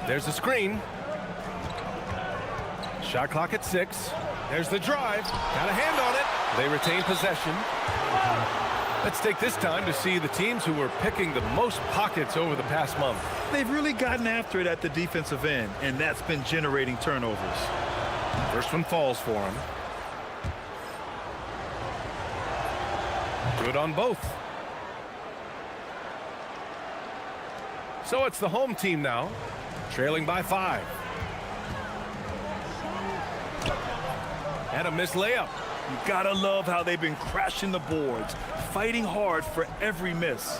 Speaker 1: There's the screen. Shot clock at 6. There's the drive. Got a hand on it. They retain possession. Let's take this time to see the teams who were picking the most pockets over the past month.
Speaker 2: They've really gotten after it at the defensive end, and that's been generating turnovers.
Speaker 1: First one falls for him. Good on both. So it's the home team now, trailing by 5. And a missed layup.
Speaker 2: You gotta love how they've been crashing the boards, fighting hard for every miss.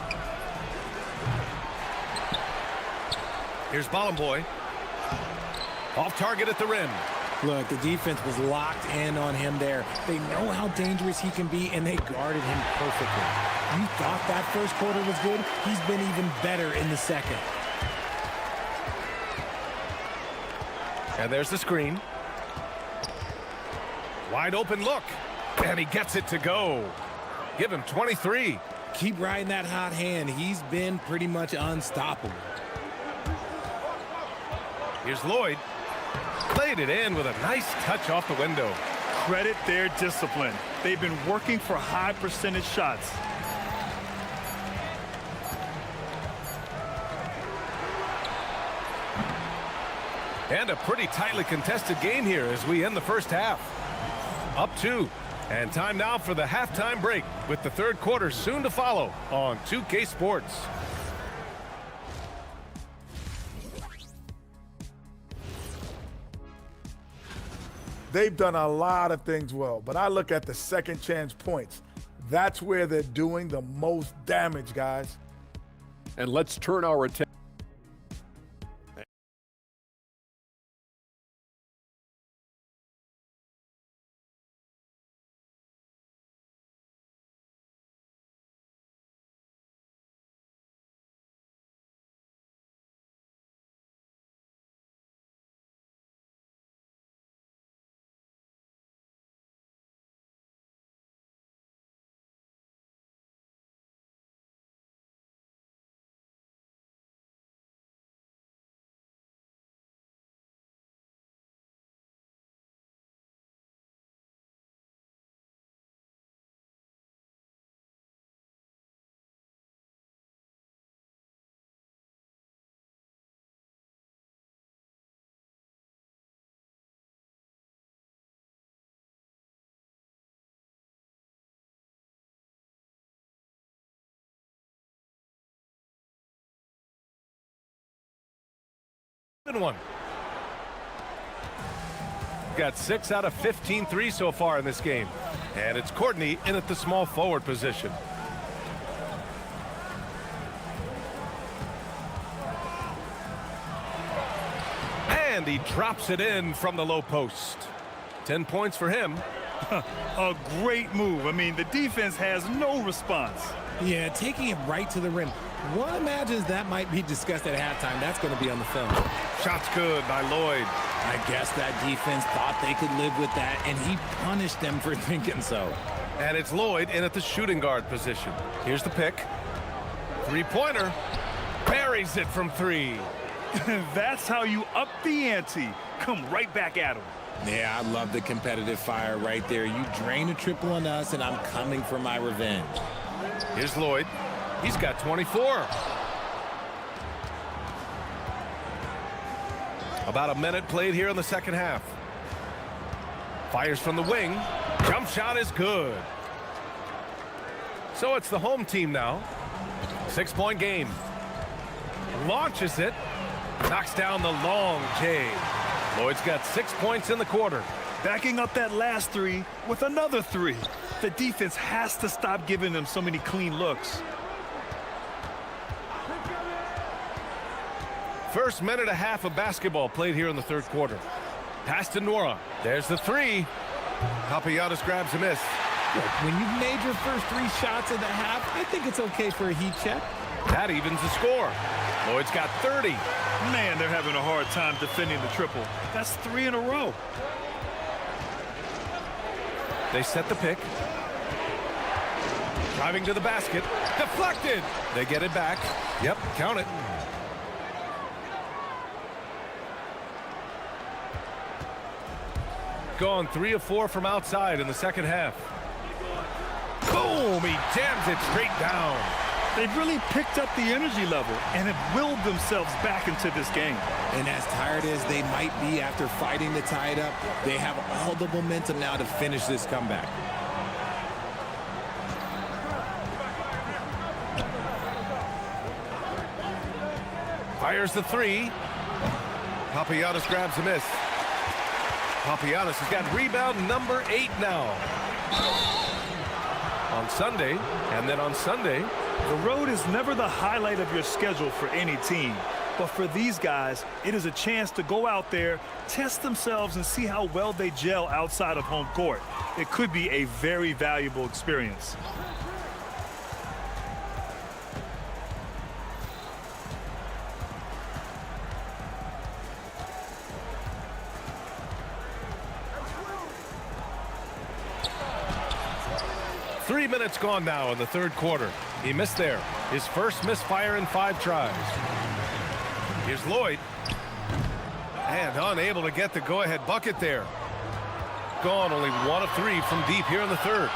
Speaker 1: Here's Boy. Off target at the rim.
Speaker 3: Look, the defense was locked in on him there. They know how dangerous he can be, and they guarded him perfectly. You thought that first quarter was good? He's been even better in the second.
Speaker 1: And there's the screen. Wide open look. And he gets it to go. Give him 23.
Speaker 3: Keep riding that hot hand. He's been pretty much unstoppable.
Speaker 1: Here's Lloyd. Played it in with a nice touch off the window.
Speaker 2: Credit their discipline. They've been working for high percentage shots.
Speaker 1: And a pretty tightly contested game here as we end the first half. Up 2. And time now for the halftime break with the third quarter soon to follow on 2K Sports.
Speaker 10: They've done a lot of things well, but I look at the second chance points. That's where they're doing the most damage, guys.
Speaker 5: And let's turn our attention.
Speaker 1: One. Got 6 out of 15 threes so far in this game. And it's Courtney in at the small forward position. And he drops it in from the low post. 10 points for him.
Speaker 2: A great move. I mean, the defense has no response.
Speaker 3: Yeah, taking it right to the rim. One imagines that might be discussed at halftime. That's going to be on the film.
Speaker 1: Shot's good by Lloyd.
Speaker 3: I guess that defense thought they could live with that, and he punished them for thinking so.
Speaker 1: And it's Lloyd in at the shooting guard position. Here's the pick. Three-pointer. Buries it from 3.
Speaker 2: That's how you up the ante. Come right back at him.
Speaker 3: Yeah, I love the competitive fire right there. You drain a triple on us, and I'm coming for my revenge.
Speaker 1: Here's Lloyd. He's got 24. About a minute played here in the second half. Fires from the wing. Jump shot is good. So it's the home team now. 6-point game. Launches it. Knocks down the long J. Lloyd's got 6 points in the quarter.
Speaker 2: Backing up that last three with another three. The defense has to stop giving them so many clean looks.
Speaker 1: First minute and a half of basketball played here in the third quarter. Pass to Nora. There's the three. Papagiannis grabs a miss.
Speaker 3: Look, when you've made your first 3 shots of the half, I think it's okay for a heat check.
Speaker 1: That evens the score. Lloyd's got 30.
Speaker 2: Man, they're having a hard time defending the triple. That's 3 in a row.
Speaker 1: They set the pick. Driving to the basket. Deflected. They get it back. Yep, count it. Gone 3 of 4 from outside in the second half. Boom! He jams it straight down.
Speaker 2: They've really picked up the energy level and have willed themselves back into this game.
Speaker 3: And as tired as they might be after fighting to tie it up, they have all the momentum now to finish this comeback.
Speaker 1: Fires the three. Papagiannis grabs a miss. Papagiannis has got rebound number 8 now. On Sunday, and then on Sunday.
Speaker 2: The road is never the highlight of your schedule for any team. But for these guys, it is a chance to go out there, test themselves, and see how well they gel outside of home court. It could be a very valuable experience.
Speaker 1: Three minutes gone now in the third quarter. He missed there. His first misfire in 5 tries. Here's Lloyd. And unable to get the go-ahead bucket there. Gone only 1 of 3 from deep here in the third.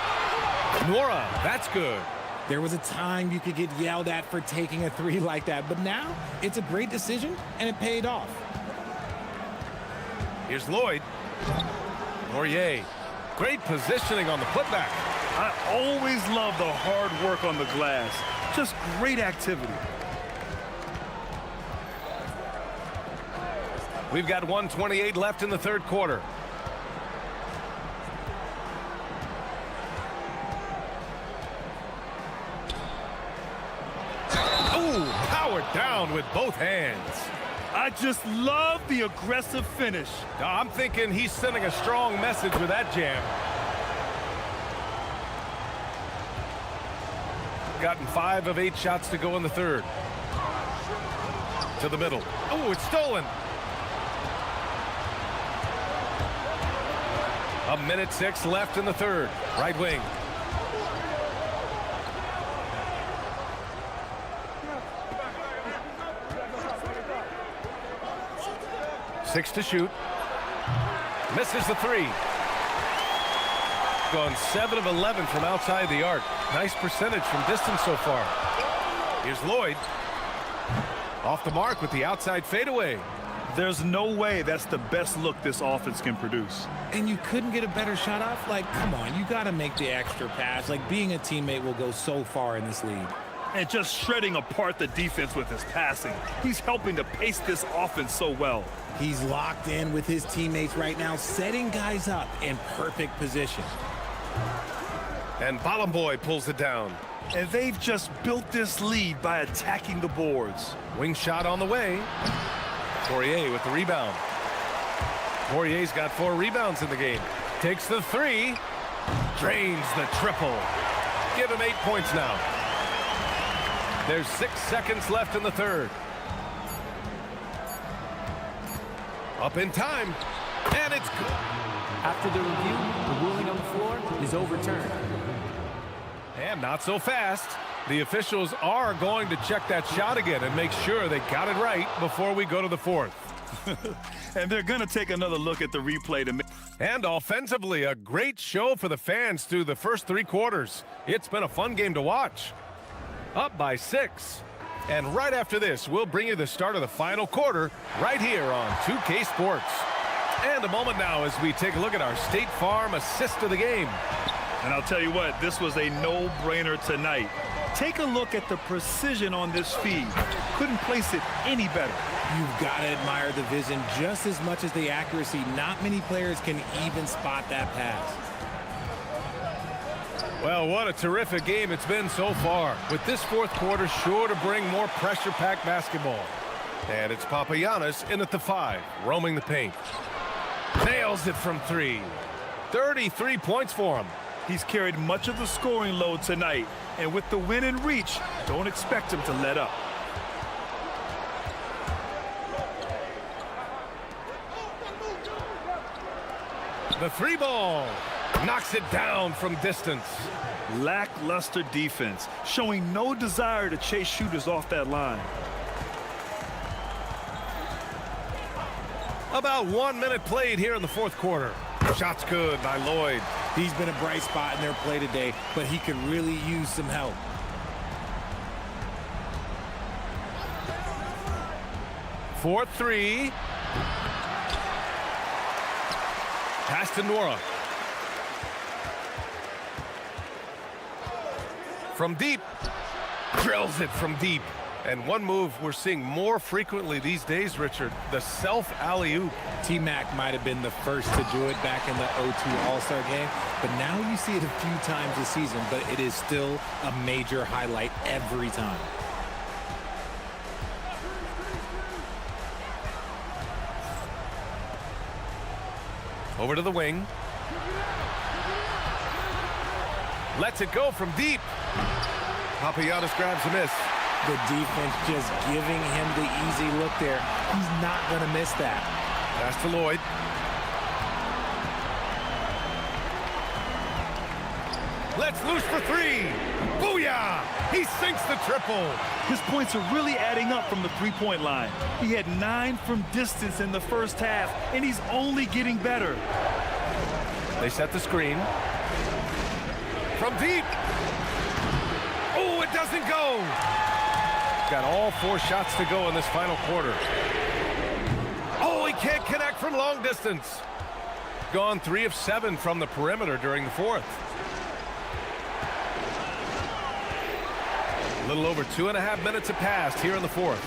Speaker 1: Nora, that's good.
Speaker 3: There was a time you could get yelled at for taking a 3 like that, but now it's a great decision, and it paid off.
Speaker 1: Here's Lloyd. Poirier. Great positioning on the putback.
Speaker 2: I always love the hard work on the glass. Just great activity.
Speaker 1: We've got 1:28 left in the third quarter. Ooh, powered down with both hands.
Speaker 2: I just love the aggressive finish.
Speaker 1: I'm thinking he's sending a strong message with that jam. Gotten 5 of 8 shots to go in the third. To the middle. Oh, it's stolen. A minute 6 left in the third. Right wing. Six to shoot. Misses the 3. Gone 7 of 11 from outside the arc. Nice percentage from distance so far. Here's Lloyd. Off the mark with the outside fadeaway.
Speaker 2: There's no way that's the best look this offense can produce.
Speaker 3: And you couldn't get a better shot off? Like, come on, you got to make the extra pass. Like, being a teammate will go so far in this league.
Speaker 2: And just shredding apart the defense with his passing. He's helping to pace this offense so well.
Speaker 3: He's locked in with his teammates right now, setting guys up in perfect position.
Speaker 1: And Balamboy pulls it down.
Speaker 2: And they've just built this lead by attacking the boards.
Speaker 1: Wing shot on the way. Poirier with the rebound. Poirier's got 4 rebounds in the game. Takes the 3. Drains the triple. Give him 8 points now. There's 6 seconds left in the third. Up in time. And it's good.
Speaker 11: After the review, the ruling on the floor is overturned.
Speaker 1: And not so fast. The officials are going to check that shot again and make sure they got it right before we go to the fourth.
Speaker 2: And they're going to take another look at the replay to make.
Speaker 1: And offensively, a great show for the fans through the first 3 quarters. It's been a fun game to watch. Up by 6. And right after this, we'll bring you the start of the final quarter right here on 2K Sports. And a moment now as we take a look at our State Farm assist of the game.
Speaker 2: And I'll tell you what, this was a no-brainer tonight. Take a look at the precision on this feed. Couldn't place it any better.
Speaker 3: You've got to admire the vision just as much as the accuracy. Not many players can even spot that pass.
Speaker 1: Well, what a terrific game it's been so far, with this fourth quarter sure to bring more pressure-packed basketball. And it's Papagiannis in at the 5, roaming the paint. Nails it from 3. 33 points for him.
Speaker 2: He's carried much of the scoring load tonight, and with the win in reach, don't expect him to let up.
Speaker 1: The 3 ball knocks it down from distance.
Speaker 2: Lackluster defense, showing no desire to chase shooters off that line.
Speaker 1: About 1 minute played here in the fourth quarter. Shot's good by Lloyd.
Speaker 3: He's been a bright spot in their play today, but he could really use some help.
Speaker 1: Fourth 3. Pass to Nora. From deep. Drills it from deep. And one move we're seeing more frequently these days, Richard, the self alley-oop.
Speaker 3: T-Mac might have been the first to do it back in the 02 All-Star game, but now you see it a few times this season, but it is still a major highlight every time.
Speaker 1: Over to the wing. Lets it go from deep. Papagiannis grabs a miss.
Speaker 3: The defense just giving him the easy look there. He's not going to miss that.
Speaker 1: Pass to Lloyd. Let's loose for 3. Booyah! He sinks the triple.
Speaker 2: His points are really adding up from the three-point line. He had 9 from distance in the first half, and he's only getting better.
Speaker 1: They set the screen. From deep. Oh, it doesn't go. Got all 4 shots to go in this final quarter. Oh, he can't connect from long distance. Gone 3 of 7 from the perimeter during the fourth. A little over 2.5 minutes have passed here in the fourth.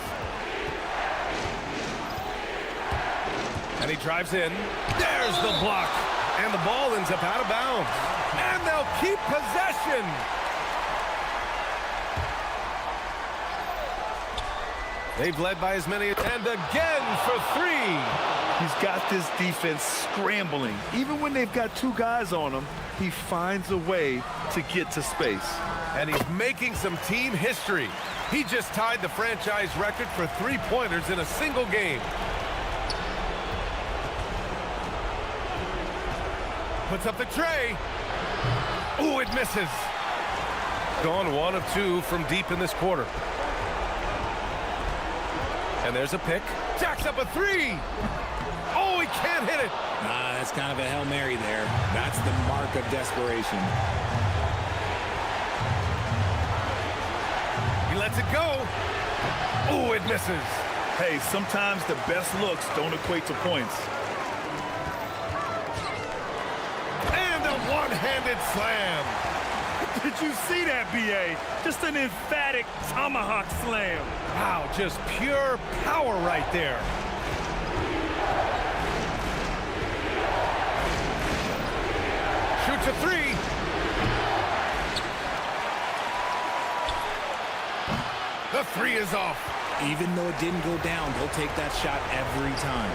Speaker 1: And he drives in. There's the block. And the ball ends up out of bounds. And they'll keep possession. They've led by as many. And again for 3.
Speaker 2: He's got this defense scrambling. Even when they've got 2 guys on him, he finds a way to get to space.
Speaker 1: And he's making some team history. He just tied the franchise record for 3-pointers in a single game. Puts up the tray. Ooh, it misses. Gone 1 of 2 from deep in this quarter. And there's a pick. Jacks up a 3. Oh, he can't hit it.
Speaker 3: That's kind of a Hail Mary there. That's the mark of desperation.
Speaker 1: He lets it go. Oh, it misses.
Speaker 2: Hey, sometimes the best looks don't equate to points.
Speaker 1: And a one-handed slam.
Speaker 2: Did you see that, B.A.? Just an emphatic tomahawk slam.
Speaker 1: Wow, just pure power right there. Shoots a 3. The 3 is off.
Speaker 3: Even though it didn't go down, they'll take that shot every time.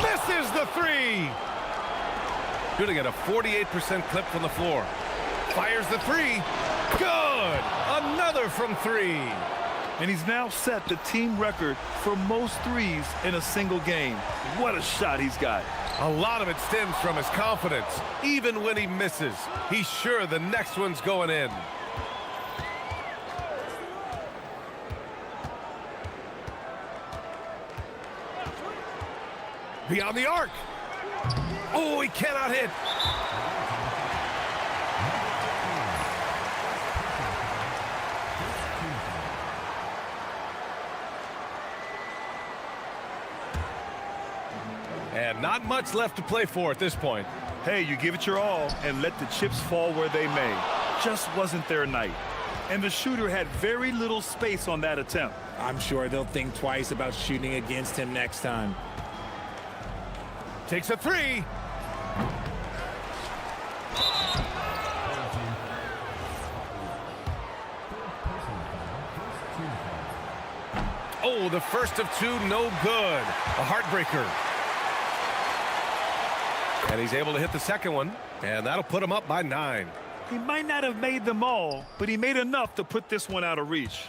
Speaker 1: Misses the 3. Shooting at a 48% clip from the floor. Fires the 3. Good. Another from 3.
Speaker 2: And he's now set the team record for most threes in a single game. What a shot he's got.
Speaker 1: A lot of it stems from his confidence. Even when he misses, he's sure the next one's going in. Beyond the arc. Oh, he cannot hit. And not much left to play for at this point.
Speaker 2: Hey, you give it your all and let the chips fall where they may. just wasn't their night. And the shooter had very little space on that attempt.
Speaker 3: I'm sure they'll think twice about shooting against him next time.
Speaker 1: Takes a three. Oh, the first of two, no good. A heartbreaker. And he's able to hit the second one, and that'll put him up by 9.
Speaker 2: He might not have made them all, but he made enough to put this one out of reach.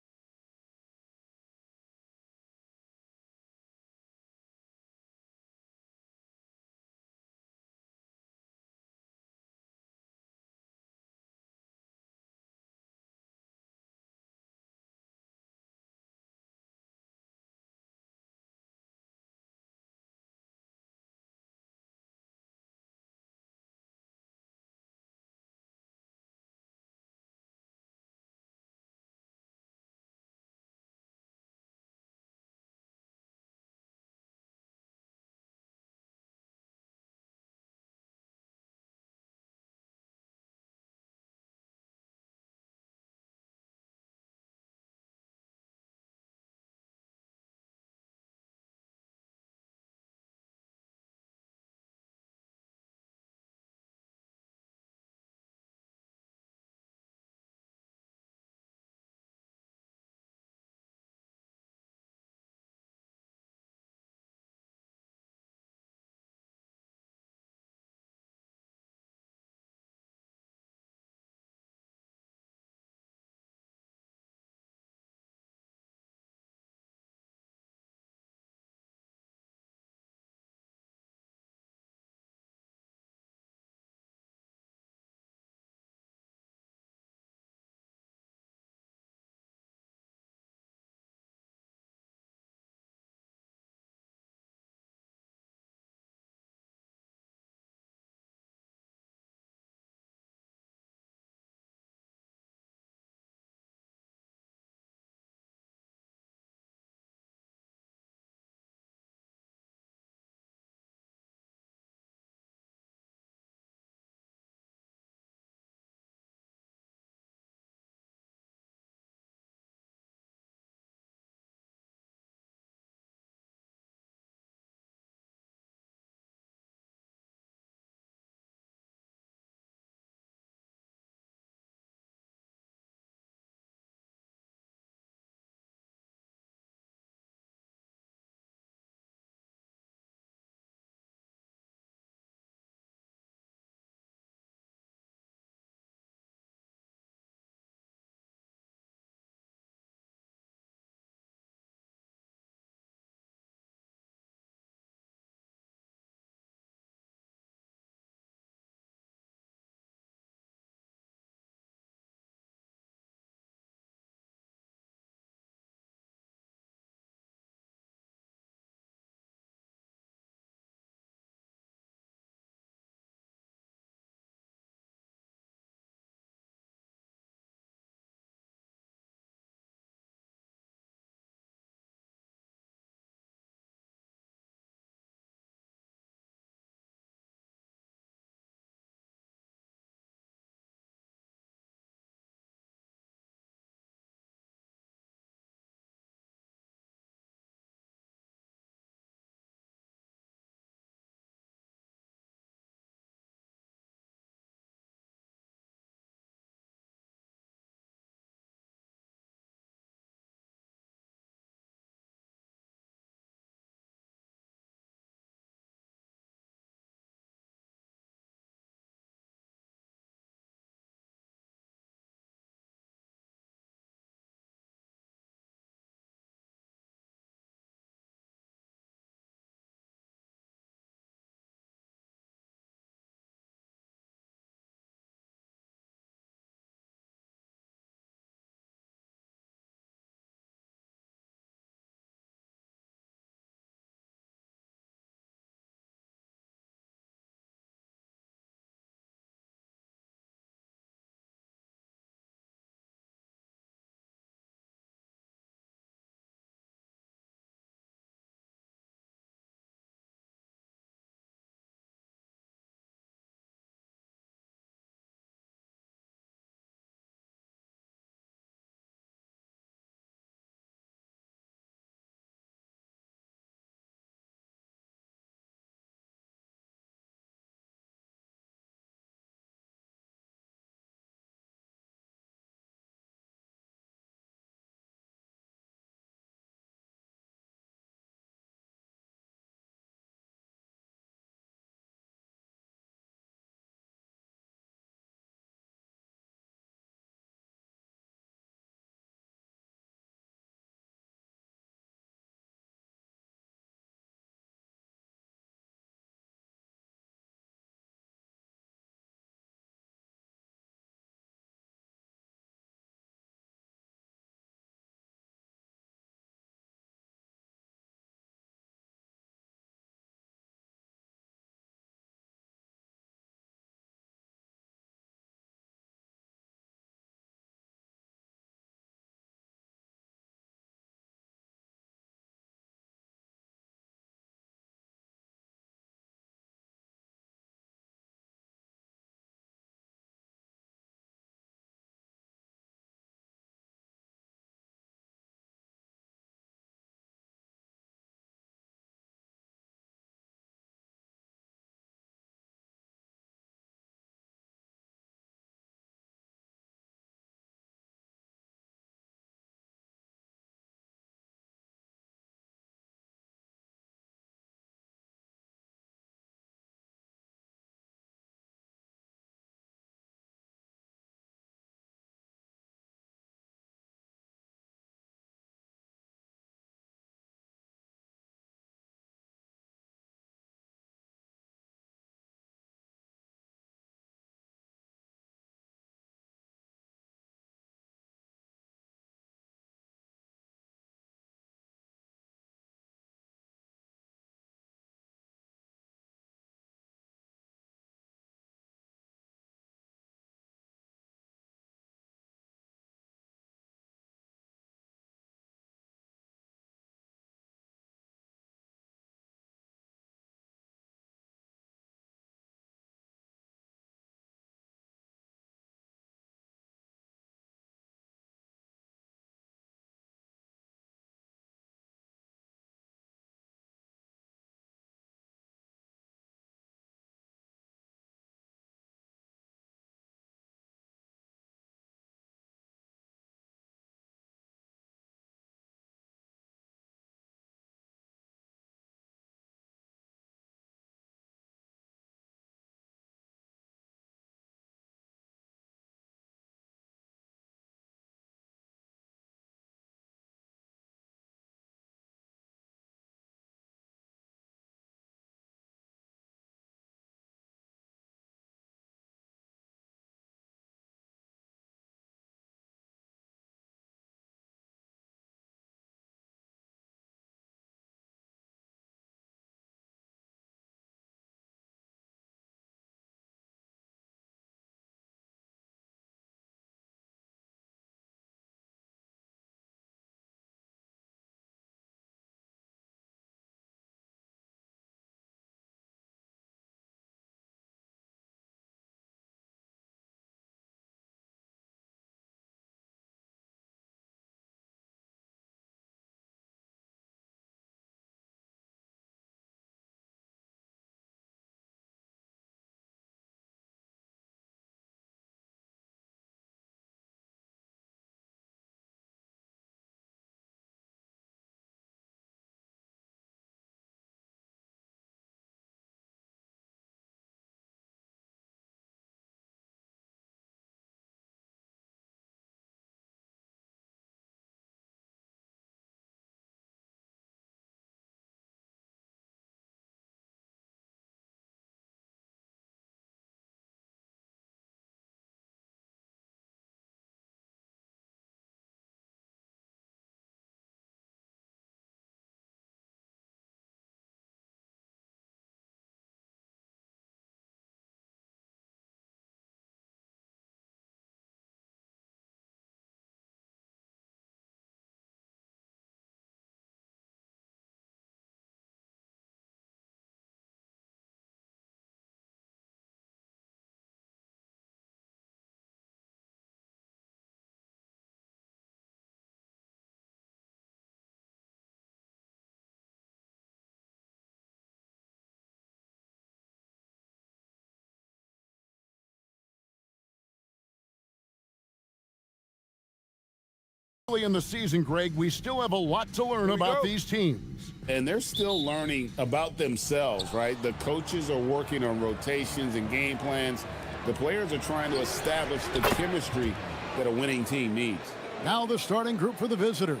Speaker 6: Early in the season, Greg, we still have a lot to learn about these teams.
Speaker 7: And they're still learning about themselves, right? The coaches are working on rotations and game plans. The players are trying to establish the chemistry that a winning team needs.
Speaker 6: Now the starting group for the visitors.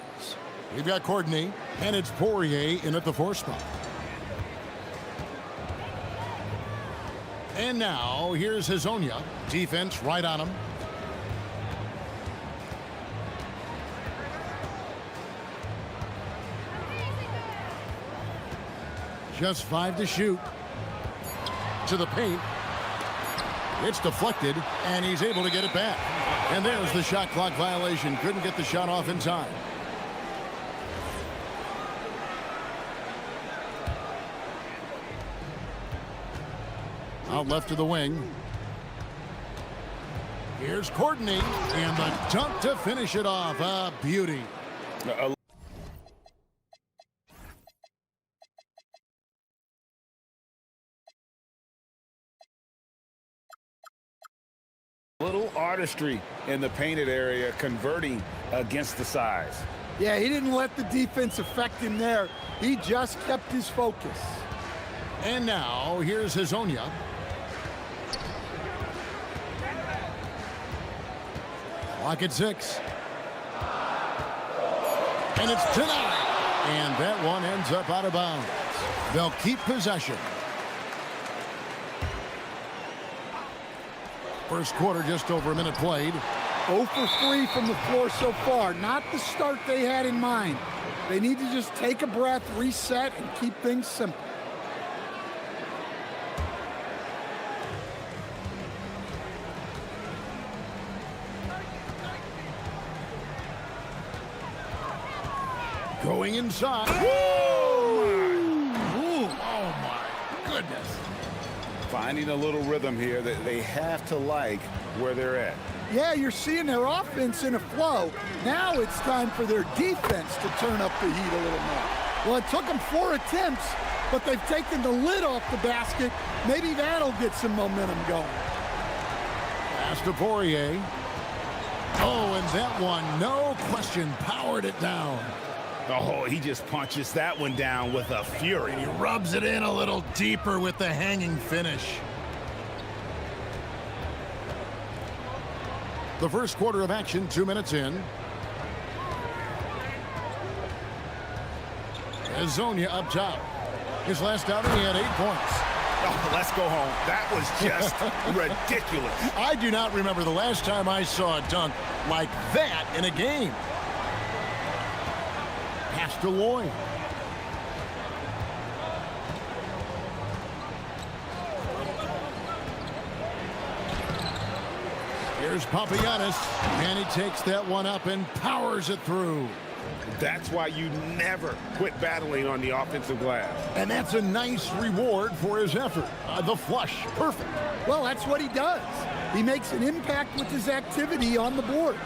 Speaker 6: We've got Courtney, and it's Poirier in at the 4 spot. And now, here's Hazonia. Defense right on him. Just 5 to shoot. To the paint. It's deflected, and he's able to get it back. And there's the shot clock violation. Couldn't get the shot off in time. Out left to the wing. Here's Courtney, and the dunk to finish it off. A beauty.
Speaker 7: Little artistry in the painted area, converting against the size.
Speaker 13: Yeah, he didn't let the defense affect him there. He just kept his focus.
Speaker 6: And now, here's Hazonia. Clock at 6. And it's denied. And that one ends up out of bounds. They'll keep possession. First quarter, just over a minute played.
Speaker 13: 0 for 3 from the floor so far. Not the start they had in mind. They need to just take a breath, reset, and keep things simple.
Speaker 6: Going inside. Oh, my goodness.
Speaker 7: Finding a little rhythm here that they have to like where they're at.
Speaker 13: Yeah, you're seeing their offense in a flow. Now it's time for their defense to turn up the heat a little more. Well, it took them 4 attempts, but they've taken the lid off the basket. Maybe that'll get some momentum going.
Speaker 6: Pass to Poirier. Oh, and that one, no question, powered it down.
Speaker 7: Oh, he just punches that one down with a fury.
Speaker 6: He rubs it in a little deeper with the hanging finish. The first quarter of action, 2 minutes in. Hazonia up top. His last outing, he had 8 points.
Speaker 7: Oh, let's go home. That was just ridiculous.
Speaker 6: I do not remember the last time I saw a dunk like that in a game. Pass to Lloyd. Here's Papagiannis, and he takes that one up and powers it through.
Speaker 7: That's why you never quit battling on the offensive glass.
Speaker 6: And that's a nice reward for his effort. The flush, perfect.
Speaker 13: Well, that's what he does. He makes an impact with his activity on the board.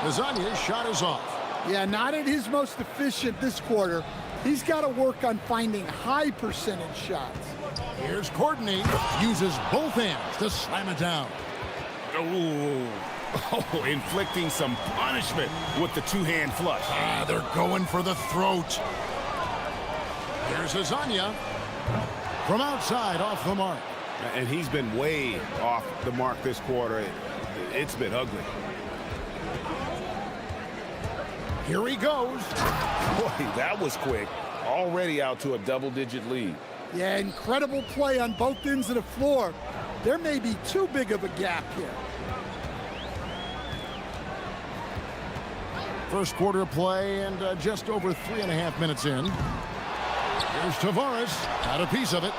Speaker 6: Hazounia's shot is off.
Speaker 13: Yeah, not at his most efficient this quarter. He's got to work on finding high percentage shots.
Speaker 6: Here's Courtney. Uses both hands to slam it down.
Speaker 7: Oh, inflicting some punishment with the 2-hand flush.
Speaker 6: They're going for the throat. Here's Hazonia. From outside, off the mark.
Speaker 7: And he's been way off the mark this quarter. It's been ugly.
Speaker 6: Here he goes.
Speaker 7: Boy, that was quick. Already out to a double-digit lead.
Speaker 13: Yeah, incredible play on both ends of the floor. There may be too big of a gap here.
Speaker 6: First quarter of play and just over 3.5 minutes in. Here's Tavares. Got a piece of it.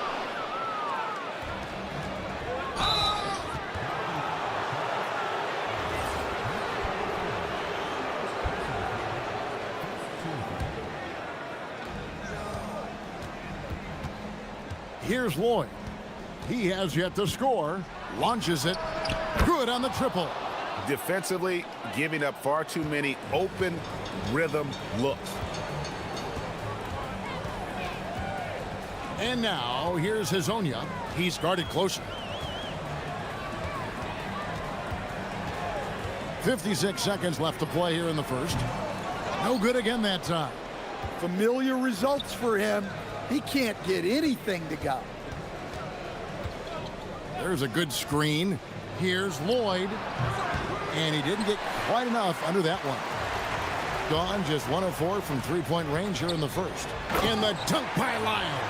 Speaker 6: Here's Lloyd. He has yet to score. Launches it. Good on the triple.
Speaker 7: Defensively, giving up far too many open rhythm looks.
Speaker 6: And now, here's Hazonia. He's guarded closer. 56 seconds left to play here in the first. No good again that time.
Speaker 13: Familiar results for him. He can't get anything to go.
Speaker 6: There's a good screen. Here's Lloyd. And he didn't get quite enough under that one. Gone just 1 of 4 from three-point range here in the first. In the dunk by Lyles.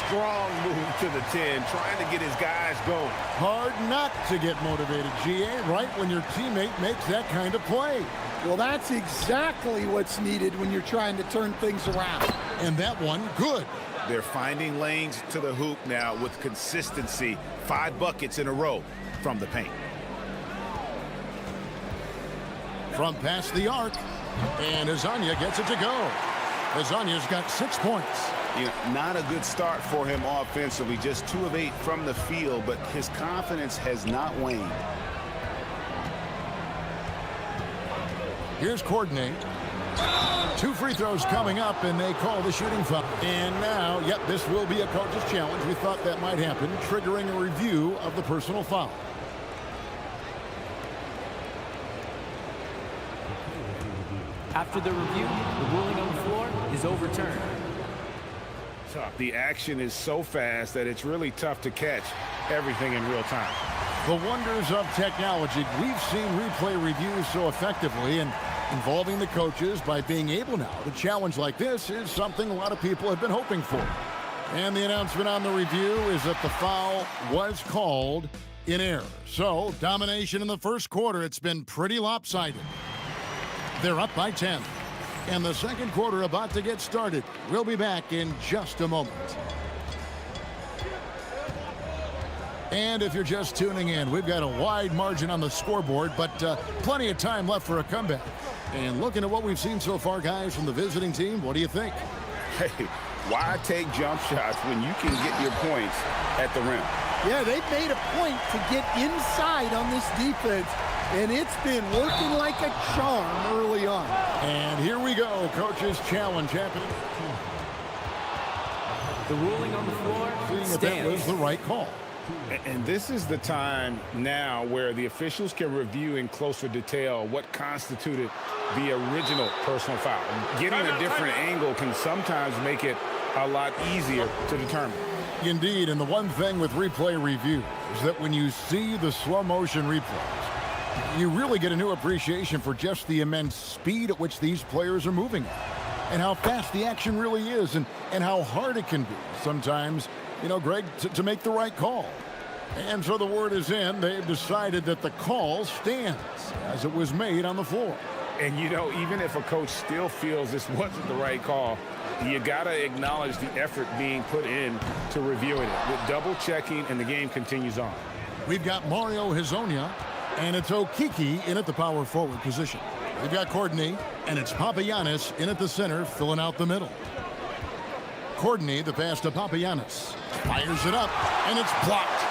Speaker 9: Strong move to the 10, trying to get his guys going.
Speaker 6: Hard not to get motivated, GA, right when your teammate makes that kind of play.
Speaker 13: Well, that's exactly what's needed when you're trying to turn things around.
Speaker 6: And that one, good.
Speaker 9: They're finding lanes to the hoop now with consistency. 5 buckets in a row from the paint.
Speaker 6: From past the arc, and Azania gets it to go. Azania's got 6 points.
Speaker 9: You know, not a good start for him offensively, just 2 of 8 from the field, but his confidence has not waned.
Speaker 6: Here's Courtney. 2 free throws coming up, and they call the shooting foul. And now, yep, this will be a coach's challenge. We thought that might happen, triggering a review of the personal foul.
Speaker 11: After the review, the ruling on the floor is overturned.
Speaker 9: The action is so fast that it's really tough to catch everything in real time.
Speaker 6: The wonders of technology. We've seen replay reviews so effectively, and involving the coaches by being able now to challenge like this is something a lot of people have been hoping for. And the announcement on the review is that the foul was called in error. So, domination in the first quarter. It's been pretty lopsided. They're up by 10. And the second quarter about to get started. We'll be back in just a moment. And if you're just tuning in, we've got a wide margin on the scoreboard, but plenty of time left for a comeback. And looking at what we've seen so far, guys, from the visiting team, what do you think?
Speaker 9: Hey, why take jump shots when you can get your points at the rim?
Speaker 13: Yeah, they've made a point to get inside on this defense, and it's been working like a charm early on.
Speaker 6: And here we go, coach's challenge happening.
Speaker 11: The ruling on the floor
Speaker 6: Seeing if that was the right call.
Speaker 9: And this is the time now where the officials can review in closer detail what constituted the original personal foul. Getting a different angle can sometimes make it a lot easier to determine.
Speaker 6: Indeed, and the one thing with replay review is that when you see the slow motion replays, you really get a new appreciation for just the immense speed at which these players are moving and how fast the action really is and how hard it can be sometimes, you know, Greg, to make the right call. And so the word is in. They've decided that the call stands as it was made on the floor.
Speaker 9: And, you know, even if a coach still feels this wasn't the right call, you got to acknowledge the effort being put in to reviewing it. With double checking, and the game continues on.
Speaker 6: We've got Mario Hezonja, and it's Okiki in at the power forward position. We've got Courtney, and it's Papagiannis in at the center, filling out the middle. Courtney, the pass to Papagiannis. Fires it up, and it's blocked.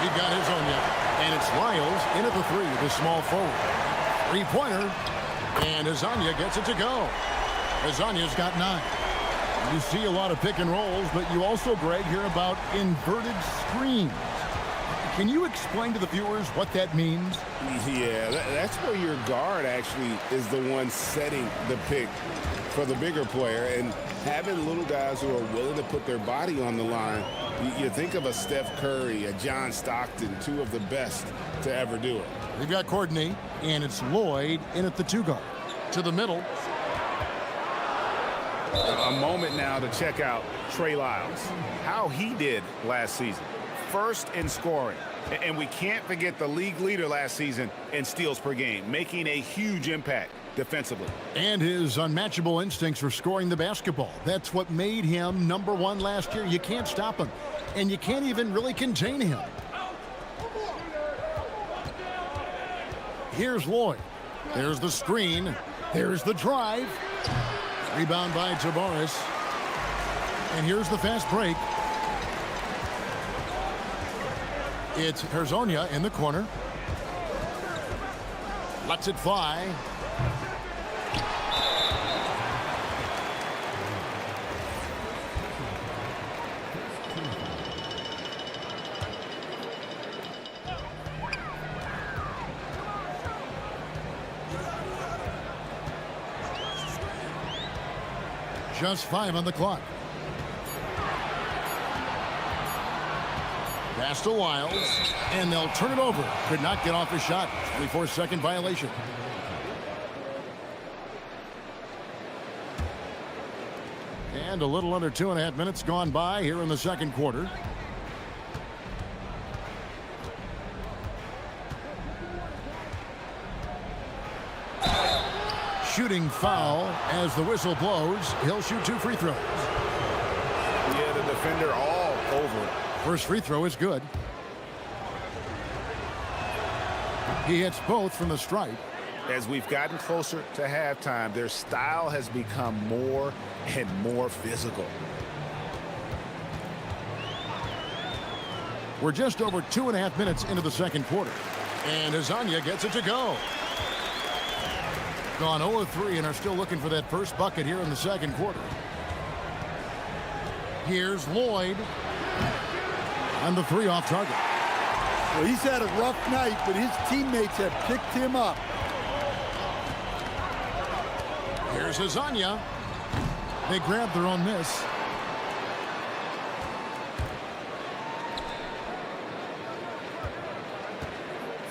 Speaker 6: We've got Hezonja, and it's Lyles in at the 3, the small forward. Three-pointer, and Hezonja gets it to go. Hezonja's got 9. You see a lot of pick and rolls, but you also, Greg, hear about inverted screens. Can you explain to the viewers what that means?
Speaker 7: Yeah, that's where your guard actually is the one setting the pick for the bigger player, and having little guys who are willing to put their body on the line. You think of a Steph Curry, a John Stockton, 2 of the best to ever do it.
Speaker 6: We've got Courtney, and it's Lloyd in at the 2 guard. To the middle.
Speaker 9: A moment now to check out Trey Lyles, how he did last season. First in scoring, and we can't forget the league leader last season in steals per game, making a huge impact defensively.
Speaker 6: And his unmatchable instincts for scoring the basketball. That's what made him #1 last year. You can't stop him, and you can't even really contain him. Here's Lloyd. There's the screen. There's the drive. Rebound by Tavares. And here's the fast break. It's Hezonja in the corner. Lets it fly. Just 5 on the clock. Pass to Wiles, and they'll turn it over. Could not get off a shot. 24-second violation. And a little under 2.5 minutes gone by here in the second quarter. Shooting foul as the whistle blows. He'll shoot 2 free throws.
Speaker 9: Yeah, the defender all over it.
Speaker 6: First free throw is good. He hits both from the stripe.
Speaker 9: As we've gotten closer to halftime, their style has become more and more physical.
Speaker 6: We're just over 2.5 minutes into the second quarter. And Hazanya gets it to go. Gone 0-3 and are still looking for that first bucket here in the second quarter. Here's Lloyd. On the 3 off target.
Speaker 13: Well, he's had a rough night, but his teammates have picked him up.
Speaker 6: Here's Hazanya. They grab their own miss.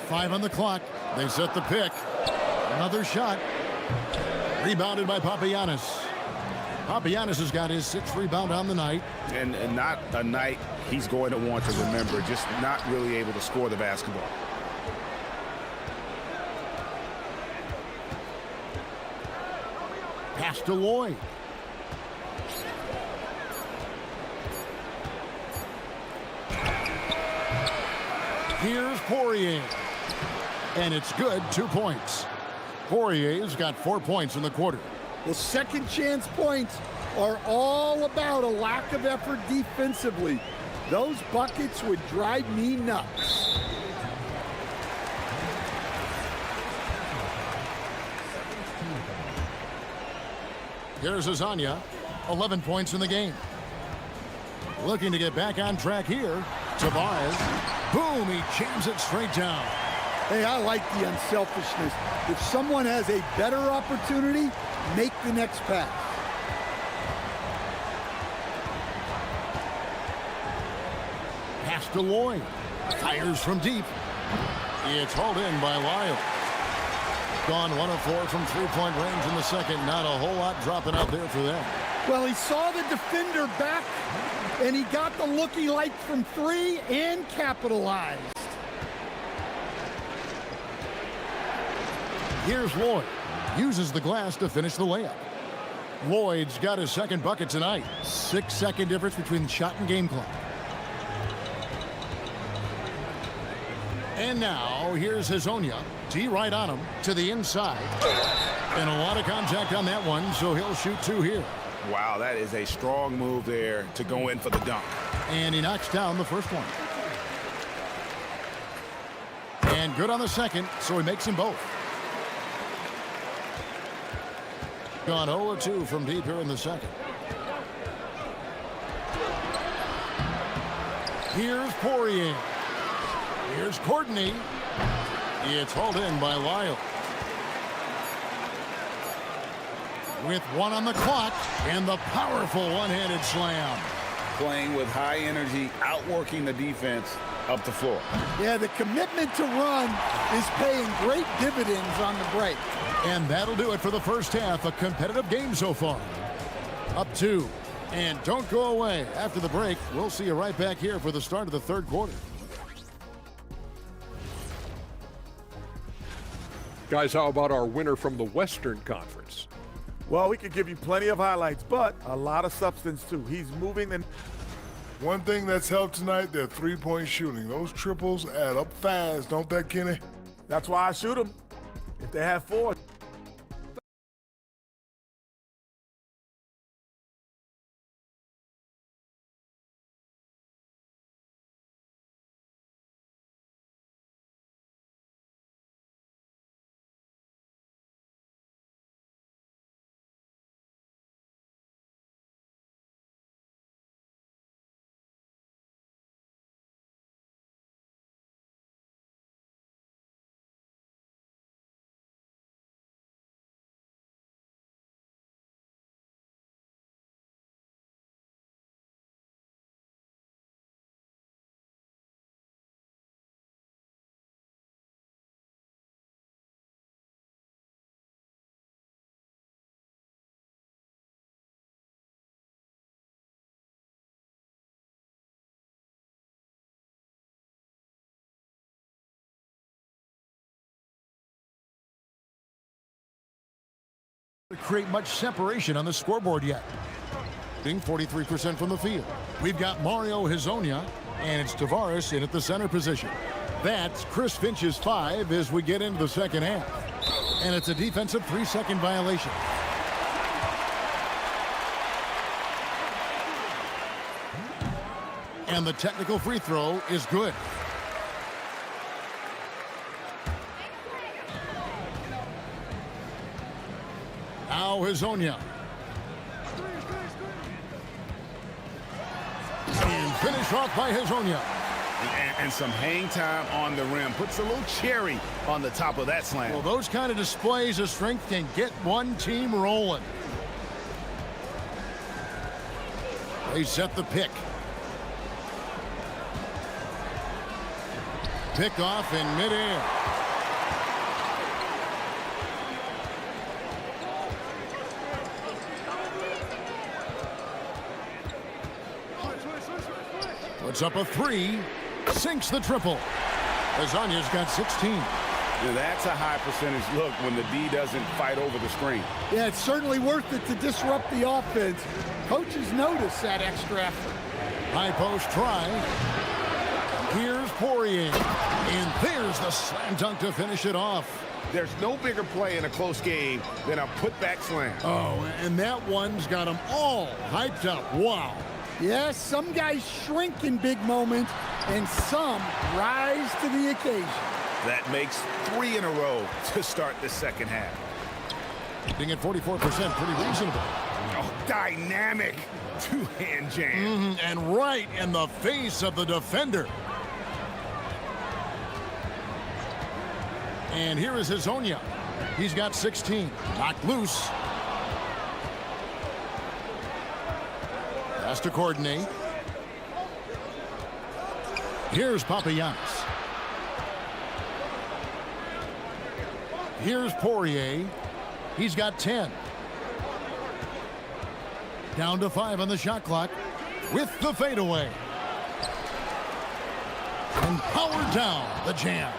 Speaker 6: Five on the clock. They set the pick. Another shot. Rebounded by Papagiannis. Papagiannis has got his 6th rebound on the night.
Speaker 9: And not a night he's going to want to remember, just not really able to score the basketball.
Speaker 6: Pass to Lloyd. Here's Poirier. And it's good, 2 points. Poirier's got 4 points in the quarter.
Speaker 13: The second chance points are all about a lack of effort defensively. Those buckets would drive me nuts.
Speaker 6: Here's Hazanya, 11 points in the game. Looking to get back on track here. Tavares, boom, he jams it straight down.
Speaker 13: Hey, I like the unselfishness. If someone has a better opportunity, make the next pass.
Speaker 6: Pass to Lloyd. Fires from deep. It's hauled in by Lyle. Gone 1 of 4 from 3-point range in the second. Not a whole lot dropping out there for them.
Speaker 13: Well, he saw the defender back, and he got the look he liked from 3 and capitalized.
Speaker 6: Here's Lloyd. Uses the glass to finish the layup. Lloyd's got his second bucket tonight. 6-second difference between shot and game clock. And now, here's Hazanya. D right on him to the inside. And a lot of contact on that one, so he'll shoot 2 here.
Speaker 9: Wow, that is a strong move there to go in for the dunk.
Speaker 6: And he knocks down the first one. And good on the second, so he makes them both. Gone 0-2 from deep here in the second. Here's Poirier. Here's Courtney. It's hauled in by Lyle. With 1 on the clock and the powerful one-handed slam.
Speaker 9: Playing with high energy, outworking the defense up the floor.
Speaker 13: Yeah, the commitment to run is paying great dividends on the break.
Speaker 6: And that'll do it for the first half. A competitive game so far. Up 2. And don't go away. After the break, we'll see you right back here for the start of the third quarter.
Speaker 5: Guys, how about our winner from the Western Conference?
Speaker 10: Well, we could give you plenty of highlights, but a lot of substance too. He's moving and
Speaker 4: One thing that's helped tonight, their three-point shooting. Those triples add up fast, don't they, Kenny?
Speaker 10: that's why I shoot him. If they have 4,
Speaker 6: create much separation on the scoreboard yet. Being 43% from the field. We've got Mario Hezonja, and it's Tavares in at the center position. That's Chris Finch's 5 as we get into the second half. And it's a defensive 3-second violation. And the technical free throw is good. Now Hezonja. And finish off by Hezonja.
Speaker 9: And some hang time on the rim. Puts a little cherry on the top of that slam.
Speaker 6: Well, those kind of displays of strength can get one team rolling. They set the pick. Pick off in midair. Puts up a 3. Sinks the triple. Hezonja's got 16.
Speaker 9: Yeah, that's a high percentage look when the D doesn't fight over the screen.
Speaker 13: Yeah, it's certainly worth it to disrupt the offense. Coaches notice that extra effort.
Speaker 6: High post try. Here's Poirier. And there's the slam dunk to finish it off.
Speaker 9: There's no bigger play in a close game than a putback slam.
Speaker 6: Oh, and that one's got them all hyped up. Wow.
Speaker 13: Yes, some guys shrink in big moments, and some rise to the occasion.
Speaker 9: That makes 3 in a row to start the second half.
Speaker 6: Being at 44%, pretty reasonable.
Speaker 9: Oh, dynamic two-hand jam.
Speaker 6: And right in the face of the defender. And here is Hezonja. He's got 16. Knocked loose. Has to coordinate. Here's Papagiannis. Here's Poirier. He's got 10. Down to 5 on the shot clock with the fadeaway. And powered down the jam.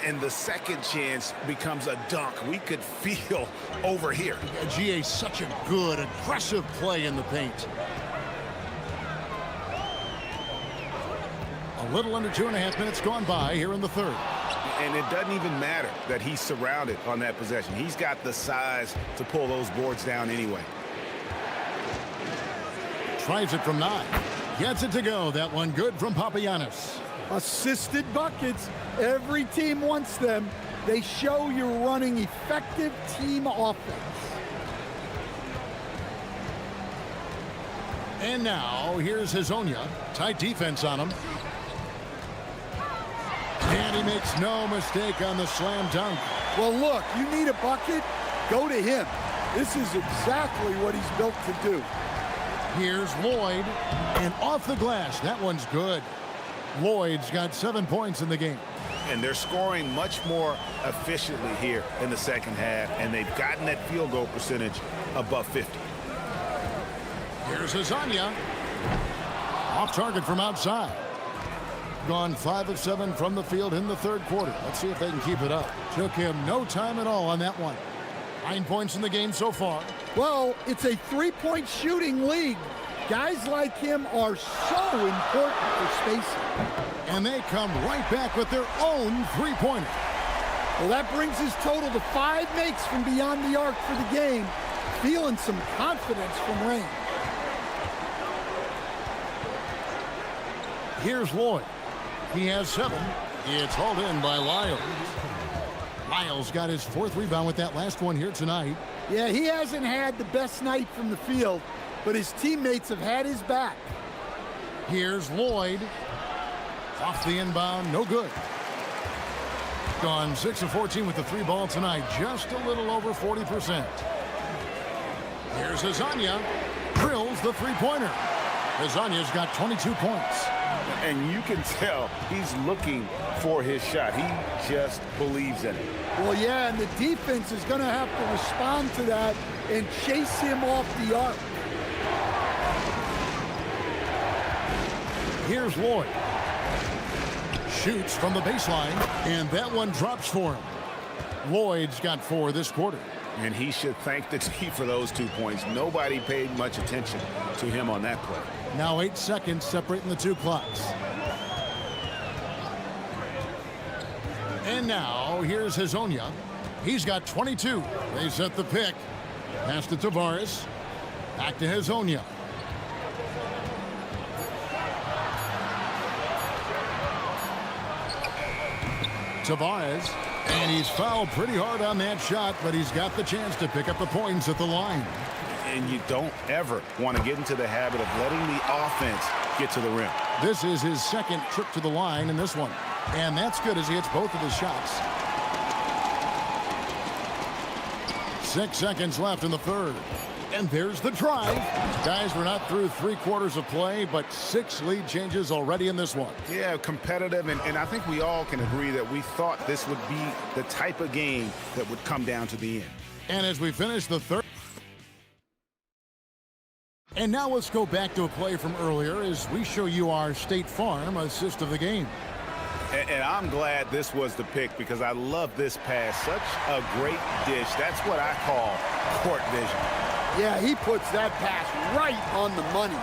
Speaker 9: And the second chance becomes a dunk. We could feel over here.
Speaker 6: GA, such a good, aggressive play in the paint. A little under 2.5 minutes gone by here in the third.
Speaker 9: And it doesn't even matter that he's surrounded on that possession. He's got the size to pull those boards down anyway.
Speaker 6: Tries it from 9. Gets it to go. That one good from Papagiannis.
Speaker 13: Assisted buckets. Every team wants them. They show you're running effective team offense.
Speaker 6: And now here's Hezonja. Tight defense on him. And he makes no mistake on the slam dunk.
Speaker 13: Well, look, you need a bucket, go to him. This is exactly what he's built to do.
Speaker 6: Here's Lloyd. And off the glass. That one's good. Lloyd's got 7 points in the game.
Speaker 9: And they're scoring much more efficiently here in the second half, and they've gotten that field goal percentage above 50.
Speaker 6: Here's Hezonja. Off target from outside. Gone 5 of 7 from the field in the third quarter. Let's see if they can keep it up. Took him no time at all on that one. 9 points in the game so far.
Speaker 13: Well, it's a three-point shooting league. Guys like him are so important for spacing.
Speaker 6: And they come right back with their own three-pointer.
Speaker 13: Well, that brings his total to 5 makes from beyond the arc for the game. Feeling some confidence from range.
Speaker 6: Here's Lloyd. He has 7. It's hauled in by Lyles. Lyles got his 4th rebound with that last one here tonight.
Speaker 13: Yeah, he hasn't had the best night from the field, but his teammates have had his back.
Speaker 6: Here's Lloyd. Off the inbound, no good. Gone 6 of 14 with the 3 ball tonight, just a little over 40%. Here's Hezonja. Drills the three-pointer. Hezonja's got 22 points.
Speaker 9: And you can tell he's looking for his shot. He just believes in it.
Speaker 13: Well, yeah, and the defense is going to have to respond to that and chase him off the arc.
Speaker 6: Here's Lloyd. Shoots from the baseline, and that one drops for him. Lloyd's got 4 this quarter.
Speaker 9: And he should thank the team for those 2 points. Nobody paid much attention to him on that play.
Speaker 6: Now 8 seconds separating the two clocks. And now here's Hazonia. He's got 22. They set the pick. Pass to Tavares. Back to Hazonia. Tavares. And he's fouled pretty hard on that shot, but he's got the chance to pick up the points at the line.
Speaker 9: And you don't ever want to get into the habit of letting the offense get to the rim.
Speaker 6: This is his second trip to the line in this one. And that's good as he hits both of his shots. 6 seconds left in the third. And there's the drive. Guys, we're not through 3/4 of play, but 6 lead changes already in this one.
Speaker 9: Yeah, competitive, and I think we all can agree that we thought this would be the type of game that would come down to the end.
Speaker 6: And as we finish the third. And now let's go back to a play from earlier as we show you our State Farm assist of the game.
Speaker 9: And I'm glad this was the pick because I love this pass. Such a great dish. That's what I call court vision.
Speaker 13: Yeah, he puts that pass right on the money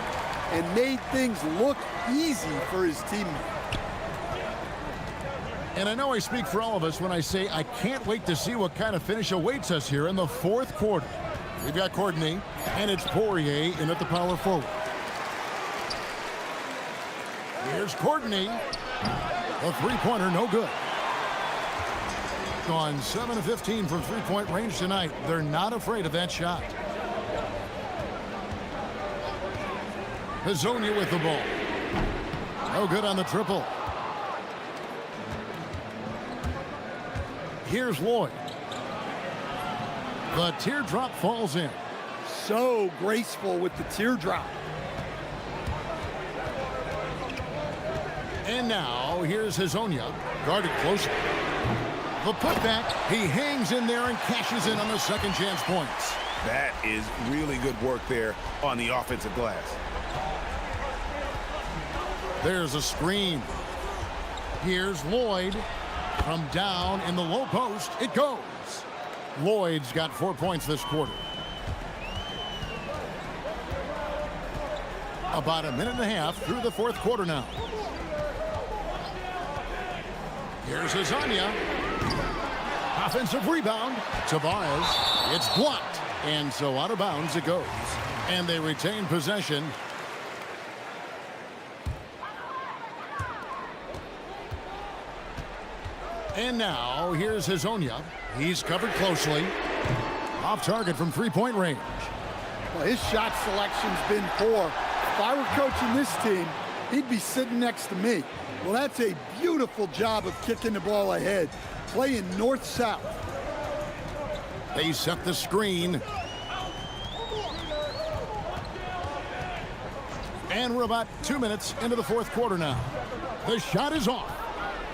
Speaker 13: and made things look easy for his teammate.
Speaker 6: And I know I speak for all of us when I say I can't wait to see what kind of finish awaits us here in the fourth quarter. We've got Courtney, and it's Poirier in at the power forward. Here's Courtney. A three-pointer, no good. Gone 7 of 15 from three-point range tonight. They're not afraid of that shot. Hazonia with the ball. No good on the triple. Here's Lloyd. The teardrop falls in.
Speaker 13: So graceful with the teardrop.
Speaker 6: And now here's Hazonia, guarded closely. The putback, he hangs in there and cashes in on the second chance points.
Speaker 9: That is really good work there on the offensive glass.
Speaker 6: There's a screen. Here's Lloyd. From down in the low post, it goes. Lloyd's got 4 points this quarter. About a minute and a half through the fourth quarter now. Here's Hazonia. Offensive rebound. Tavares. It's blocked. And so out of bounds it goes. And they retain possession. And now here's Hazonia. He's covered closely. Off target from three-point range.
Speaker 13: Well, his shot selection's been poor. If I were coaching this team, he'd be sitting next to me. Well, that's a beautiful job of kicking the ball ahead, playing north-south.
Speaker 6: They set the screen. And we're about 2 minutes into the fourth quarter now. The shot is off.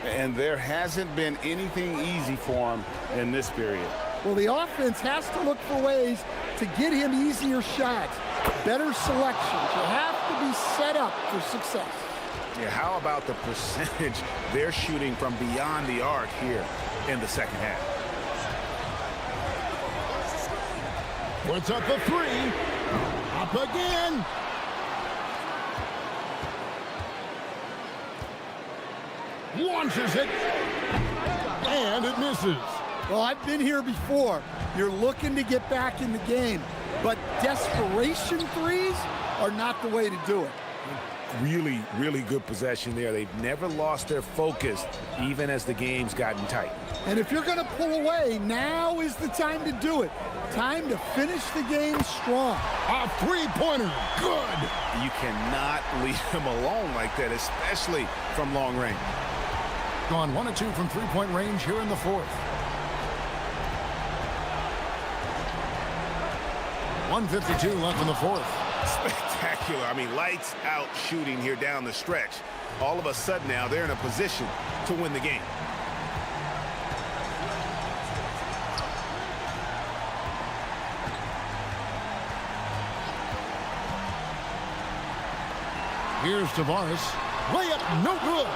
Speaker 9: And there hasn't been anything easy for him in this period.
Speaker 13: Well, the offense has to look for ways to get him easier shots, better selection. You have to be set up for success.
Speaker 9: Yeah, how about the percentage they're shooting from beyond the arc here in the second half?
Speaker 6: Puts up the three. Up again. Launches it. And it misses.
Speaker 13: Well, I've been here before. You're looking to get back in the game, but desperation threes are not the way to do it.
Speaker 9: Really, really good possession there. They've never lost their focus, even as the game's gotten tight.
Speaker 13: And if you're going to pull away, now is the time to do it. Time to finish the game strong.
Speaker 6: A three-pointer. Good.
Speaker 9: You cannot leave him alone like that, especially from long range.
Speaker 6: Gone 1 of 2 from three-point range here in the fourth. 1:52 left in the fourth.
Speaker 9: Spectacular. I mean, lights out shooting here down the stretch. All of a sudden now they're in a position to win the game.
Speaker 6: Here's Tavares. Layup, no good.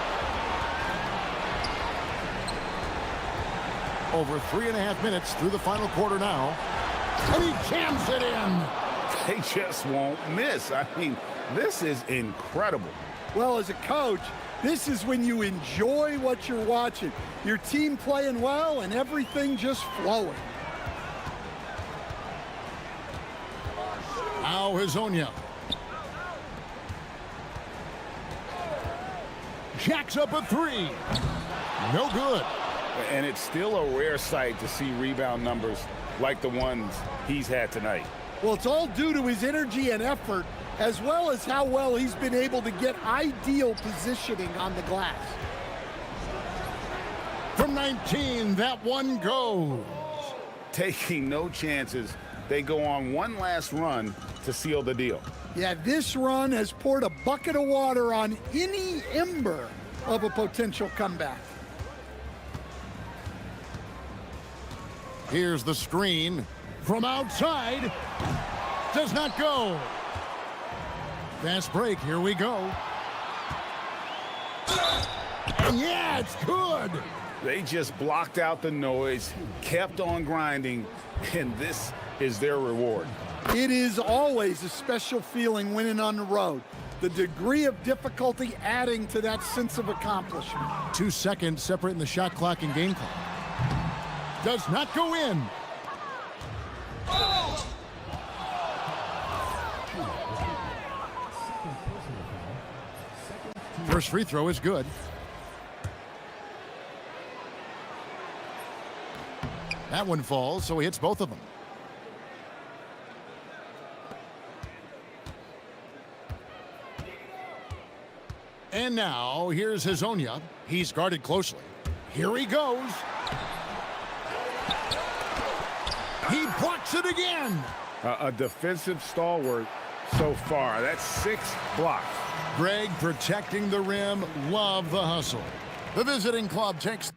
Speaker 6: Over 3.5 minutes through the final quarter now. And he jams it in.
Speaker 9: They just won't miss. I mean, this is incredible.
Speaker 13: Well, as a coach, this is when you enjoy what you're watching. Your team playing well and everything just flowing.
Speaker 6: Now Hazonia. Jacks up a three. No good.
Speaker 9: And it's still a rare sight to see rebound numbers like the ones he's had tonight.
Speaker 13: Well, it's all due to his energy and effort, as well as how well he's been able to get ideal positioning on the glass.
Speaker 6: From 19, that one goes.
Speaker 9: Taking no chances, they go on one last run to seal the deal.
Speaker 13: Yeah, this run has poured a bucket of water on any ember of a potential comeback.
Speaker 6: Here's the screen from outside. Does not go. Fast break, here we go. Yeah, it's good.
Speaker 9: They just blocked out the noise, kept on grinding, and this is their reward.
Speaker 13: It is always a special feeling winning on the road. The degree of difficulty adding to that sense of accomplishment.
Speaker 6: 2 seconds separating the shot clock and game clock. Does not go in. First free throw is good. That one falls, so he hits both of them. And now, here's Hazonia. He's guarded closely. Here he goes. He blocks it again.
Speaker 9: A defensive stalwart so far. That's 6 blocks.
Speaker 6: Greg protecting the rim. Love the hustle. The visiting club takes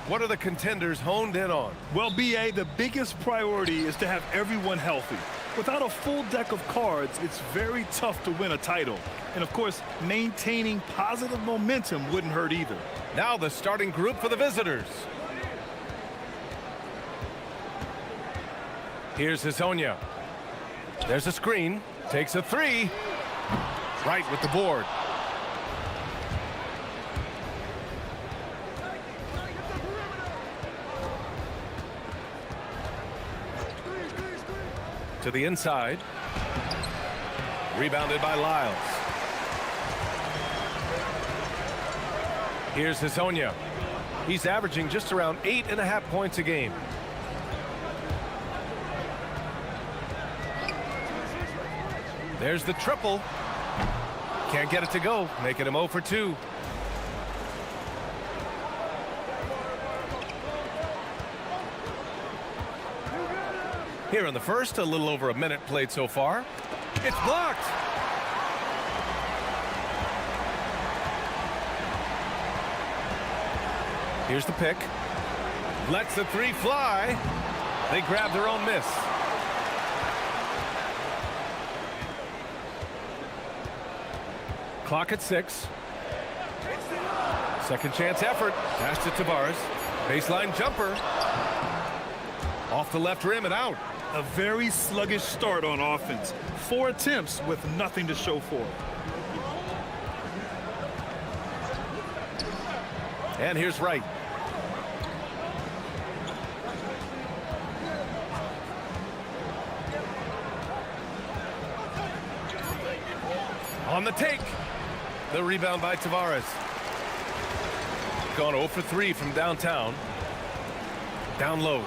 Speaker 1: What are the contenders honed in on?
Speaker 2: Well, BA, the biggest priority is to have everyone healthy. Without a full deck of cards, it's very tough to win a title. And of course, maintaining positive momentum wouldn't hurt either.
Speaker 1: Now the starting group for the visitors. Here's Hezonja. There's a screen. Takes a three. Right with the board. To the inside. Rebounded by Lyles. Here's Hezonja. He's averaging just around 8.5 points a game. There's the triple. Can't get it to go, making him 0 for 2. Here in the first, a little over a minute played so far. It's blocked. Here's the pick. Lets the three fly. They grab their own miss. Clock at 6. Second chance effort. Pass to Tavares. Baseline jumper. Off the left rim and out.
Speaker 2: A very sluggish start on offense. 4 attempts with nothing to show for it.
Speaker 1: And here's Wright. On the take. The rebound by Tavares. Gone 0 for 3 from downtown. Down low.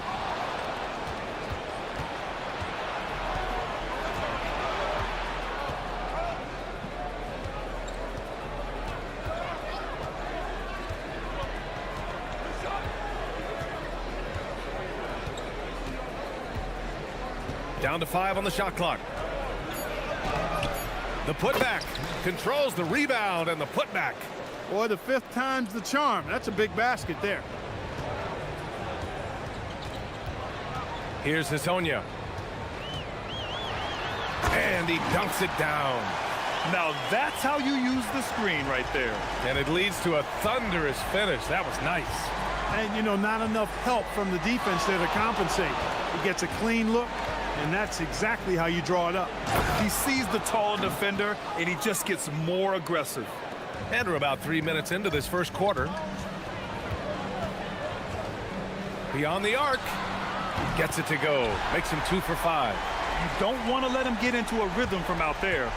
Speaker 1: Down to 5 on the shot clock. The putback controls the rebound and the putback.
Speaker 8: Boy, the 5th time's the charm. That's a big basket there.
Speaker 1: Here's Hezonja. And he dunks it down.
Speaker 2: Now that's how you use the screen right there.
Speaker 1: And it leads to a thunderous finish. That was nice.
Speaker 8: And, you know, not enough help from the defense there to compensate. He gets a clean look, and that's exactly how you draw it up.
Speaker 2: He sees the tall defender, and he just gets more aggressive.
Speaker 1: And we're about 3 minutes into this first quarter. Beyond the arc. Gets it to go. Makes him 2 for 5.
Speaker 2: You don't want to let him get into a rhythm from out there.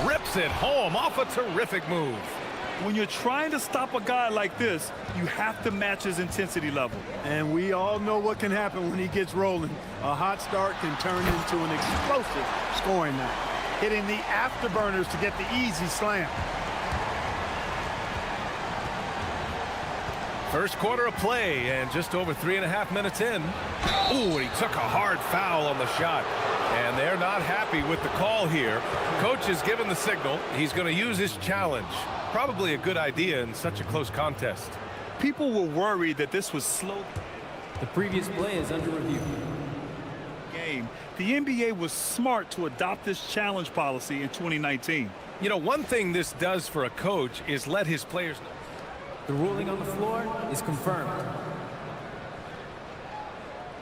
Speaker 1: Rips it home off a terrific move.
Speaker 2: When you're trying to stop a guy like this, you have to match his intensity level.
Speaker 8: And we all know what can happen when he gets rolling. A hot start can turn into an explosive scoring night. Hitting the afterburners to get the easy slam.
Speaker 1: First quarter of play and just over 3.5 minutes in. Ooh, and he took a hard foul on the shot. And they're not happy with the call here. Coach has given the signal. He's going to use his challenge. Probably a good idea in such a close contest.
Speaker 2: People were worried that this was slow.
Speaker 11: The previous play is under review.
Speaker 2: Game. The NBA was smart to adopt this challenge policy in 2019.
Speaker 1: You know, one thing this does for a coach is let his players know.
Speaker 11: The ruling on the floor is confirmed.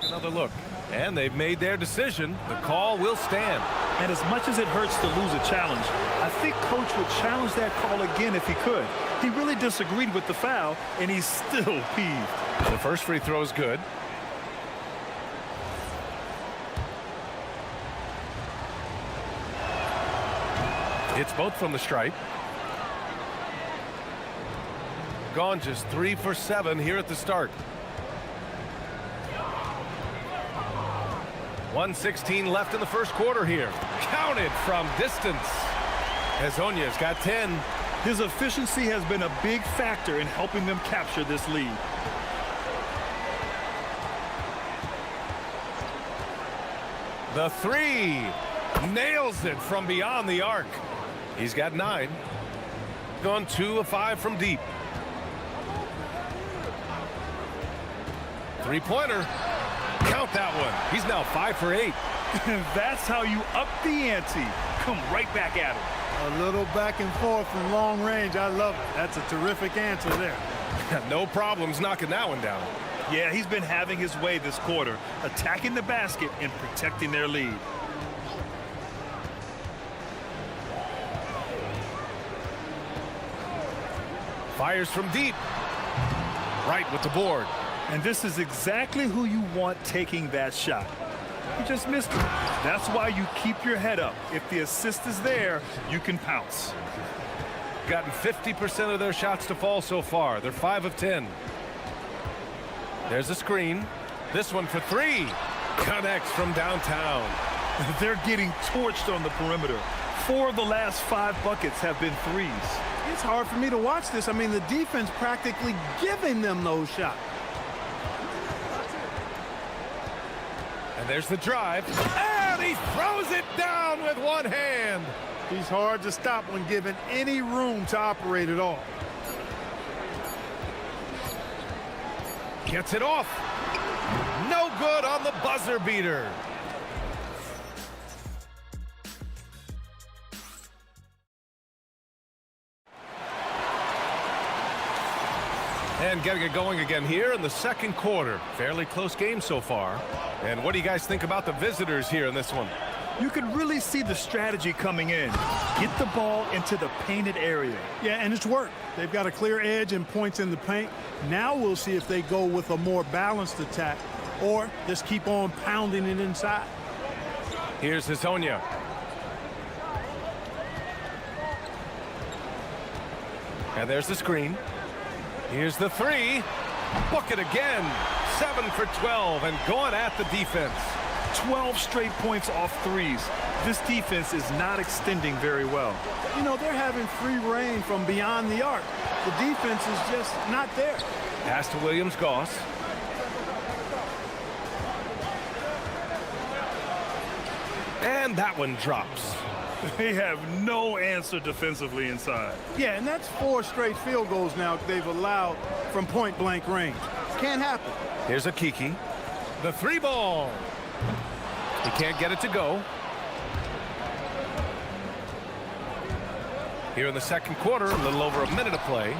Speaker 1: Another look. And they've made their decision. The call will stand.
Speaker 2: And as much as it hurts to lose a challenge, I think Coach would challenge that call again if he could. He really disagreed with the foul, and he's still peeved.
Speaker 1: The first free throw is good. It's both from the stripe. Gone just 3 for 7 here at the start. 1:16 left in the first quarter here. Counted from distance. Hezonja's got 10.
Speaker 2: His efficiency has been a big factor in helping them capture this lead.
Speaker 1: The three. Nails it from beyond the arc. He's got 9. Gone 2 of 5 from deep. Three-pointer. Count that one. He's now 5 for 8.
Speaker 2: That's how you up the ante. Come right back at him.
Speaker 8: A little back and forth from long range. I love it. That's a terrific answer there.
Speaker 1: No problems knocking that one down.
Speaker 2: Yeah, he's been having his way this quarter, attacking the basket and protecting their lead.
Speaker 1: Fires from deep. Right with the board.
Speaker 2: And this is exactly who you want taking that shot. He just missed it. That's why you keep your head up. If the assist is there, you can pounce.
Speaker 1: Gotten 50% of their shots to fall so far. They're 5 of 10. There's a screen. This one for 3. Connects from downtown.
Speaker 2: They're getting torched on the perimeter. 4 of the last 5 buckets have been threes.
Speaker 13: It's hard for me to watch this. I mean, the defense practically giving them those shots.
Speaker 1: And there's the drive. And he throws it down with one hand.
Speaker 8: He's hard to stop when given any room to operate at all.
Speaker 1: Gets it off. No good on the buzzer beater. And getting it going again here in the second quarter. Fairly close game so far. And what do you guys think about the visitors here in this one?
Speaker 2: You can really see the strategy coming in. Get the ball into the painted area.
Speaker 8: Yeah, and it's worked. They've got a clear edge and points in the paint. Now we'll see if they go with a more balanced attack or just keep on pounding it inside.
Speaker 1: Here's Hazonia. And there's the screen. Here's the 3. Bucket again. 7 for 12 and going at the defense.
Speaker 2: 12 straight points off threes. This defense is not extending very well.
Speaker 8: You know, they're having free reign from beyond the arc. The defense is just not there.
Speaker 1: Pass to Williams-Goss. And that one drops.
Speaker 2: They have no answer defensively inside.
Speaker 8: Yeah, and that's 4 straight field goals now they've allowed from point-blank range. Can't happen.
Speaker 1: Here's a Kiki. The 3 ball. He can't get it to go. Here in the second quarter, a little over a minute of play.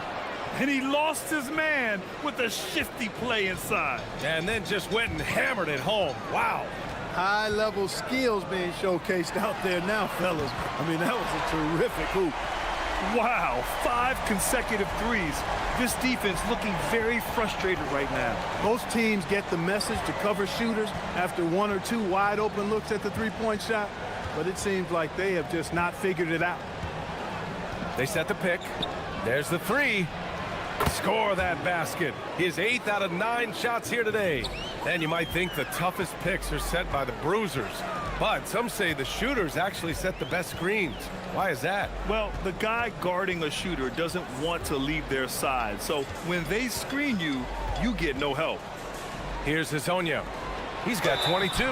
Speaker 2: And he lost his man with a shifty play inside.
Speaker 1: And then just went and hammered it home. Wow.
Speaker 8: High-level skills being showcased out there now, fellas. I mean, that was a terrific hoop.
Speaker 2: Wow, 5 consecutive threes. This defense looking very frustrated right now.
Speaker 8: Most teams get the message to cover shooters after 1 or 2 wide-open looks at the three-point shot, but it seems like they have just not figured it out.
Speaker 1: They set the pick. There's the 3. Score that basket. His 8th out of 9 shots here today. And you might think the toughest picks are set by the bruisers. But some say the shooters actually set the best screens. Why is that?
Speaker 2: Well, the guy guarding a shooter doesn't want to leave their side. So when they screen you, you get no help.
Speaker 1: Here's Hazonia. He's got 22.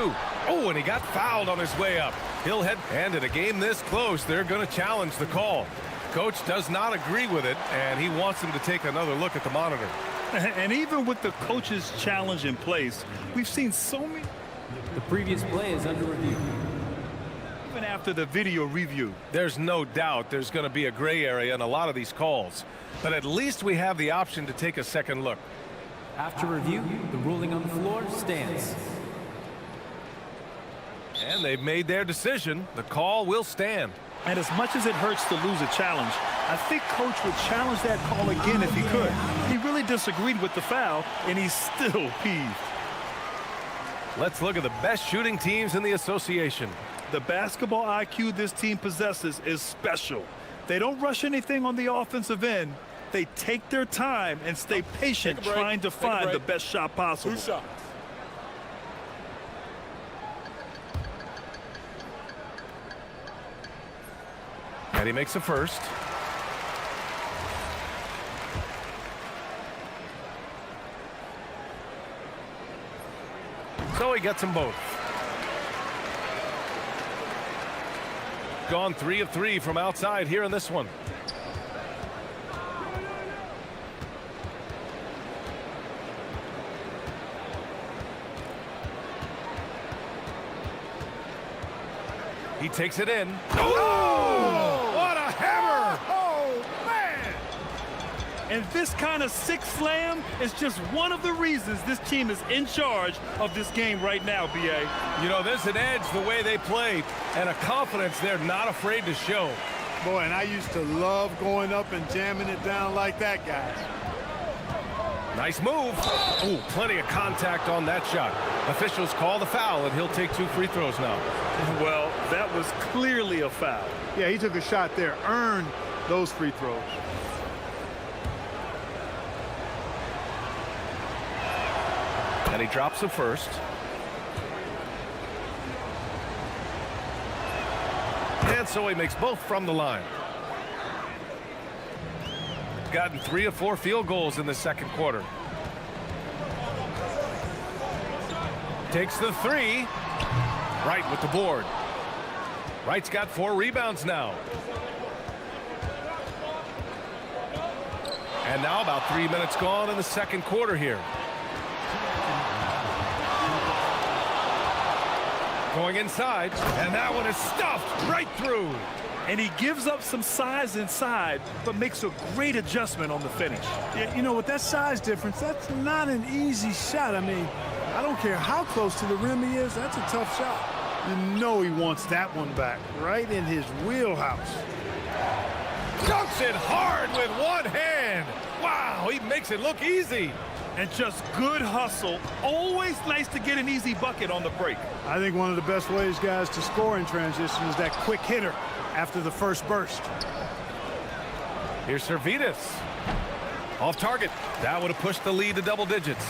Speaker 1: Oh, and he got fouled on his way up. He'll head. And in a game this close, they're going to challenge the call. Coach does not agree with it, and he wants him to take another look at the monitor.
Speaker 2: And even with the coach's challenge in place, we've seen so many.
Speaker 11: The previous play is under review.
Speaker 2: Even after the video review.
Speaker 1: There's no doubt there's going to be a gray area in a lot of these calls. But at least we have the option to take a second look.
Speaker 11: After review, the ruling on the floor stands.
Speaker 1: And they've made their decision. The call will stand.
Speaker 2: And as much as it hurts to lose a challenge, I think Coach would challenge that call again if he could. He really disagreed with the foul, and he's still peeved.
Speaker 1: Let's look at the best shooting teams in the association.
Speaker 2: The basketball IQ this team possesses is special. They don't rush anything on the offensive end. They take their time and stay patient trying to find the best shot possible.
Speaker 1: And he makes a first. So he gets them both. gone 3 of 3 from outside here in this one. He takes it in. Oh! What a hammer!
Speaker 2: Oh, man! And this kind of six slam is just one of the reasons this team is in charge of this game right now, B.A.
Speaker 1: You know, there's an edge the way they play and a confidence they're not afraid to show.
Speaker 8: Boy, and I used to love going up and jamming it down like that, guys.
Speaker 1: Nice move. Ooh, plenty of contact on that shot. Officials call the foul, and he'll take 2 free throws now.
Speaker 2: Well, that was clearly a foul.
Speaker 8: Yeah, he took a shot there, earned those free throws.
Speaker 1: And he drops the first. And so he makes both from the line. Gotten 3 of 4 field goals in the second quarter. Takes the 3. Wright with the board. Wright's got 4 rebounds now. And now about 3 minutes gone in the second quarter here. Going inside, and that one is stuffed right through.
Speaker 2: And he gives up some size inside, but makes a great adjustment on the finish.
Speaker 8: Yeah, you know, with that size difference, that's not an easy shot. I mean, I don't care how close to the rim he is, that's a tough shot. You know he wants that one back, right in his wheelhouse.
Speaker 1: Dunks it hard with one hand. Wow, he makes it look easy.
Speaker 2: And just good hustle. Always nice to get an easy bucket on the break.
Speaker 8: I think one of the best ways, guys, to score in transition is that quick hitter after the first burst.
Speaker 1: Here's Servetus. Off target. That would have pushed the lead to double digits.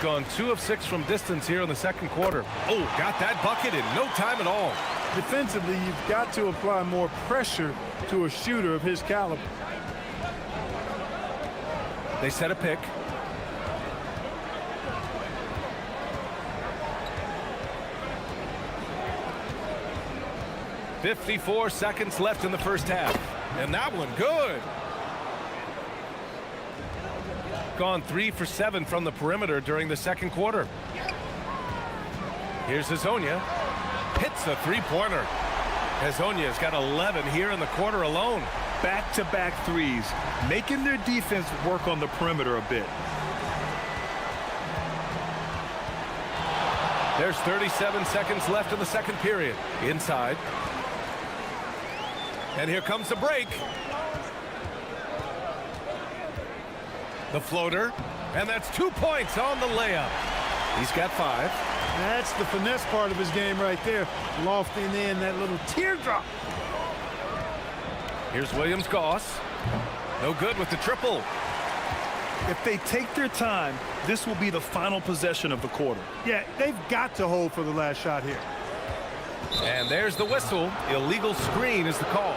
Speaker 1: Gone 2 of 6 from distance here in the second quarter. Oh, got that bucket in no time at all.
Speaker 8: Defensively, you've got to apply more pressure to a shooter of his caliber.
Speaker 1: They set a pick. .54 seconds left in the first half. And that one good. Gone 3 for 7 from the perimeter during the second quarter. Here's Hazonia. Hits a three-pointer. Hazonia's got 11 here in the quarter alone.
Speaker 2: Back-to-back threes, making their defense work on the perimeter a bit.
Speaker 1: There's 37 seconds left in the second period. Inside. And here comes the break. The floater. And that's 2 points on the layup. He's got 5.
Speaker 8: That's the finesse part of his game right there. Lofting in that little teardrop.
Speaker 1: Here's Williams-Goss. No good with the triple.
Speaker 2: If they take their time, this will be the final possession of the quarter.
Speaker 8: Yeah, they've got to hold for the last shot here.
Speaker 1: And there's the whistle. Illegal screen is the call.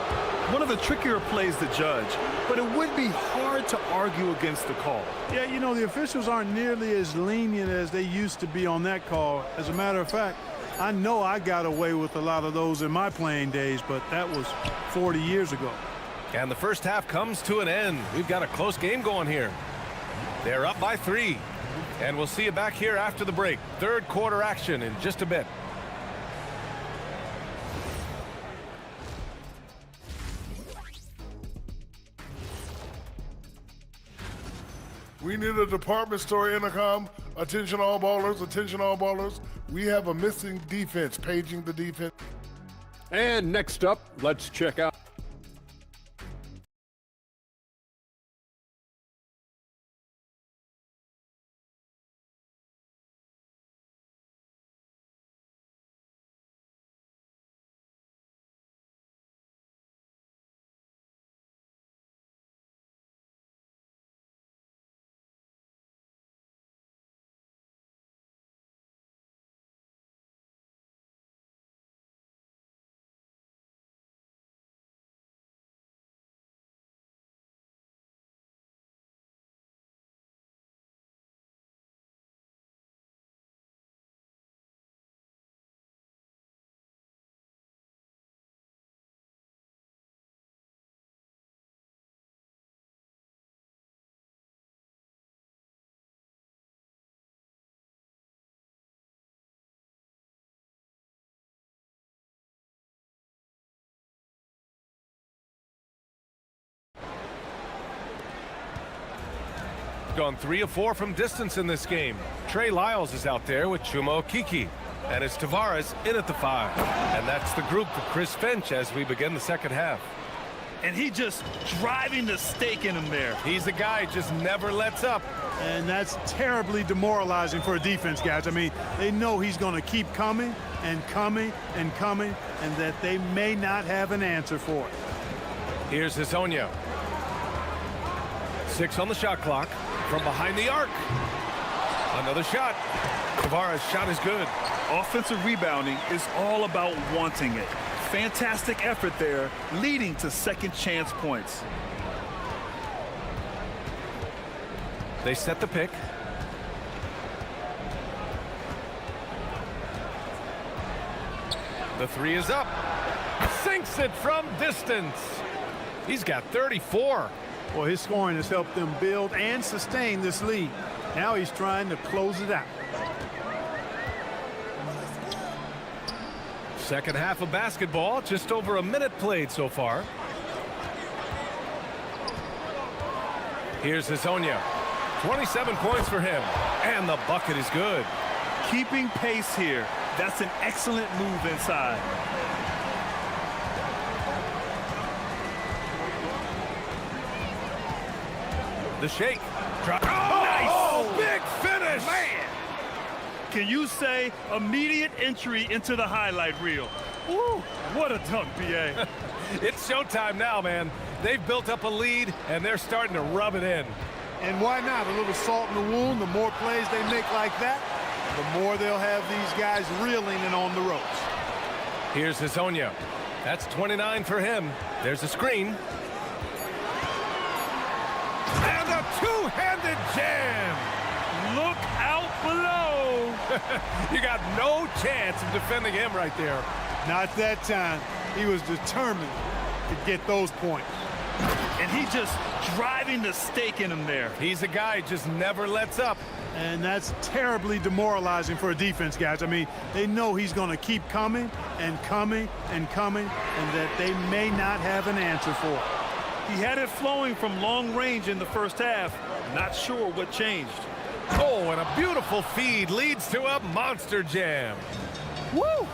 Speaker 2: One of the trickier plays to judge, but it would be hard to argue against the call.
Speaker 8: Yeah, you know, the officials aren't nearly as lenient as they used to be on that call. As a matter of fact, I know I got away with a lot of those in my playing days, but that was 40 years ago.
Speaker 1: And the first half comes to an end. We've got a close game going here. They're up by 3. And we'll see you back here after the break. Third quarter action in just a bit.
Speaker 4: We need a department store intercom. Attention all ballers, attention all ballers. We have a missing defense, paging the defense.
Speaker 5: And next up, let's check out
Speaker 1: gone 3 of 4 from distance in this game. Trey Lyles is out there with Chuma Okeke. And it's Tavares in at the 5. And that's the group for Chris Finch as we begin the second half.
Speaker 2: And he just driving the stake in him there.
Speaker 1: He's a guy who just never lets up.
Speaker 8: And that's terribly demoralizing for a defense, guys. I mean, they know he's going to keep coming and coming and coming, and that they may not have an answer for it.
Speaker 1: Here's Hezonja. 6 on the shot clock from behind the arc. Another shot. Tavares' shot is good.
Speaker 2: Offensive rebounding is all about wanting it. Fantastic effort there, leading to second chance points.
Speaker 1: They set the pick. The 3 is up. Sinks it from distance. He's got 34.
Speaker 8: Well, his scoring has helped them build and sustain this lead. Now he's trying to close it out.
Speaker 1: Second half of basketball, just over a minute played so far. Here's Hezonja. 27 points for him. And the bucket is good.
Speaker 2: Keeping pace here. That's an excellent move inside.
Speaker 1: The shake. Drop. Oh, nice. Oh, big finish.
Speaker 2: Man. Can you say immediate entry into the highlight reel? Woo, what a dunk, BA.
Speaker 1: It's showtime now, man. They've built up a lead, and they're starting to rub it in.
Speaker 8: And why not? A little salt in the wound. The more plays they make like that, the more they'll have these guys reeling and on the ropes.
Speaker 1: Here's Hezonja. That's 29 for him. There's a screen. And a two-handed jam.
Speaker 2: Look out below.
Speaker 1: You got no chance of defending him right there.
Speaker 8: Not that time. He was determined to get those points.
Speaker 2: And he just driving the stake in him there.
Speaker 1: He's a guy who just never lets up.
Speaker 8: And that's terribly demoralizing for a defense, guys. I mean, they know he's going to keep coming and coming and coming, and that they may not have an answer for it.
Speaker 2: He had it flowing from long range in the first half. Not sure what changed.
Speaker 1: Oh, and a beautiful feed leads to a monster jam.
Speaker 2: Woo!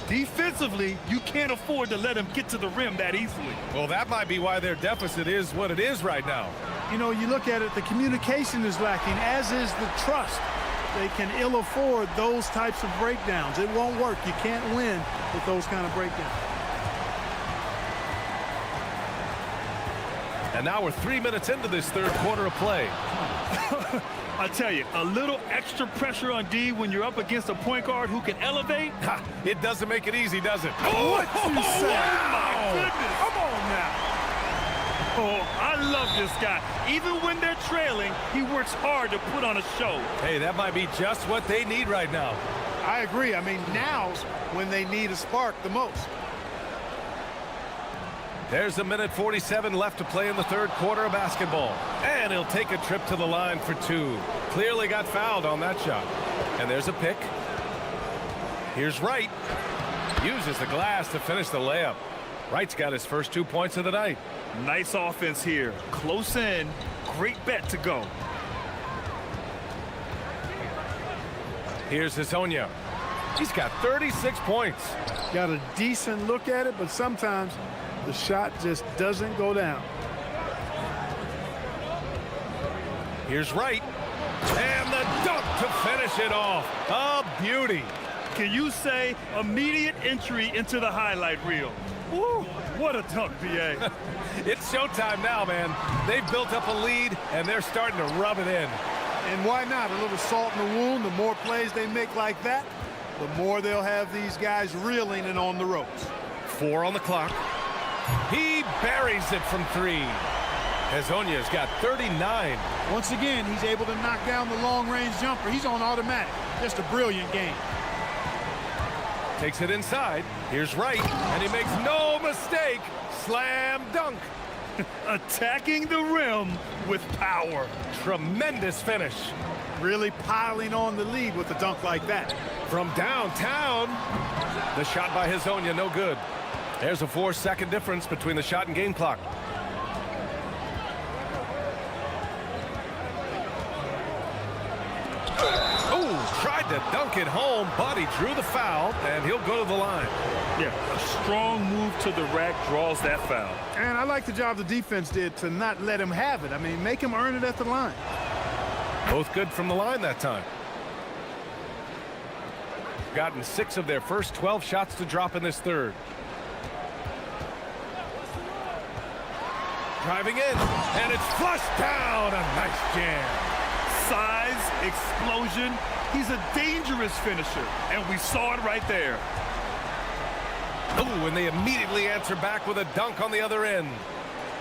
Speaker 2: Defensively, you can't afford to let him get to the rim that easily.
Speaker 1: Well, that might be why their deficit is what it is right now.
Speaker 8: You know, you look at it, the communication is lacking, as is the trust. They can ill afford those types of breakdowns. It won't work. You can't win with those kind of breakdowns.
Speaker 1: And now we're 3 minutes into this third quarter of play.
Speaker 2: I tell you, a little extra pressure on D when you're up against a point guard who can elevate.
Speaker 1: Ha, it doesn't make it easy, does it?
Speaker 8: What you say?
Speaker 2: Oh, my goodness. Come on now. Oh, I love this guy. Even when they're trailing, he works hard to put on a show.
Speaker 1: Hey, that might be just what they need right now.
Speaker 8: I agree. I mean, now's when they need a spark the most.
Speaker 1: There's a minute 47 left to play in the third quarter of basketball. And he'll take a trip to the line for 2. Clearly got fouled on that shot. And there's a pick. Here's Wright. Uses the glass to finish the layup. Wright's got his first 2 points of the night.
Speaker 2: Nice offense here. Close in. Great bet to go.
Speaker 1: Here's Hezonja. He's got 36 points.
Speaker 8: Got a decent look at it, but sometimes the shot just doesn't go down.
Speaker 1: Here's Wright. And the dunk to finish it off. A beauty.
Speaker 2: Can you say immediate entry into the highlight reel? Woo, what a dunk, BA.
Speaker 1: It's showtime now, man. They've built up a lead, and they're starting to rub it in.
Speaker 8: And why not? A little salt in the wound. The more plays they make like that, the more they'll have these guys reeling and on the ropes.
Speaker 1: 4 on the clock. He buries it from 3. Hezonja's got 39.
Speaker 8: Once again, he's able to knock down the long-range jumper. He's on automatic. Just a brilliant game.
Speaker 1: Takes it inside. Here's Wright, and he makes no mistake. Slam dunk.
Speaker 2: Attacking the rim with power.
Speaker 1: Tremendous finish.
Speaker 8: Really piling on the lead with a dunk like that.
Speaker 1: From downtown. The shot by Hezonja, no good. There's a 4-second difference between the shot and game clock. Oh, tried to dunk it home, but he drew the foul, and he'll go to the line.
Speaker 2: Yeah, a strong move to the rack draws that foul.
Speaker 8: And I like the job the defense did to not let him have it. I mean, make him earn it at the line.
Speaker 1: Both good from the line that time. Gotten 6 of their first 12 shots to drop in this third. Driving in, and it's flushed down. A nice jam.
Speaker 2: Size, explosion. He's a dangerous finisher, and we saw it right there.
Speaker 1: Oh, and they immediately answer back with a dunk on the other end.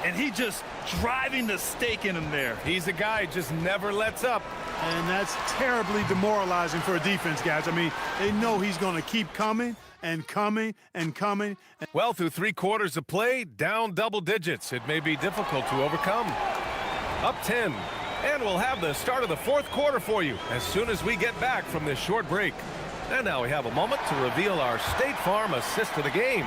Speaker 2: And he just driving the stake in him there.
Speaker 1: He's a guy who just never lets up.
Speaker 8: And that's terribly demoralizing for a defense, guys. I mean, they know he's going to keep coming and coming and coming.
Speaker 1: Well, through 3 quarters of play, down double digits. It may be difficult to overcome. Up 10. And we'll have the start of the 4th quarter for you as soon as we get back from this short break. And now we have a moment to reveal our State Farm assist of the game.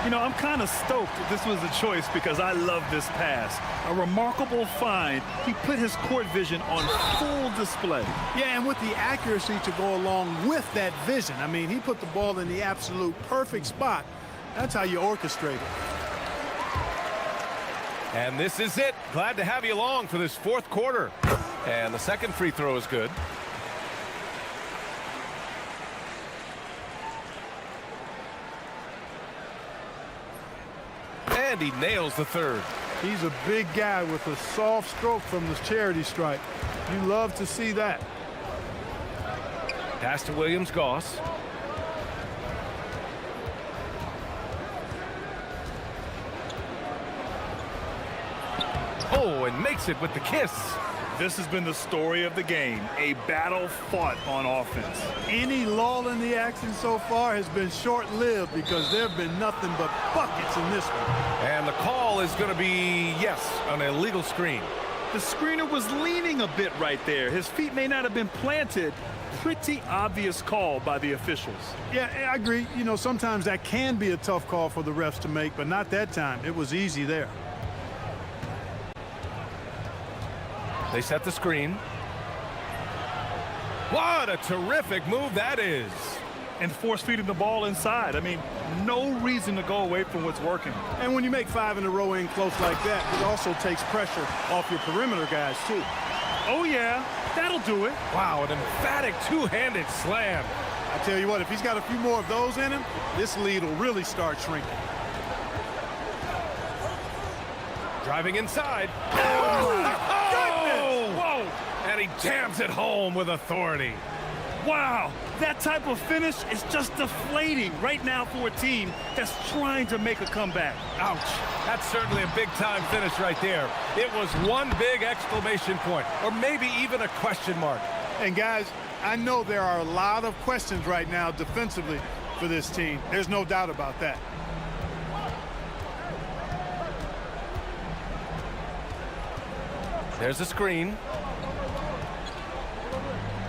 Speaker 2: You know, I'm kind of stoked that this was a choice because I love this pass. A remarkable find. He put his court vision on full display.
Speaker 8: Yeah, and with the accuracy to go along with that vision. I mean, he put the ball in the absolute perfect spot. That's how you orchestrate it.
Speaker 1: And this is it. Glad to have you along for this 4th quarter. And the second free throw is good. And he nails the third.
Speaker 8: He's a big guy with a soft stroke from the charity stripe. You love to see that.
Speaker 1: Pass to Williams-Goss. Oh, and makes it with the kiss.
Speaker 2: This has been the story of the game, a battle fought on offense.
Speaker 8: Any lull in the action so far has been short-lived because there have been nothing but buckets in this one.
Speaker 1: And the call is going to be, yes, an illegal screen.
Speaker 2: The screener was leaning a bit right there. His feet may not have been planted. Pretty obvious call by the officials.
Speaker 8: Yeah, I agree. You know, sometimes that can be a tough call for the refs to make, but not that time. It was easy there.
Speaker 1: They set the screen. What a terrific move that is.
Speaker 2: And force feeding the ball inside. I mean, no reason to go away from what's working.
Speaker 8: And when you make 5 in a row in close like that, it also takes pressure off your perimeter guys, too.
Speaker 2: Oh, yeah, that'll do it.
Speaker 1: Wow, an emphatic two-handed slam.
Speaker 8: I tell you what, if he's got a few more of those in him, this lead will really start shrinking.
Speaker 1: Driving inside. Oh! Whoa! And he jams it home with authority.
Speaker 2: Wow, that type of finish is just deflating right now for a team that's trying to make a comeback.
Speaker 1: Ouch. That's certainly a big-time finish right there. It was one big exclamation point, or maybe even a question mark.
Speaker 8: And guys, I know there are a lot of questions right now defensively for this team. There's no doubt about that.
Speaker 1: There's a screen.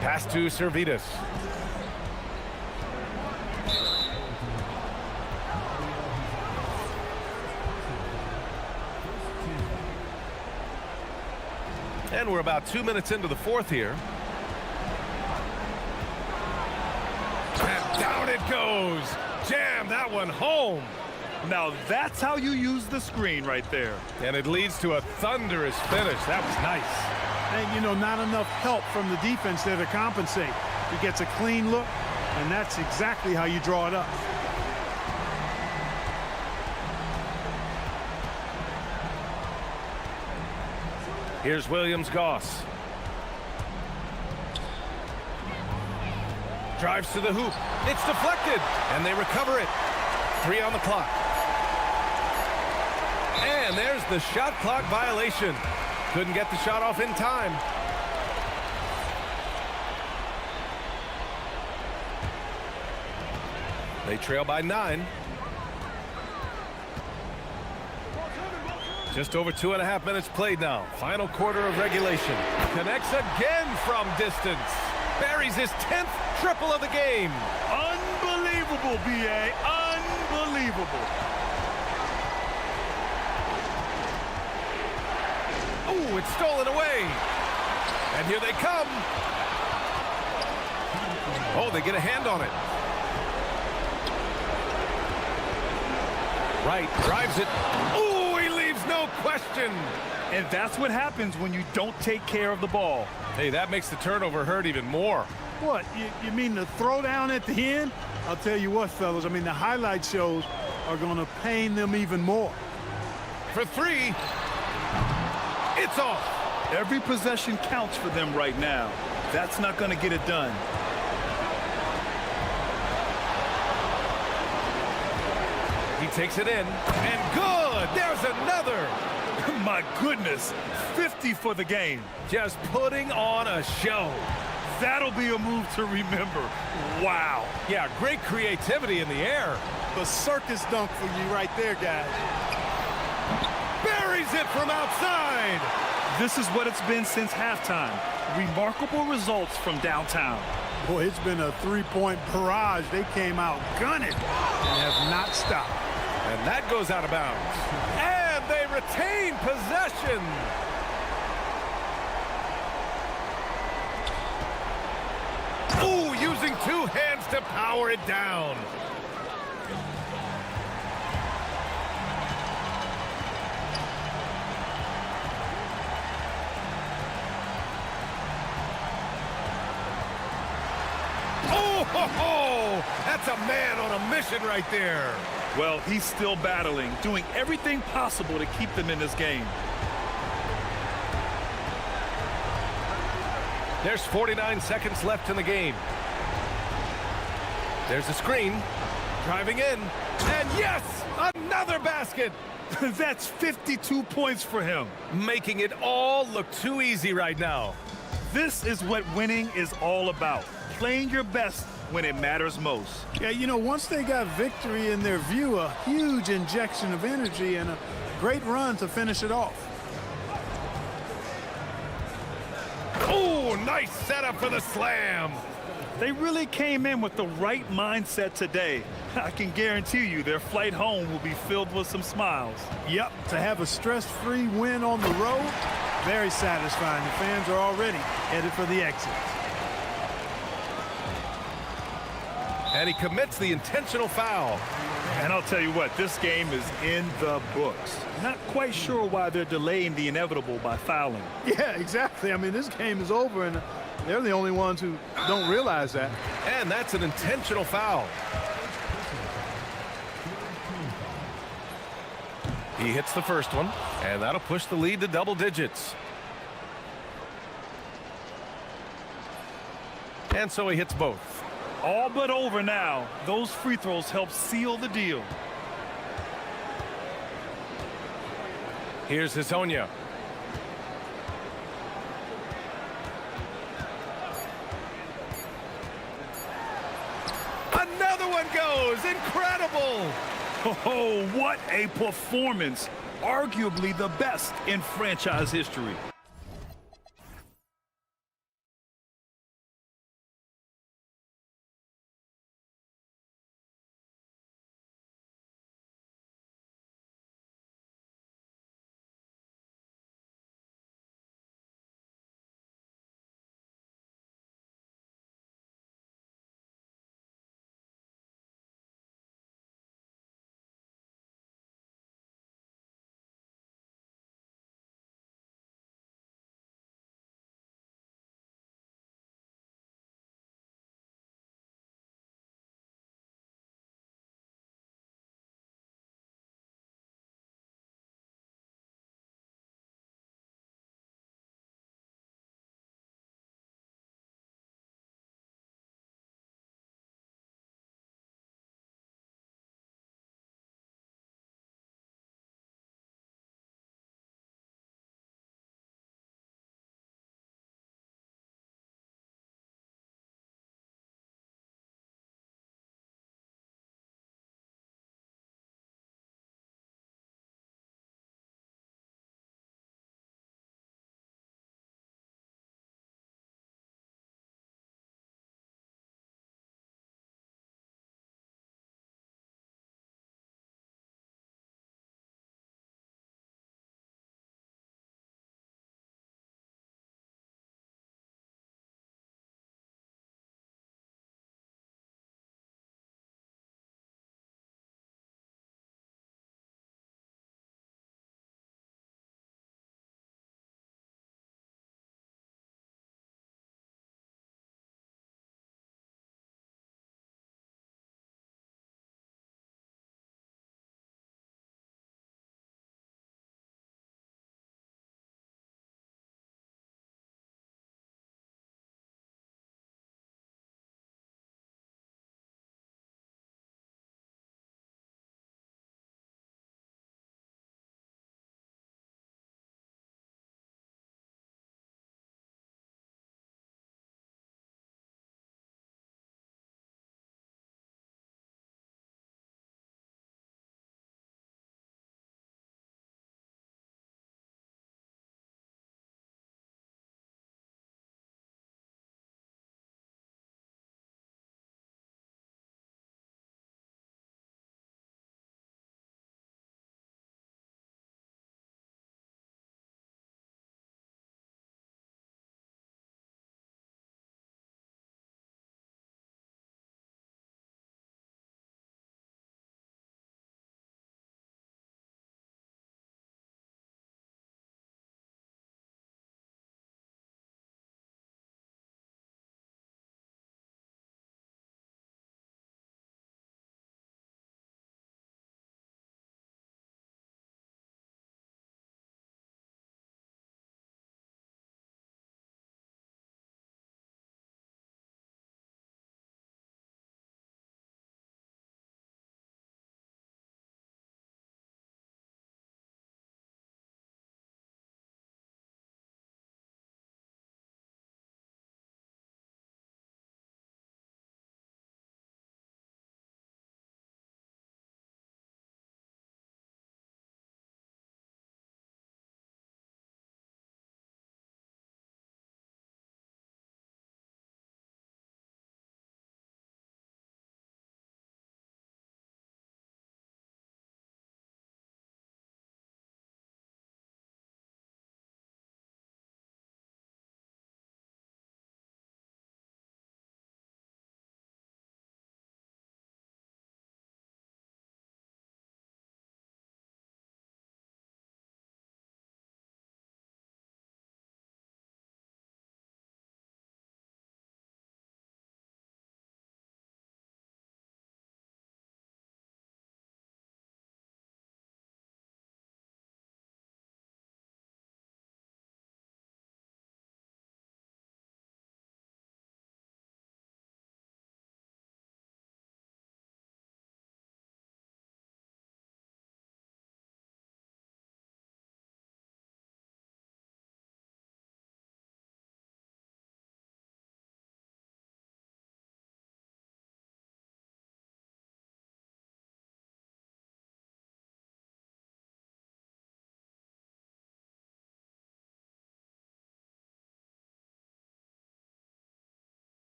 Speaker 1: Pass to Servetus. And we're about 2 minutes into the 4th here. And down it goes. Jam that one home.
Speaker 2: Now that's how you use the screen right there.
Speaker 1: And it leads to a thunderous finish. That was nice.
Speaker 8: And, you know, not enough help from the defense there to compensate. He gets a clean look, and that's exactly how you draw it up.
Speaker 1: Here's Williams-Goss. Drives to the hoop. It's deflected, and they recover it. 3 on the clock. And there's the shot clock violation. Couldn't get the shot off in time. They trail by 9. Just over 2.5 minutes played now. Final quarter of regulation. Connects again from distance. Buries his 10th triple of the game.
Speaker 2: Unbelievable, B.A. Unbelievable.
Speaker 1: Oh, it's stolen away. And here they come. Oh, they get a hand on it. Right, drives it. Ooh, he leaves no question.
Speaker 2: And that's what happens when you don't take care of the ball.
Speaker 1: Hey, that makes the turnover hurt even more.
Speaker 8: What, you mean the throwdown at the end? I'll tell you what, fellas, I mean, the highlight shows are going to pain them even more.
Speaker 1: For three. It's off.
Speaker 2: Every possession counts for them right now. That's not going to get it done.
Speaker 1: He takes it in, and good! There's another!
Speaker 2: My goodness, 50 for the game.
Speaker 1: Just putting on a show.
Speaker 2: That'll be a move to remember. Wow.
Speaker 1: Yeah, great creativity in the air.
Speaker 8: The circus dunk for you right there, guys.
Speaker 1: Buries it from outside!
Speaker 2: This is what it's been since halftime. Remarkable results from downtown.
Speaker 8: Boy, it's been a three-point barrage. They came out gunning and have not stopped.
Speaker 1: And that goes out of bounds. And they retain possession. Ooh, using two hands to power it down. Oh, that's a man on a mission right there.
Speaker 2: Well, he's still battling, doing everything possible to keep them in this game.
Speaker 1: There's 49 seconds left in the game. There's a screen. Driving in. And yes, another basket.
Speaker 2: That's 52 points for him.
Speaker 1: Making it all look too easy right now.
Speaker 2: This is what winning is all about. Playing your best when it matters most.
Speaker 8: Yeah, you know, once they got victory in their view, a huge injection of energy and a great run to finish it off.
Speaker 1: Oh, nice setup for the slam.
Speaker 2: They really came in with the right mindset today. I can guarantee you their flight home will be filled with some smiles.
Speaker 8: Yep, to have a stress-free win on the road, very satisfying. The fans are already headed for the exit.
Speaker 1: And he commits the intentional foul.
Speaker 2: And I'll tell you what, this game is in the books. Not quite sure why they're delaying the inevitable by fouling.
Speaker 8: Yeah, exactly. I mean, this game is over, and they're the only ones who don't realize that.
Speaker 1: And that's an intentional foul. He hits the first one, and that'll push the lead to double digits. And so he hits both.
Speaker 2: All but over now. Those free throws help seal the deal.
Speaker 1: Here's Hezonja. Another one goes. Incredible.
Speaker 2: Oh, what a performance. Arguably the best in franchise history.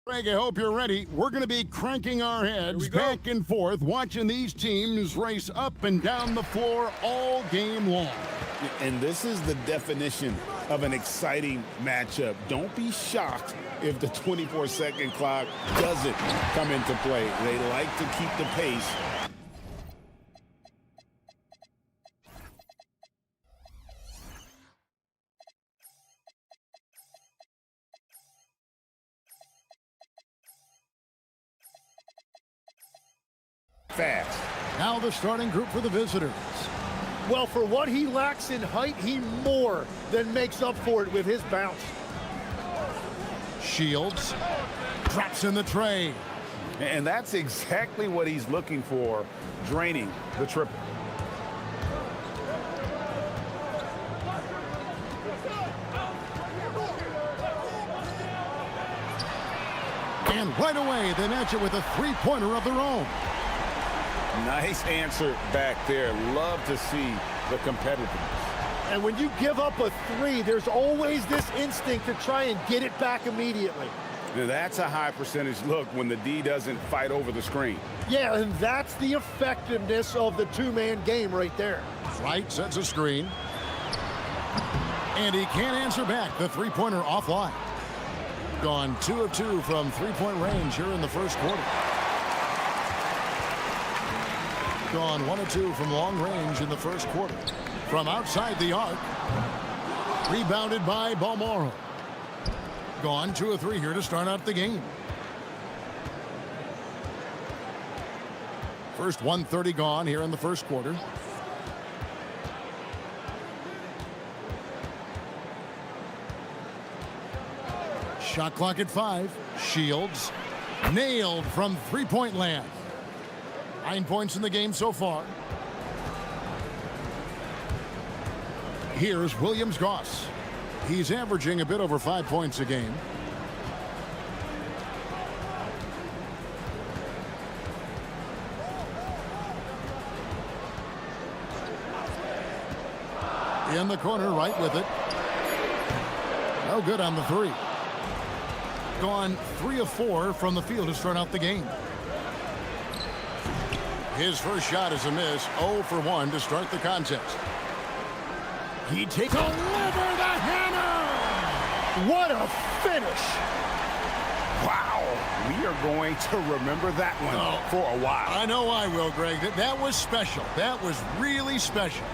Speaker 6: Greg, I hope you're ready. We're going to be cranking our heads back and forth, watching these teams race up and down the floor all game long.
Speaker 7: And this is the definition of an exciting matchup. Don't be shocked if the 24-second clock doesn't come into play. They like to keep the pace. Fast.
Speaker 6: Now the starting group for the visitors.
Speaker 8: Well, for what he lacks in height, he more than makes up for it with his bounce.
Speaker 6: Shields drops in the tray.
Speaker 9: And that's exactly what he's looking for, draining the triple.
Speaker 6: And right away, they match it with a three-pointer of their own.
Speaker 9: Nice answer back there. Love to see the competitiveness.
Speaker 8: And when you give up a three, there's always this instinct to try and get it back immediately.
Speaker 9: Now, that's a high percentage look when the D doesn't fight over the screen.
Speaker 8: Yeah, and that's the effectiveness of the two-man game right there.
Speaker 6: Wright sets a screen. And he can't answer back. The three-pointer offline. Gone 2 of 2 from three-point range here in the first quarter. Gone 1 of 2 from long range in the first quarter. From outside the arc. Rebounded by Balmoro. Gone 2 of 3 here to start out the game. First 1:30 gone here in the first quarter. Shot clock at 5. Shields nailed from three-point land. 9 points in the game so far. Here's Williams-Goss. He's averaging a bit over 5 points a game. In the corner, right with it. No good on the three. Gone 3 of 4 from the field to start out the game. His first shot is a miss. 0 for 1 to start the contest. He takes over the hammer.
Speaker 8: What a finish.
Speaker 9: Wow. We are going to remember that one for a while.
Speaker 6: I know I will, Greg. That was special. That was really special.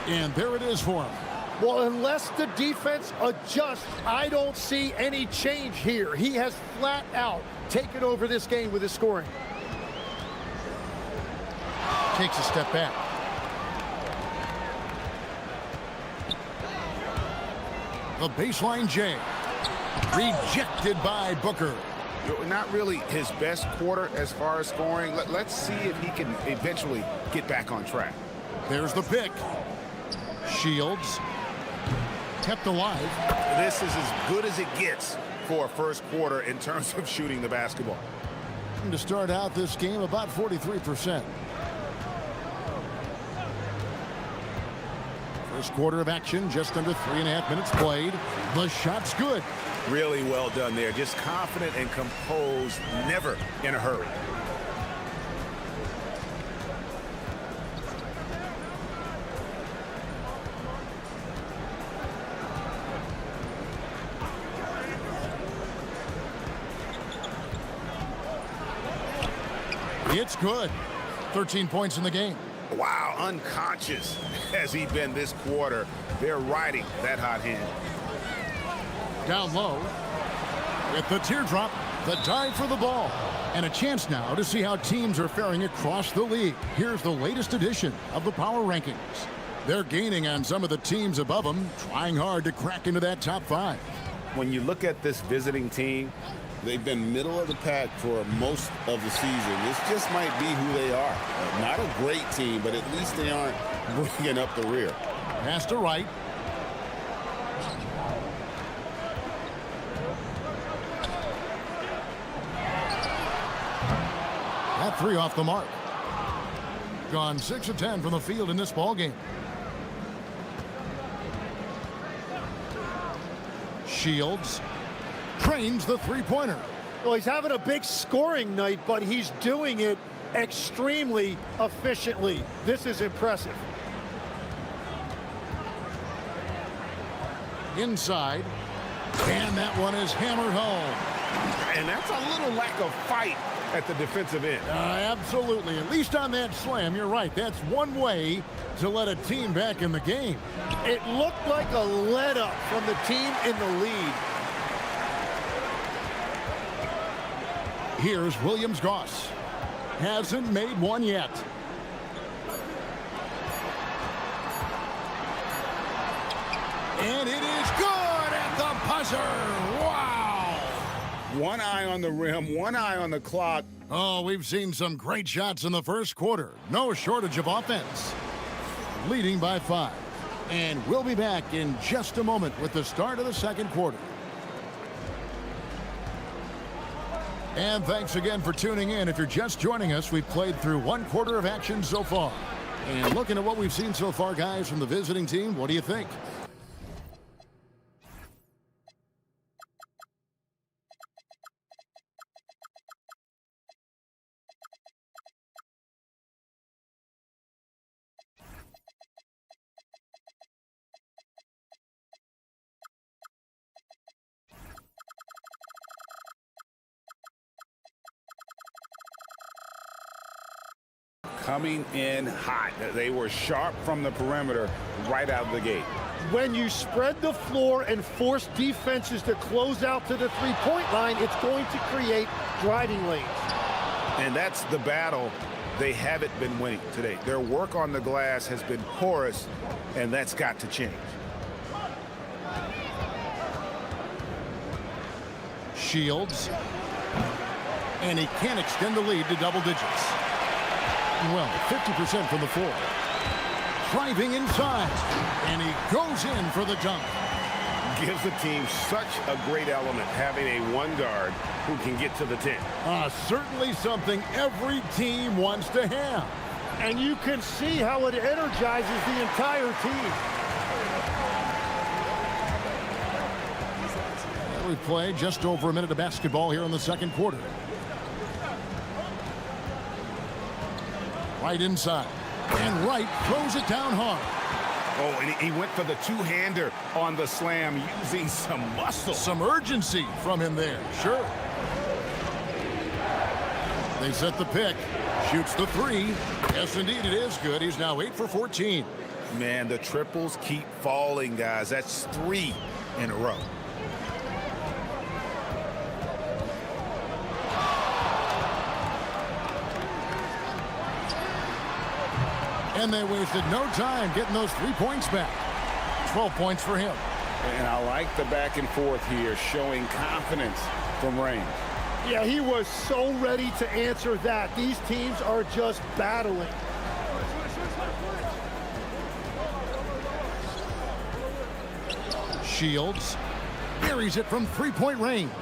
Speaker 6: And there it is for him.
Speaker 8: Well, unless the defense adjusts, I don't see any change here. He has flat out taken over this game with his scoring.
Speaker 6: Takes a step back. The baseline J. Rejected by Booker.
Speaker 9: Not really his best quarter as far as scoring. Let's see if he can eventually get back on track.
Speaker 6: There's the pick. Shields. Kept alive.
Speaker 9: This is as good as it gets for a first quarter in terms of shooting the basketball.
Speaker 6: And to start out this game, about 43%. First quarter of action, just under 3.5 minutes played. The shot's good.
Speaker 9: Really well done there. Just confident and composed, never in a hurry.
Speaker 6: It's good. 13 points in the game.
Speaker 9: Wow, unconscious has he been this quarter. They're riding that hot hand.
Speaker 6: Down low. With the teardrop, the dive for the ball. And a chance now to see how teams are faring across the league. Here's the latest edition of the Power Rankings. They're gaining on some of the teams above them, trying hard to crack into that top 5.
Speaker 9: When you look at this visiting team,
Speaker 7: they've been middle of the pack for most of the season. This just might be who they are. Not a great team, but at least they aren't bringing up the rear.
Speaker 6: Pass to Wright. That three off the mark. Gone 6 of 10 from the field in this ball game. Shields drains the three-pointer.
Speaker 8: Well, he's having a big scoring night, but he's doing it extremely efficiently. This is impressive.
Speaker 6: Inside, and that one is hammered home.
Speaker 9: And that's a little lack of fight at the defensive end.
Speaker 6: Absolutely. At least on that slam, you're right. That's one way to let a team back in the game.
Speaker 8: It looked like a let-up from the team in the lead.
Speaker 6: Here's Williams-Goss. Hasn't made one yet. And it is good at the buzzer. Wow.
Speaker 9: One eye on the rim, one eye on the clock.
Speaker 6: Oh, we've seen some great shots in the first quarter. No shortage of offense. Leading by 5. And we'll be back in just a moment with the start of the second quarter. And thanks again for tuning in. If you're just joining us, we've played through one quarter of action so far. And looking at what we've seen so far, guys, from the visiting team, what do you think?
Speaker 9: Coming in hot. They were sharp from the perimeter right out of the gate.
Speaker 8: When you spread the floor and force defenses to close out to the three-point line, it's going to create driving lanes.
Speaker 9: And that's the battle they haven't been winning today. Their work on the glass has been porous, and that's got to change.
Speaker 6: Shields. And he can't extend the lead to double digits. Well, 50% from the floor. Driving inside. And he goes in for the dunk.
Speaker 9: Gives the team such a great element, having a one guard who can get to the 10.
Speaker 6: Certainly something every team wants to have.
Speaker 8: And you can see how it energizes the entire team.
Speaker 6: We've played just over a minute of basketball here in the second quarter. Right inside. And Wright throws it down hard.
Speaker 9: Oh, and he went for the two-hander on the slam, using some muscle.
Speaker 6: Some urgency from him there, sure. They set the pick. Shoots the 3. Yes, indeed, it is good. He's now 8 for 14.
Speaker 9: Man, the triples keep falling, guys. That's 3 in a row.
Speaker 6: And they wasted no time getting those 3 points back. 12 points for him.
Speaker 9: And I like the back and forth here, showing confidence from range.
Speaker 8: Yeah, he was so ready to answer that. These teams are just battling.
Speaker 6: Shields buries it from three-point range.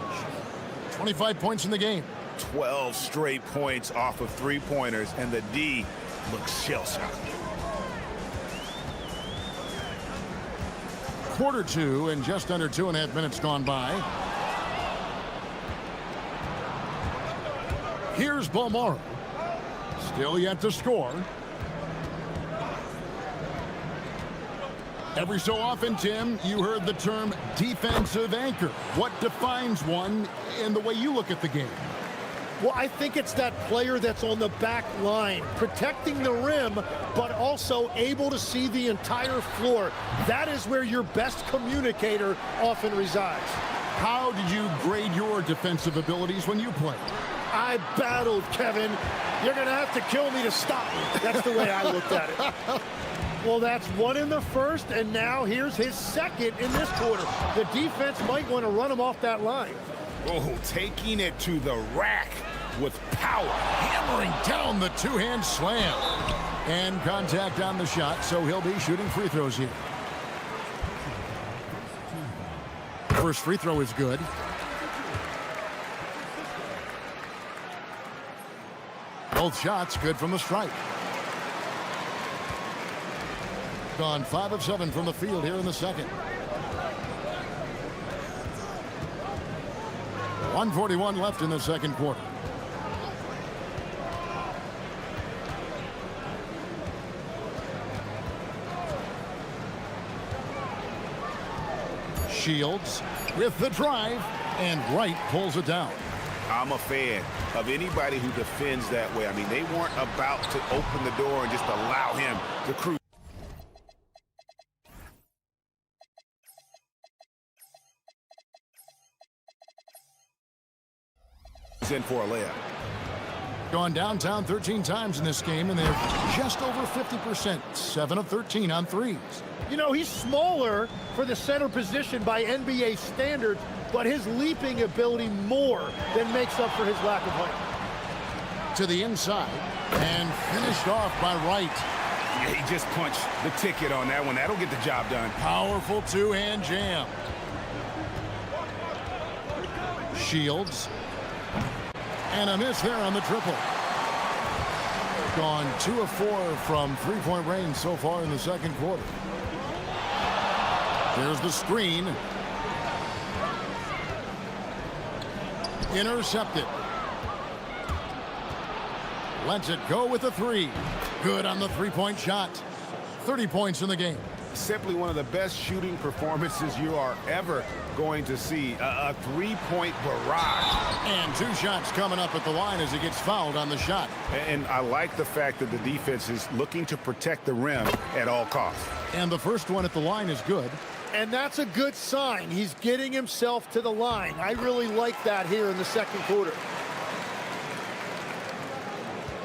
Speaker 6: 25 points in the game.
Speaker 9: 12 straight points off of three-pointers, and the D looks shell-shocked.
Speaker 6: Quarter 2 and just under 2.5 minutes gone by. Here's Balmora. Still yet to score. Every so often, Tim, you heard the term defensive anchor. What defines one in the way you look at the game?
Speaker 8: Well, I think it's that player that's on the back line, protecting the rim, but also able to see the entire floor. That is where your best communicator often resides.
Speaker 6: How did you grade your defensive abilities when you played?
Speaker 8: I battled, Kevin. You're going to have to kill me to stop me. That's the way I looked at it. Well, that's 1 in the first, and now here's his second in this quarter. The defense might want to run him off that line.
Speaker 9: Oh, taking it to the rack with power.
Speaker 6: Hammering down the two-hand slam. And contact on the shot, so he'll be shooting free throws here. First free throw is good. Both shots good from the stripe. Gone 5 of 7 from the field here in the second. 1:41 left in the second quarter. Shields with the drive, and Wright pulls it down.
Speaker 9: I'm a fan of anybody who defends that way. I mean, they weren't about to open the door and just allow him to cruise. In for a layup.
Speaker 6: Gone downtown 13 times in this game, and they're just over 50%, 7 of 13 on threes.
Speaker 8: You know, he's smaller for the center position by NBA standards, but his leaping ability more than makes up for his lack of height.
Speaker 6: To the inside, and finished off by Wright.
Speaker 9: Yeah, he just punched the ticket on that one. That'll get the job done.
Speaker 6: Powerful two-hand jam. Shields. And a miss there on the triple. Gone 2 of 4 from three-point range so far in the second quarter. There's the screen. Intercepted. Lets it go with the three. Good on the three-point shot. 30 points in the game.
Speaker 9: Simply one of the best shooting performances you are ever going to see. A three-point barrage.
Speaker 6: And 2 shots coming up at the line as he gets fouled on the shot.
Speaker 9: And I like the fact that the defense is looking to protect the rim at all costs.
Speaker 6: And the first one at the line is good.
Speaker 8: And that's a good sign. He's getting himself to the line. I really like that here in the second quarter.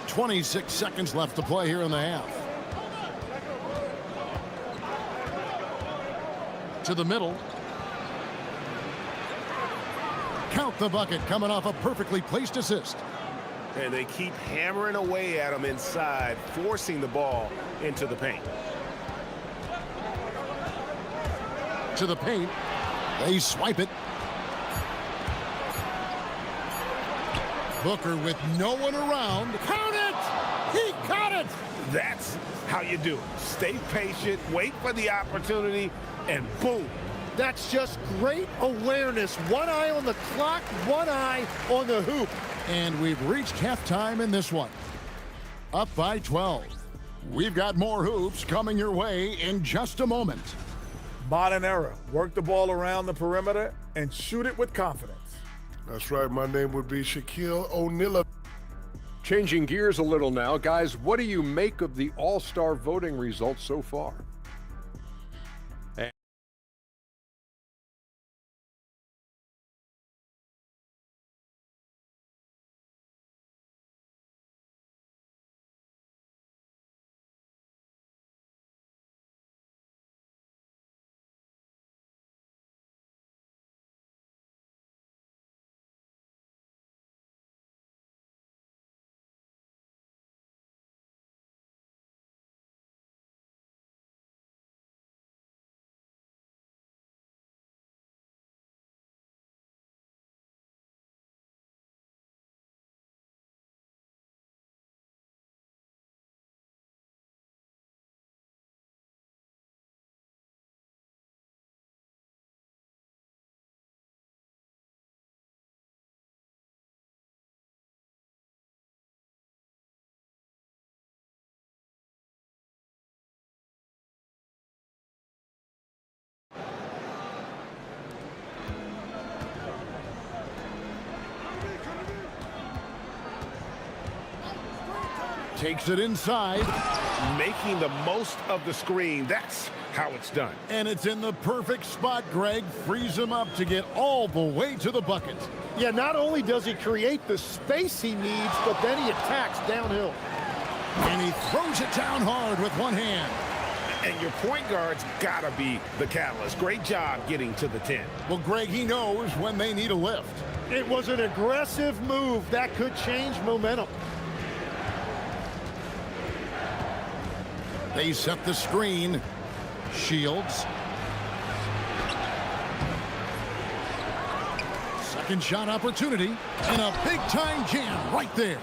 Speaker 6: 26 seconds left to play here in the half. To the middle. Count the bucket coming off a perfectly placed assist.
Speaker 9: And they keep hammering away at him inside, forcing the ball into the paint.
Speaker 6: To the paint. They swipe it. Booker with no one around.
Speaker 8: Count it! He got it!
Speaker 9: That's how you do it. Stay patient, wait for the opportunity, and boom.
Speaker 8: That's just great awareness. One eye on the clock, one eye on the hoop.
Speaker 6: And we've reached halftime in this one. Up by 12. We've got more hoops coming your way in just a moment.
Speaker 10: Modern era. Work the ball around the perimeter and shoot it with confidence.
Speaker 4: That's right. My name would be Shaquille O'Neal.
Speaker 5: Changing gears a little now, guys, what do you make of the All-Star voting results so far?
Speaker 6: Takes it inside.
Speaker 9: Making the most of the screen. That's how it's done.
Speaker 6: And it's in the perfect spot, Greg. Frees him up to get all the way to the bucket.
Speaker 8: Yeah, not only does he create the space he needs, but then he attacks downhill.
Speaker 6: And he throws it down hard with one hand.
Speaker 9: And your point guard's got to be the catalyst. Great job getting to the 10.
Speaker 6: Well, Greg, he knows when they need a lift.
Speaker 8: It was an aggressive move that could change momentum.
Speaker 6: They set the screen. Shields. Second shot opportunity. And a big-time jam right there.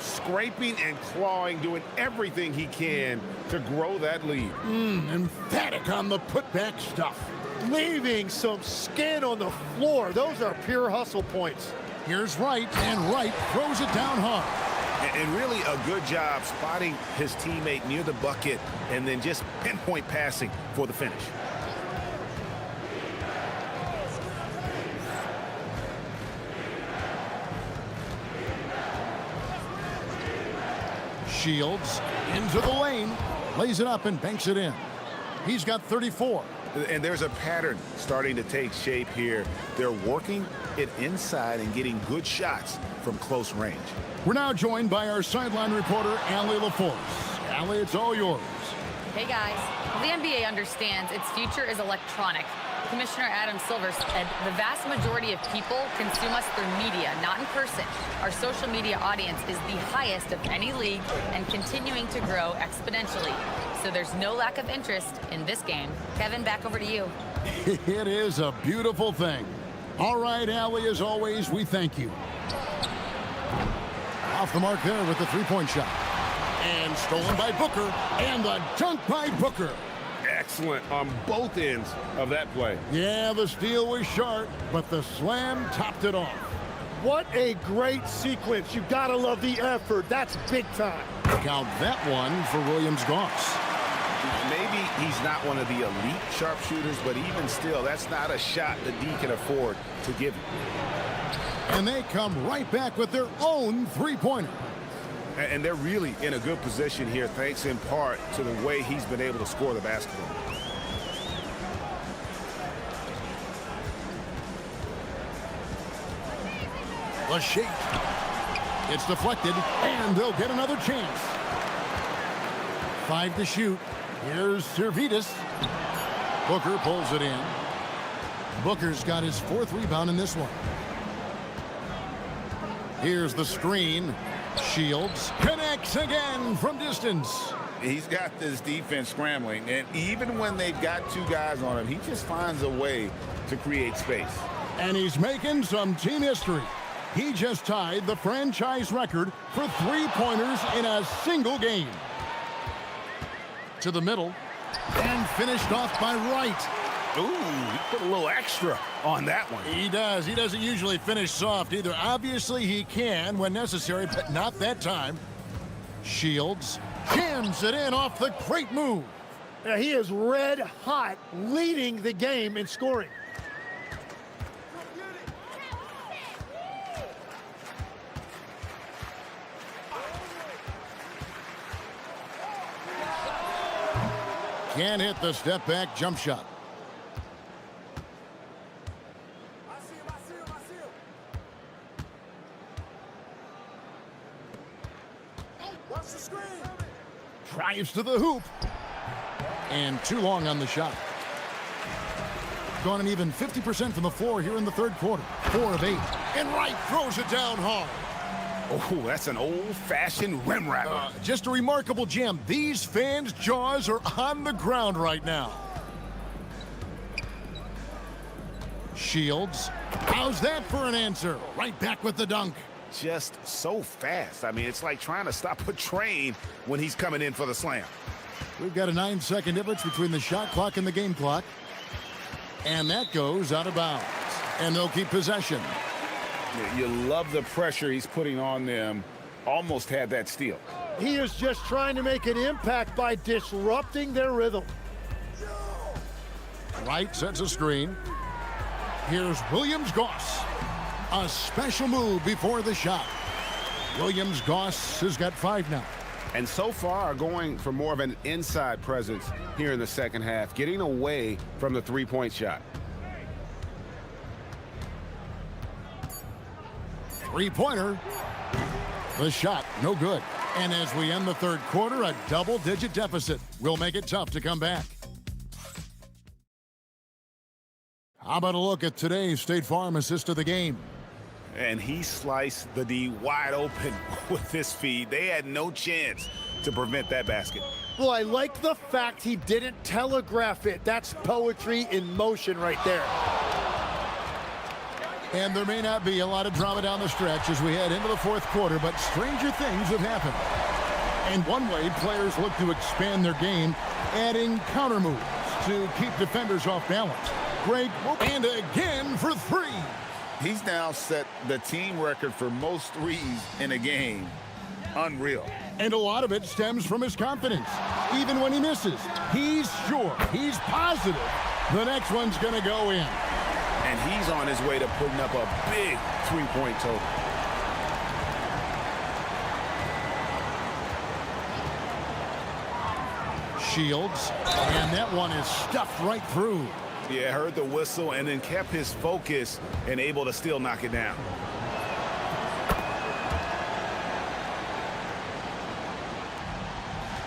Speaker 9: Scraping and clawing, doing everything he can to grow that lead.
Speaker 6: Emphatic on the putback stuff.
Speaker 8: leaving some skin on the floor. Those are pure hustle points.
Speaker 6: Here's Wright, and Wright throws it down hard.
Speaker 9: And really a good job spotting his teammate near the bucket and then just pinpoint passing for the finish.
Speaker 6: Shields into the lane, lays it up and banks it in. He's got 34.
Speaker 9: And there's a pattern starting to take shape here. They're working it inside and getting good shots from close range.
Speaker 6: We're now joined by our sideline reporter, Allie LaForce. Allie, it's all yours.
Speaker 12: Hey guys, the NBA understands its future is electronic. Commissioner Adam Silver said the vast majority of people consume us through media, not in person. Our social media audience is the highest of any league and continuing to grow exponentially. So there's no lack of interest in this game. Kevin, back over to you.
Speaker 6: It is a beautiful thing. All right, Allie, as always, we thank you. Off the mark there with the three-point shot. And stolen by Booker, and the dunk by Booker.
Speaker 9: Excellent on both ends of that play.
Speaker 6: Yeah, the steal was sharp, but the slam topped it off.
Speaker 8: What a great sequence. You gotta love the effort. That's big time.
Speaker 6: Count that one for Williams-Goss.
Speaker 9: Maybe he's not one of the elite sharpshooters, but even still, that's not a shot the D can afford to give you.
Speaker 6: And they come right back with their own three-pointer.
Speaker 9: And they're really in a good position here, thanks in part to the way he's been able to score the basketball.
Speaker 6: The shake. It's deflected, and they'll get another chance. 5 to shoot. Here's Servetus. Booker pulls it in. Booker's got his 4th rebound in this one. Here's the screen. Shields connects again from distance.
Speaker 9: He's got this defense scrambling, and even when they've got 2 guys on him, he just finds a way to create space.
Speaker 6: And he's making some team history. He just tied the franchise record for three-pointers in a single game. To the middle, and finished off by Wright.
Speaker 9: Ooh, he put a little extra on that one.
Speaker 6: He does. He doesn't usually finish soft either. Obviously, he can when necessary, but not that time. Shields jams it in off the great move.
Speaker 8: Yeah, he is red hot, leading the game in scoring.
Speaker 6: Can't hit the step-back jump shot. Drives to the hoop. And too long on the shot. Gone an even 50% from the floor here in the third quarter. 4 of 8. And Wright throws it down hard.
Speaker 9: Oh, that's an old-fashioned rim rattler.
Speaker 6: Just a remarkable jam. These fans' jaws are on the ground right now. Shields. How's that for an answer? Right back with the dunk.
Speaker 9: Just so fast. I mean, it's like trying to stop a train when he's coming in for the slam.
Speaker 6: We've got a 9-second difference between the shot clock and the game clock. And that goes out of bounds. And they'll keep possession.
Speaker 9: You love the pressure he's putting on them. Almost had that steal.
Speaker 8: He is just trying to make an impact by disrupting their rhythm.
Speaker 6: Wright sets a screen. Here's Williams-Goss. A special move before the shot. Williams-Goss has got 5 now.
Speaker 9: And so far going for more of an inside presence here in the second half, getting away from the three-point shot.
Speaker 6: Three-pointer. The shot, no good. And as we end the third quarter, a double-digit deficit will make it tough to come back. How about a look at today's State Farm assist of the game?
Speaker 9: And he sliced the D wide open with this feed. They had no chance to prevent that basket.
Speaker 8: Well, I like the fact he didn't telegraph it. That's poetry in motion right there.
Speaker 6: And there may not be a lot of drama down the stretch as we head into the fourth quarter, but stranger things have happened. And one way players look to expand their game, adding counter moves to keep defenders off balance. break, and again for three.
Speaker 9: He's now set the team record for most threes in a game. Unreal.
Speaker 6: And a lot of it stems from his confidence. Even when he misses, he's sure, he's positive the next one's going to go in.
Speaker 9: And he's on his way to putting up a big three-point total.
Speaker 6: Shields, and that one is stuffed right through.
Speaker 9: Yeah, heard the whistle and then kept his focus and able to still knock it down.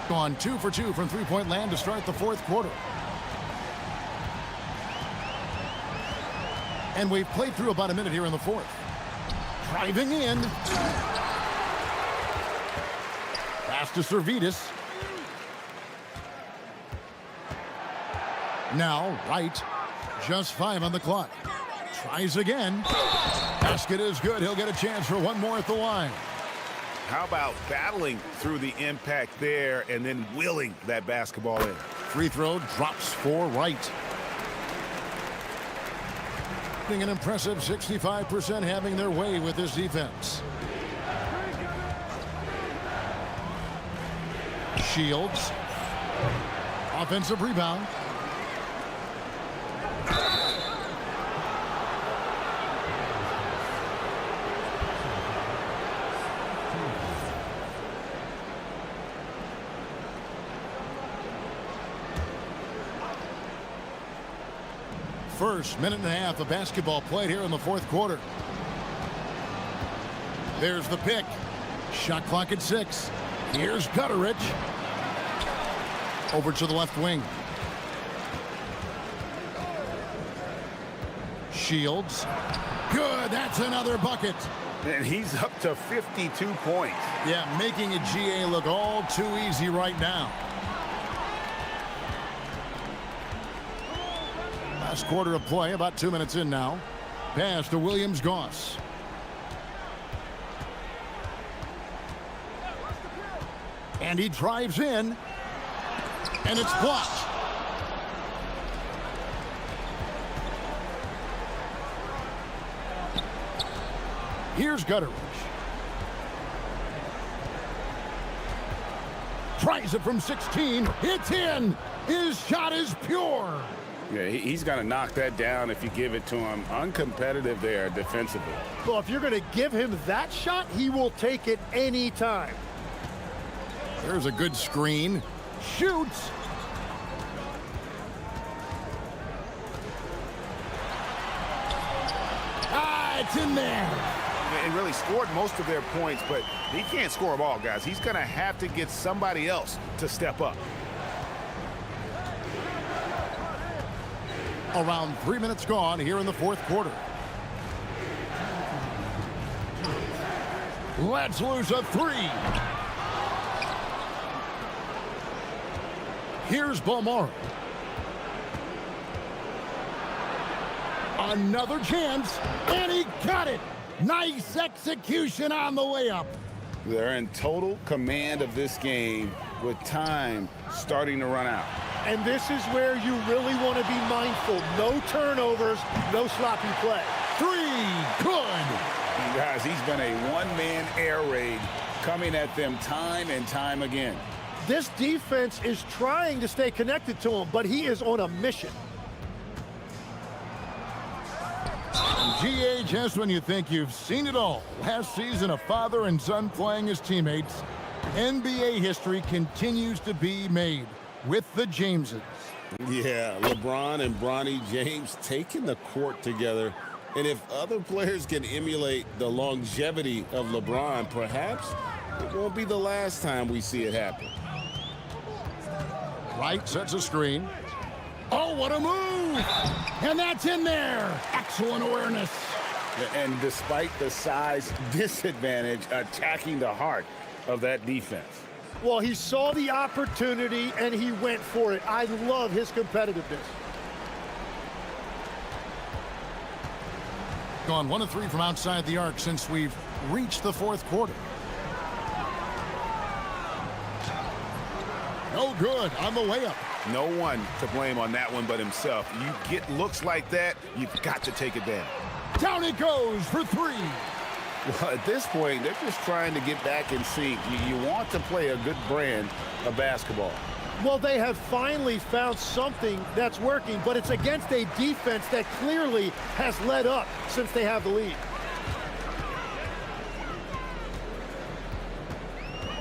Speaker 6: Gone 2 for 2 from three-point land to start the fourth quarter. And we've played through about a minute here in the fourth. Driving in. Pass to Servetus. Now, Wright. Just 5 on the clock. Tries again. Basket is good. He'll get a chance for one more at the line.
Speaker 9: How about battling through the impact there and then willing that basketball in?
Speaker 6: Free throw drops for Wright. An impressive 65% having their way with this defense. Shields. Offensive rebound. First minute and a half of basketball played here in the fourth quarter. There's the pick. Shot clock at 6. Here's Gutteridge. Over to the left wing. Shields. Good. That's another bucket.
Speaker 9: And he's up to 52 points.
Speaker 6: Yeah, making a GA look all too easy right now. Last quarter of play, about 2 minutes in now. Pass to Williams-Goss. And he drives in. And it's blocked. Here's Gutteridge. Tries it from 16. It's in. His shot is pure.
Speaker 9: Yeah, he's going to knock that down if you give it to him. Uncompetitive there defensively.
Speaker 8: Well, if you're going to give him that shot, he will take it any time.
Speaker 6: There's a good screen. Shoots. It's in there.
Speaker 9: And really scored most of their points, but he can't score them all, guys. He's going to have to get somebody else to step up.
Speaker 6: Around 3 minutes gone here in the fourth quarter. Let's lose a 3. Here's Balmora. Another chance, and he got it. Nice execution on the layup.
Speaker 9: They're in total command of this game with time starting to run out.
Speaker 8: And this is where you really want to be mindful. No turnovers, no sloppy play.
Speaker 6: 3, good.
Speaker 9: You guys, he's been a one-man air raid coming at them time and time again.
Speaker 8: This defense is trying to stay connected to him, but he is on a mission.
Speaker 6: GA, just when you think you've seen it all. Last season, a father and son playing as teammates. NBA history continues to be made with the Jameses.
Speaker 7: Yeah, LeBron and Bronny James taking the court together. And if other players can emulate the longevity of LeBron, perhaps it won't be the last time we see it happen.
Speaker 6: Wright sets a screen. Oh, what a move! And that's in there. Excellent awareness.
Speaker 9: And despite the size disadvantage, attacking the heart of that defense.
Speaker 8: Well, he saw the opportunity and he went for it. I love his competitiveness.
Speaker 6: Gone 1 of 3 from outside the arc since we've reached the fourth quarter. No good on the layup.
Speaker 9: No one to blame on that one but himself. You get looks like that, you've got to take advantage.
Speaker 6: Down he goes for three.
Speaker 9: Well, at this point, they're just trying to get back in sync. You want to play a good brand of basketball.
Speaker 8: Well, they have finally found something that's working, but it's against a defense that clearly has let up since they have the lead.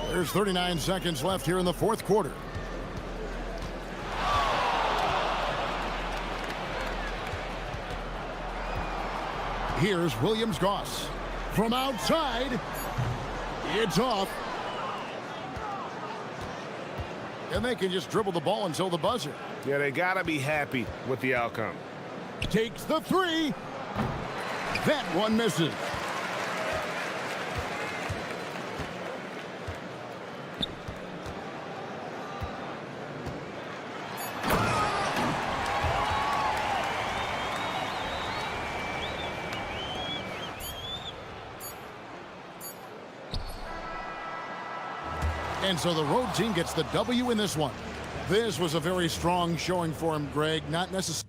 Speaker 6: There's 39 seconds left here in the fourth quarter. Here's Williams-Goss. From outside, it's off. And they can just dribble the ball until the buzzer.
Speaker 9: Yeah, they got to be happy with the outcome.
Speaker 6: Takes the three. That one misses. And so the road team gets the W in this one. This was a very strong showing for him, Greg. Not necessarily.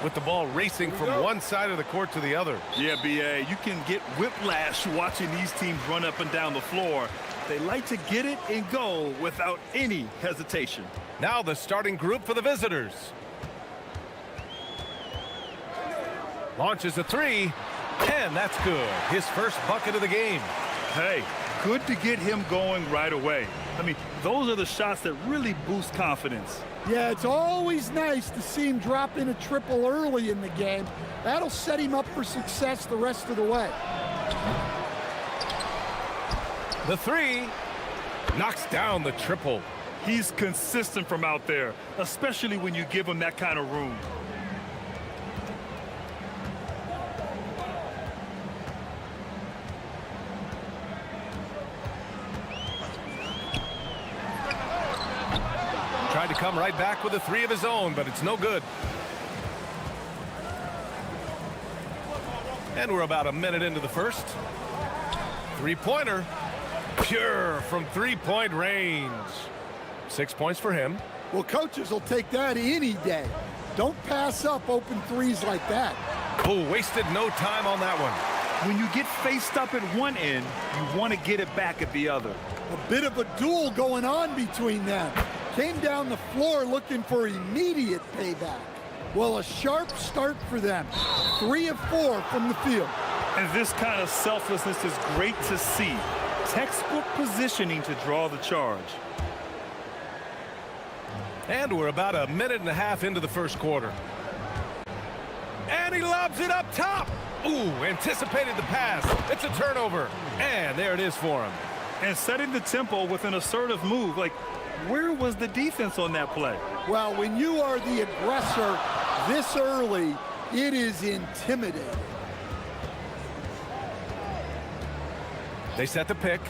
Speaker 1: with the ball racing from one side of the court to the other.
Speaker 2: Yeah, B.A., you can get whiplash watching these teams run up and down the floor. They like to get it and go without any hesitation.
Speaker 1: Now the starting group for the visitors. Launches a three, and that's good. His first bucket of the game.
Speaker 2: Hey, good to get him going right away. I mean, those are the shots that really boost confidence.
Speaker 13: Yeah, it's always nice to see him drop in a triple early in the game. That'll set him up for success the rest of the way.
Speaker 1: The three knocks down the triple.
Speaker 2: He's consistent from out there, especially when you give him that kind of room.
Speaker 1: Tried to come right back with a three of his own, but it's no good. And we're about a minute into the first. Three-pointer, pure from three-point range. 6 points for him.
Speaker 13: Well, coaches will take that any day. Don't pass up open threes like that.
Speaker 1: Oh, wasted no time on that one.
Speaker 2: When you get faced up at one end, you want to get it back at the other.
Speaker 13: A bit of a duel going on between them. Came down the floor looking for immediate payback. Well, a sharp start for them. 3 of 4 from the field.
Speaker 2: And this kind of selflessness is great to see. Textbook positioning to draw the charge.
Speaker 1: And we're about a minute and a half into the first quarter. And he lobs it up top. Ooh, anticipated the pass. It's a turnover. And there it is for him.
Speaker 2: And setting the tempo with an assertive move. Like, where was the defense on that play?
Speaker 13: Well, when you are the aggressor this early, it is intimidating.
Speaker 1: They set the pick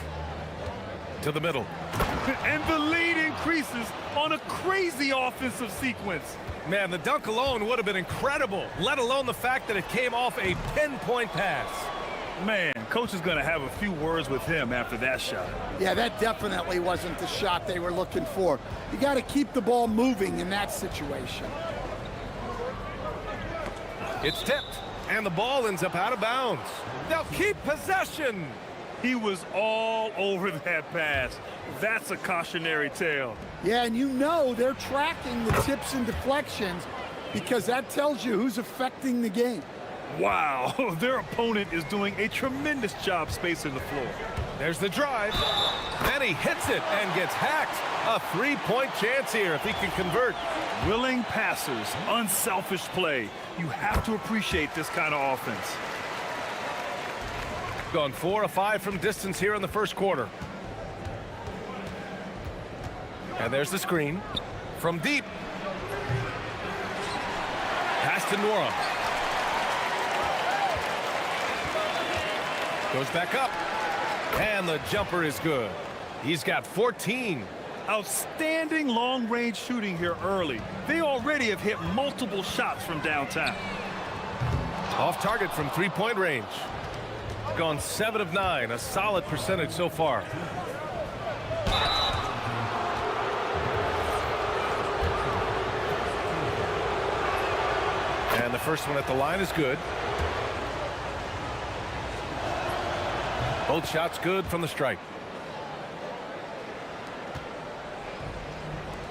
Speaker 1: to the middle.
Speaker 2: And the lead increases on a crazy offensive sequence.
Speaker 1: Man, the dunk alone would have been incredible, let alone the fact that it came off a pinpoint pass.
Speaker 2: Man, coach is going to have a few words with him after that shot.
Speaker 13: Yeah, that definitely wasn't the shot they were looking for. You got to keep the ball moving in that situation.
Speaker 1: It's tipped, and the ball ends up out of bounds. They'll keep possession.
Speaker 2: He was all over that pass. That's a cautionary tale.
Speaker 13: Yeah, and you know they're tracking the tips and deflections because that tells you who's affecting the game.
Speaker 2: Wow, their opponent is doing a tremendous job spacing the floor.
Speaker 1: There's the drive, and he hits it and gets hacked. A three-point chance here if he can convert.
Speaker 2: Willing passers, unselfish play. You have to appreciate this kind of offense.
Speaker 1: Gone 4 of 5 from distance here in the first quarter. And there's the screen from deep. Pass to Nora. Goes back up. And the jumper is good. He's got 14.
Speaker 2: Outstanding long-range shooting here early. They already have hit multiple shots from downtown.
Speaker 1: Off target from three-point range. Gone 7 of 9, a solid percentage so far. And the first one at the line is good. Both shots good from the strike.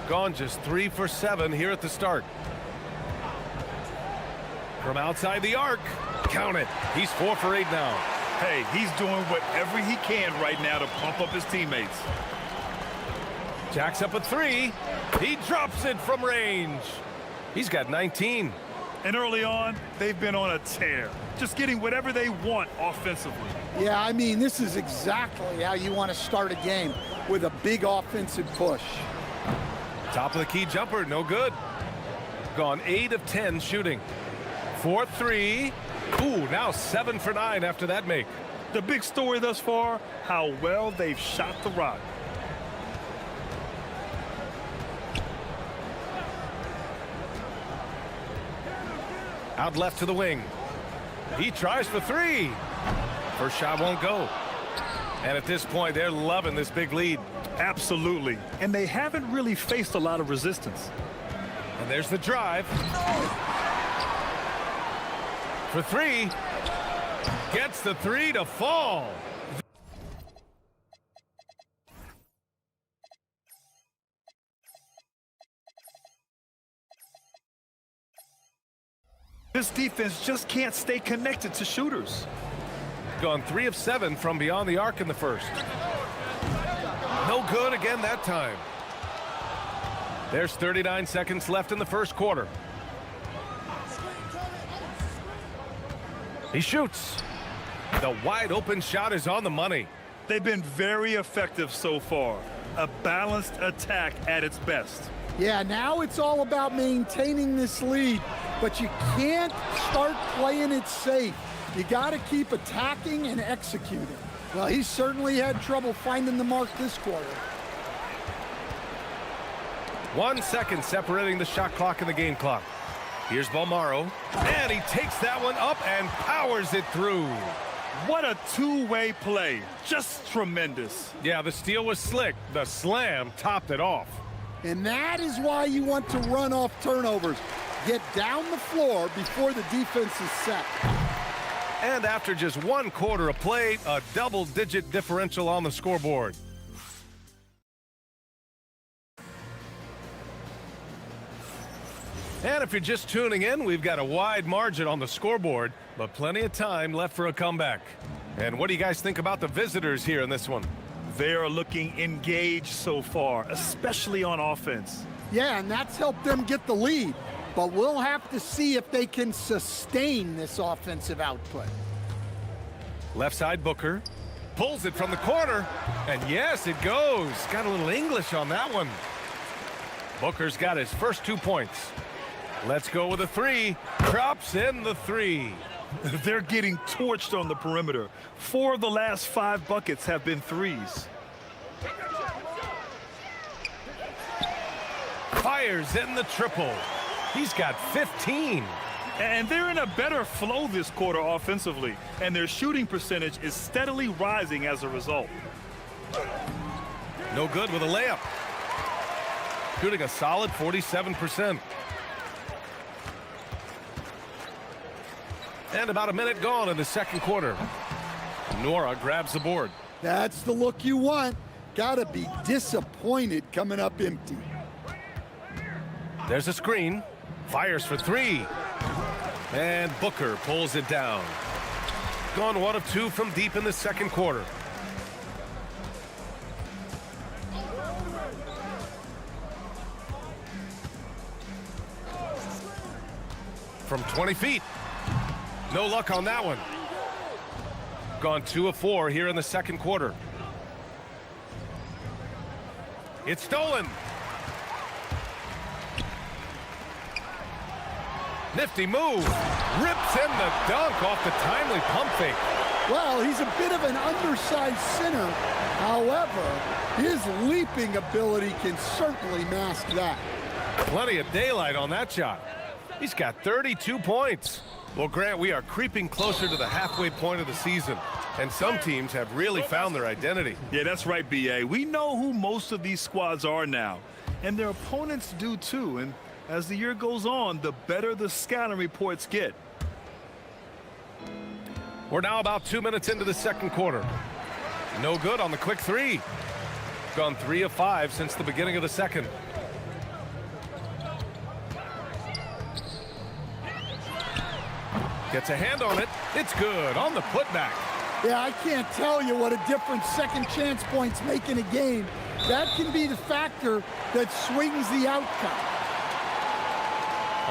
Speaker 1: Gone just 3 for 7 here at the start. From outside the arc, count it. He's 4 for 8 now.
Speaker 2: Hey, he's doing whatever he can right now to pump up his teammates.
Speaker 1: Jacks up a 3. He drops it from range. He's got 19.
Speaker 2: And early on, they've been on a tear. Just getting whatever they want offensively.
Speaker 13: Yeah, I mean, this is exactly how you want to start a game, with a big offensive push.
Speaker 1: Top of the key jumper, no good. Gone 8 of 10 shooting. 4-3. Ooh, now 7 for 9 after that make.
Speaker 2: The big story thus far, how well they've shot the rock.
Speaker 1: Out left to the wing. He tries for 3. First shot won't go. And at this point, they're loving this big lead.
Speaker 2: Absolutely. And they haven't really faced a lot of resistance.
Speaker 1: And there's the drive. for three. Gets the three to fall.
Speaker 2: This defense just can't stay connected to shooters.
Speaker 1: Gone 3 of 7 from beyond the arc in the first. No good again that time. There's 39 seconds left in the first quarter. He shoots. The wide open shot is on the money.
Speaker 2: They've been very effective so far. A balanced attack at its best.
Speaker 13: Yeah, now it's all about maintaining this lead, but you can't start playing it safe. You got to keep attacking and executing. Well, he certainly had trouble finding the mark this quarter.
Speaker 1: 1 second separating the shot clock and the game clock. Here's Balmaro, and he takes that one up and powers it through.
Speaker 2: What a two-way play. Just tremendous.
Speaker 1: Yeah, the steal was slick. The slam topped it off.
Speaker 13: And that is why you want to run off turnovers. Get down the floor before the defense is set.
Speaker 1: And after just 1 quarter of play, a double-digit differential on the scoreboard. And if you're just tuning in, we've got a wide margin on the scoreboard, but plenty of time left for a comeback. And what do you guys think about the visitors here in this one?
Speaker 2: They are looking engaged so far, especially on offense.
Speaker 13: Yeah, and that's helped them get the lead. But we'll have to see if they can sustain this offensive output.
Speaker 1: Left side Booker pulls it from the corner, and yes, it goes. Got a little English on that one. Booker's got his first 2 points. Let's go with a three. Drops in the three.
Speaker 2: They're getting torched on the perimeter. 4 of the last 5 buckets have been threes.
Speaker 1: Fires in the triple. He's got 15.
Speaker 2: And they're in a better flow this quarter offensively, and their shooting percentage is steadily rising as a result.
Speaker 1: No good with a layup. Shooting a solid 47%. And about a minute gone in the second quarter. Nora grabs the board.
Speaker 13: That's the look you want. Gotta be disappointed coming up empty.
Speaker 1: There's a screen. Fires for three. And Booker pulls it down. Gone 1 of 2 from deep in the second quarter. From 20 feet. No luck on that one. Gone 2 of 4 here in the second quarter. It's stolen. Nifty move. Rips in the dunk off the timely pump fake.
Speaker 13: Well, he's a bit of an undersized center. However, his leaping ability can certainly mask that.
Speaker 1: Plenty of daylight on that shot. He's got 32 points. Well, Grant, we are creeping closer to the halfway point of the season, and some teams have really found their identity.
Speaker 2: Yeah, that's right, B.A. We know who most of these squads are now, and their opponents do too. And as the year goes on, the better the scouting reports get.
Speaker 1: We're now about 2 minutes into the second quarter. No good on the quick three. Gone 3 of 5 since the beginning of the second. Gets a hand on it. It's good on the putback.
Speaker 13: Yeah, I can't tell you what a difference second chance points make in a game. That can be the factor that swings the outcome.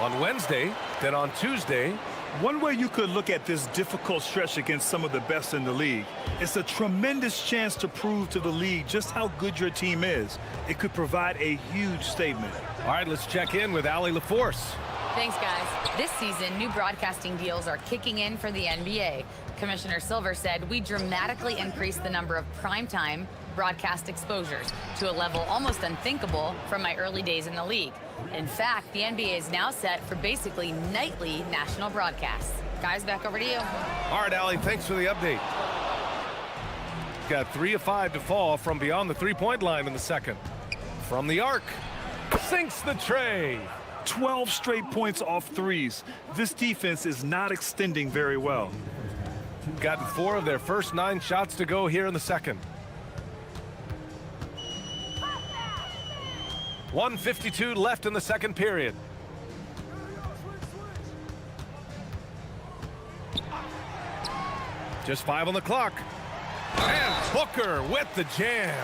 Speaker 1: On Wednesday, then on Tuesday.
Speaker 2: One way you could look at this difficult stretch against some of the best in the league, it's a tremendous chance to prove to the league just how good your team is. It could provide a huge statement.
Speaker 1: All right, let's check in with Allie LaForce.
Speaker 12: Thanks, guys. This season, new broadcasting deals are kicking in for the NBA. Commissioner Silver said we dramatically increased the number of primetime broadcast exposures to a level almost unthinkable from my early days in the league. In fact, the NBA is now set for basically nightly national broadcasts. Guys, back over to you.
Speaker 1: All right, Allie, thanks for the update. Got 3 of 5 to fall from beyond the three-point line in the second. From the arc, sinks the tray.
Speaker 2: 12 straight points off threes. This defense is not extending very well.
Speaker 1: Gotten 4 of their first 9 shots to go here in the second. 1:52 left in the second period. Just 5 on the clock. And Booker with the jam.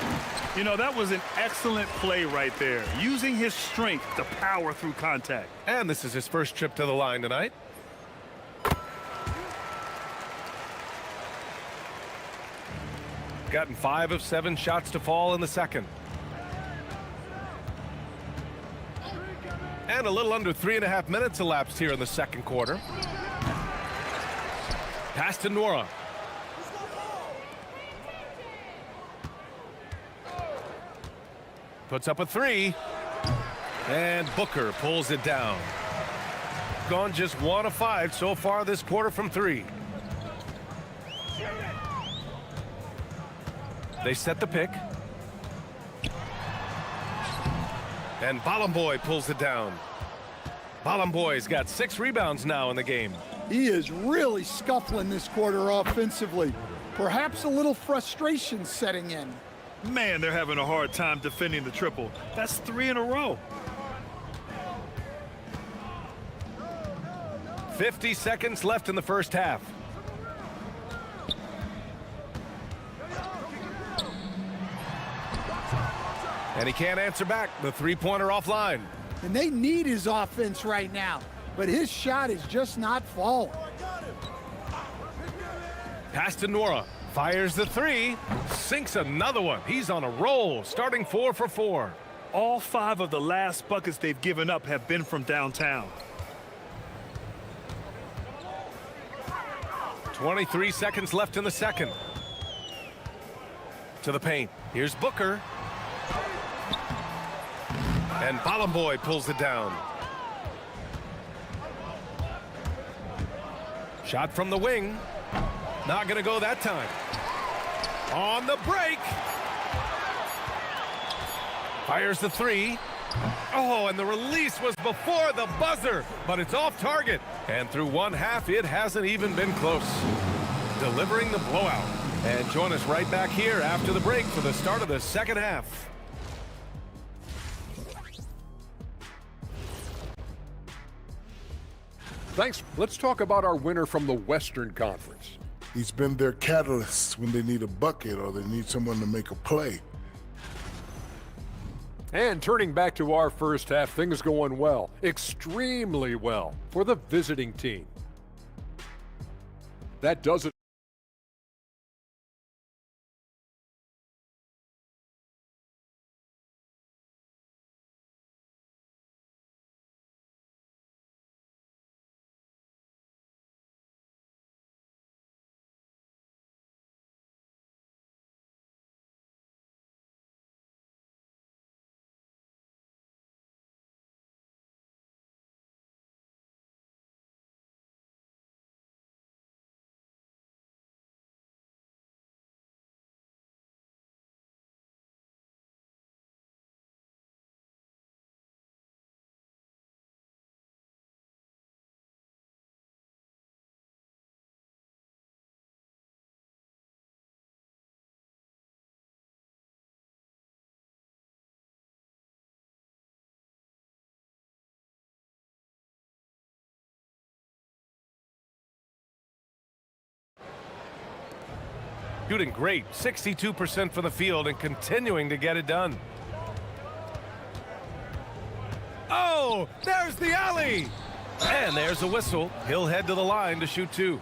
Speaker 2: You know, that was an excellent play right there, using his strength to power through contact.
Speaker 1: And this is his first trip to the line tonight. Gotten 5 of 7 shots to fall in the second. And a little under 3.5 minutes elapsed here in the second quarter. Pass to Nora. Puts up a 3. And Booker pulls it down. Gone just 1 of 5 so far this quarter from 3. They set the pick. And Balamboy pulls it down. Balamboy's got 6 rebounds now in the game.
Speaker 13: He is really scuffling this quarter offensively. Perhaps a little frustration setting in.
Speaker 2: Man, they're having a hard time defending the triple. That's 3 in a row.
Speaker 1: 50 seconds left in the first half. And he can't answer back. The 3-pointer offline.
Speaker 13: And they need his offense right now, but his shot is just not falling.
Speaker 1: Pass to Nora. Fires the 3. Sinks another one. He's on a roll, starting 4 for 4.
Speaker 2: All 5 of the last buckets they've given up have been from downtown.
Speaker 1: 23 seconds left in the second. To the paint. Here's Booker. And Balamboy pulls it down. Shot from the wing. Not going to go that time. On the break. Fires the 3. Oh, and the release was before the buzzer, but it's off target. And through 1 half, it hasn't even been close. Delivering the blowout. And join us right back here after the break for the start of the second half.
Speaker 5: Thanks. Let's talk about our winner from the Western Conference.
Speaker 4: He's been their catalyst when they need a bucket or they need someone to make a play.
Speaker 5: And turning back to our first half, things going well, extremely well for the visiting team. That does it.
Speaker 1: Shooting great, 62% from the field and continuing to get it done. Oh, there's the alley! And there's a whistle. He'll head to the line to shoot 2.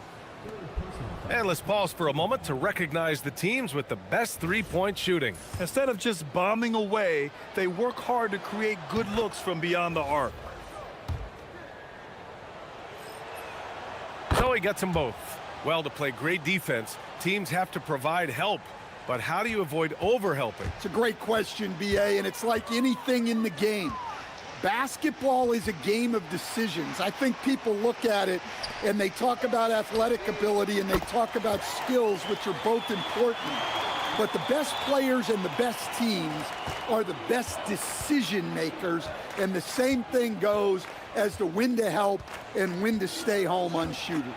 Speaker 1: And let's pause for a moment to recognize the teams with the best 3-point shooting.
Speaker 2: Instead of just bombing away, they work hard to create good looks from beyond the arc.
Speaker 1: So he gets them both. Well, to play great defense, teams have to provide help. But how do you avoid overhelping?
Speaker 13: It's a great question, BA, and it's like anything in the game. Basketball is a game of decisions. I think people look at it and they talk about athletic ability and they talk about skills, which are both important. But the best players and the best teams are the best decision makers, and the same thing goes as to when to help and when to stay home on shooters.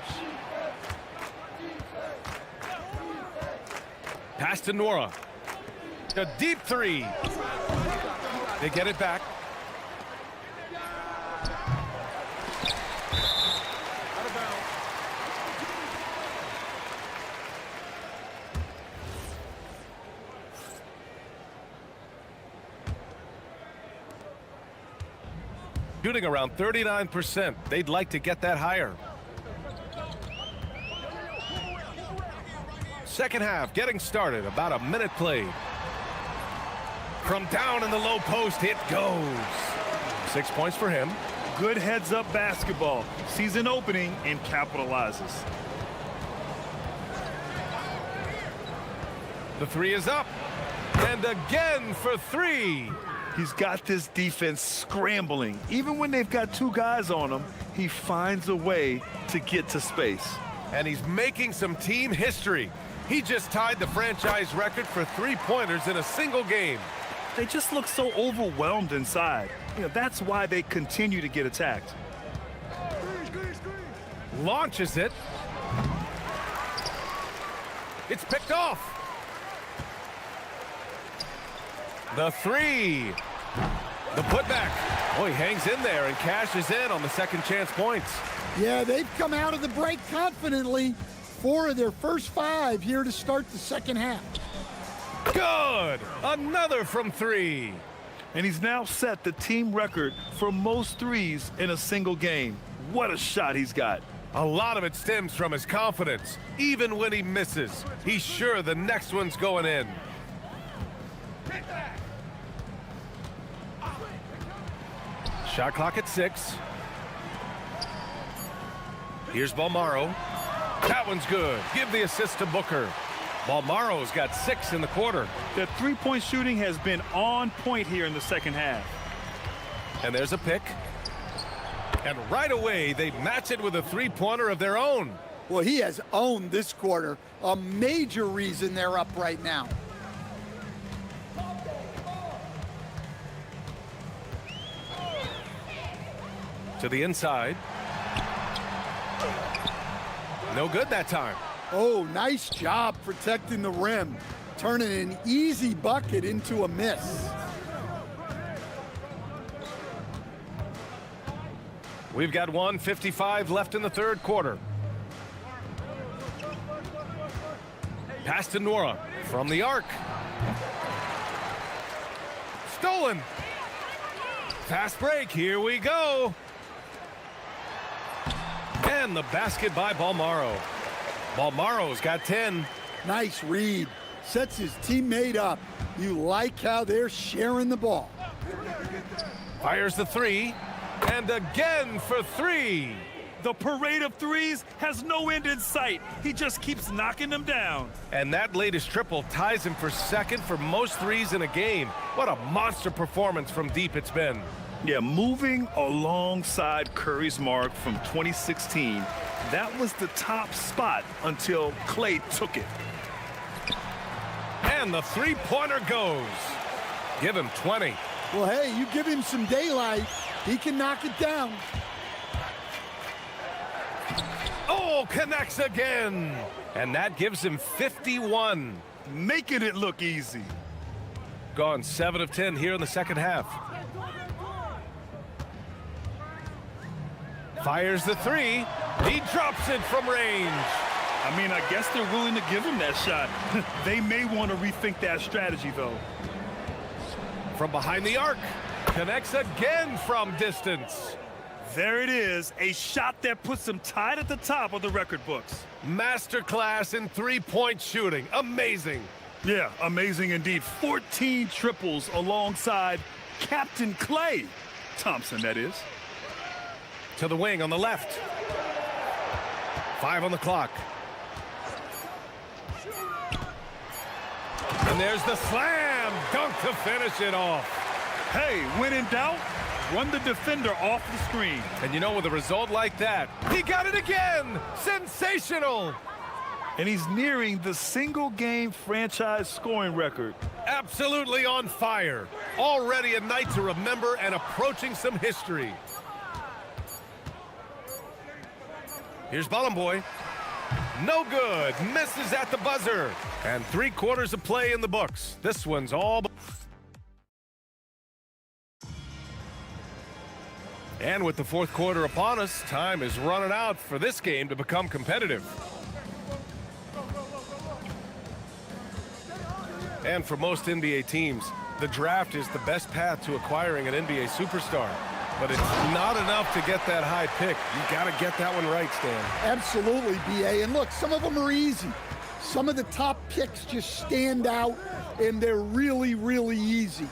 Speaker 1: Pass to Nora. A deep three. They get it back. Shooting around 39%. They'd like to get that higher. Second half getting started. About a minute played. From down in the low post, it goes. 6 points for him.
Speaker 2: Good heads-up basketball. Sees an opening and capitalizes.
Speaker 1: The three is up. And again for three.
Speaker 2: He's got this defense scrambling. Even when they've got two guys on him, he finds a way to get to space.
Speaker 1: And he's making some team history. He just tied the franchise record for three-pointers in a single game.
Speaker 2: They just look so overwhelmed inside. You know, that's why they continue to get attacked.
Speaker 1: Launches it. It's picked off. The three. The putback. Oh, he hangs in there and cashes in on the second chance points.
Speaker 13: Yeah, they've come out of the break confidently. 4 of their first 5 here to start the second half.
Speaker 1: Good. Another from three.
Speaker 2: And he's now set the team record for most threes in a single game. What a shot he's got.
Speaker 1: A lot of it stems from his confidence. Even when he misses, he's sure the next one's going in. Shot clock at 6. Here's Balmaro. That one's good. Give the assist to Booker. Balmaro's got 6 in the quarter.
Speaker 2: The three-point shooting has been on point here in the second half.
Speaker 1: And there's a pick. And right away, they match it with a three-pointer of their own.
Speaker 13: Well, he has owned this quarter. A major reason they're up right now.
Speaker 1: To the inside. No good that time.
Speaker 13: Oh, nice job protecting the rim. Turning an easy bucket into a miss.
Speaker 1: We've got 1:55 left in the third quarter. Pass to Nora from the arc. Stolen. Fast break. Here we go. And the basket by Balmaro. Balmaro's got 10.
Speaker 13: Nice read. Sets his teammate up. You like how they're sharing the ball.
Speaker 1: Fires the three. And again for three.
Speaker 2: The parade of threes has no end in sight. He just keeps knocking them down.
Speaker 1: And that latest triple ties him for second for most threes in a game. What a monster performance from deep it's been.
Speaker 2: Yeah, moving alongside Curry's mark from 2016, that was the top spot until Clay took it.
Speaker 1: And the three-pointer goes. Give him 20.
Speaker 13: Well, hey, you give him some daylight, he can knock it down.
Speaker 1: Oh, connects again. And that gives him 51.
Speaker 2: Making it look easy.
Speaker 1: Gone 7 of 10 here in the second half. Fires the three. He drops it from range.
Speaker 2: I mean, I guess they're willing to give him that shot. They may want to rethink that strategy, though.
Speaker 1: From behind the arc. Connects again from distance.
Speaker 2: There it is. A shot that puts him tied at the top of the record books.
Speaker 1: Masterclass in three-point shooting. Amazing.
Speaker 2: Yeah, amazing indeed. 14 triples alongside Captain Clay Thompson, that is.
Speaker 1: To the wing on the left. 5 on the clock. And there's the slam dunk to finish it off.
Speaker 2: Hey, when in doubt, run the defender off the screen.
Speaker 1: And you know, with a result like that, he got it again. Sensational.
Speaker 2: And he's nearing the single-game franchise scoring record.
Speaker 1: Absolutely on fire. Already a night to remember and approaching some history. Here's Ballon Boy. No good. Misses at the buzzer. And 3/4 of play in the books. This one's all... And with the fourth quarter upon us, time is running out for this game to become competitive. And for most NBA teams, the draft is the best path to acquiring an NBA superstar. But it's not enough to get that high pick. You got to get that one right, Stan.
Speaker 13: Absolutely, BA. And look, some of them are easy. Some of the top picks just stand out, and they're really, really easy.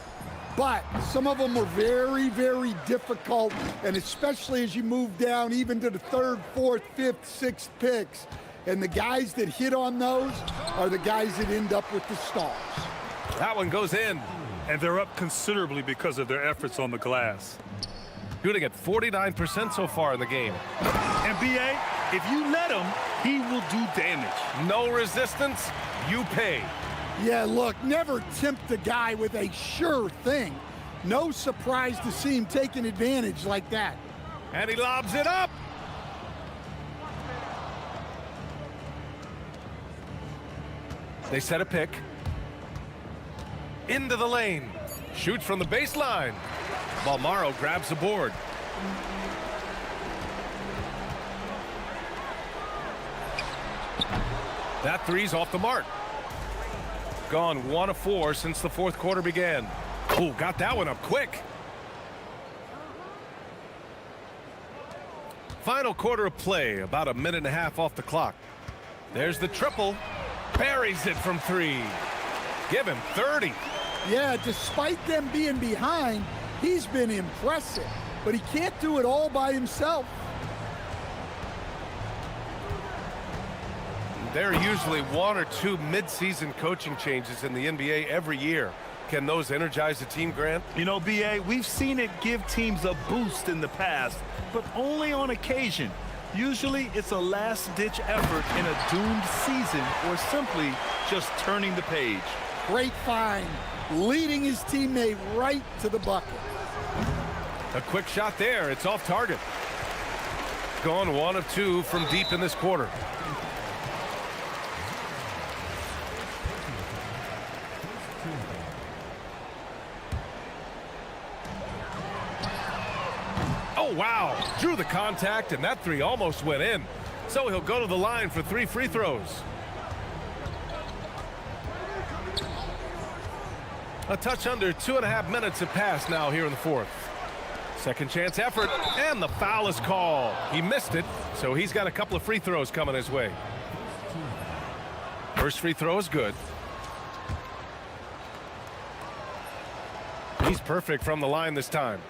Speaker 13: But some of them are very, very difficult, and especially as you move down even to the 3rd, 4th, 5th, 6th picks. And the guys that hit on those are the guys that end up with the stars.
Speaker 1: That one goes in.
Speaker 2: And they're up considerably because of their efforts on the glass.
Speaker 1: Shooting at 49% so far in the game.
Speaker 2: And BA, if you let him, he will do damage.
Speaker 1: No resistance, you pay.
Speaker 13: Yeah, look, never tempt a guy with a sure thing. No surprise to see him taking advantage like that.
Speaker 1: And he lobs it up. They set a pick. Into the lane. Shoots from the baseline. Balmaro grabs the board. That three's off the mark. Gone 1 of 4 since the fourth quarter began. Ooh, got that one up quick. Final quarter of play, about a minute and a half off the clock. There's the triple. Buries it from 3. Give him 30.
Speaker 13: Yeah, despite them being behind, he's been impressive, but he can't do it all by himself.
Speaker 1: There are usually 1 or 2 mid-season coaching changes in the NBA every year. Can those energize the team, Grant?
Speaker 2: You know, BA, we've seen it give teams a boost in the past, but only on occasion. Usually it's a last-ditch effort in a doomed season or simply just turning the page.
Speaker 13: Great find, leading his teammate right to the bucket.
Speaker 1: A quick shot there. It's off target. Gone 1 of 2 from deep in this quarter. Oh, wow. Drew the contact, and that 3 almost went in. So he'll go to the line for 3 free throws. A touch under 2.5 minutes have passed now here in the fourth. Second chance effort, and the foul is called. He missed it, so he's got a couple of free throws coming his way. First free throw is good. He's perfect from the line this time.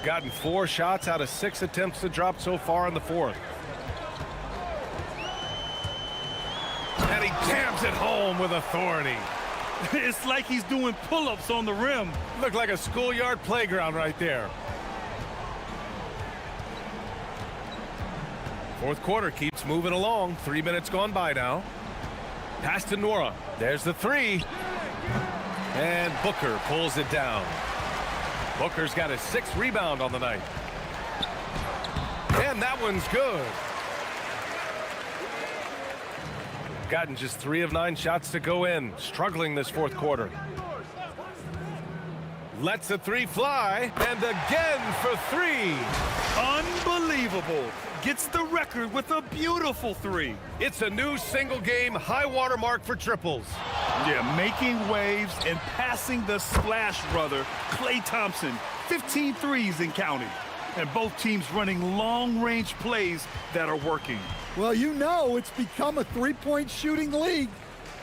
Speaker 1: Gotten 4 shots out of 6 attempts to drop so far in the fourth. And he jams it home with authority.
Speaker 2: It's like he's doing pull-ups on the rim.
Speaker 1: Looked like a schoolyard playground right there. Fourth quarter keeps moving along. 3 minutes gone by now. Pass to Nora. There's the 3. And Booker pulls it down. Booker's got his 6th rebound on the night. And that one's good. Gotten just 3 of 9 shots to go in. Struggling this fourth quarter. Lets a 3 fly. And again for 3.
Speaker 2: Unbelievable. Gets the record with a beautiful 3.
Speaker 1: It's a new single-game high-water mark for triples.
Speaker 2: Yeah, making waves and passing the splash brother, Klay Thompson. 15 threes and counting. And both teams running long-range plays that are working.
Speaker 13: Well, you know it's become a three-point shooting league.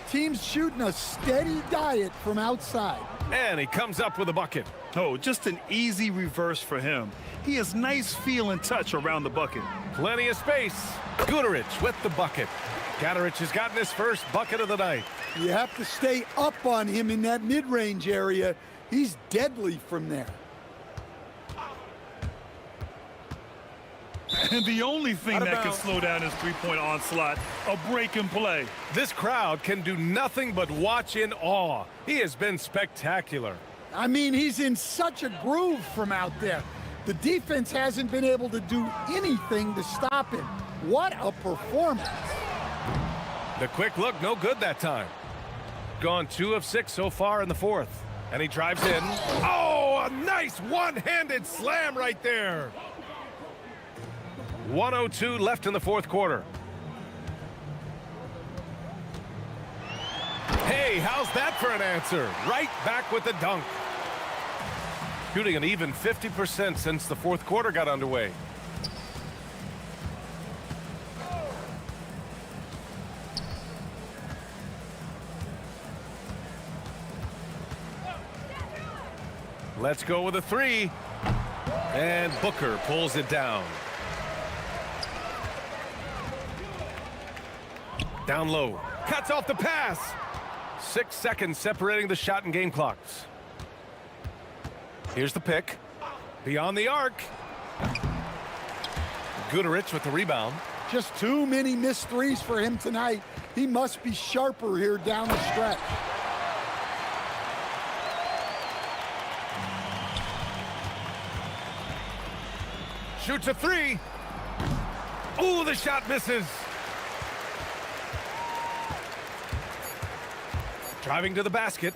Speaker 13: Teams shooting a steady diet from outside.
Speaker 1: And he comes up with a bucket.
Speaker 2: Oh, just an easy reverse for him. He has nice feel and touch around the bucket.
Speaker 1: Plenty of space. Guterich with the bucket. Guterich has gotten his first bucket of the night.
Speaker 13: You have to stay up on him in that mid-range area. He's deadly from there.
Speaker 2: And the only thing
Speaker 10: Out of
Speaker 2: that can
Speaker 10: bounds.
Speaker 2: slow down his three-point onslaught, a break and play.
Speaker 1: This crowd can do nothing but watch in awe. He has been spectacular.
Speaker 13: I mean, he's in such a groove from out there. The defense hasn't been able to do anything to stop him. What a performance.
Speaker 1: The quick look, no good that time. Gone 2 of 6 so far in the fourth. And he drives in. Oh, a nice one-handed slam right there. 1:02 left in the fourth quarter. Hey, how's that for an answer? Right back with the dunk. Shooting an even 50% since the fourth quarter got underway. Let's go with a three. And Booker pulls it down. Down low. Cuts off the pass. 6 seconds separating the shot and game clocks. Here's the pick. Beyond the arc. Guterich with the rebound.
Speaker 13: Just too many missed threes for him tonight. He must be sharper here down the stretch.
Speaker 1: Shoots a three. Ooh, the shot misses. Driving to the basket.